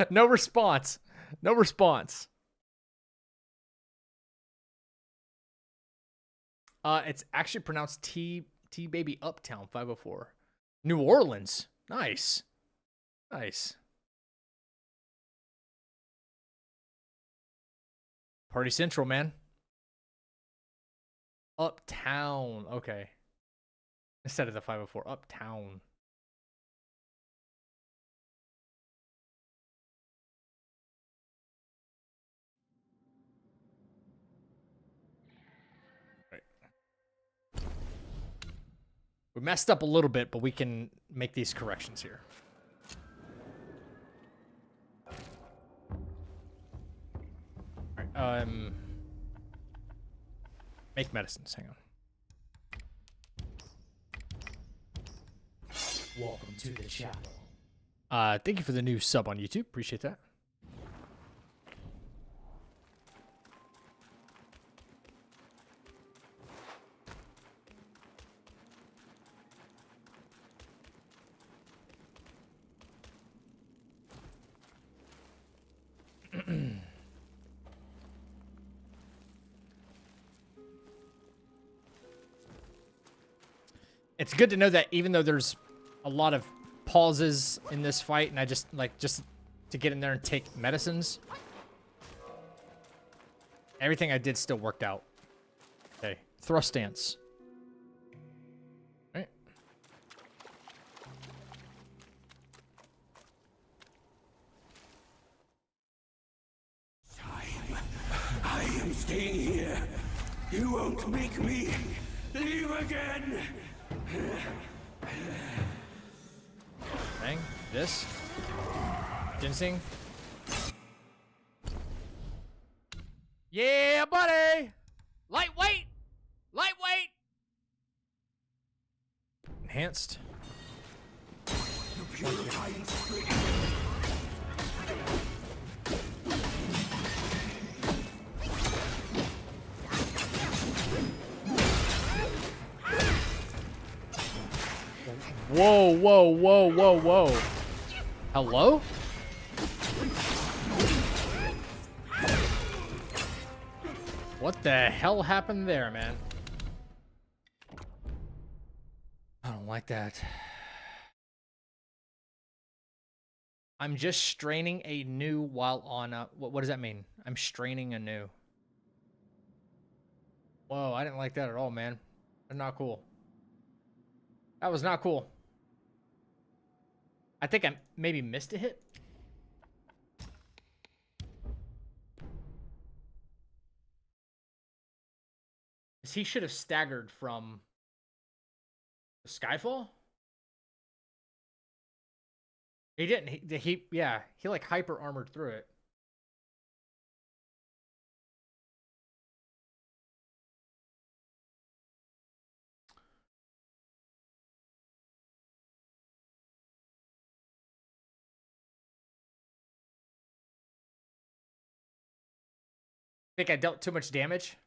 No response. No response. It's actually pronounced T Baby Uptown 504. New Orleans. Nice. Nice. Party Central, man. Uptown. Okay. Instead of the 504. Uptown. We messed up a little bit, but we can make these corrections here. All right, make medicines. Hang on. Welcome to the channel. Thank you for the new sub on YouTube. Appreciate that. It's good to know that even though there's a lot of pauses in this fight, and I just to get in there and take medicines, everything I did still worked out. Okay, thrust stance. All right. I am staying here. You won't make me leave again. Bang. This. Ginseng. Yeah, buddy! Lightweight! Lightweight! Enhanced. Whoa, whoa, whoa, whoa, whoa. Hello? What the hell happened there, man? I don't like that. I'm just straining a new while on a... What does that mean? I'm straining a new. Whoa, I didn't like that at all, man. That's not cool. That was not cool. I think I maybe missed a hit. He should have staggered from the Skyfall. He didn't. He like hyper armored through it. Think I dealt too much damage?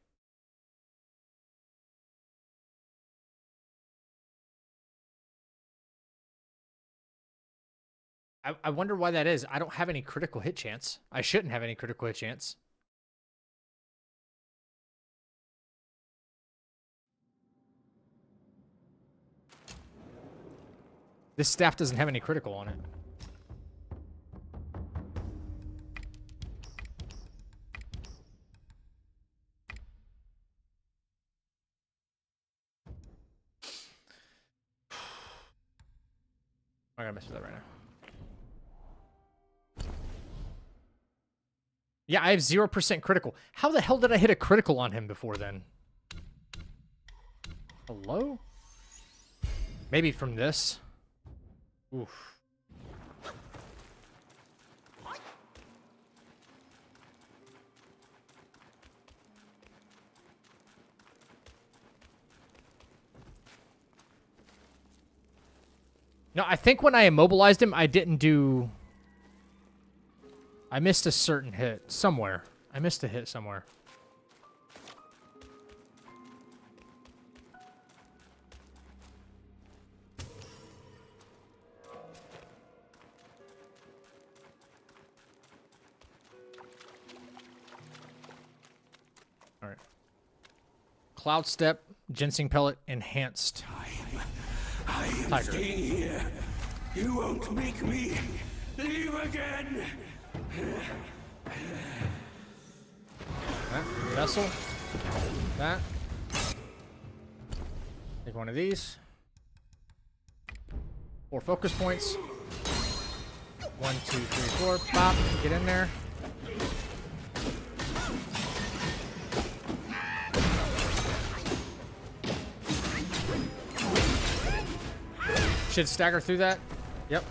I wonder why that is. I don't have any critical hit chance. I shouldn't have any critical hit chance. This staff doesn't have any critical on it. I'm gonna mess with that right now. Yeah, I have 0% critical. How the hell did I hit a critical on him before then? Hello? Maybe from this. Oof. No, I think when I immobilized him, I didn't do... I missed a certain hit somewhere. I missed a hit somewhere. All right. Cloud Step, Ginseng Pellet, Enhanced. I am Tiger. staying here. You won't make me leave again. That vessel. That. Take one of these. 4 focus points. 1, 2, 3, 4. Pop. Get in there. Should stagger through that. Yep.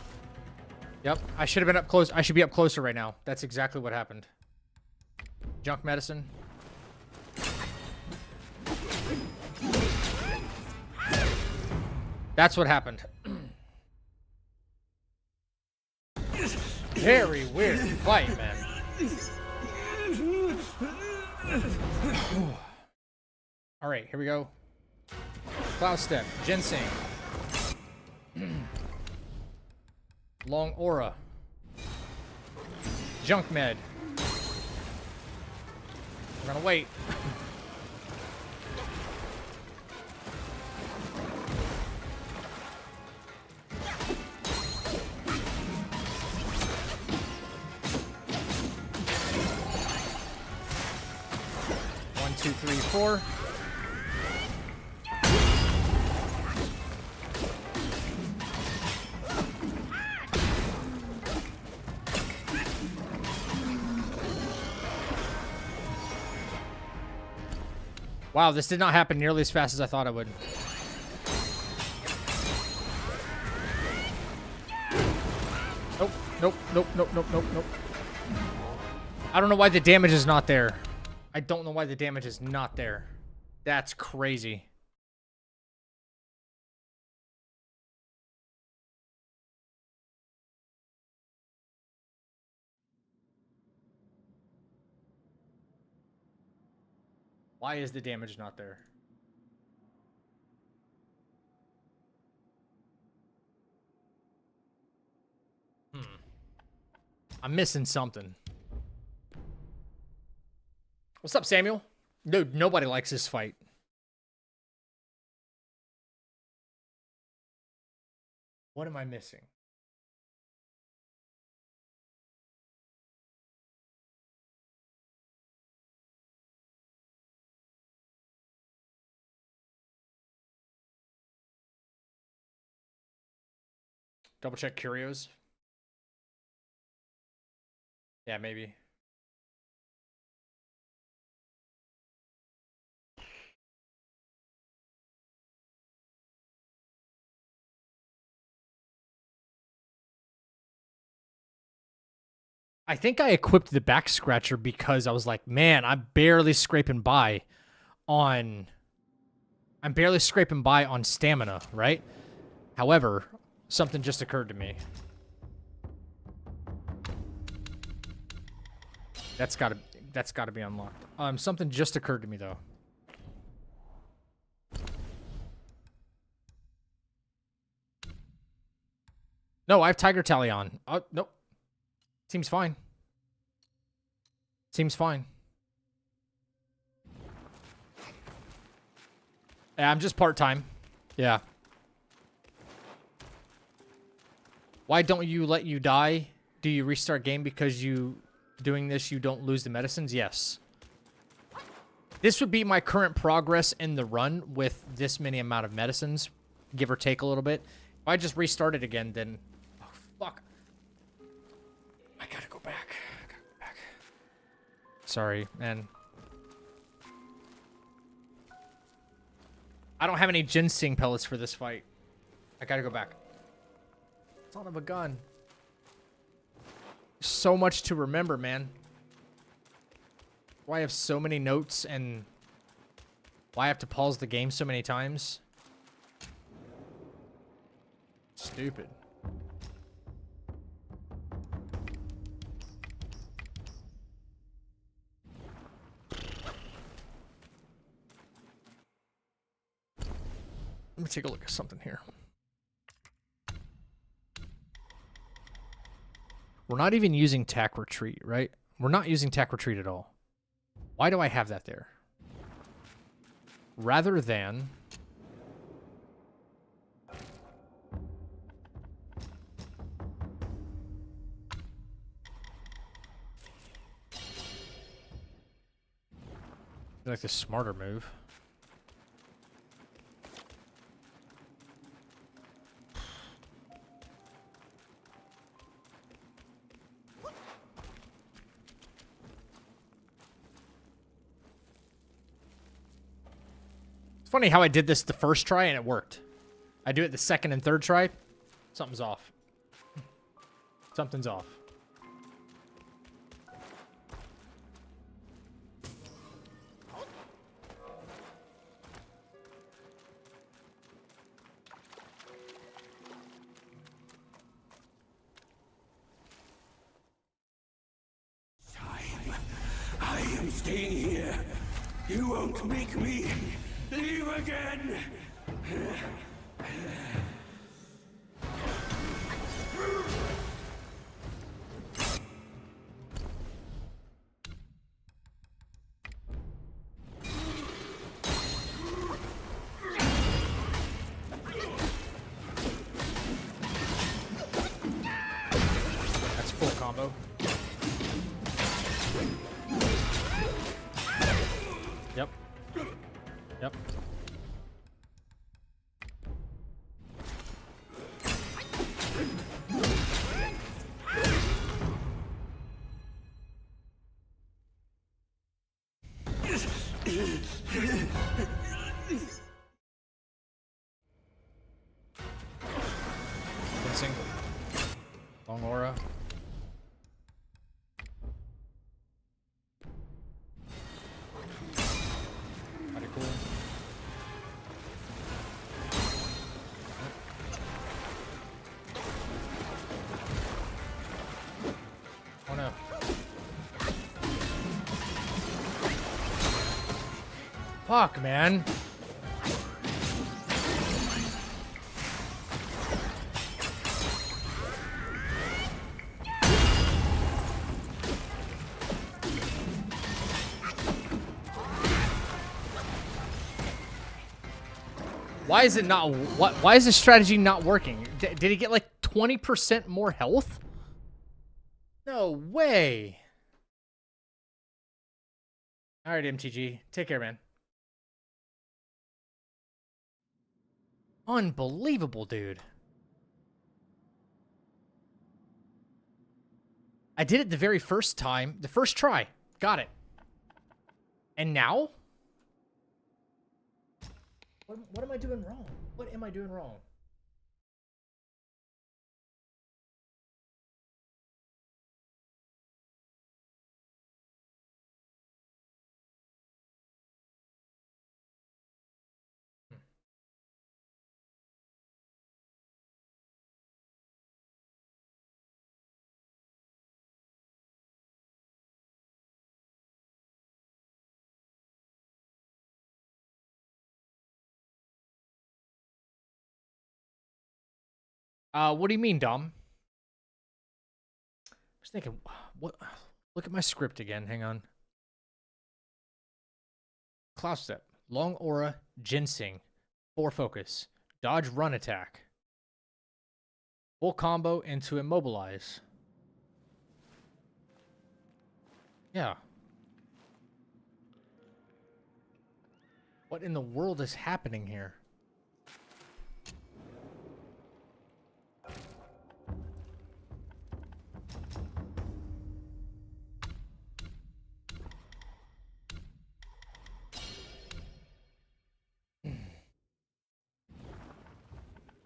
Yep. I should have been up close. I should be up closer right now. That's exactly what happened. Junk medicine. That's what happened. Very weird fight, man. All right, here we go. Cloud Step, Ginseng. Long Aura. Junk Med. We're gonna wait. One, two, three, four. Wow, this did not happen nearly as fast as I thought it would. Nope, nope, nope, nope, nope, nope, nope. I don't know why the damage is not there. I don't know why the damage is not there. That's crazy. Why is the damage not there? I'm missing something. What's up, Samuel? Dude, nobody likes this fight. What am I missing? Double check curios. Yeah, maybe. I think I equipped the back scratcher because I was like, man, I'm barely scraping by on stamina, right? However, something just occurred to me. That's gotta be unlocked. Something just occurred to me though. No, I have Tiger Tally on. Oh, nope. Seems fine. Seems fine. Yeah, I'm just part-time. Yeah. Why don't you let you die? Do you restart game because you doing this you don't lose the medicines? Yes. This would be my current progress in the run with this many amount of medicines, give or take a little bit. If I just restart it again, then... Oh, fuck. I gotta go back. Sorry, man. I don't have any ginseng pellets for this fight. I gotta go back. Son of a gun. So much to remember, man. Why I have so many notes and why I have to pause the game so many times. Stupid. Let me take a look at something here. We're not even using tack retreat, right? We're not using tack retreat at all. Why do I have that there? Rather than... like the smarter move. It's funny how I did this the first try and it worked. I do it the second and third try, something's off. Something's off. I am staying here. You won't make me leave again. That's full combo. Yep. Yep. Missing. Long aura. Pretty cool. Oh no. Fuck, man. Why is it not? Why is this strategy not working? Did he get like 20% more health? No way. All right, MTG. Take care, man. Unbelievable, dude. I did it the very first time. The first try. Got it. And now? What am I doing wrong? What am I doing wrong? What do you mean, Dom? was thinking, what? Look at my script again. Hang on. Cloud Step, Long Aura, Ginseng, 4 Focus, Dodge Run Attack, full combo into Immobilize. Yeah. What in the world is happening here?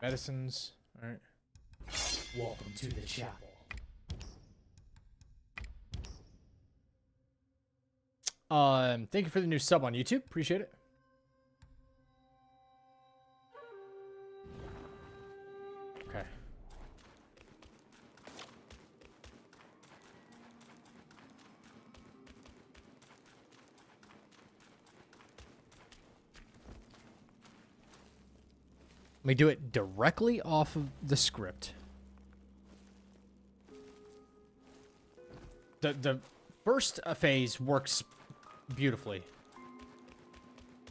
Medicines. All right. Welcome to the chapel. Thank you for the new sub on YouTube. Appreciate it. Okay. Let me do it directly off of the script. The first phase works beautifully.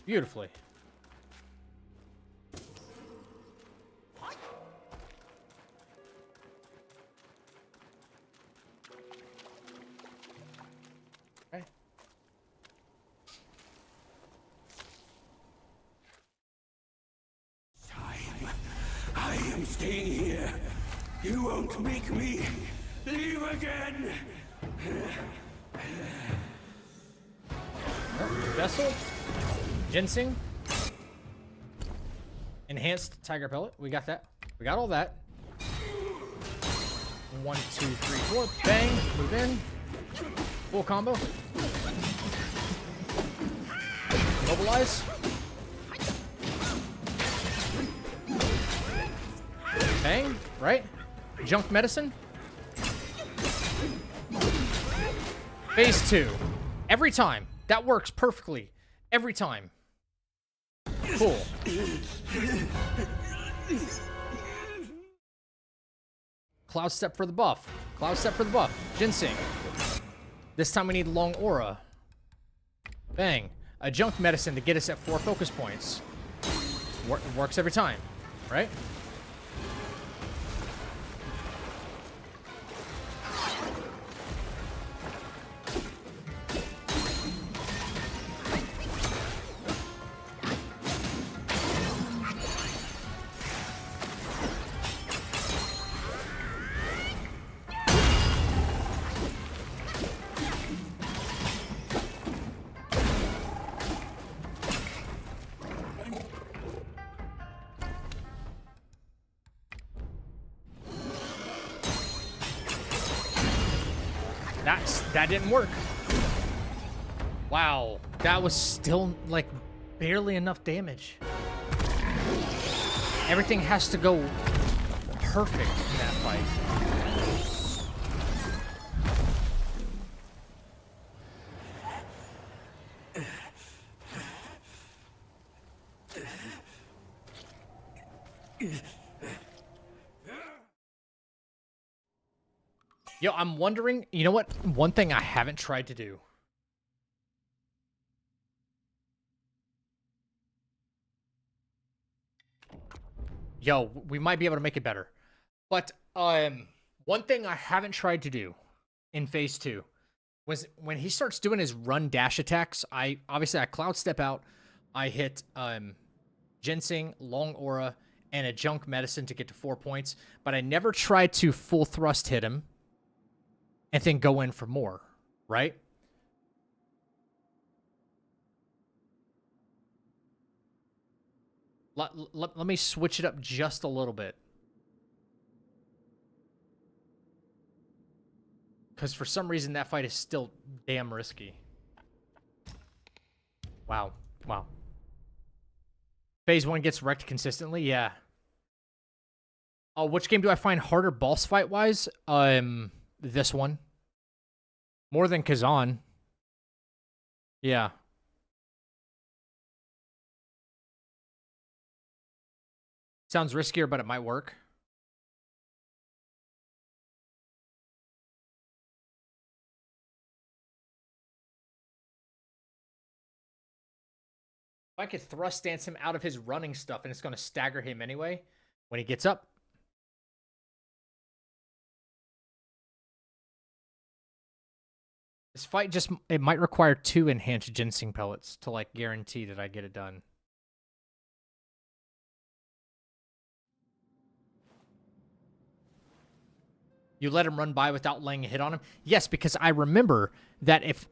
Beautifully. Okay. I am staying here. You won't make me leave again. Vessel, Ginseng, Enhanced Tiger Pellet. We got that. We got all that. 1, 2, 3, 4. Bang. Move in. Full combo. Mobilize. Bang. Right. Junk Medicine. Phase 2. Every time. That works perfectly. Every time. Cool. Cloud Step for the buff. Cloud Step for the buff. Ginseng. This time we need Long Aura. Bang. A Junk Medicine to get us at 4 focus points. Works every time. Right? That didn't work. Wow, that was still like barely enough damage. Everything has to go perfect in that fight. Yo, I'm wondering, you know what? One thing I haven't tried to do. Yo, we might be able to make it better. But one thing I haven't tried to do in phase 2 was when he starts doing his run dash attacks, I Cloud Step out, I hit Ginseng, Long Aura, and a Junk Medicine to get to 4 points, but I never tried to full thrust hit him and then go in for more, right? Let me switch it up just a little bit. Because for some reason, that fight is still damn risky. Wow. Wow. Phase 1 gets wrecked consistently? Yeah. Oh, which game do I find harder boss fight-wise? This one. More than Kazan. Yeah. Sounds riskier, but it might work. If I could thrust stance him out of his running stuff, and it's going to stagger him anyway when he gets up. This fight just, it might require 2 enhanced ginseng pellets to like guarantee that I get it done. You let him run by without laying a hit on him? Yes, because I remember that if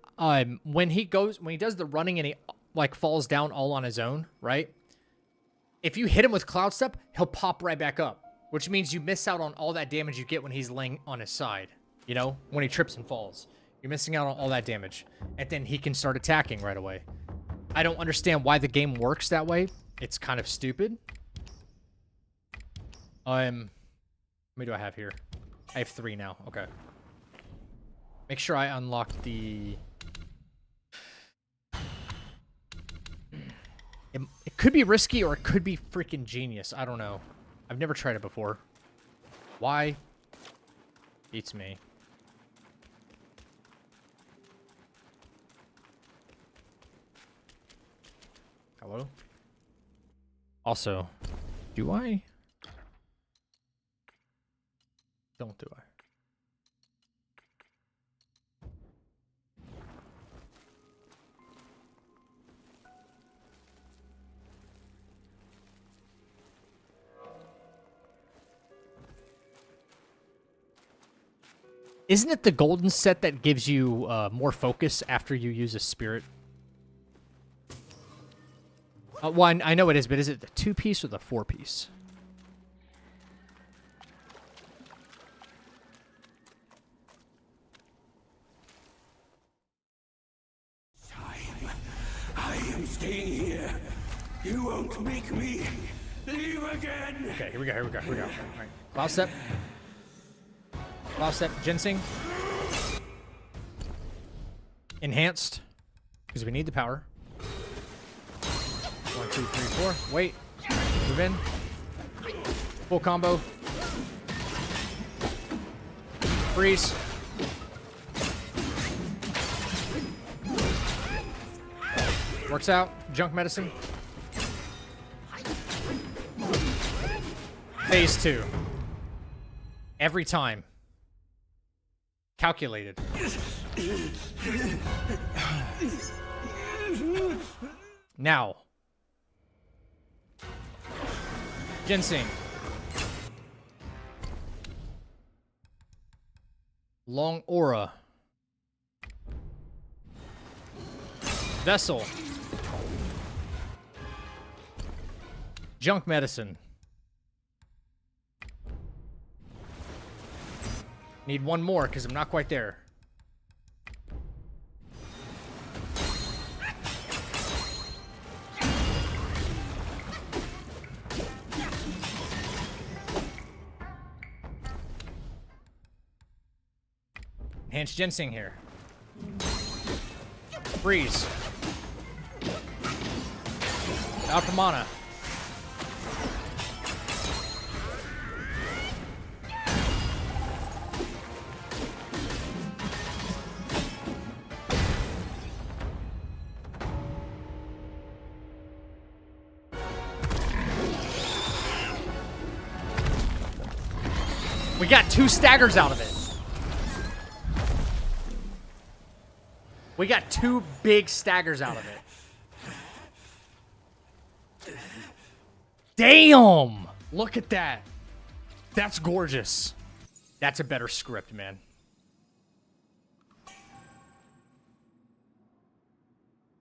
when he does the running and he like falls down all on his own, right? If you hit him with Cloud Step, he'll pop right back up, which means you miss out on all that damage you get when he's laying on his side. You know, when he trips and falls. You're missing out on all that damage. And then he can start attacking right away. I don't understand why the game works that way. It's kind of stupid. How many do I have here? I have 3 now. Okay. Make sure I unlock the... It could be risky or it could be freaking genius. I don't know. I've never tried it before. Why? Beats me. Hello? Also, do I? Don't do I? Isn't it the golden set that gives you more focus after you use a spirit? Well, I know it is, but is it the 2-piece or the 4-piece? I am staying here. You won't make me leave again. Okay, here we go. All right. Cloud Step. Cloud Step, Ginseng. Enhanced. Because we need the power. 1, 2, 3, 4. Wait. Move in. Full combo. Freeze. Works out. Junk medicine. Phase 2. Every time. Calculated. Now. Ginseng. Long aura. Vessel. Junk medicine. Need one more because I'm not quite there. Enhanced ginseng here. Freeze. Out for mana. We got 2 staggers out of it. We got 2 big staggers out of it. Damn! Look at that. That's gorgeous. That's a better script, man.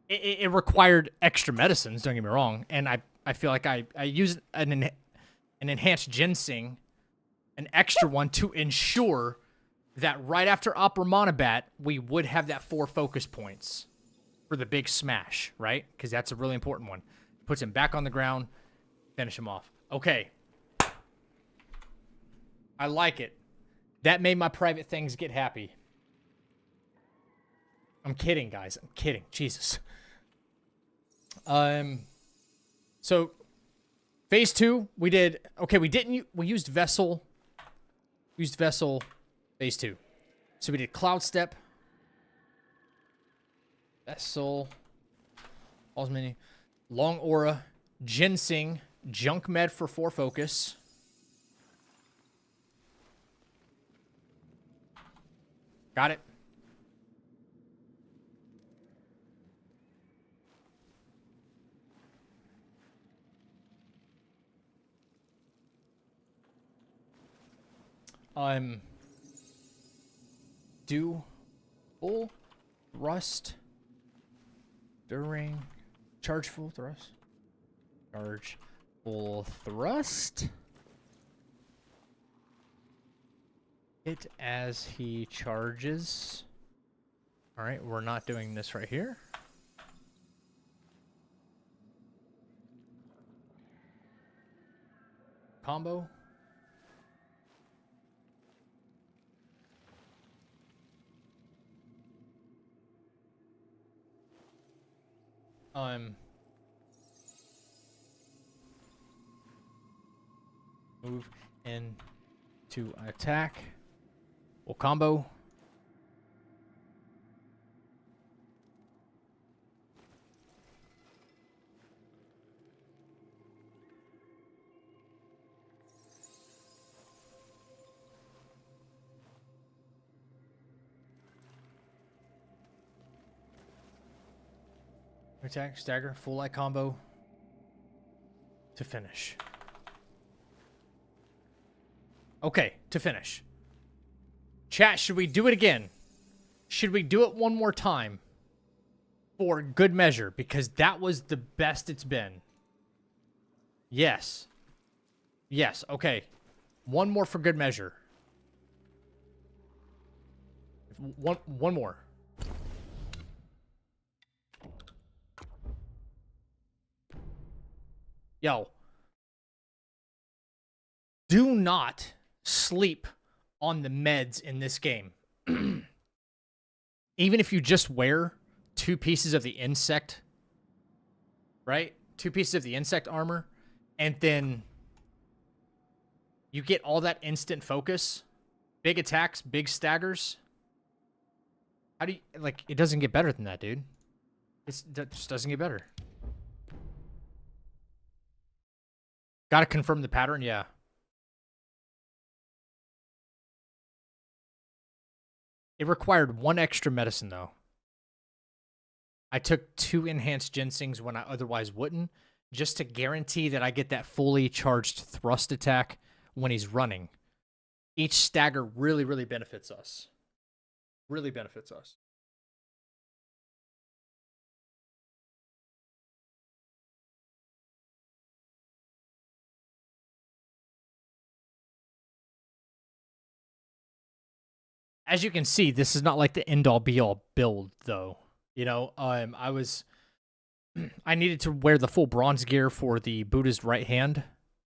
It required extra medicines, don't get me wrong. And I feel like I used an enhanced ginseng, an extra one, to ensure that right after Opera Monobat, we would have that 4 focus points for the big smash, right? Because that's a really important one. Puts him back on the ground, finish him off. Okay. I like it. That made my private things get happy. I'm kidding, guys. I'm kidding. Jesus. So, phase 2, we did... Okay, we used Vessel. Used Vessel... Phase 2. So we did Cloud Step. Vessel. Pause menu. Long Aura, Ginseng, Junk Med for 4 focus. Got it. Do full thrust during charge full thrust. Charge full thrust. Hit as he charges. All right, we're not doing this right here. Combo. Move in to attack. We'll combo. Attack, stagger, full light combo to finish. Okay, to finish. Chat, should we do it again? Should we do it one more time? For good measure, because that was the best it's been. Yes. Yes, okay. One more for good measure. One more. Yo. Do not sleep on the meds in this game. Even if you just wear 2 pieces of the insect, right? 2 pieces of the insect armor, and then you get all that instant focus, big attacks, big staggers. How do you, like, it doesn't get better than that, dude. It just doesn't get better. Gotta confirm the pattern, yeah. It required 1 extra medicine, though. I took 2 enhanced ginsengs when I otherwise wouldn't, just to guarantee that I get that fully charged thrust attack when he's running. Each stagger really, really benefits us. Really benefits us. As you can see, this is not like the end-all be-all build, though. You know, I needed to wear the full bronze gear for the Buddha's right hand.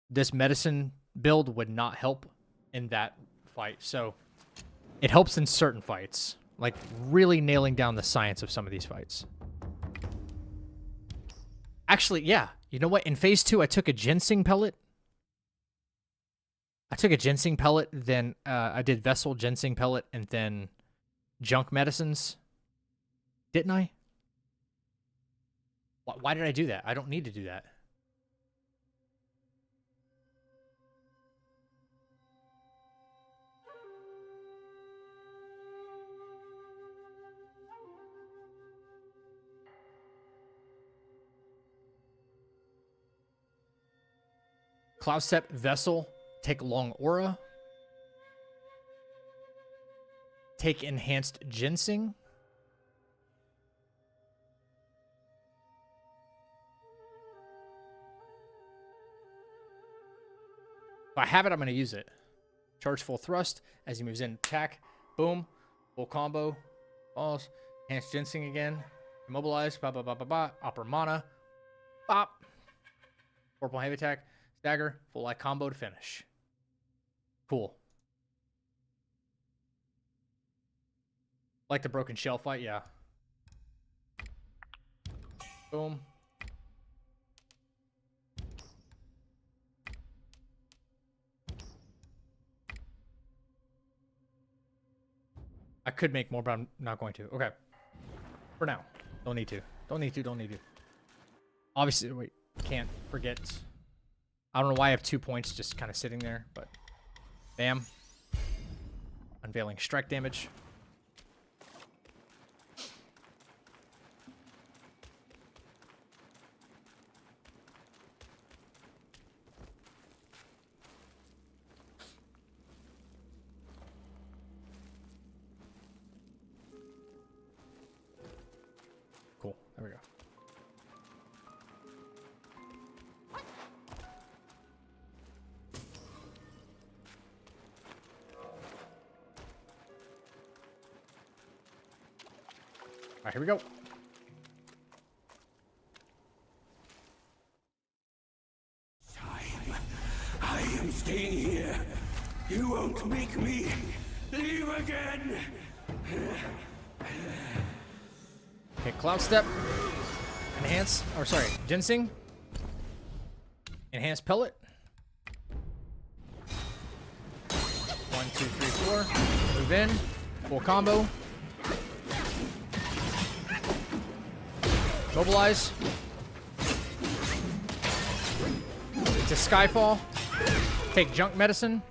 This medicine build would not help in that fight, so it helps in certain fights. Like, really nailing down the science of some of these fights. Actually, yeah. You know what? In Phase 2, I took a ginseng pellet. Then I did Vessel, Ginseng Pellet, and then Junk Medicines. Didn't I? Why did I do that? I don't need to do that. Cloudstep, Vessel, take Long Aura. Take Enhanced Ginseng. If I have it, I'm going to use it. Charge full thrust as he moves in. Attack. Boom. Full combo. Balls. Enhanced Ginseng again. Immobilize. Ba ba ba ba ba. Opera mana. Bop. 4-point heavy attack. Stagger. Full light combo to finish. Cool. Like the broken shell fight, yeah. Boom. I could make more, but I'm not going to. Okay. For now. Don't need to. Don't need to. Obviously, wait, can't forget. I don't know why I have 2 points just kind of sitting there, but bam. Unveiling strike damage. Cool. There we go. All right, here we go. I am staying here. You won't make me leave again. Okay, Cloud Step. Enhance, or sorry, Ginseng. Enhance Pellet. 1, 2, 3, 4. Move in. Full combo. Mobilize. To Skyfall. Take Junk Medicine.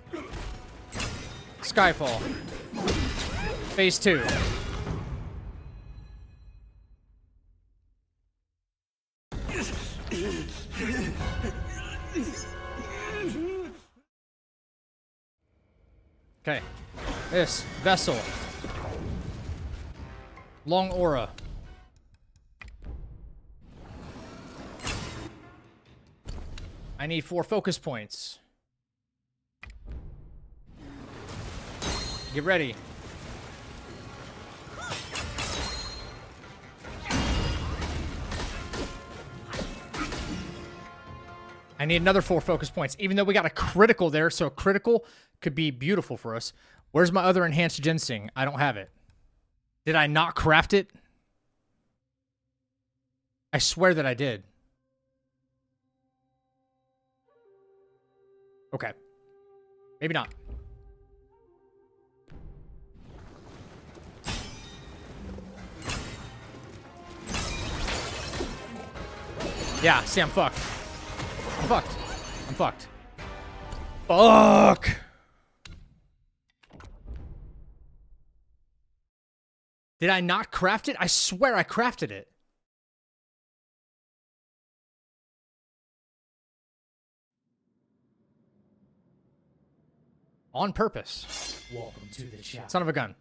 Skyfall. Phase 2. Okay. This. Vessel. Long Aura. I need 4 focus points. Get ready. I need another 4 focus points, even though we got a critical there, so a critical could be beautiful for us. Where's my other enhanced ginseng? I don't have it. Did I not craft it? I swear that I did. Okay. Maybe not. Yeah, see, I'm fucked. I'm fucked. I'm fucked. Fuck! Did I not craft it? I swear I crafted it. On purpose. Welcome to the chat. Son of a gun.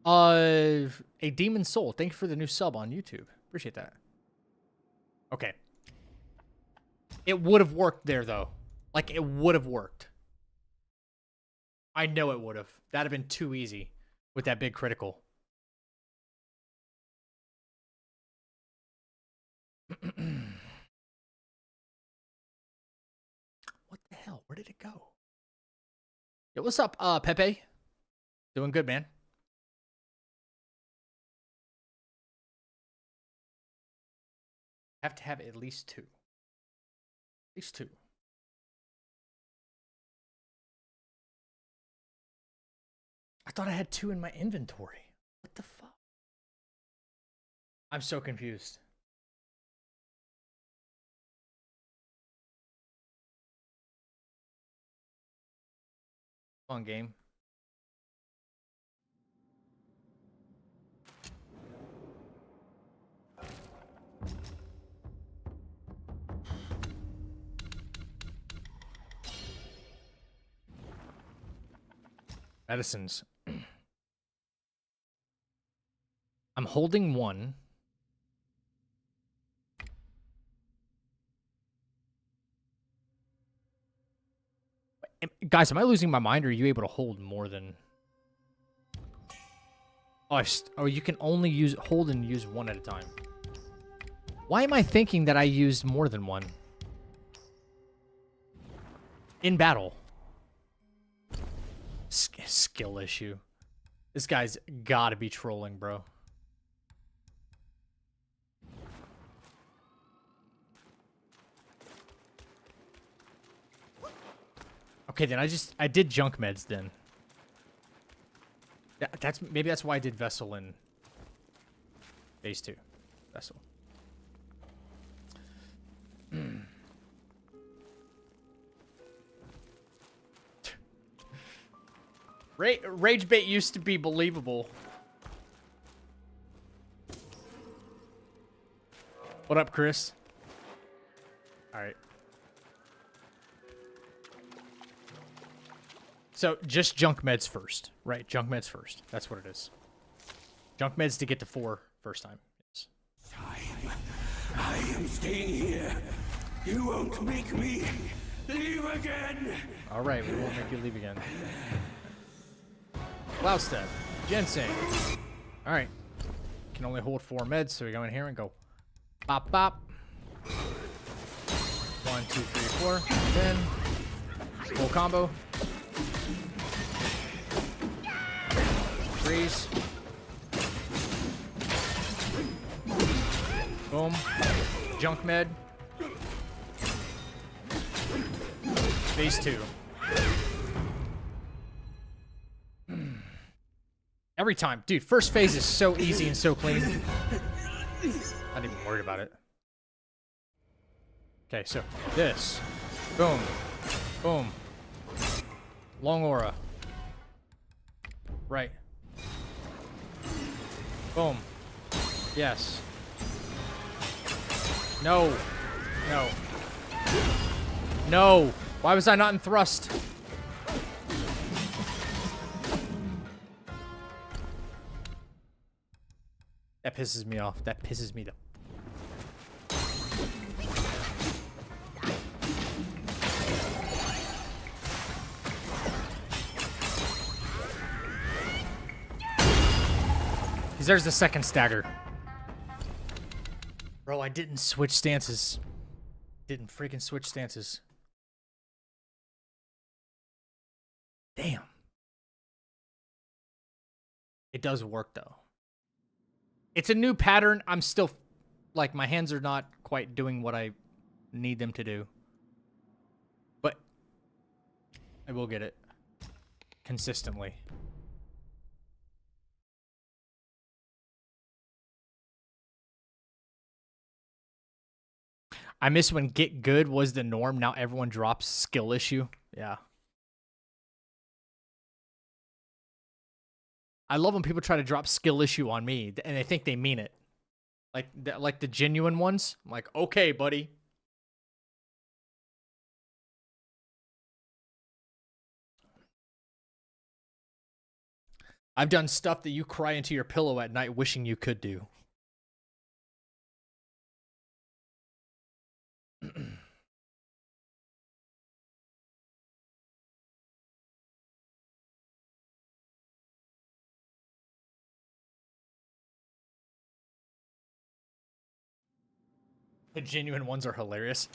A Demon Soul. Thank you for the new sub on YouTube. Appreciate that. Okay. It would have worked there, though. Like, it would have worked. I know it would have. That'd have been too easy with that big critical. What the hell? Where did it go? Yo, what's up, Pepe? Doing good, man. Have to have at least 2. At least 2. I thought I had 2 in my inventory. What the fuck? I'm so confused. Come on, game. Medicines. I'm holding 1. Guys, am I losing my mind, or are you able to hold more than... Oh, you can only hold and use 1 at a time. Why am I thinking that I used more than 1? In battle. Skill issue. This guy's gotta be trolling, bro. Okay, then I did junk meds then. Maybe that's why I did Vessel in phase 2. Vessel. Rage bait used to be believable. What up, Chris? All right. So just junk meds first, right? Junk meds first. That's what it is. Junk meds to get to 4 first time. Yes. I am staying here. You won't make me leave again. All right, we won't make you leave again. Cloud step, ginseng. All right, can only hold 4 meds, so we go in here and go bop bop. 1, 2, 3, 4. Then full combo. Freeze. Boom. Junk med. Phase 2. Every time. Dude, first phase is so easy and so clean. Not even worried about it. Okay, so this. Boom. Boom. Long aura. Right. Boom. Yes. No. No. No. Why was I not in thrust? That pisses me off. That pisses me the... There's the second stagger. Bro, I didn't switch stances. Didn't freaking switch stances. Damn. It does work, though. It's a new pattern. I'm still... Like, my hands are not quite doing what I need them to do. But I will get it. Consistently. I miss when get good was the norm. Now everyone drops skill issue. Yeah. I love when people try to drop skill issue on me and they think they mean it. Like the genuine ones. I'm like, okay, buddy. I've done stuff that you cry into your pillow at night wishing you could do. The genuine ones are hilarious.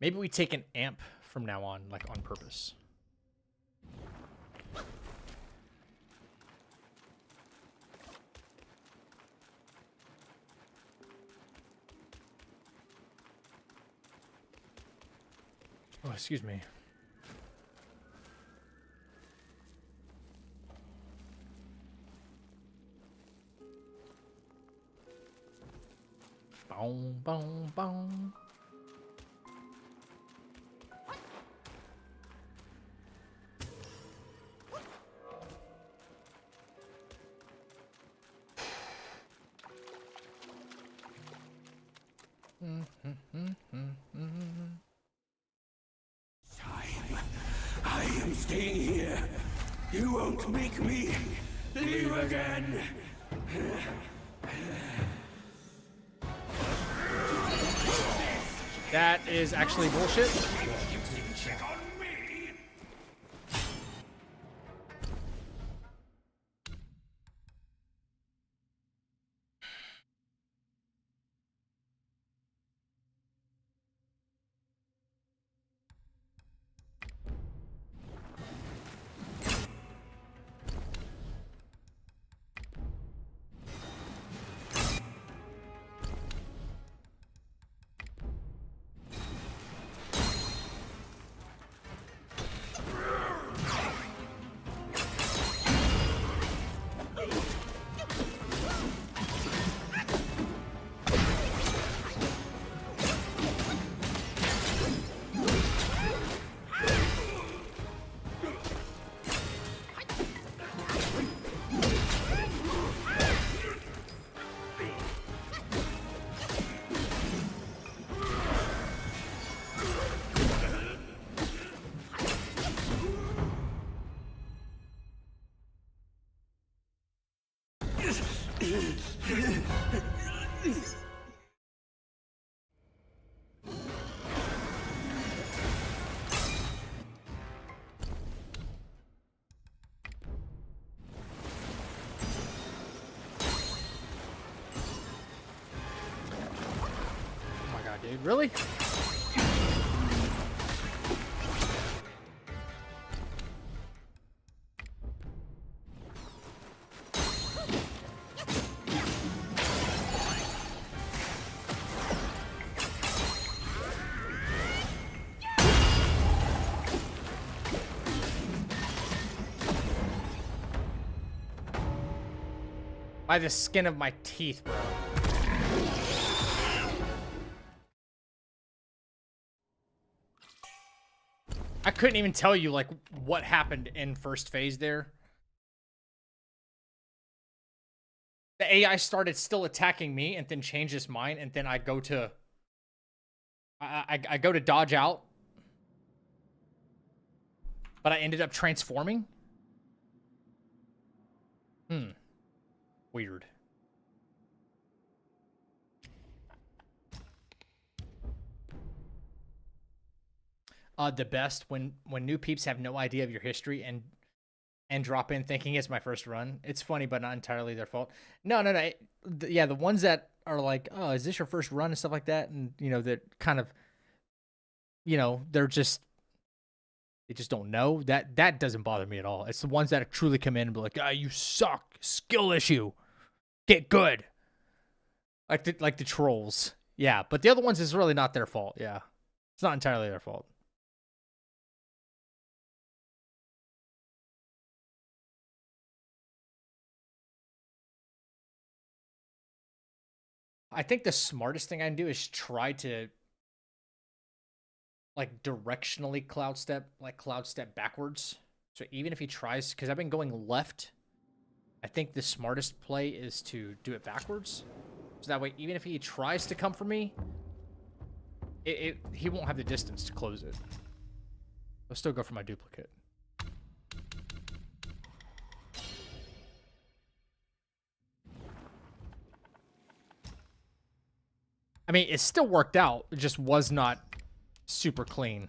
Maybe we take an amp from now on, like on purpose. Oh, excuse me. Boom, boom, boom. I am staying here. You won't make me leave again. That is actually bullshit. Check on me. Dude, really? By the skin of my teeth, bro. I couldn't even tell you, like, what happened in first phase there. The AI started still attacking me and then changed its mind, and then I go to... I go to dodge out. But I ended up transforming? Weird. The best when new peeps have no idea of your history and drop in thinking it's my first run. It's funny, but not entirely their fault. No. Yeah, the ones that are like, oh, is this your first run and stuff like that, and you know that kind of, you know, they just don't know. That doesn't bother me at all. It's the ones that truly come in and be like, ah, you suck, skill issue. Get good. Like the trolls. Yeah, but the other ones is really not their fault. Yeah. It's not entirely their fault. I think the smartest thing I can do is try to like directionally cloud step backwards. So even if he tries, because I've been going left, I think the smartest play is to do it backwards. So that way, even if he tries to come for me, he won't have the distance to close it. I'll still go for my duplicate. I mean, it still worked out. It just was not super clean.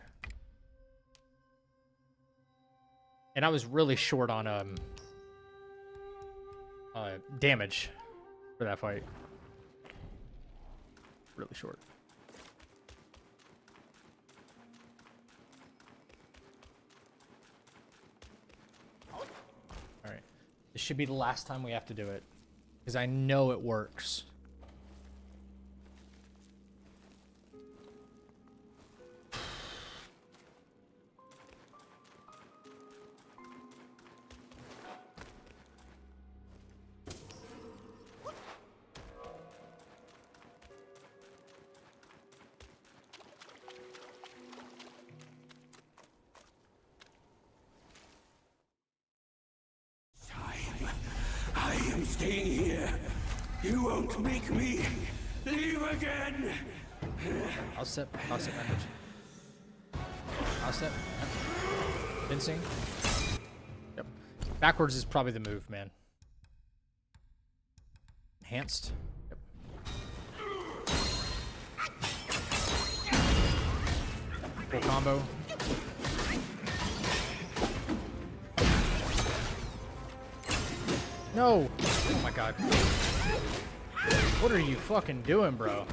And I was really short on damage for that fight. Really short. Alright. This should be the last time we have to do it. Because I know it works. Staying here. You won't make me leave again. I'll step backwards. I'll step. Fencing. Yep. Backwards is probably the move, man. Enhanced. Yep. Full combo. No! Oh my god. What are you fucking doing, bro?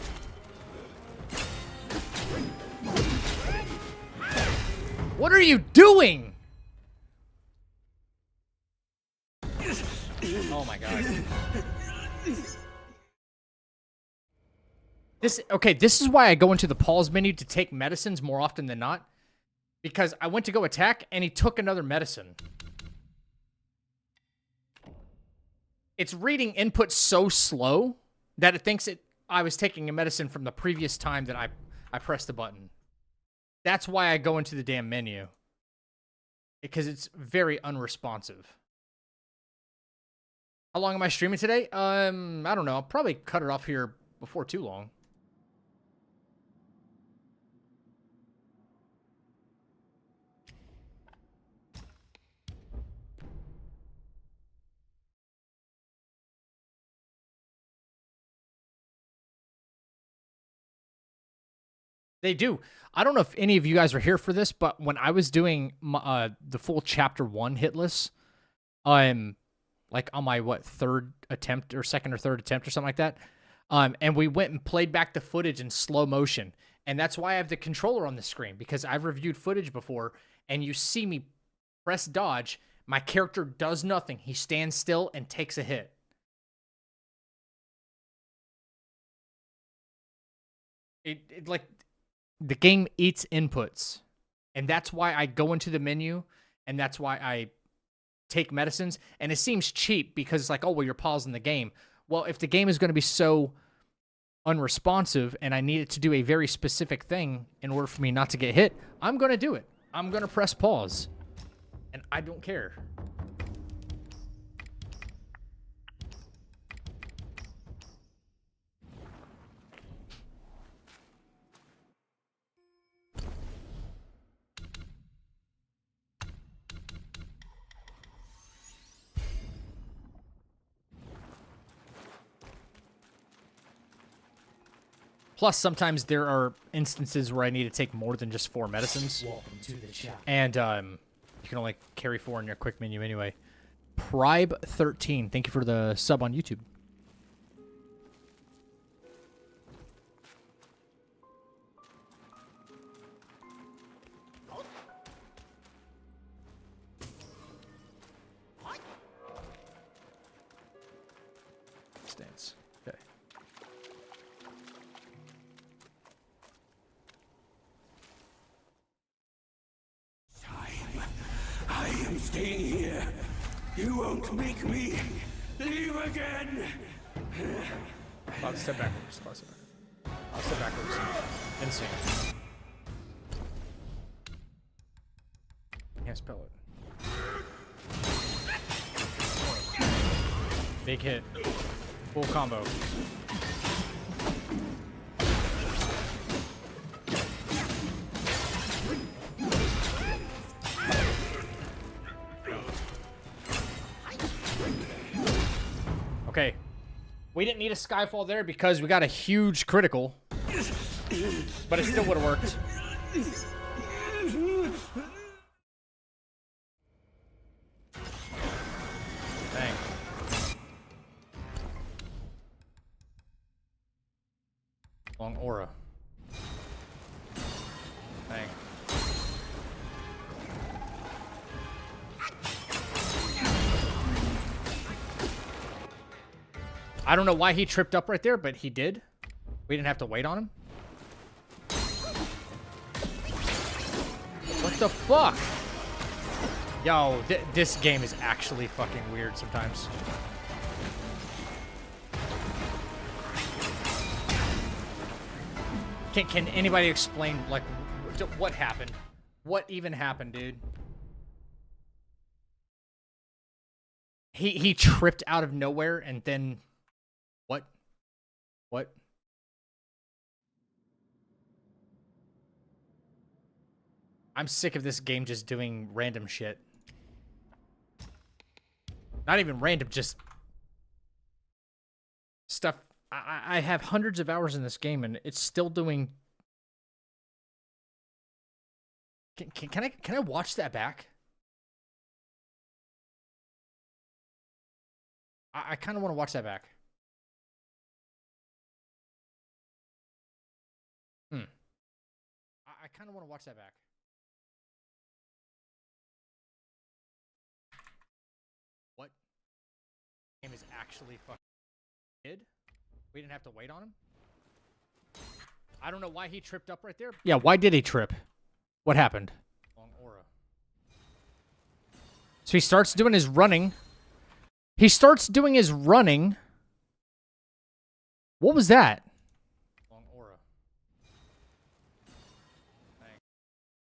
What are you doing? Oh my god. This is why I go into the pause menu to take medicines more often than not. Because I went to go attack and he took another medicine. It's reading input so slow that it thinks I was taking a medicine from the previous time that I pressed the button. That's why I go into the damn menu. Because it's very unresponsive. How long am I streaming today? I don't know. I'll probably cut it off here before too long. They do. I don't know if any of you guys are here for this, but when I was doing the full chapter 1 hitless, like on my third attempt or second or third attempt or something like that, And we went and played back the footage in slow motion. And that's why I have the controller on the screen, because I've reviewed footage before, and you see me press dodge. My character does nothing. He stands still and takes a hit. It like, the game eats inputs. And that's why I go into the menu, and that's why I take medicines. And it seems cheap because it's like, oh, well, you're pausing the game. Well, if the game is going to be so unresponsive and I need it to do a very specific thing in order for me not to get hit, I'm going to do it. I'm going to press pause. And I don't care. Plus, sometimes there are instances where I need to take more than just 4 medicines. Welcome to the chat. And you can only carry 4 in your quick menu anyway. Pribe13, thank you for the sub on YouTube. Stance. Okay. I am staying here. You won't make me leave again. I'll step backwards. I'll step backwards. Insane. Can't spell it. Big hit. Full combo. Okay. We didn't need a Skyfall there because we got a huge critical. But it still would have worked. Dang. Long aura. Dang. I don't know why he tripped up right there, but he did. We didn't have to wait on him. What the fuck? Yo, this game is actually fucking weird sometimes. Can anybody explain, like, what happened? What even happened, dude? He tripped out of nowhere and then... What? I'm sick of this game just doing random shit. Not even random, just... stuff. I have hundreds of hours in this game and it's still doing... Can I watch that back? I kind of want to watch that back. I kind of want to watch that back. What? Game is actually fucking kid? We didn't have to wait on him? I don't know why he tripped up right there. Yeah, why did he trip? What happened? Long aura. So he starts doing his running. What was that?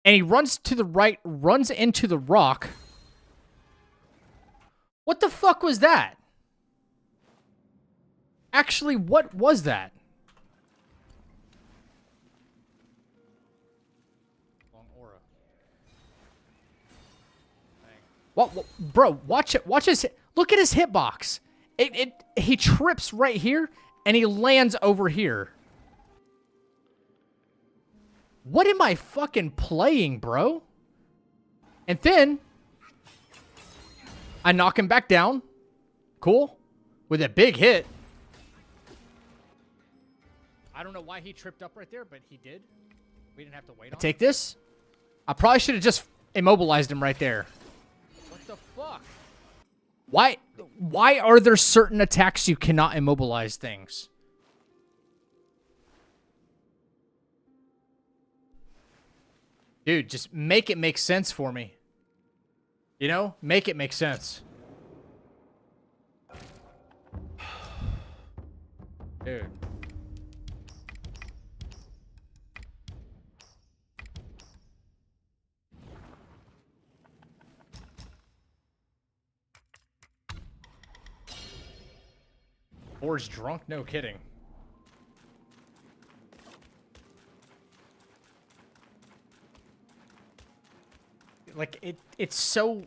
And he runs to the right, runs into the rock. What the fuck was that? Actually, what was that? Long aura. What, bro, watch it. Watch his, look at his hitbox. He trips right here and he lands over here. What am I fucking playing, bro? And then I knock him back down. Cool. With a big hit. I don't know why he tripped up right there, but he did. We didn't have to wait on Take this. I probably should have just immobilized him right there. What the fuck? Why are there certain attacks you cannot immobilize things? Dude, just make it make sense for me. You know? Make it make sense. Dude. Or's drunk? No kidding. Like, it's so...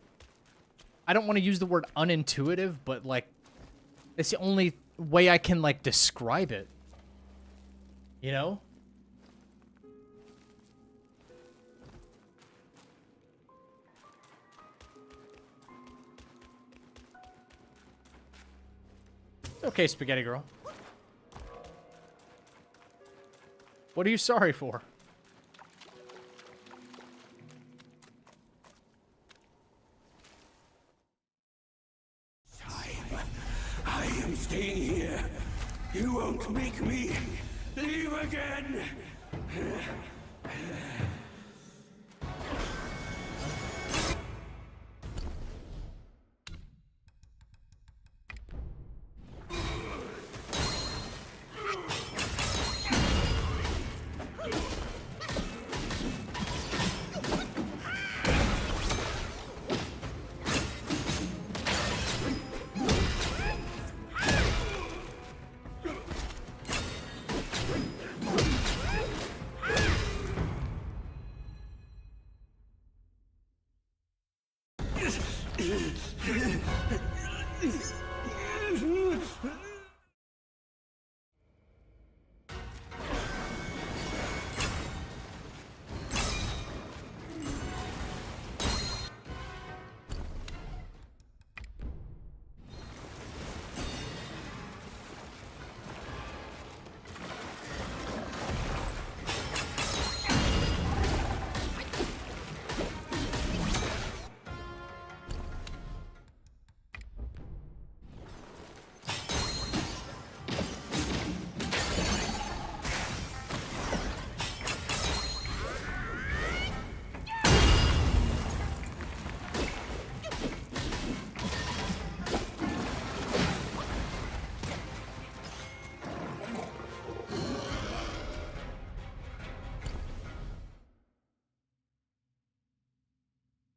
I don't want to use the word unintuitive, but, like, it's the only way I can, like, describe it. You know? Okay, Spaghetti Girl. What are you sorry for? I am staying here. You won't make me leave again.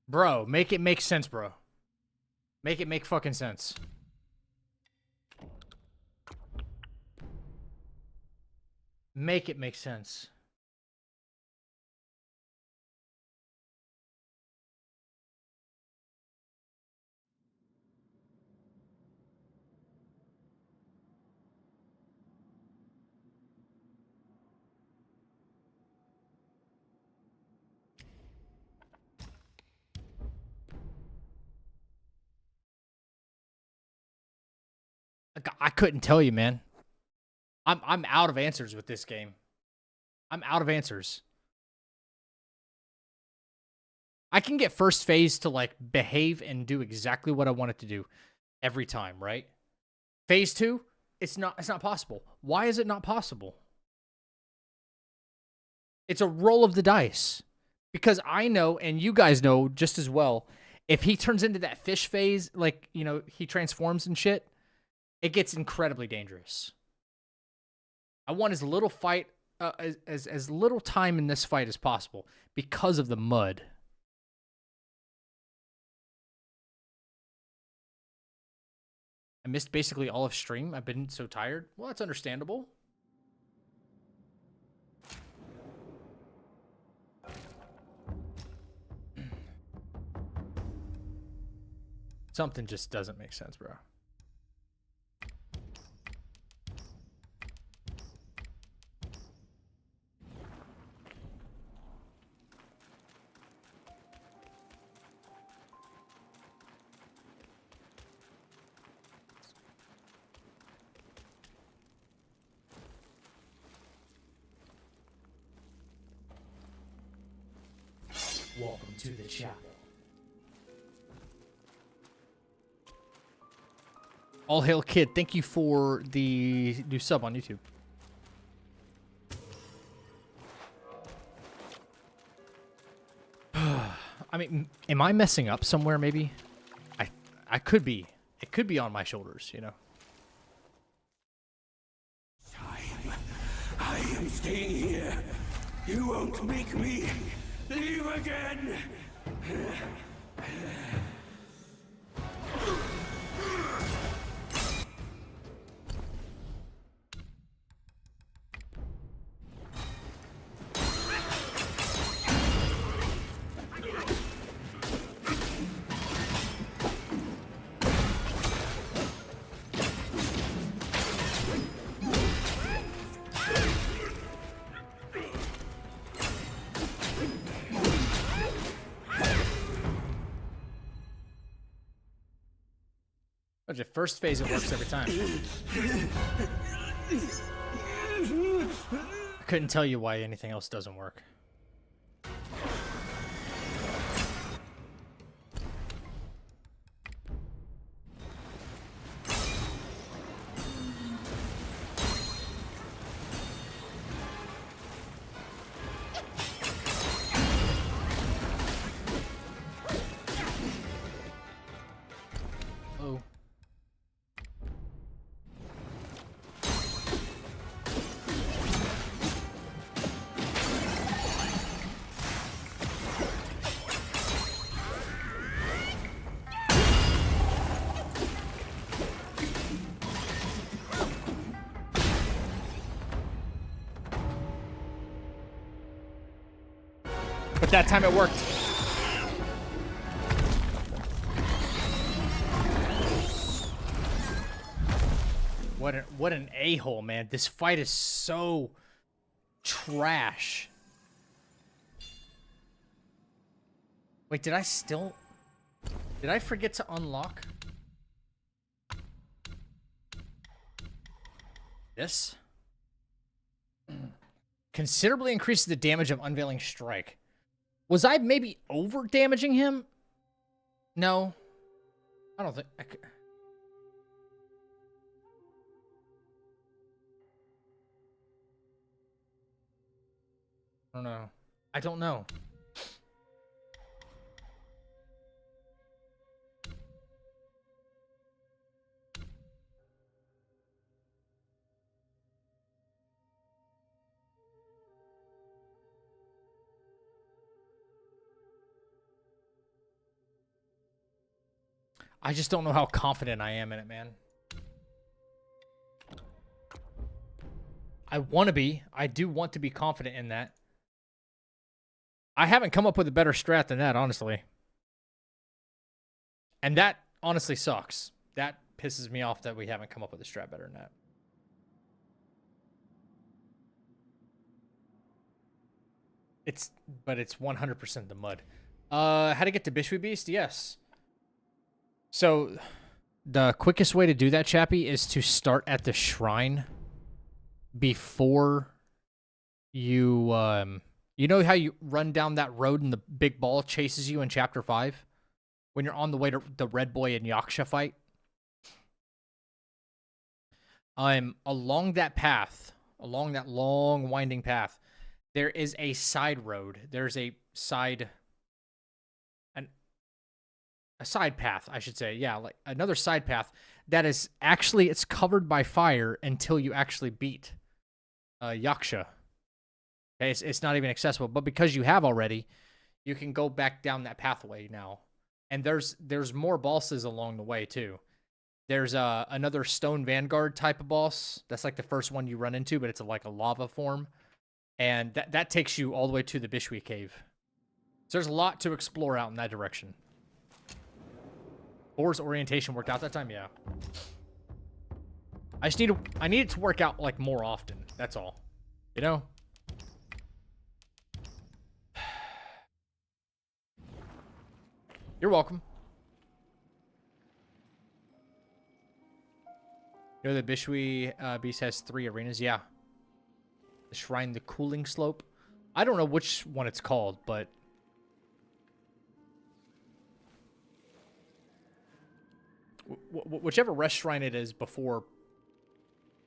Bro, make it make sense, bro. Make it make fucking sense. Make it make sense. I couldn't tell you, man. I'm out of answers with this game. I'm out of answers. I can get first phase to like behave and do exactly what I want it to do every time, right? Phase 2, it's not possible. Why is it not possible? It's a roll of the dice. Because I know, and you guys know just as well, if he turns into that fish phase, like, you know, he transforms and shit, it gets incredibly dangerous. I want as little fight, as little time in this fight as possible because of the mud. I missed basically all of stream. I've been so tired. Well, that's understandable. Something just doesn't make sense, bro. Welcome to the chapel. All Hail Kid, thank you for the new sub on YouTube. I mean, am I messing up somewhere maybe? I could be. It could be on my shoulders, you know. I am staying here. You won't make me leave again. The first phase, it works every time. I couldn't tell you why anything else doesn't work. But that time it worked. What an a-hole, man. This fight is so trash. Wait, did I forget to unlock this? Considerably increases the damage of Unveiling Strike. Was I maybe over damaging him? No. I don't think I could. I don't know. I don't know. I just don't know how confident I am in it, man. I want to be. I do want to be confident in that. I haven't come up with a better strat than that, honestly. And that honestly sucks. That pisses me off that we haven't come up with a strat better than that. But it's 100% the mud. How to get to Bishwi Beast? Yes. So, the quickest way to do that, Chappie, is to start at the shrine before you, you know how you run down that road and the big ball chases you in Chapter 5? When you're on the way to the Red Boy and Yaksha fight? Along that path, along that long, winding path, there is a side road. There's a side path, I should say. Yeah, like another side path that is actually, it's covered by fire until you actually beat Yaksha. Okay, it's not even accessible, but because you have already, you can go back down that pathway now. And there's more bosses along the way too. There's another Stone Vanguard type of boss. That's like the first one you run into, but it's like a lava form. And that takes you all the way to the Bishwi Cave. So there's a lot to explore out in that direction. Boar's orientation worked out that time, yeah. I need it to work out like more often. That's all. You know? You're welcome. You know the Bishwi Beast has 3 arenas? Yeah. The Shrine, the Cooling Slope. I don't know which one it's called, but whichever rest shrine it is before,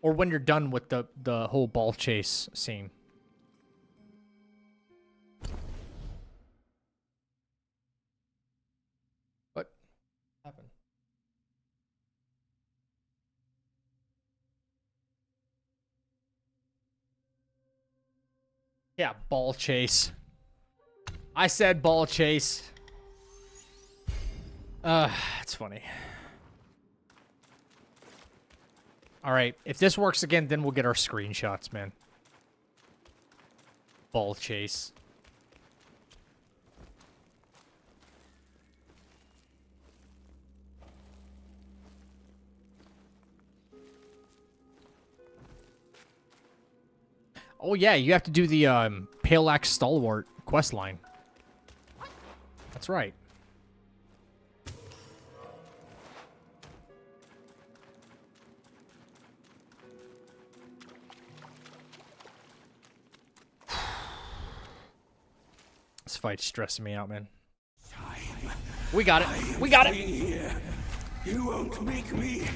or when you're done with the whole ball chase scene. What happened? Yeah, ball chase. I said ball chase. It's funny. All right, if this works again, then we'll get our screenshots, man. Ball chase. Oh yeah, you have to do the Pale Axe Stalwart quest line. That's right. This fight's stressing me out, man. We got it. We got it. You won't make me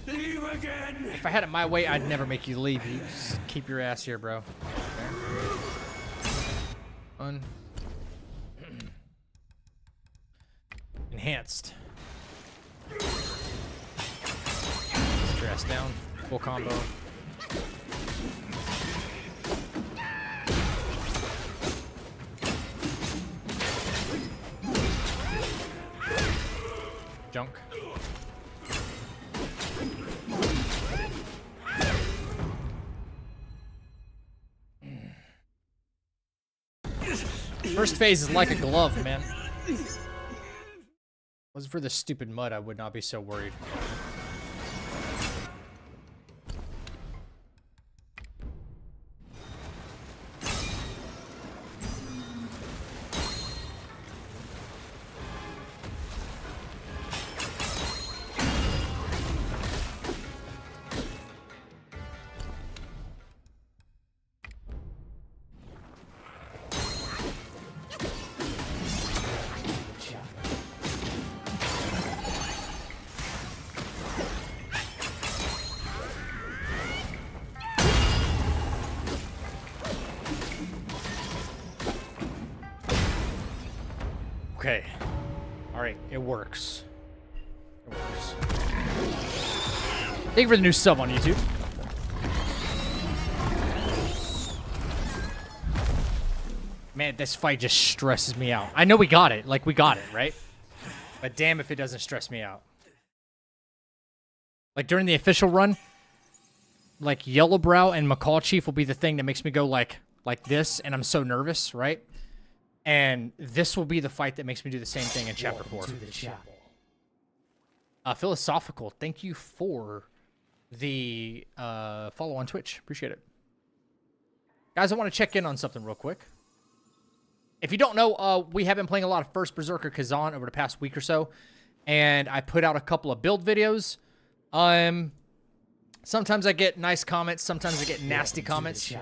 leave again. If I had it my way, I'd never make you leave. You just keep your ass here, bro. Okay. Enhanced. Stress down. Full combo. Junk. First phase is like a glove, man. Wasn't for the stupid mud, I would not be so worried. Okay. Alright, it works. It works. Thank you for the new sub on YouTube. Man, this fight just stresses me out. I know we got it. Like, we got it, right? But damn if it doesn't stress me out. Like, during the official run, like, Yellowbrow and Macaw Chief will be the thing that makes me go like this, and I'm so nervous, right? And this will be the fight that makes me do the same thing in Chapter 4. Philosophical, thank you for the follow on Twitch. Appreciate it. Guys, I want to check in on something real quick. If you don't know, we have been playing a lot of First Berserker Kazan over the past week or so. And I put out a couple of build videos. Sometimes I get nice comments. Sometimes I get nasty comments.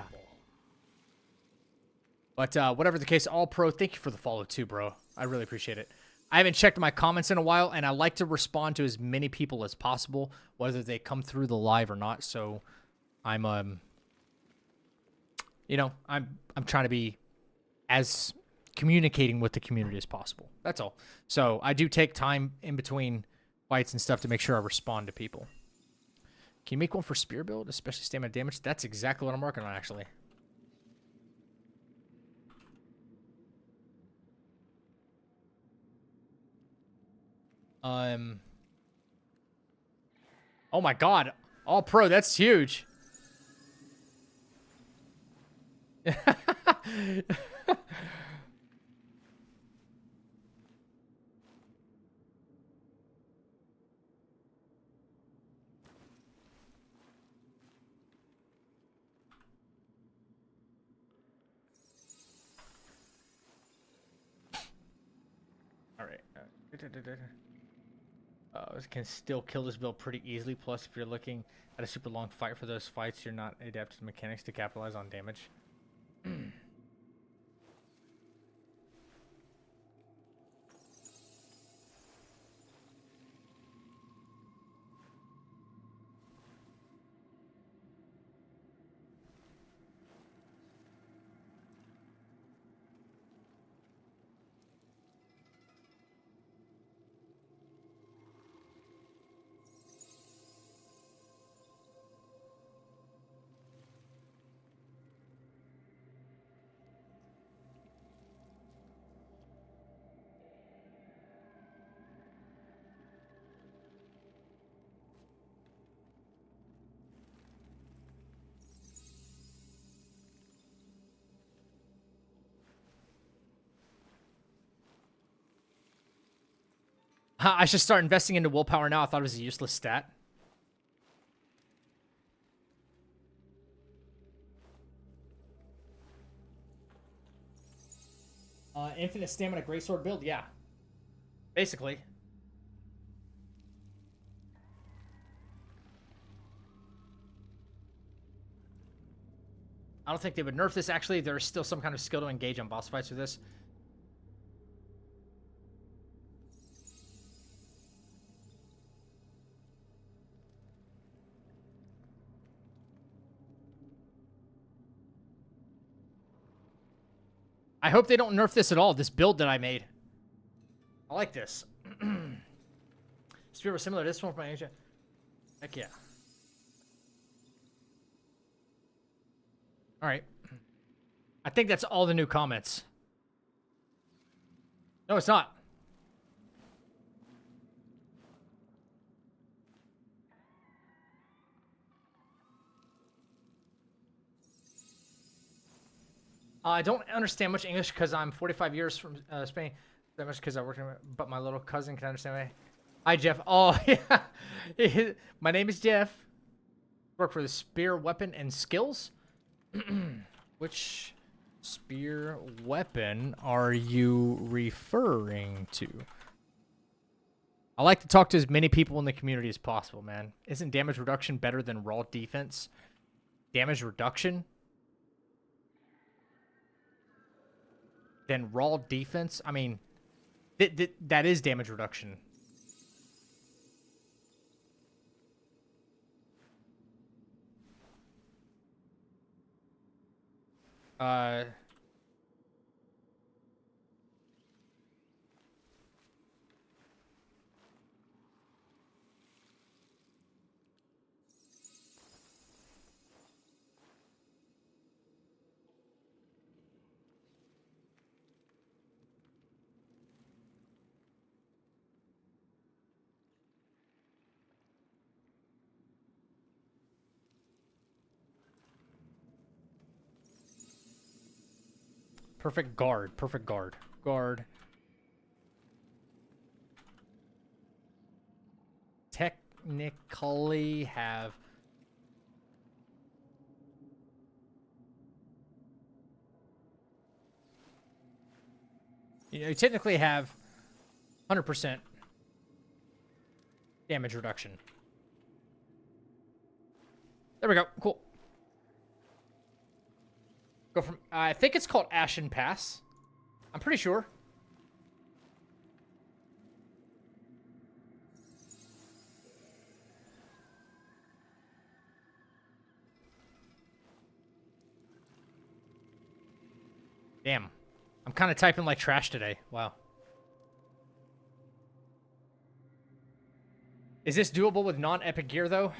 But whatever the case, All Pro, thank you for the follow too, bro. I really appreciate it. I haven't checked my comments in a while, and I like to respond to as many people as possible, whether they come through the live or not. So I'm, you know, I'm trying to be as communicating with the community as possible. That's all. So I do take time in between fights and stuff to make sure I respond to people. Can you make one for spear build, especially stamina damage? That's exactly what I'm working on, actually. Oh my god. All Pro, that's huge. All right. Can still kill this build pretty easily. Plus, if you're looking at a super long fight for those fights, you're not adept to the mechanics to capitalize on damage. I should start investing into willpower now. I thought it was a useless stat. Infinite stamina greatsword build, yeah. Basically. I don't think they would nerf this. Actually, there's still some kind of skill to engage on boss fights with this. I hope they don't nerf this at all, this build that I made. I like this. Spirit was similar to this one from Asia. Heck yeah. Alright. I think that's all the new comments. No, it's not. I don't understand much English because I'm 45 years from Spain. That much because I work in, but my little cousin can understand me. Hi, Jeff. Oh, yeah. My name is Jeff. Work for the spear weapon and skills. Which spear weapon are you referring to? I like to talk to as many people in the community as possible, man. Isn't damage reduction better than raw defense? Damage reduction? Than raw defense? I mean, that is damage reduction. Perfect guard. Perfect guard. Guard. Technically have... You technically have 100% damage reduction. There we go. Cool. Go from, I think it's called Ashen Pass. I'm pretty sure. Damn. I'm kind of typing like trash today. Wow. Is this doable with non-epic gear, though?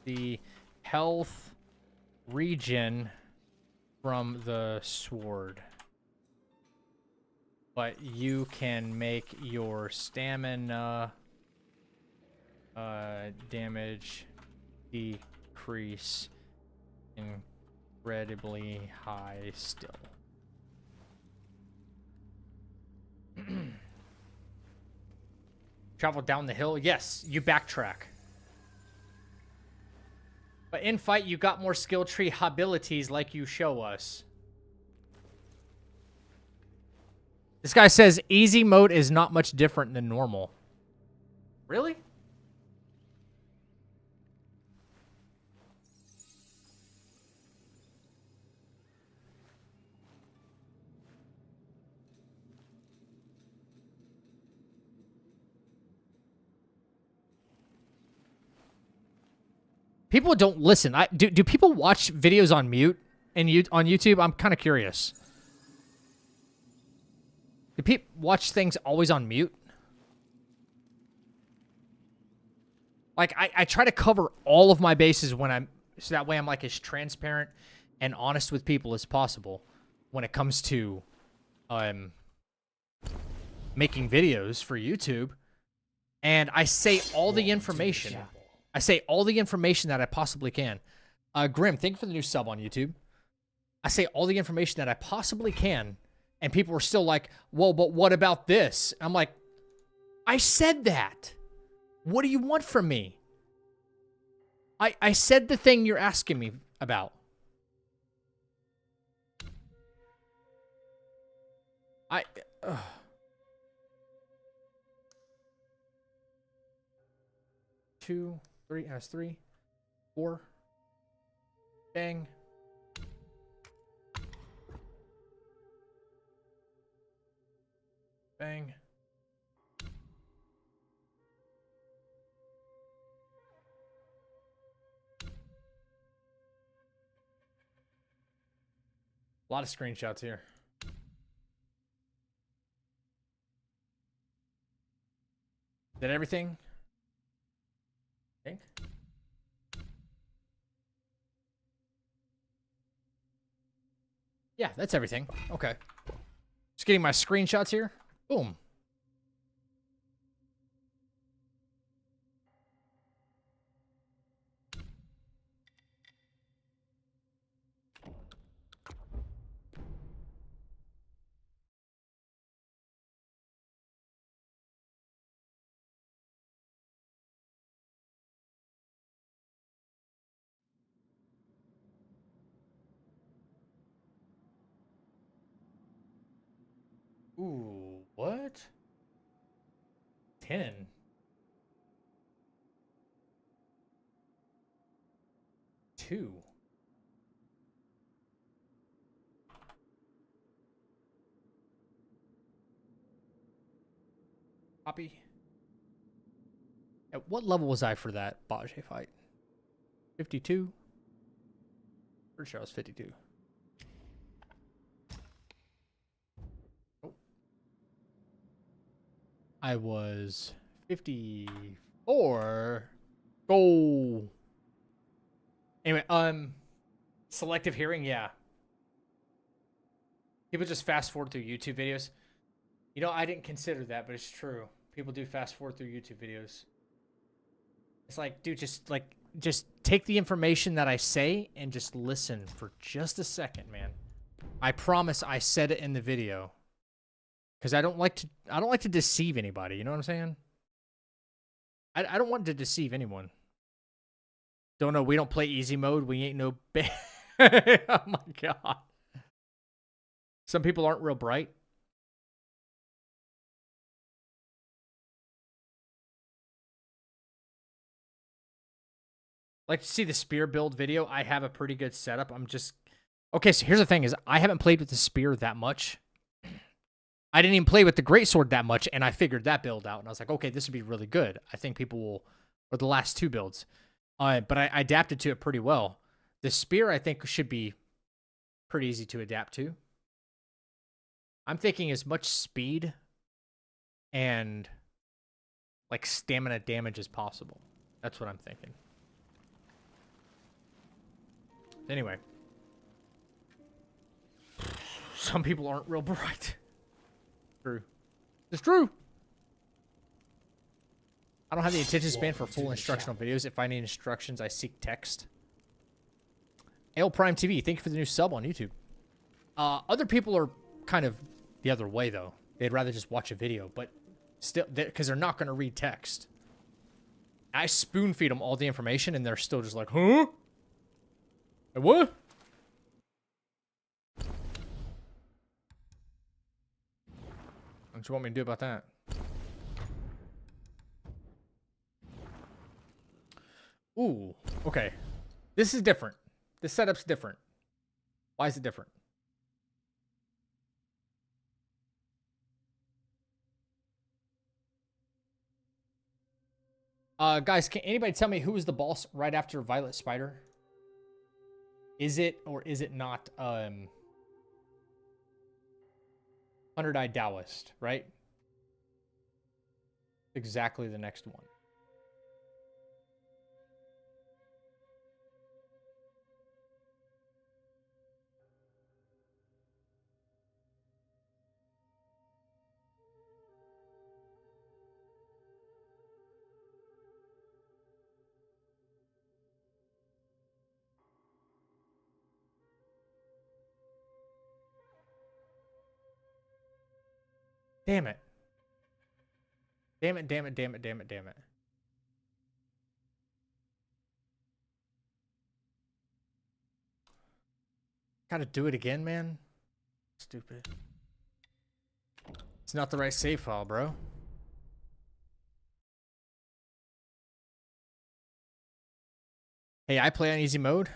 The health regen from the sword. But you can make your stamina damage decrease incredibly high still. Travel down the hill? Yes, you backtrack. But in fight, you got more skill tree abilities like you show us. This guy says easy mode is not much different than normal. Really? People don't listen. Do people watch videos on mute on YouTube? I'm kind of curious. Do people watch things always on mute? Like, I try to cover all of my bases when I'm... So that way I'm, like, as transparent and honest with people as possible when it comes to making videos for YouTube. And I say all the information. I say all the information that I possibly can. Grim, thank you for the new sub on YouTube. I say all the information that I possibly can, and people are still like, well, but what about this? I'm like, I said that. What do you want from me? I said the thing you're asking me about. Two, three, has 3, 4. Bang. Bang. A lot of screenshots here. Did everything? I think. Yeah, that's everything. Okay. Just getting my screenshots here. Boom. Ooh, what? 10. Two. Copy. At what level was I for that Bajie fight? 52? Pretty sure I was 52. Oh. I was 54. Oh. Anyway, selective hearing, yeah. People just fast forward through YouTube videos. You know, I didn't consider that, but it's true. People do fast forward through YouTube videos. It's like, dude, just take the information that I say and just listen for just a second, man. I promise I said it in the video. Because I don't like to deceive anybody, you know what I'm saying? I don't want to deceive anyone. Don't know, we don't play easy mode, we ain't no oh my god. Some people aren't real bright. Like to see the spear build video. I have a pretty good setup. I'm just... Okay, so here's the thing is I haven't played with the spear that much. I didn't even play with the greatsword that much, and I figured that build out, and I was like, okay, this would be really good. I think people will... Or the last 2 builds. But I adapted to it pretty well. The spear, I think, should be pretty easy to adapt to. I'm thinking as much speed and, like, stamina damage as possible. That's what I'm thinking. Anyway. Some people aren't real bright. True. It's true. I don't have the attention span for full instructional videos. If I need instructions, I seek text. Ale Prime TV, thank you for the new sub on YouTube. Other people are kind of the other way, though. They'd rather just watch a video, but still, because they're not going to read text. I spoon feed them all the information, and they're still just like, huh? What? What do you want me to do about that? Ooh, okay. This is different. This setup's different. Why is it different? Guys, can anybody tell me who is the boss right after Violet Spider? Is it or is it not 100-Eyed Taoist, right? Exactly the next one. Damn it. Damn it, damn it, damn it, damn it, damn it. Gotta do it again, man. Stupid. It's not the right save file, bro. Hey, I play on easy mode.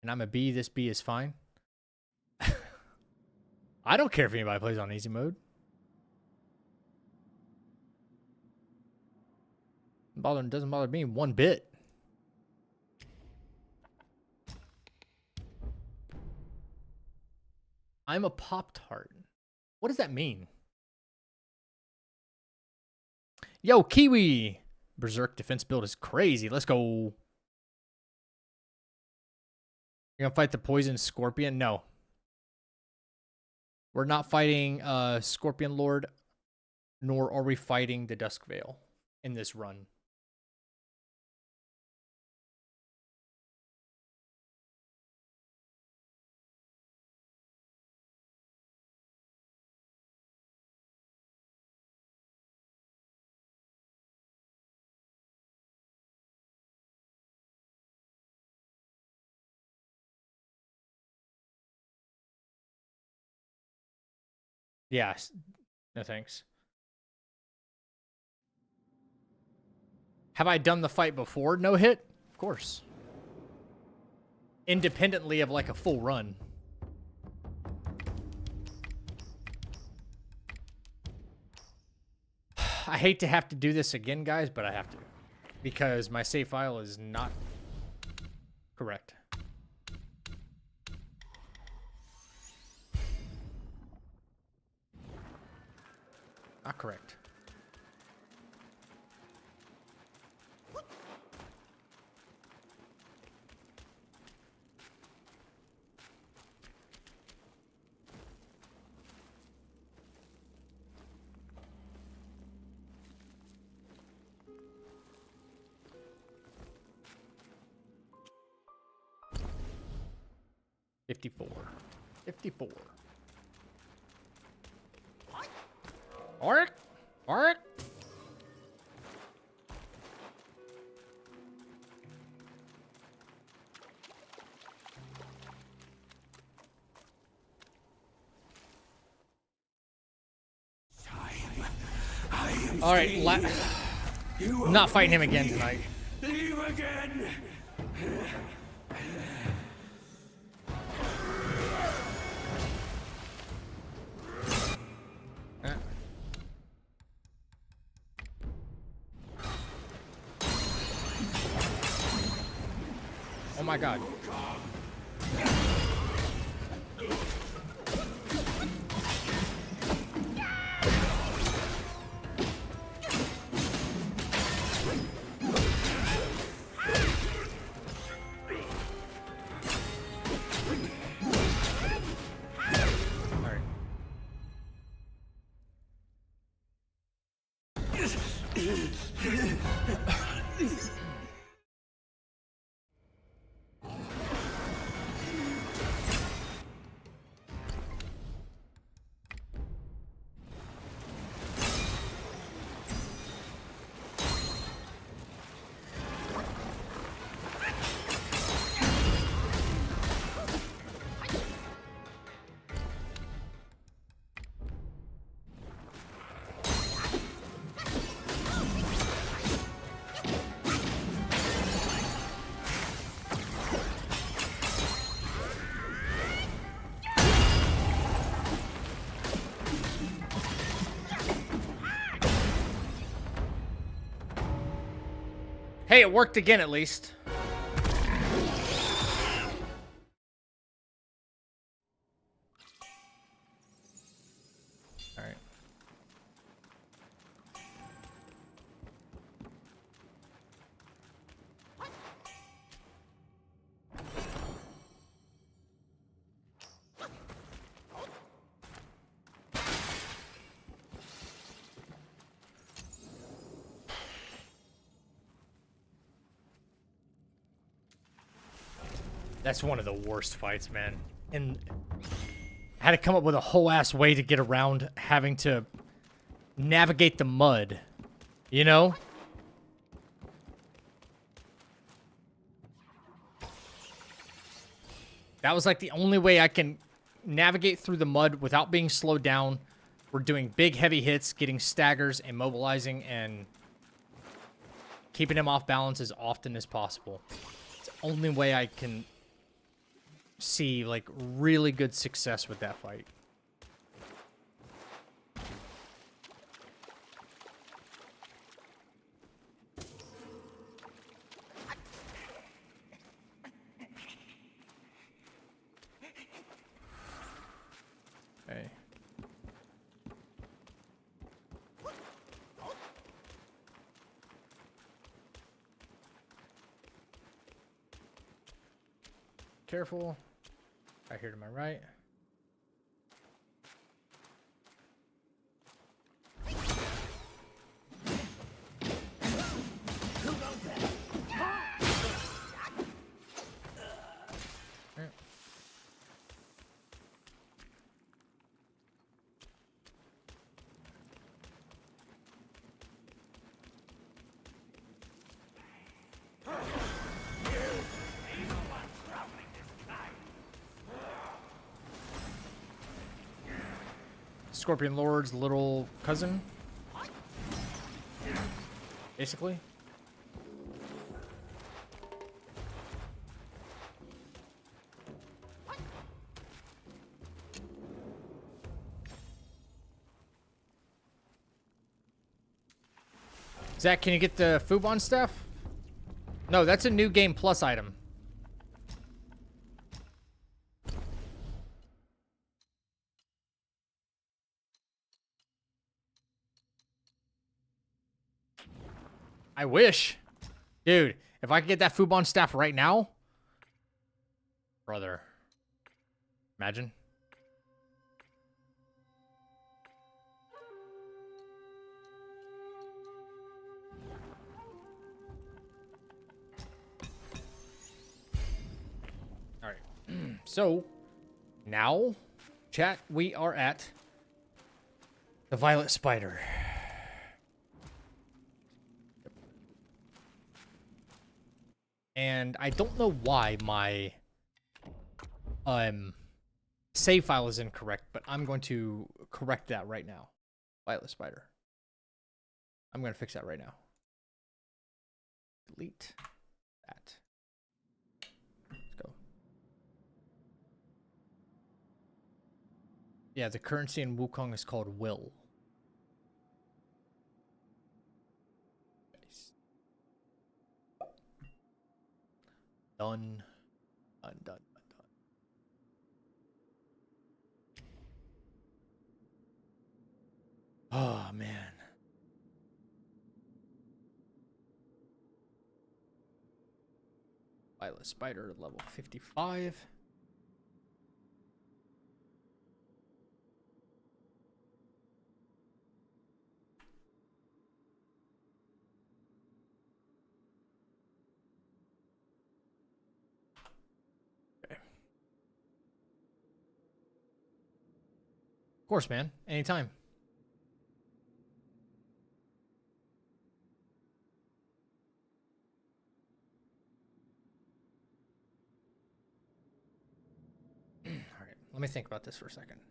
And I'm a B. This B is fine. I don't care if anybody plays on easy mode. Doesn't bother me one bit. I'm a Pop-Tart. What does that mean? Yo, Kiwi! Berserk defense build is crazy. Let's go. You're gonna fight the poison scorpion? No. We're not fighting Scorpion Lord, nor are we fighting the Dusk Veil in this run. Yeah, no thanks. Have I done the fight before? No hit? Of course. Independently of like a full run. I hate to have to do this again, guys, but I have to. Because my save file is not correct. Not correct. $54. Orc. All right, I'm not fighting him again tonight. Leave again. Oh my god. Hey, it worked again at least. All right. That's one of the worst fights, man. And I had to come up with a whole ass way to get around having to navigate the mud. You know? That was like the only way I can navigate through the mud without being slowed down. We're doing big, heavy hits, getting staggers, immobilizing, and keeping him off balance as often as possible. It's the only way I can see, like, really good success with that fight. Okay. Careful. Right here to my right. Scorpion Lord's little cousin, basically. Zach, can you get the Fubon stuff? No, that's a new game plus item. I wish. Dude, if I could get that Fubon staff right now. Brother. Imagine. Alright. So, now, chat, we are at the Violet Spider. And I don't know why my save file is incorrect, but I'm going to correct that right now. Violet Spider. I'm going to fix that right now. Delete that. Let's go. Yeah, the currency in Wukong is called Will. Done. Done, done, done, done. Oh, man. Violet Spider, level 55. Of course, man. Anytime. All right. Let me think about this for a second.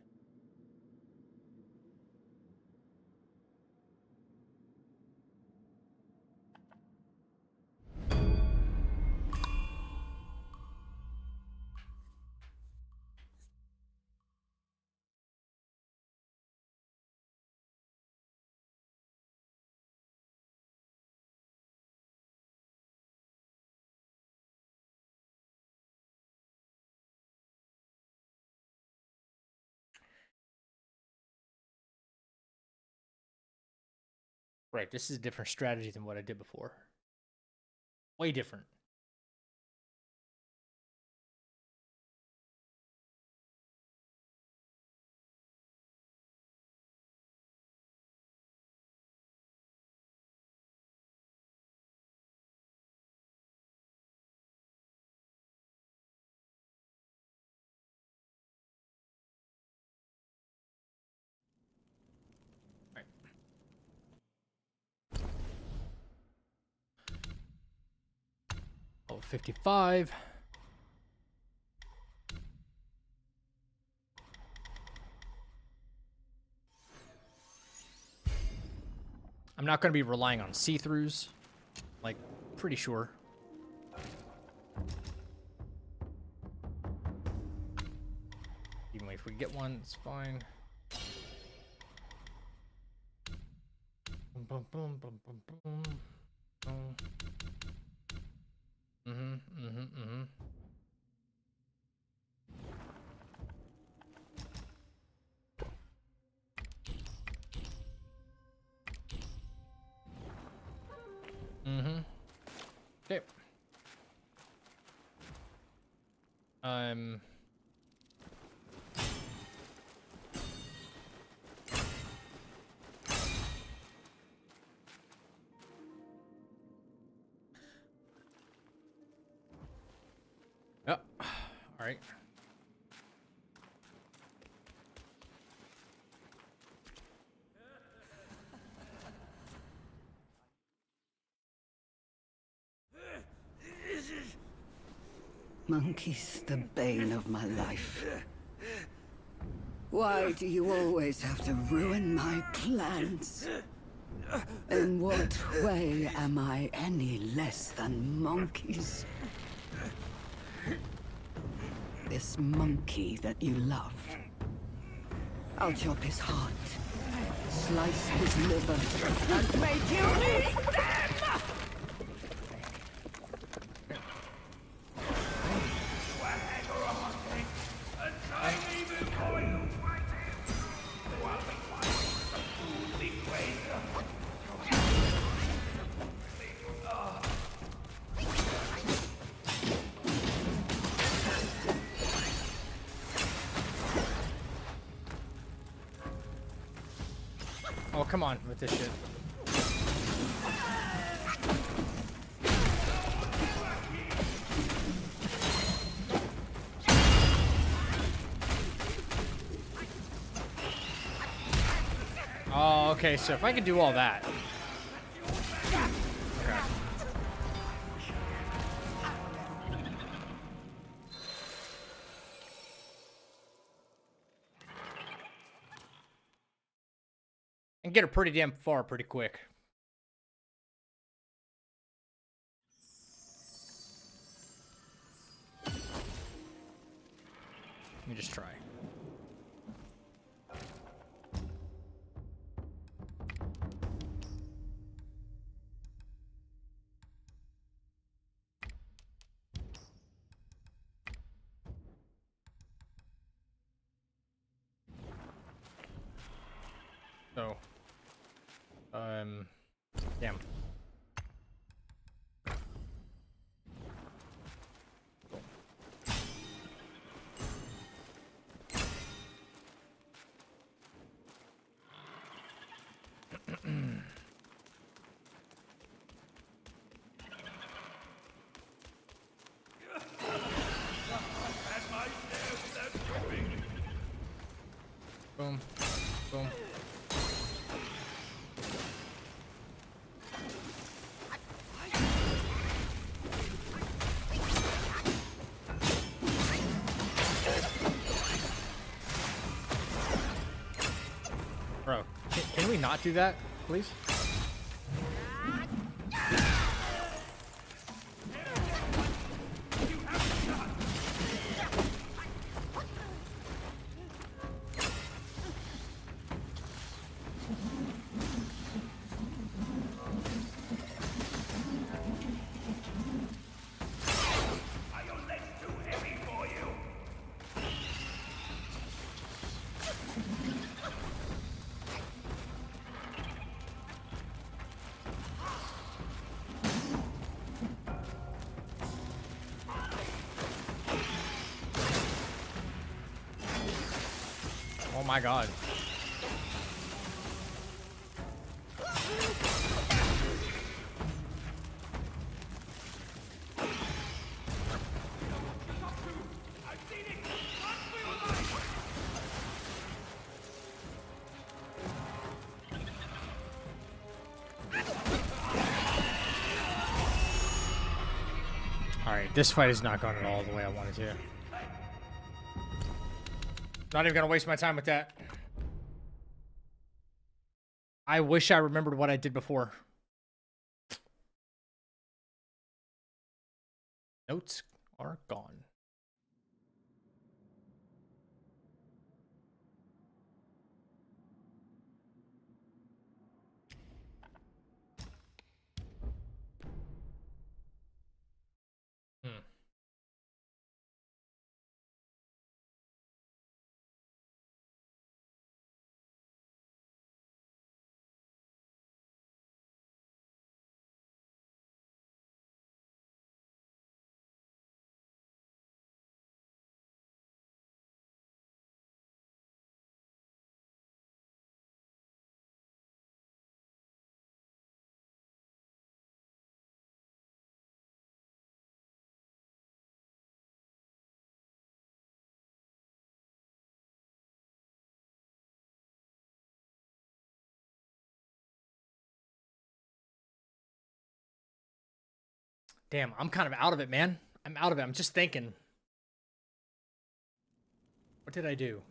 Right, this is a different strategy than what I did before. Way different. Oh, 55. I'm not going to be relying on see-throughs. Like, pretty sure. Even if we get one, it's fine. Boom, boom, boom, boom, boom, boom. Mm-hmm. Okay. Oh, all right. Monkey's the bane of my life. Why do you always have to ruin my plans? In what way am I any less than monkeys? This monkey that you love. I'll chop his heart, slice his liver, and make you eat them! Oh, come on with this shit. Oh, okay, so if I could do all that. Okay. And get her pretty damn far pretty quick. Let me just try. So, damn. Boom. Boom. Bro, can we not do that, please? Oh my god. Alright, this fight is not going at all the way I wanted to. Not even gonna waste my time with that. I wish I remembered what I did before. Notes are gone. Damn, I'm kind of out of it, man. I'm out of it. I'm just thinking. What did I do?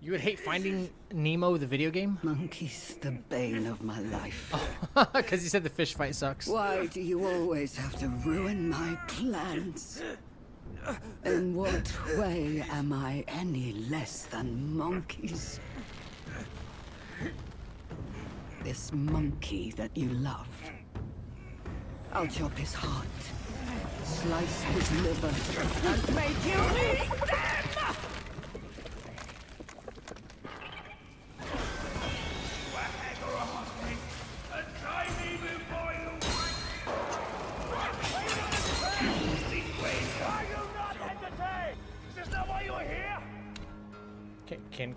You would hate finding Nemo, the video game? Monkey's the bane of my life. Because you said the fish fight sucks. Why do you always have to ruin my plans? In what way am I any less than monkeys? This monkey that you love. I'll chop his heart, slice his liver, and make you eat them!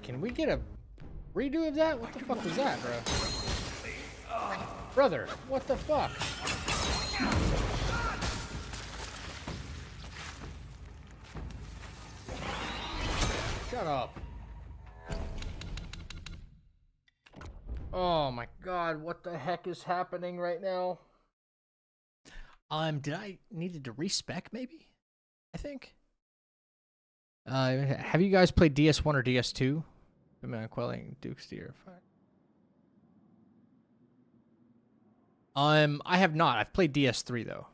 Can we get a redo of that? What the fuck was that, bro? Brother, what the fuck? Shut up. Oh my god, what the heck is happening right now? Did I needed to respec maybe? I think. Have you guys played DS1 or DS2? Quelling Duke's Deer. I have not. I've played DS3 though.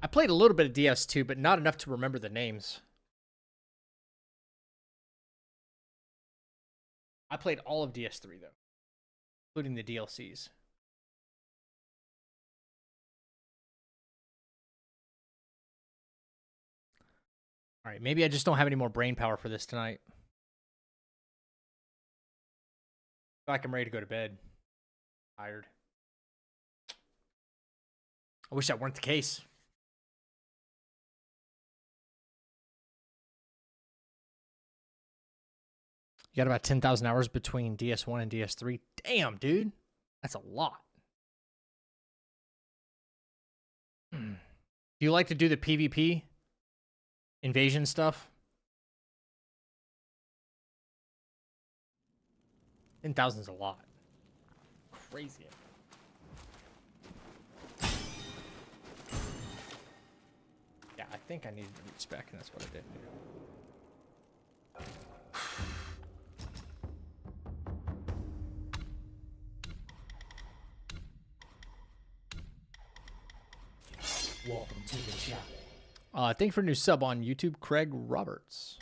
I played a little bit of DS2, but not enough to remember the names. I played all of DS3 though, including the DLCs. All right, maybe I just don't have any more brain power for this tonight. I feel like I'm ready to go to bed. Tired. I wish that weren't the case. You got about 10,000 hours between DS1 and DS3. Damn, dude. That's a lot. Do you like to do the PvP? Invasion stuff? 10,000 is a lot. Crazy. Yeah, I think I needed to respec, and that's what I didn't do. Welcome to the chapel. Thank you for a new sub on YouTube, Craig Roberts.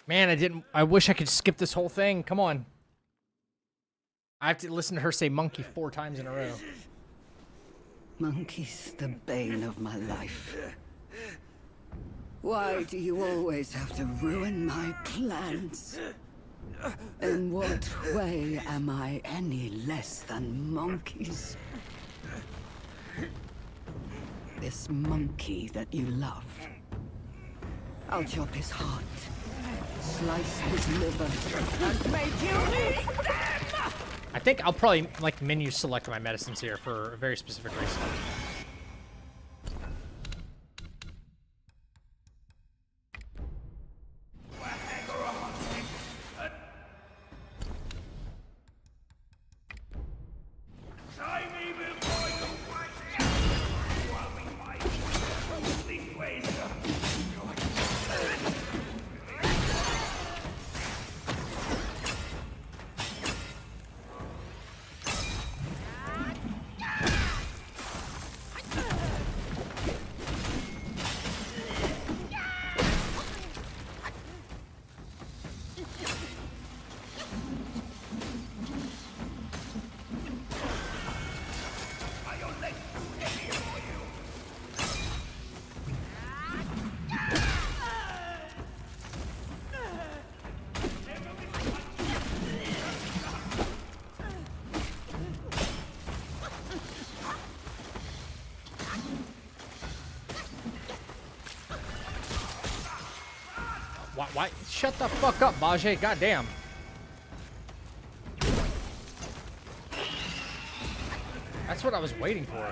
Man, I wish I could skip this whole thing. Come on. I have to listen to her say monkey 4 times in a row. Monkey's the bane of my life. Why do you always have to ruin my plans? In what way am I any less than monkeys? This monkey that you love. I'll chop his heart, slice his liver, and make you eat them! I think I'll probably, like, menu select my medicines here for a very specific reason. Why? Shut the fuck up, Bajé. Goddamn. That's what I was waiting for.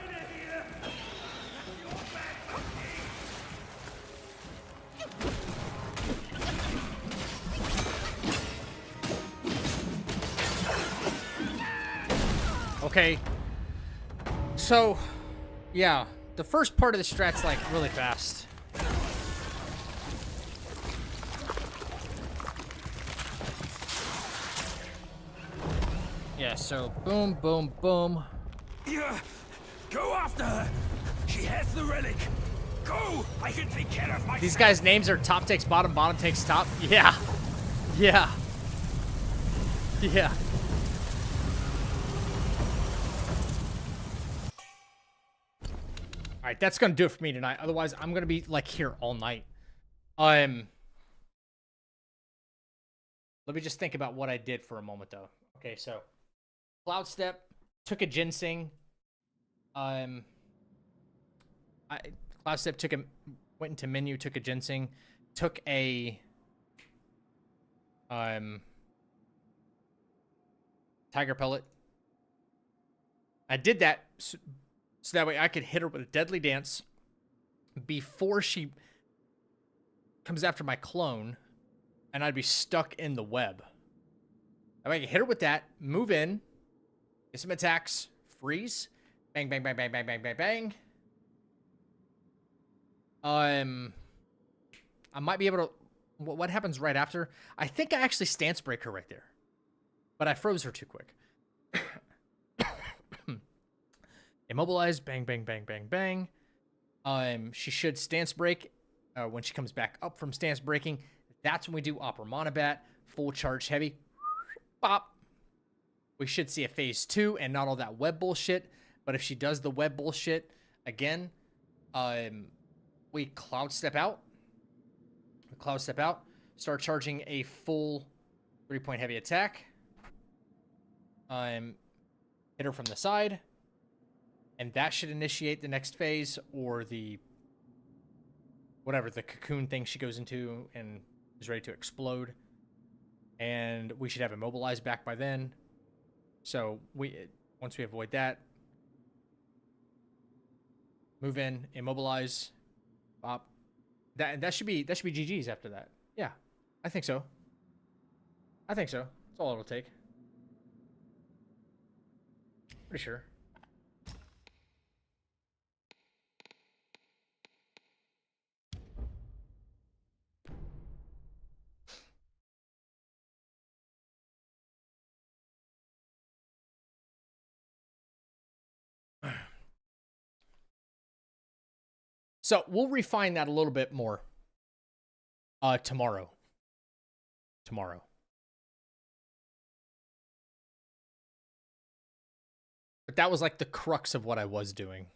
Okay. So, yeah. The first part of the strat's, like, really fast. Yeah, so boom, boom, boom. Yeah, go after her. She has the relic. Go! I can take care of myself. These guys' names are top takes bottom, bottom takes top. Yeah. Yeah. Yeah. All right, that's gonna do it for me tonight. Otherwise, I'm gonna be like here all night. Let me just think about what I did for a moment, though. Okay, so Cloud Step took a ginseng. Cloud Step went into menu, took a ginseng, took a tiger pellet. I did that so that way I could hit her with a deadly dance before she comes after my clone, and I'd be stuck in the web. That way I can hit her with that, move in, get some attacks, freeze, bang, bang, bang, bang, bang, bang, bang, bang. I might be able to. What happens right after? I think I actually stance break her right there, but I froze her too quick. Immobilize, bang, bang, bang, bang, bang. She should stance break when she comes back up from stance breaking. That's when we do Opera Monobat, full charge heavy. Bop. We should see a phase 2 and not all that web bullshit. But if she does the web bullshit again, we cloud step out. Start charging a full 3-point heavy attack. Hit her from the side. And that should initiate the next phase, or the whatever, the cocoon thing she goes into and is ready to explode. And we should have immobilized back by then. So once we avoid that, move in, immobilize, pop. That should be GG's after that. Yeah, I think so. That's all it'll take. Pretty sure. So we'll refine that a little bit more tomorrow. tomorrow. But that was like the crux of what I was doing.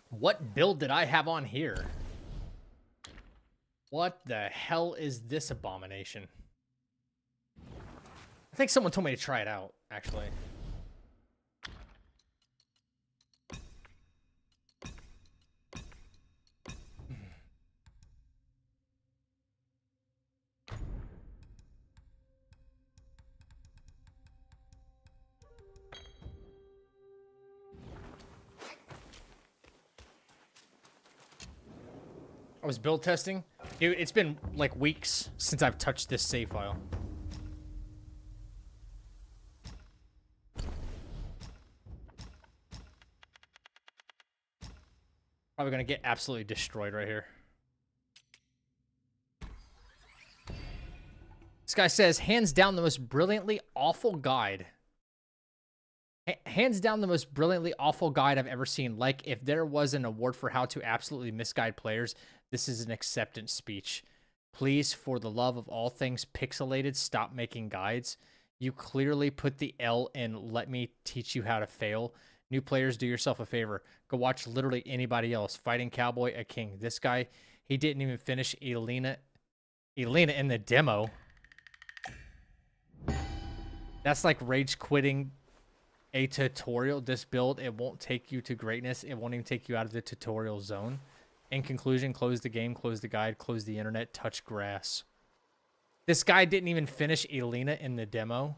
What build did I have on here? What the hell is this abomination? I think someone told me to try it out, actually. I was build testing. Dude, it's been like weeks since I've touched this save file. Probably gonna get absolutely destroyed right here. This guy says, hands down the most brilliantly awful guide. Hands down the most brilliantly awful guide I've ever seen. Like, if there was an award for how to absolutely misguide players, this is an acceptance speech. Please, for the love of all things pixelated, stop making guides. You clearly put the L in let me teach you how to fail. New players, do yourself a favor. Go watch literally anybody else. Fighting Cowboy, a king. This guy, he didn't even finish Elena in the demo. That's like rage quitting a tutorial. This build, it won't take you to greatness. It won't even take you out of the tutorial zone. In conclusion, close the game, close the guide, close the internet, touch grass. This guy didn't even finish Elena in the demo.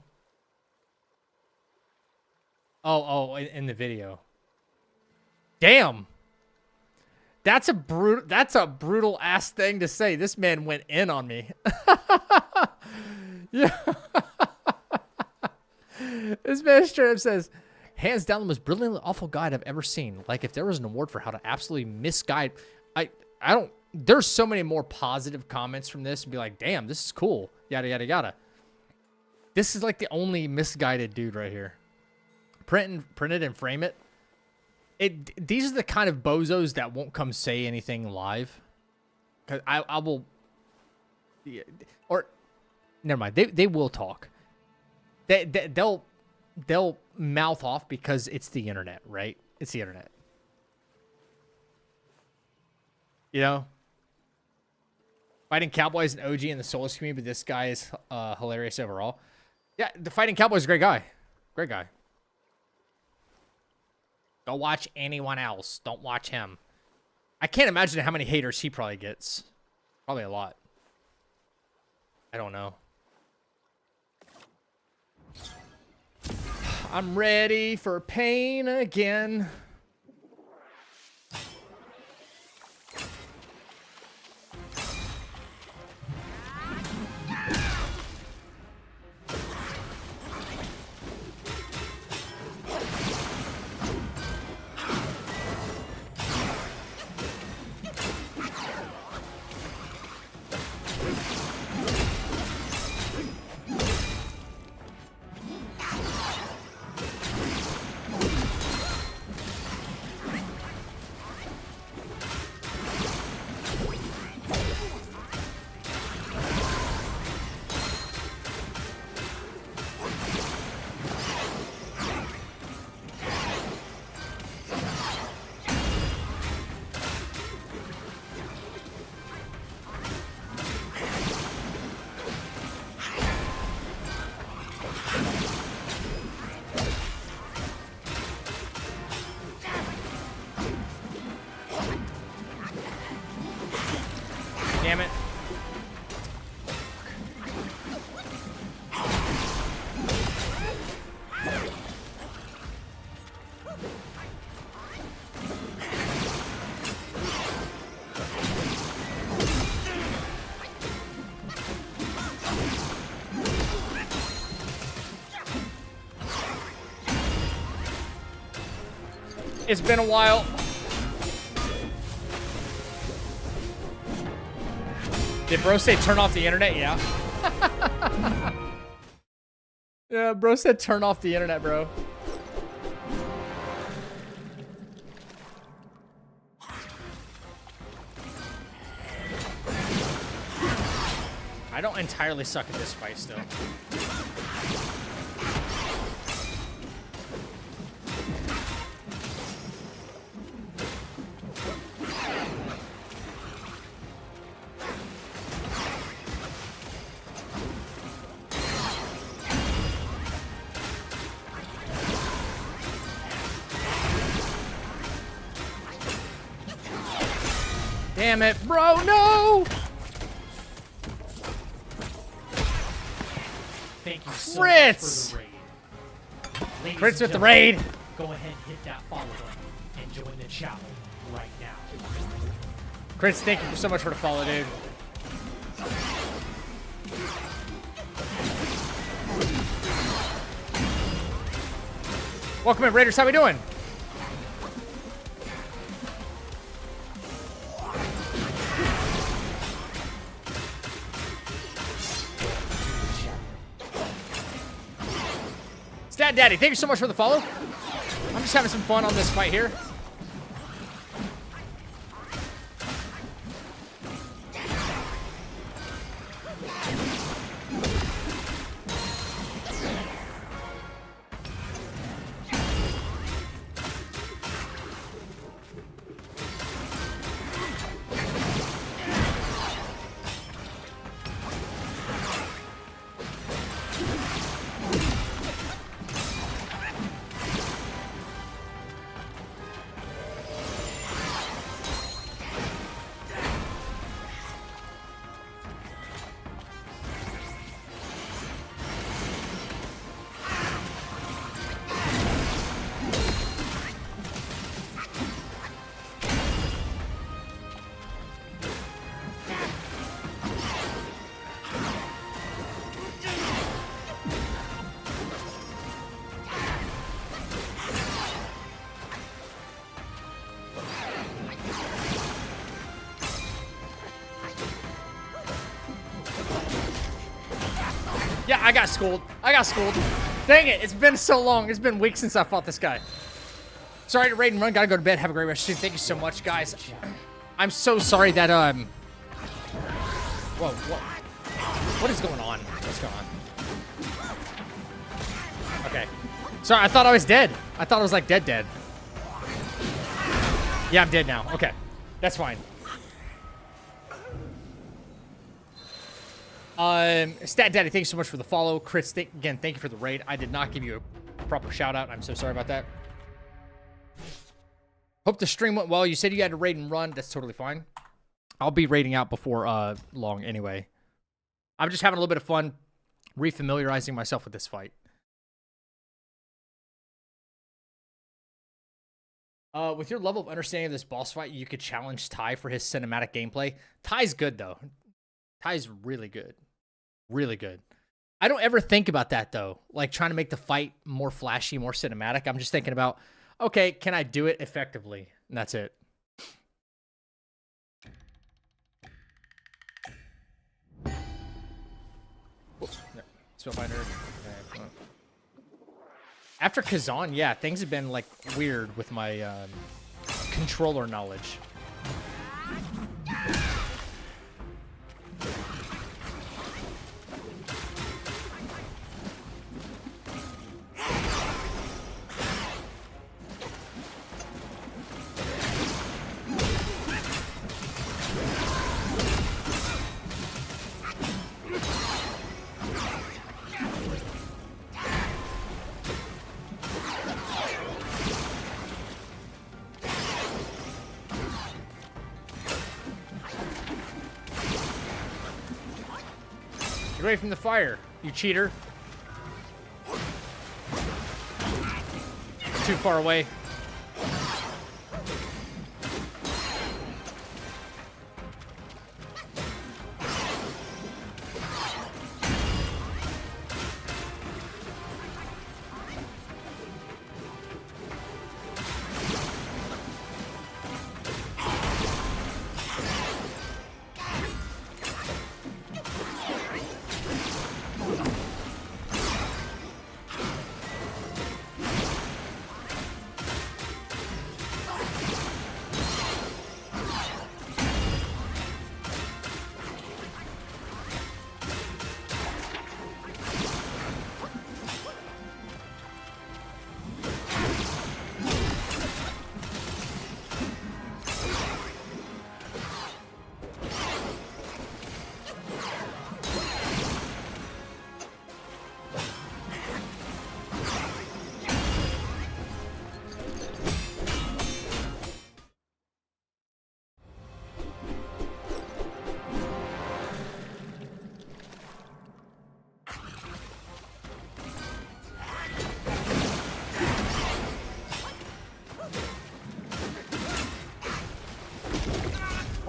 Oh, in the video. Damn. That's a brutal ass thing to say. This man went in on me. Yeah. This man straight up says, hands down the most brilliantly awful guide I've ever seen. Like, if there was an award for how to absolutely misguide, I don't, there's so many more positive comments from this and be like, damn, this is cool. Yada, yada, yada. This is like the only misguided dude right here. Print it and frame it. These are the kind of bozos that won't come say anything live. Cause I will, yeah, or never mind. They will talk. They'll mouth off because it's the internet, right? It's the internet. You know? Fighting Cowboy is an OG in the Soulless community, but this guy is hilarious overall. Yeah, the Fighting Cowboy is a great guy. Great guy. Go watch anyone else. Don't watch him. I can't imagine how many haters he probably gets. Probably a lot. I don't know. I'm ready for pain again. Damn it. It's been a while. Did bro say turn off the internet? Yeah. Yeah, bro said turn off the internet, bro. I don't entirely suck at this fight still. Damn it, bro, no! Thank you so Crits! much for the raid. Ladies Crits and with the gentlemen, raid. Go ahead and hit that follow button and join the channel right now. Crits, thank you so much for the follow, dude. Welcome in, Raiders. How we doing? Stat Daddy, thank you so much for the follow. I'm just having some fun on this fight here. Yeah, I got schooled. I got schooled. Dang it, it's been so long. It's been weeks since I fought this guy. Sorry to raid and run. Gotta go to bed. Have a great rest of your day. Thank you so much, guys. I'm so sorry that, Whoa, what is going on? What's going on? Okay. Sorry, I thought I was dead. I thought I was, like, dead. Yeah, I'm dead now. Okay. That's fine. Stat Daddy, thanks so much for the follow. Chris, again, thank you for the raid. I did not give you a proper shout out. I'm so sorry about that. Hope the stream went well. You said you had to raid and run. That's totally fine. I'll be raiding out before long anyway. I'm just having a little bit of fun refamiliarizing myself with this fight. With your level of understanding of this boss fight, you could challenge Ty for his cinematic gameplay. Ty's good, though. Ty's really good. Really good. I don't ever think about that, though. Like, trying to make the fight more flashy, more cinematic. I'm just thinking about, okay, can I do it effectively? And that's it. Spellbinder. Okay. After Kazan, yeah, things have been, like, weird with my controller knowledge. Get away from the fire, you cheater. Too far away.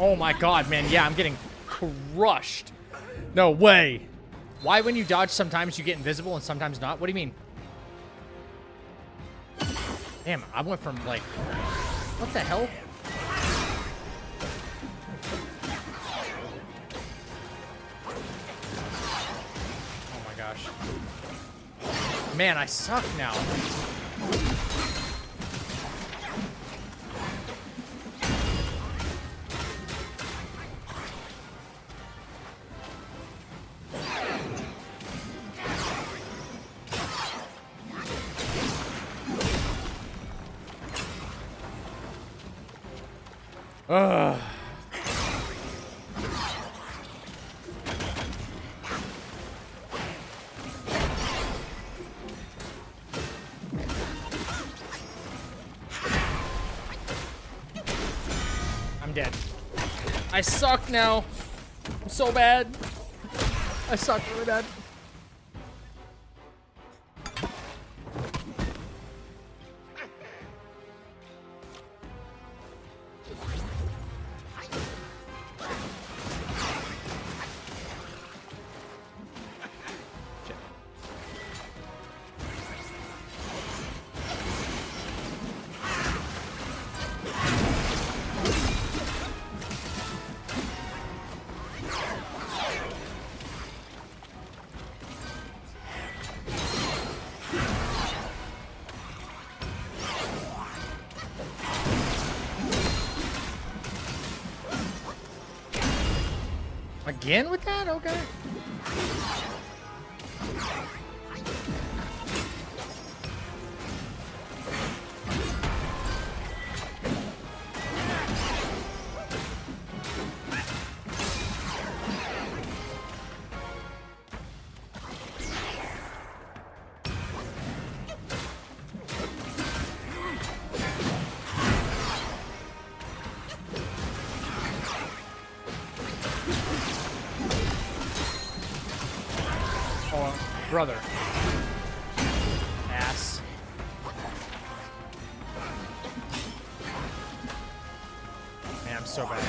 Oh my god, man. Yeah, I'm getting crushed. No way. Why when you dodge sometimes you get invisible and sometimes not? What do you mean? Damn, I went from like... What the hell? Oh my gosh. Man, I suck now. Ugh. I'm dead. I suck now. I'm so bad. I suck really bad. Again with that? Okay. Brother. Ass. Man, I'm so bad.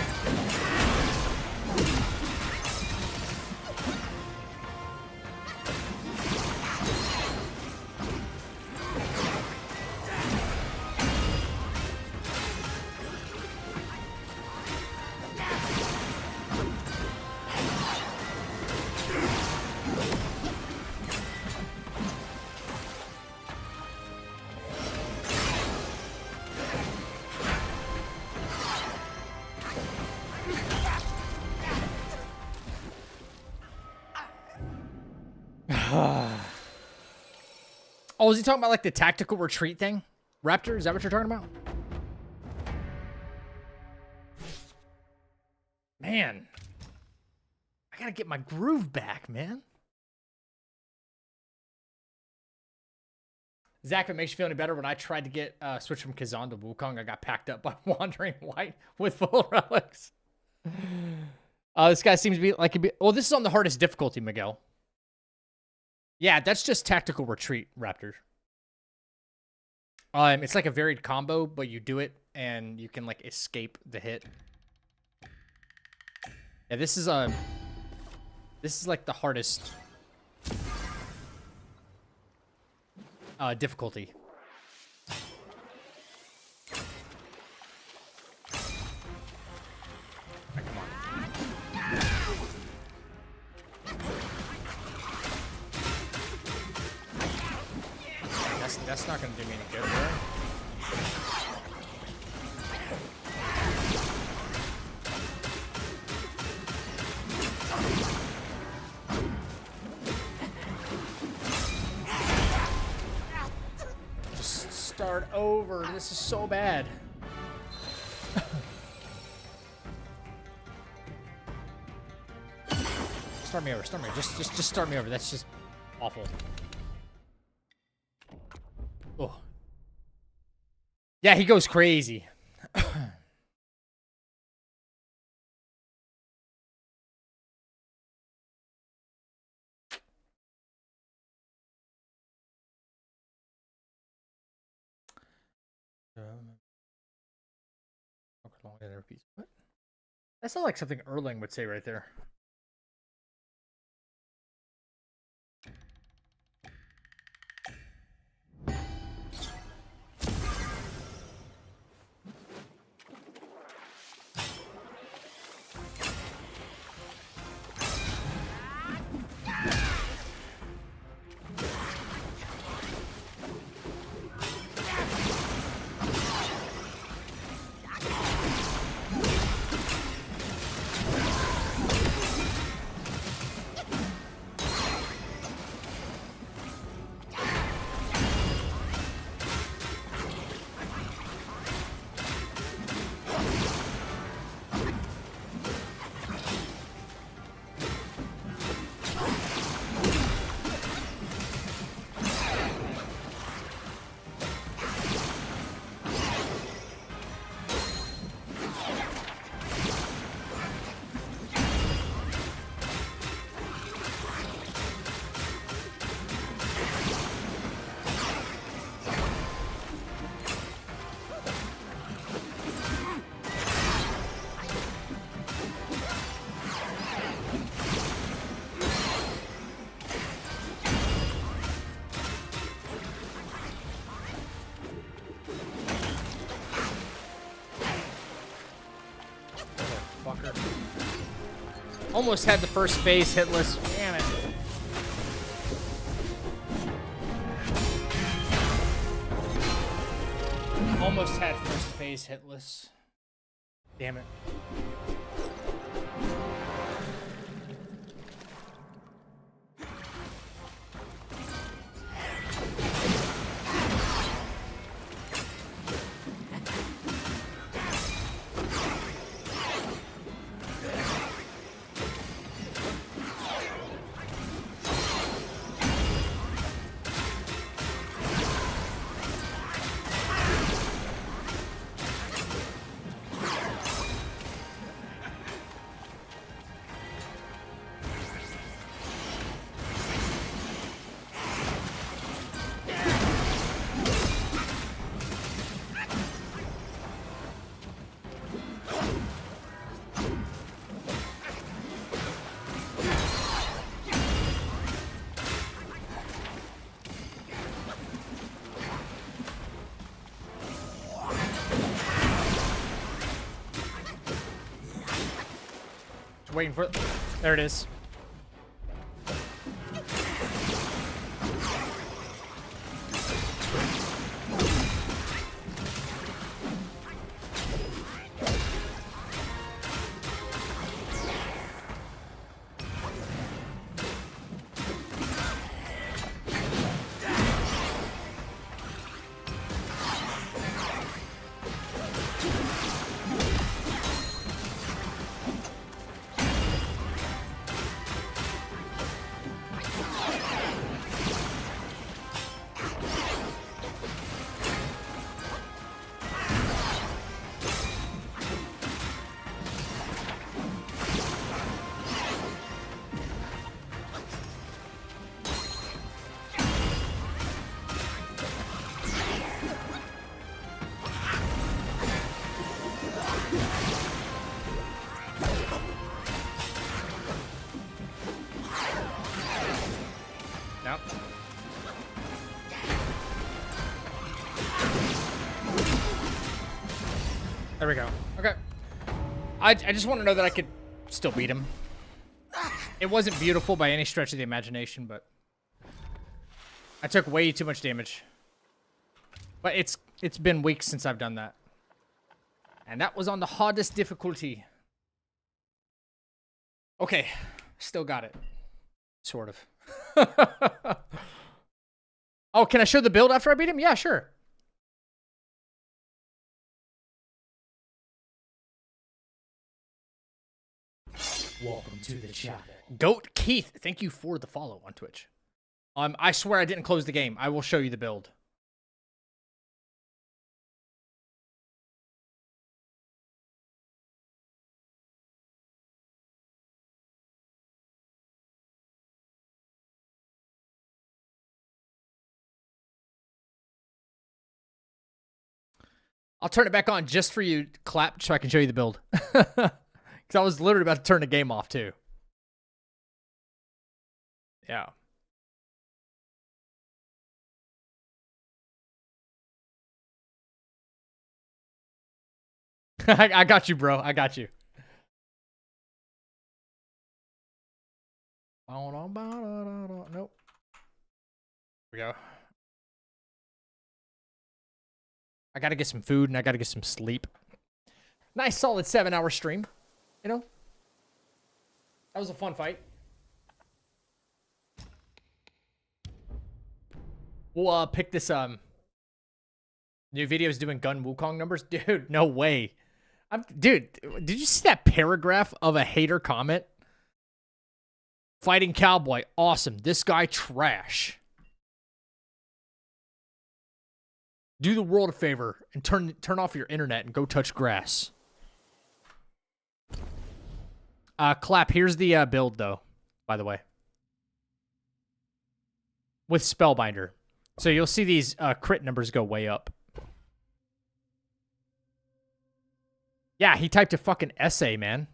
Oh, is he talking about like the tactical retreat thing? Raptor, is that what you're talking about? Man. I gotta get my groove back, man. Zach, if it makes you feel any better, when I tried to get switch from Kazan to Wukong, I got packed up by Wandering White with full relics. This guy seems to be like... Well, this is on the hardest difficulty, Miguel. Yeah, that's just tactical retreat, Raptor. It's like a varied combo, but you do it and you can like escape the hit. Yeah, this is like the hardest difficulty. Right, come on. That's not gonna do me any good, right? Just start over. This is so bad. Start me over. Start me over. Just start me over. That's just awful. Oh. Yeah, he goes crazy. What? That sounds like something Erling would say right there. Almost had the first phase hitless. Damn it. Almost had first phase hitless. Damn it. Waiting for... There it is. There we go. Okay. I just want to know that I could still beat him. It wasn't beautiful by any stretch of the imagination, but I took way too much damage. But it's been weeks since I've done that. And that was on the hardest difficulty. Okay. Still got it. Sort of. Oh, can I show the build after I beat him? Yeah, sure. Welcome to the chat. Goat Keith, thank you for the follow on Twitch. I swear I didn't close the game. I will show you the build. I'll turn it back on just for you, Clap, so I can show you the build. Because I was literally about to turn the game off, too. Yeah. I got you, bro. I got you. Nope. Here we go. I gotta get some food and I gotta get some sleep. Nice solid 7-hour stream. You know? That was a fun fight. We'll pick this new videos doing gun Wukong numbers. Dude, no way. Dude, did you see that paragraph of a hater comment? Fighting Cowboy, awesome. This guy trash. Do the world a favor and turn off your internet and go touch grass. Clap, here's the build though, by the way. With Spellbinder. So you'll see these crit numbers go way up. Yeah, he typed a fucking essay, man.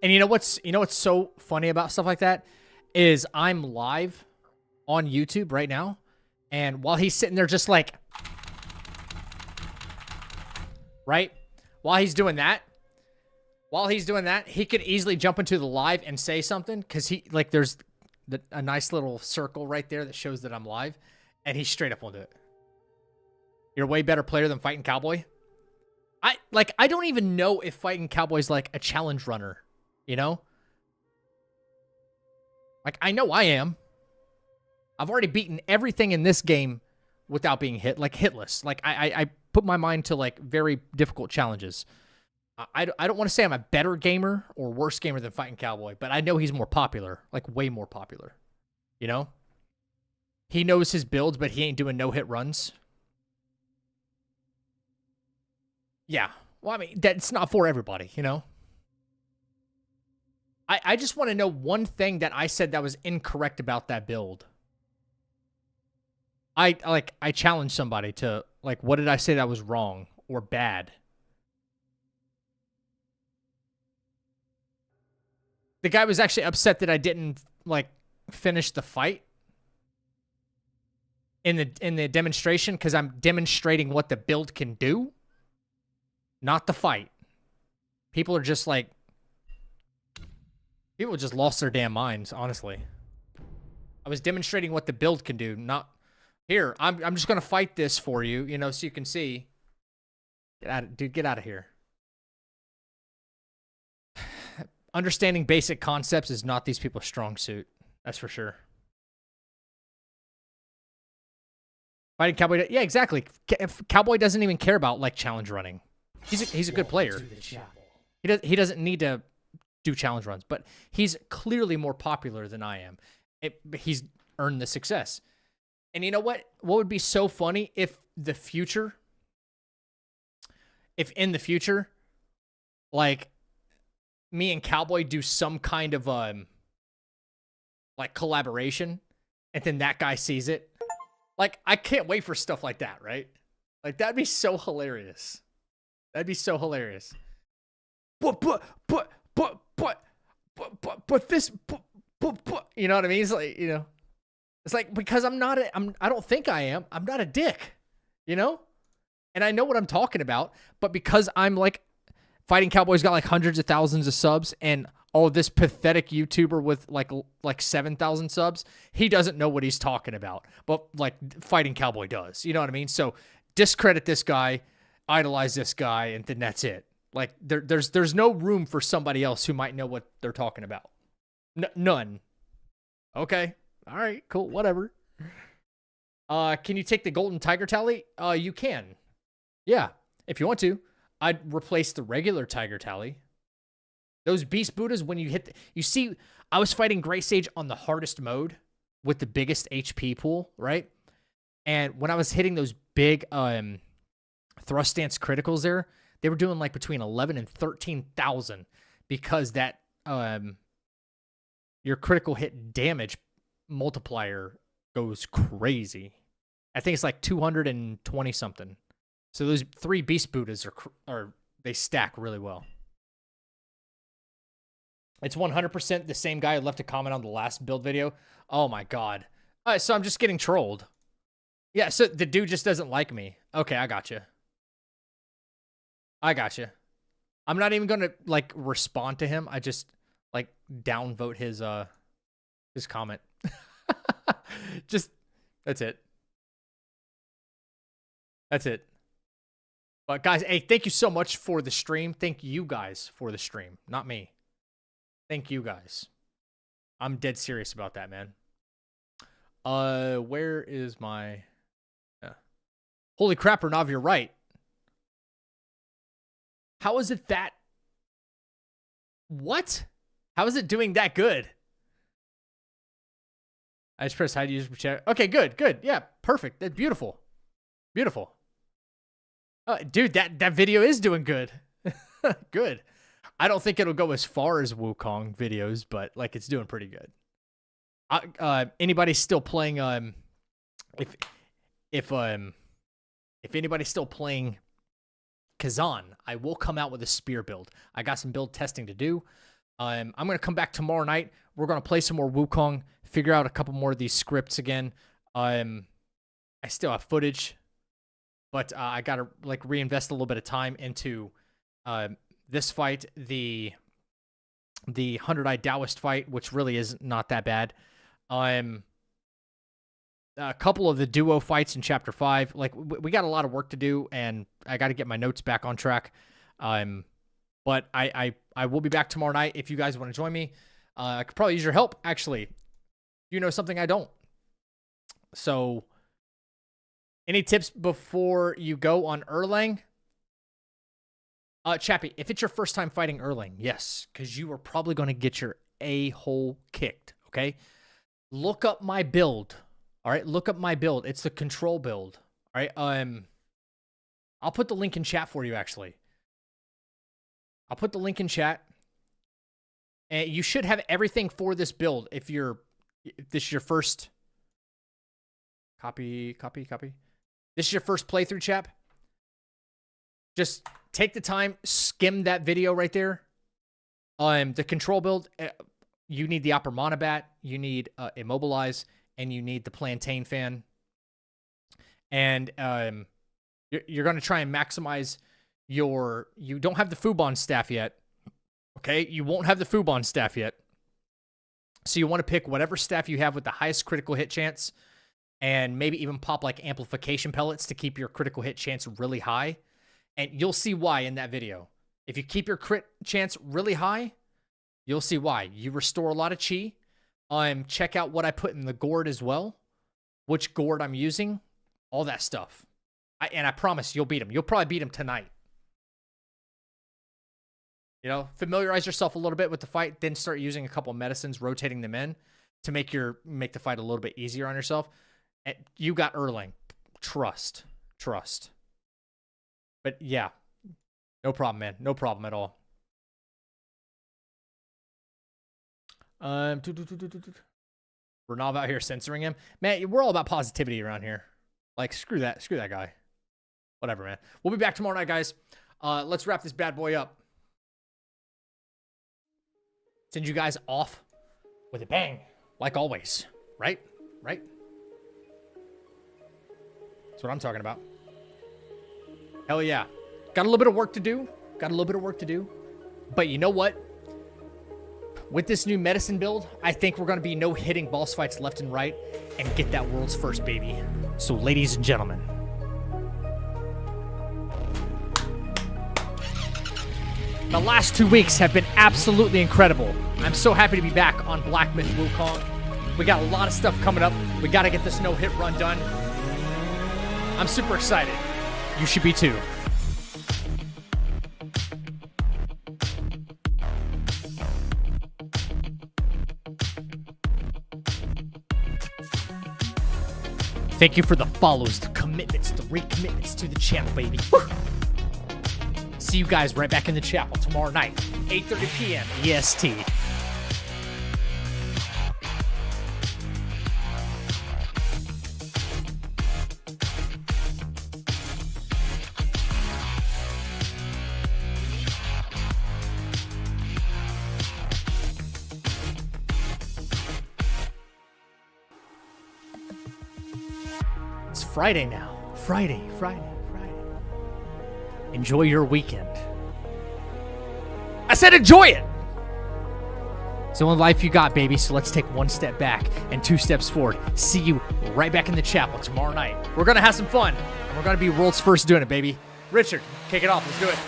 And you know what's so funny about stuff like that is I'm live on YouTube right now, and while he's sitting there just like, right? While he's doing that, he could easily jump into the live and say something because there's a nice little circle right there that shows that I'm live, and he straight up won't do it. You're a way better player than Fighting Cowboy. I don't even know if Fighting Cowboy's like a challenge runner, you know? Like, I know I am. I've already beaten everything in this game without being hit, like hitless. Like, I put my mind to, like, very difficult challenges. I don't want to say I'm a better gamer or worse gamer than Fighting Cowboy, but I know he's more popular, like, way more popular, you know? He knows his builds, but he ain't doing no-hit runs. Yeah. Well, I mean, that's not for everybody, you know? I just want to know one thing that I said that was incorrect about that build. I challenged somebody to, like, what did I say that was wrong or bad? The guy was actually upset that I didn't, like, finish the fight in the demonstration because I'm demonstrating what the build can do. Not the fight. People are just like... People just lost their damn minds, honestly. I was demonstrating what the build can do, not... Here, I'm just going to fight this for you, you know, so you can see. Dude, get out of here. Understanding basic concepts is not these people's strong suit. That's for sure. Fighting Cowboy... Yeah, exactly. Cowboy doesn't even care about, like, challenge running. He's a good player. He doesn't need to do challenge runs, but he's clearly more popular than I am. He's earned the success. And you know what? What would be so funny if in the future, like, me and Cowboy do some kind of like collaboration, and then that guy sees it. Like, I can't wait for stuff like that, right? Like, that'd be so hilarious. That'd be so hilarious. But this, you know what I mean? It's like, you know, it's like, because I don't think I am. I'm not a dick, you know? And I know what I'm talking about, but because I'm like, Fighting Cowboy's got like hundreds of thousands of subs, and this pathetic YouTuber with like 7,000 subs, he doesn't know what he's talking about. But like Fighting Cowboy does, you know what I mean? So discredit this guy, idolize this guy, and then that's it. Like there's no room for somebody else who might know what they're talking about. None. Okay. All right. Cool. Whatever. Can you take the golden tiger tally? You can. Yeah. If you want to. I'd replace the regular tiger tally. Those beast Buddhas, when you hit... you see, I was fighting Grey Sage on the hardest mode with the biggest HP pool, right? And when I was hitting those big thrust stance criticals there, they were doing like between 11 and 13,000 because that your critical hit damage multiplier goes crazy. I think it's like 220 something. So those 3 beast Buddhas they stack really well. It's 100% the same guy who left a comment on the last build video. Oh my god. All right, so I'm just getting trolled. Yeah, so the dude just doesn't like me. Okay, I got you. I got you. I'm not even going to like respond to him. I just like downvote his comment. Just that's it. That's it. But guys, hey, thank you so much for the stream. Thank you guys for the stream, not me. Thank you guys. I'm dead serious about that, man. Where is my... Holy crap, Renav, you're right. How is it that... What? How is it doing that good? I just pressed hide to use chat. Okay, good, good. Yeah, perfect. That's beautiful. Beautiful. Dude, that video is doing good. Good. I don't think it'll go as far as Wukong videos, but like it's doing pretty good. Anybody still playing if anybody's still playing Kazan, I will come out with a spear build. I got some build testing to do. I'm going to come back tomorrow night. We're going to play some more Wukong, figure out a couple more of these scripts again. I still have footage, but I got to like reinvest a little bit of time into this fight, the 100-Eyed Taoist fight, which really is not that bad. A couple of the duo fights in Chapter 5. Like, we got a lot of work to do, and I got to get my notes back on track. But I will be back tomorrow night if you guys want to join me. I could probably use your help, actually. You know something I don't. So, any tips before you go on Erlang? Chappie, if it's your first time fighting Erlang, yes, because you are probably going to get your a-hole kicked, okay? Look up my build, all right? Look up my build. It's the control build, all right? I'll put the link in chat for you, actually. I'll put the link in chat. And you should have everything for this build if this is your first... Copy. This is your first playthrough, chap. Just take the time, skim that video right there. The control build, you need the Opera Monobat, you need Immobilize, and you need the Plantain Fan. And you're going to try and maximize your... You don't have the Fubon staff yet. Okay? You won't have the Fubon staff yet. So you want to pick whatever staff you have with the highest critical hit chance, and maybe even pop like amplification pellets to keep your critical hit chance really high. And you'll see why in that video. If you keep your crit chance really high, you'll see why. You restore a lot of chi. Check out what I put in the gourd as well. Which gourd I'm using. All that stuff. And I promise you'll beat him. You'll probably beat him tonight. You know, familiarize yourself a little bit with the fight. Then start using a couple of medicines, rotating them in to make the fight a little bit easier on yourself. And you got Erlang. Trust. But yeah, no problem, man. No problem at all. Renav out here censoring him. Man, we're all about positivity around here. Like, screw that guy. Whatever, man. We'll be back tomorrow night, guys. Let's wrap this bad boy up. Send you guys off with a bang, like always. Right? That's what I'm talking about. Hell yeah. Got a little bit of work to do. But you know what? With this new medicine build, I think we're going to be no-hitting boss fights left and right and get that world's first, baby. So, ladies and gentlemen. The last 2 weeks have been absolutely incredible. I'm so happy to be back on Black Myth Wukong. We got a lot of stuff coming up. We got to get this no-hit run done. I'm super excited. You should be too. Thank you for the follows, the commitments, the recommitments to the channel, baby. Woo! See you guys right back in the chapel tomorrow night, 8:30 p.m. EST. Friday now. Friday. Enjoy your weekend. I said enjoy it! It's the only life you got, baby, so let's take one step back and 2 steps forward. See you right back in the chapel tomorrow night. We're going to have some fun, and we're going to be world's first doing it, baby. Richard, kick it off. Let's do it.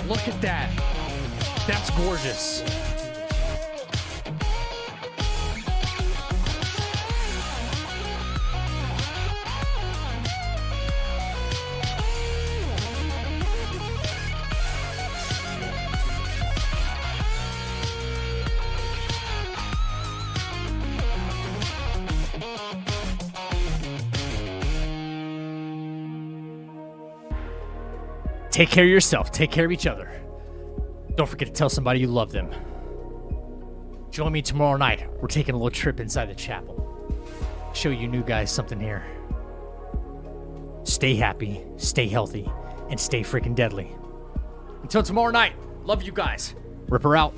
Look at that. That's gorgeous. Take care of yourself. Take care of each other. Don't forget to tell somebody you love them. Join me tomorrow night. We're taking a little trip inside the chapel. Show you new guys something here. Stay happy, stay healthy, and stay freaking deadly. Until tomorrow night, love you guys. Ripper out.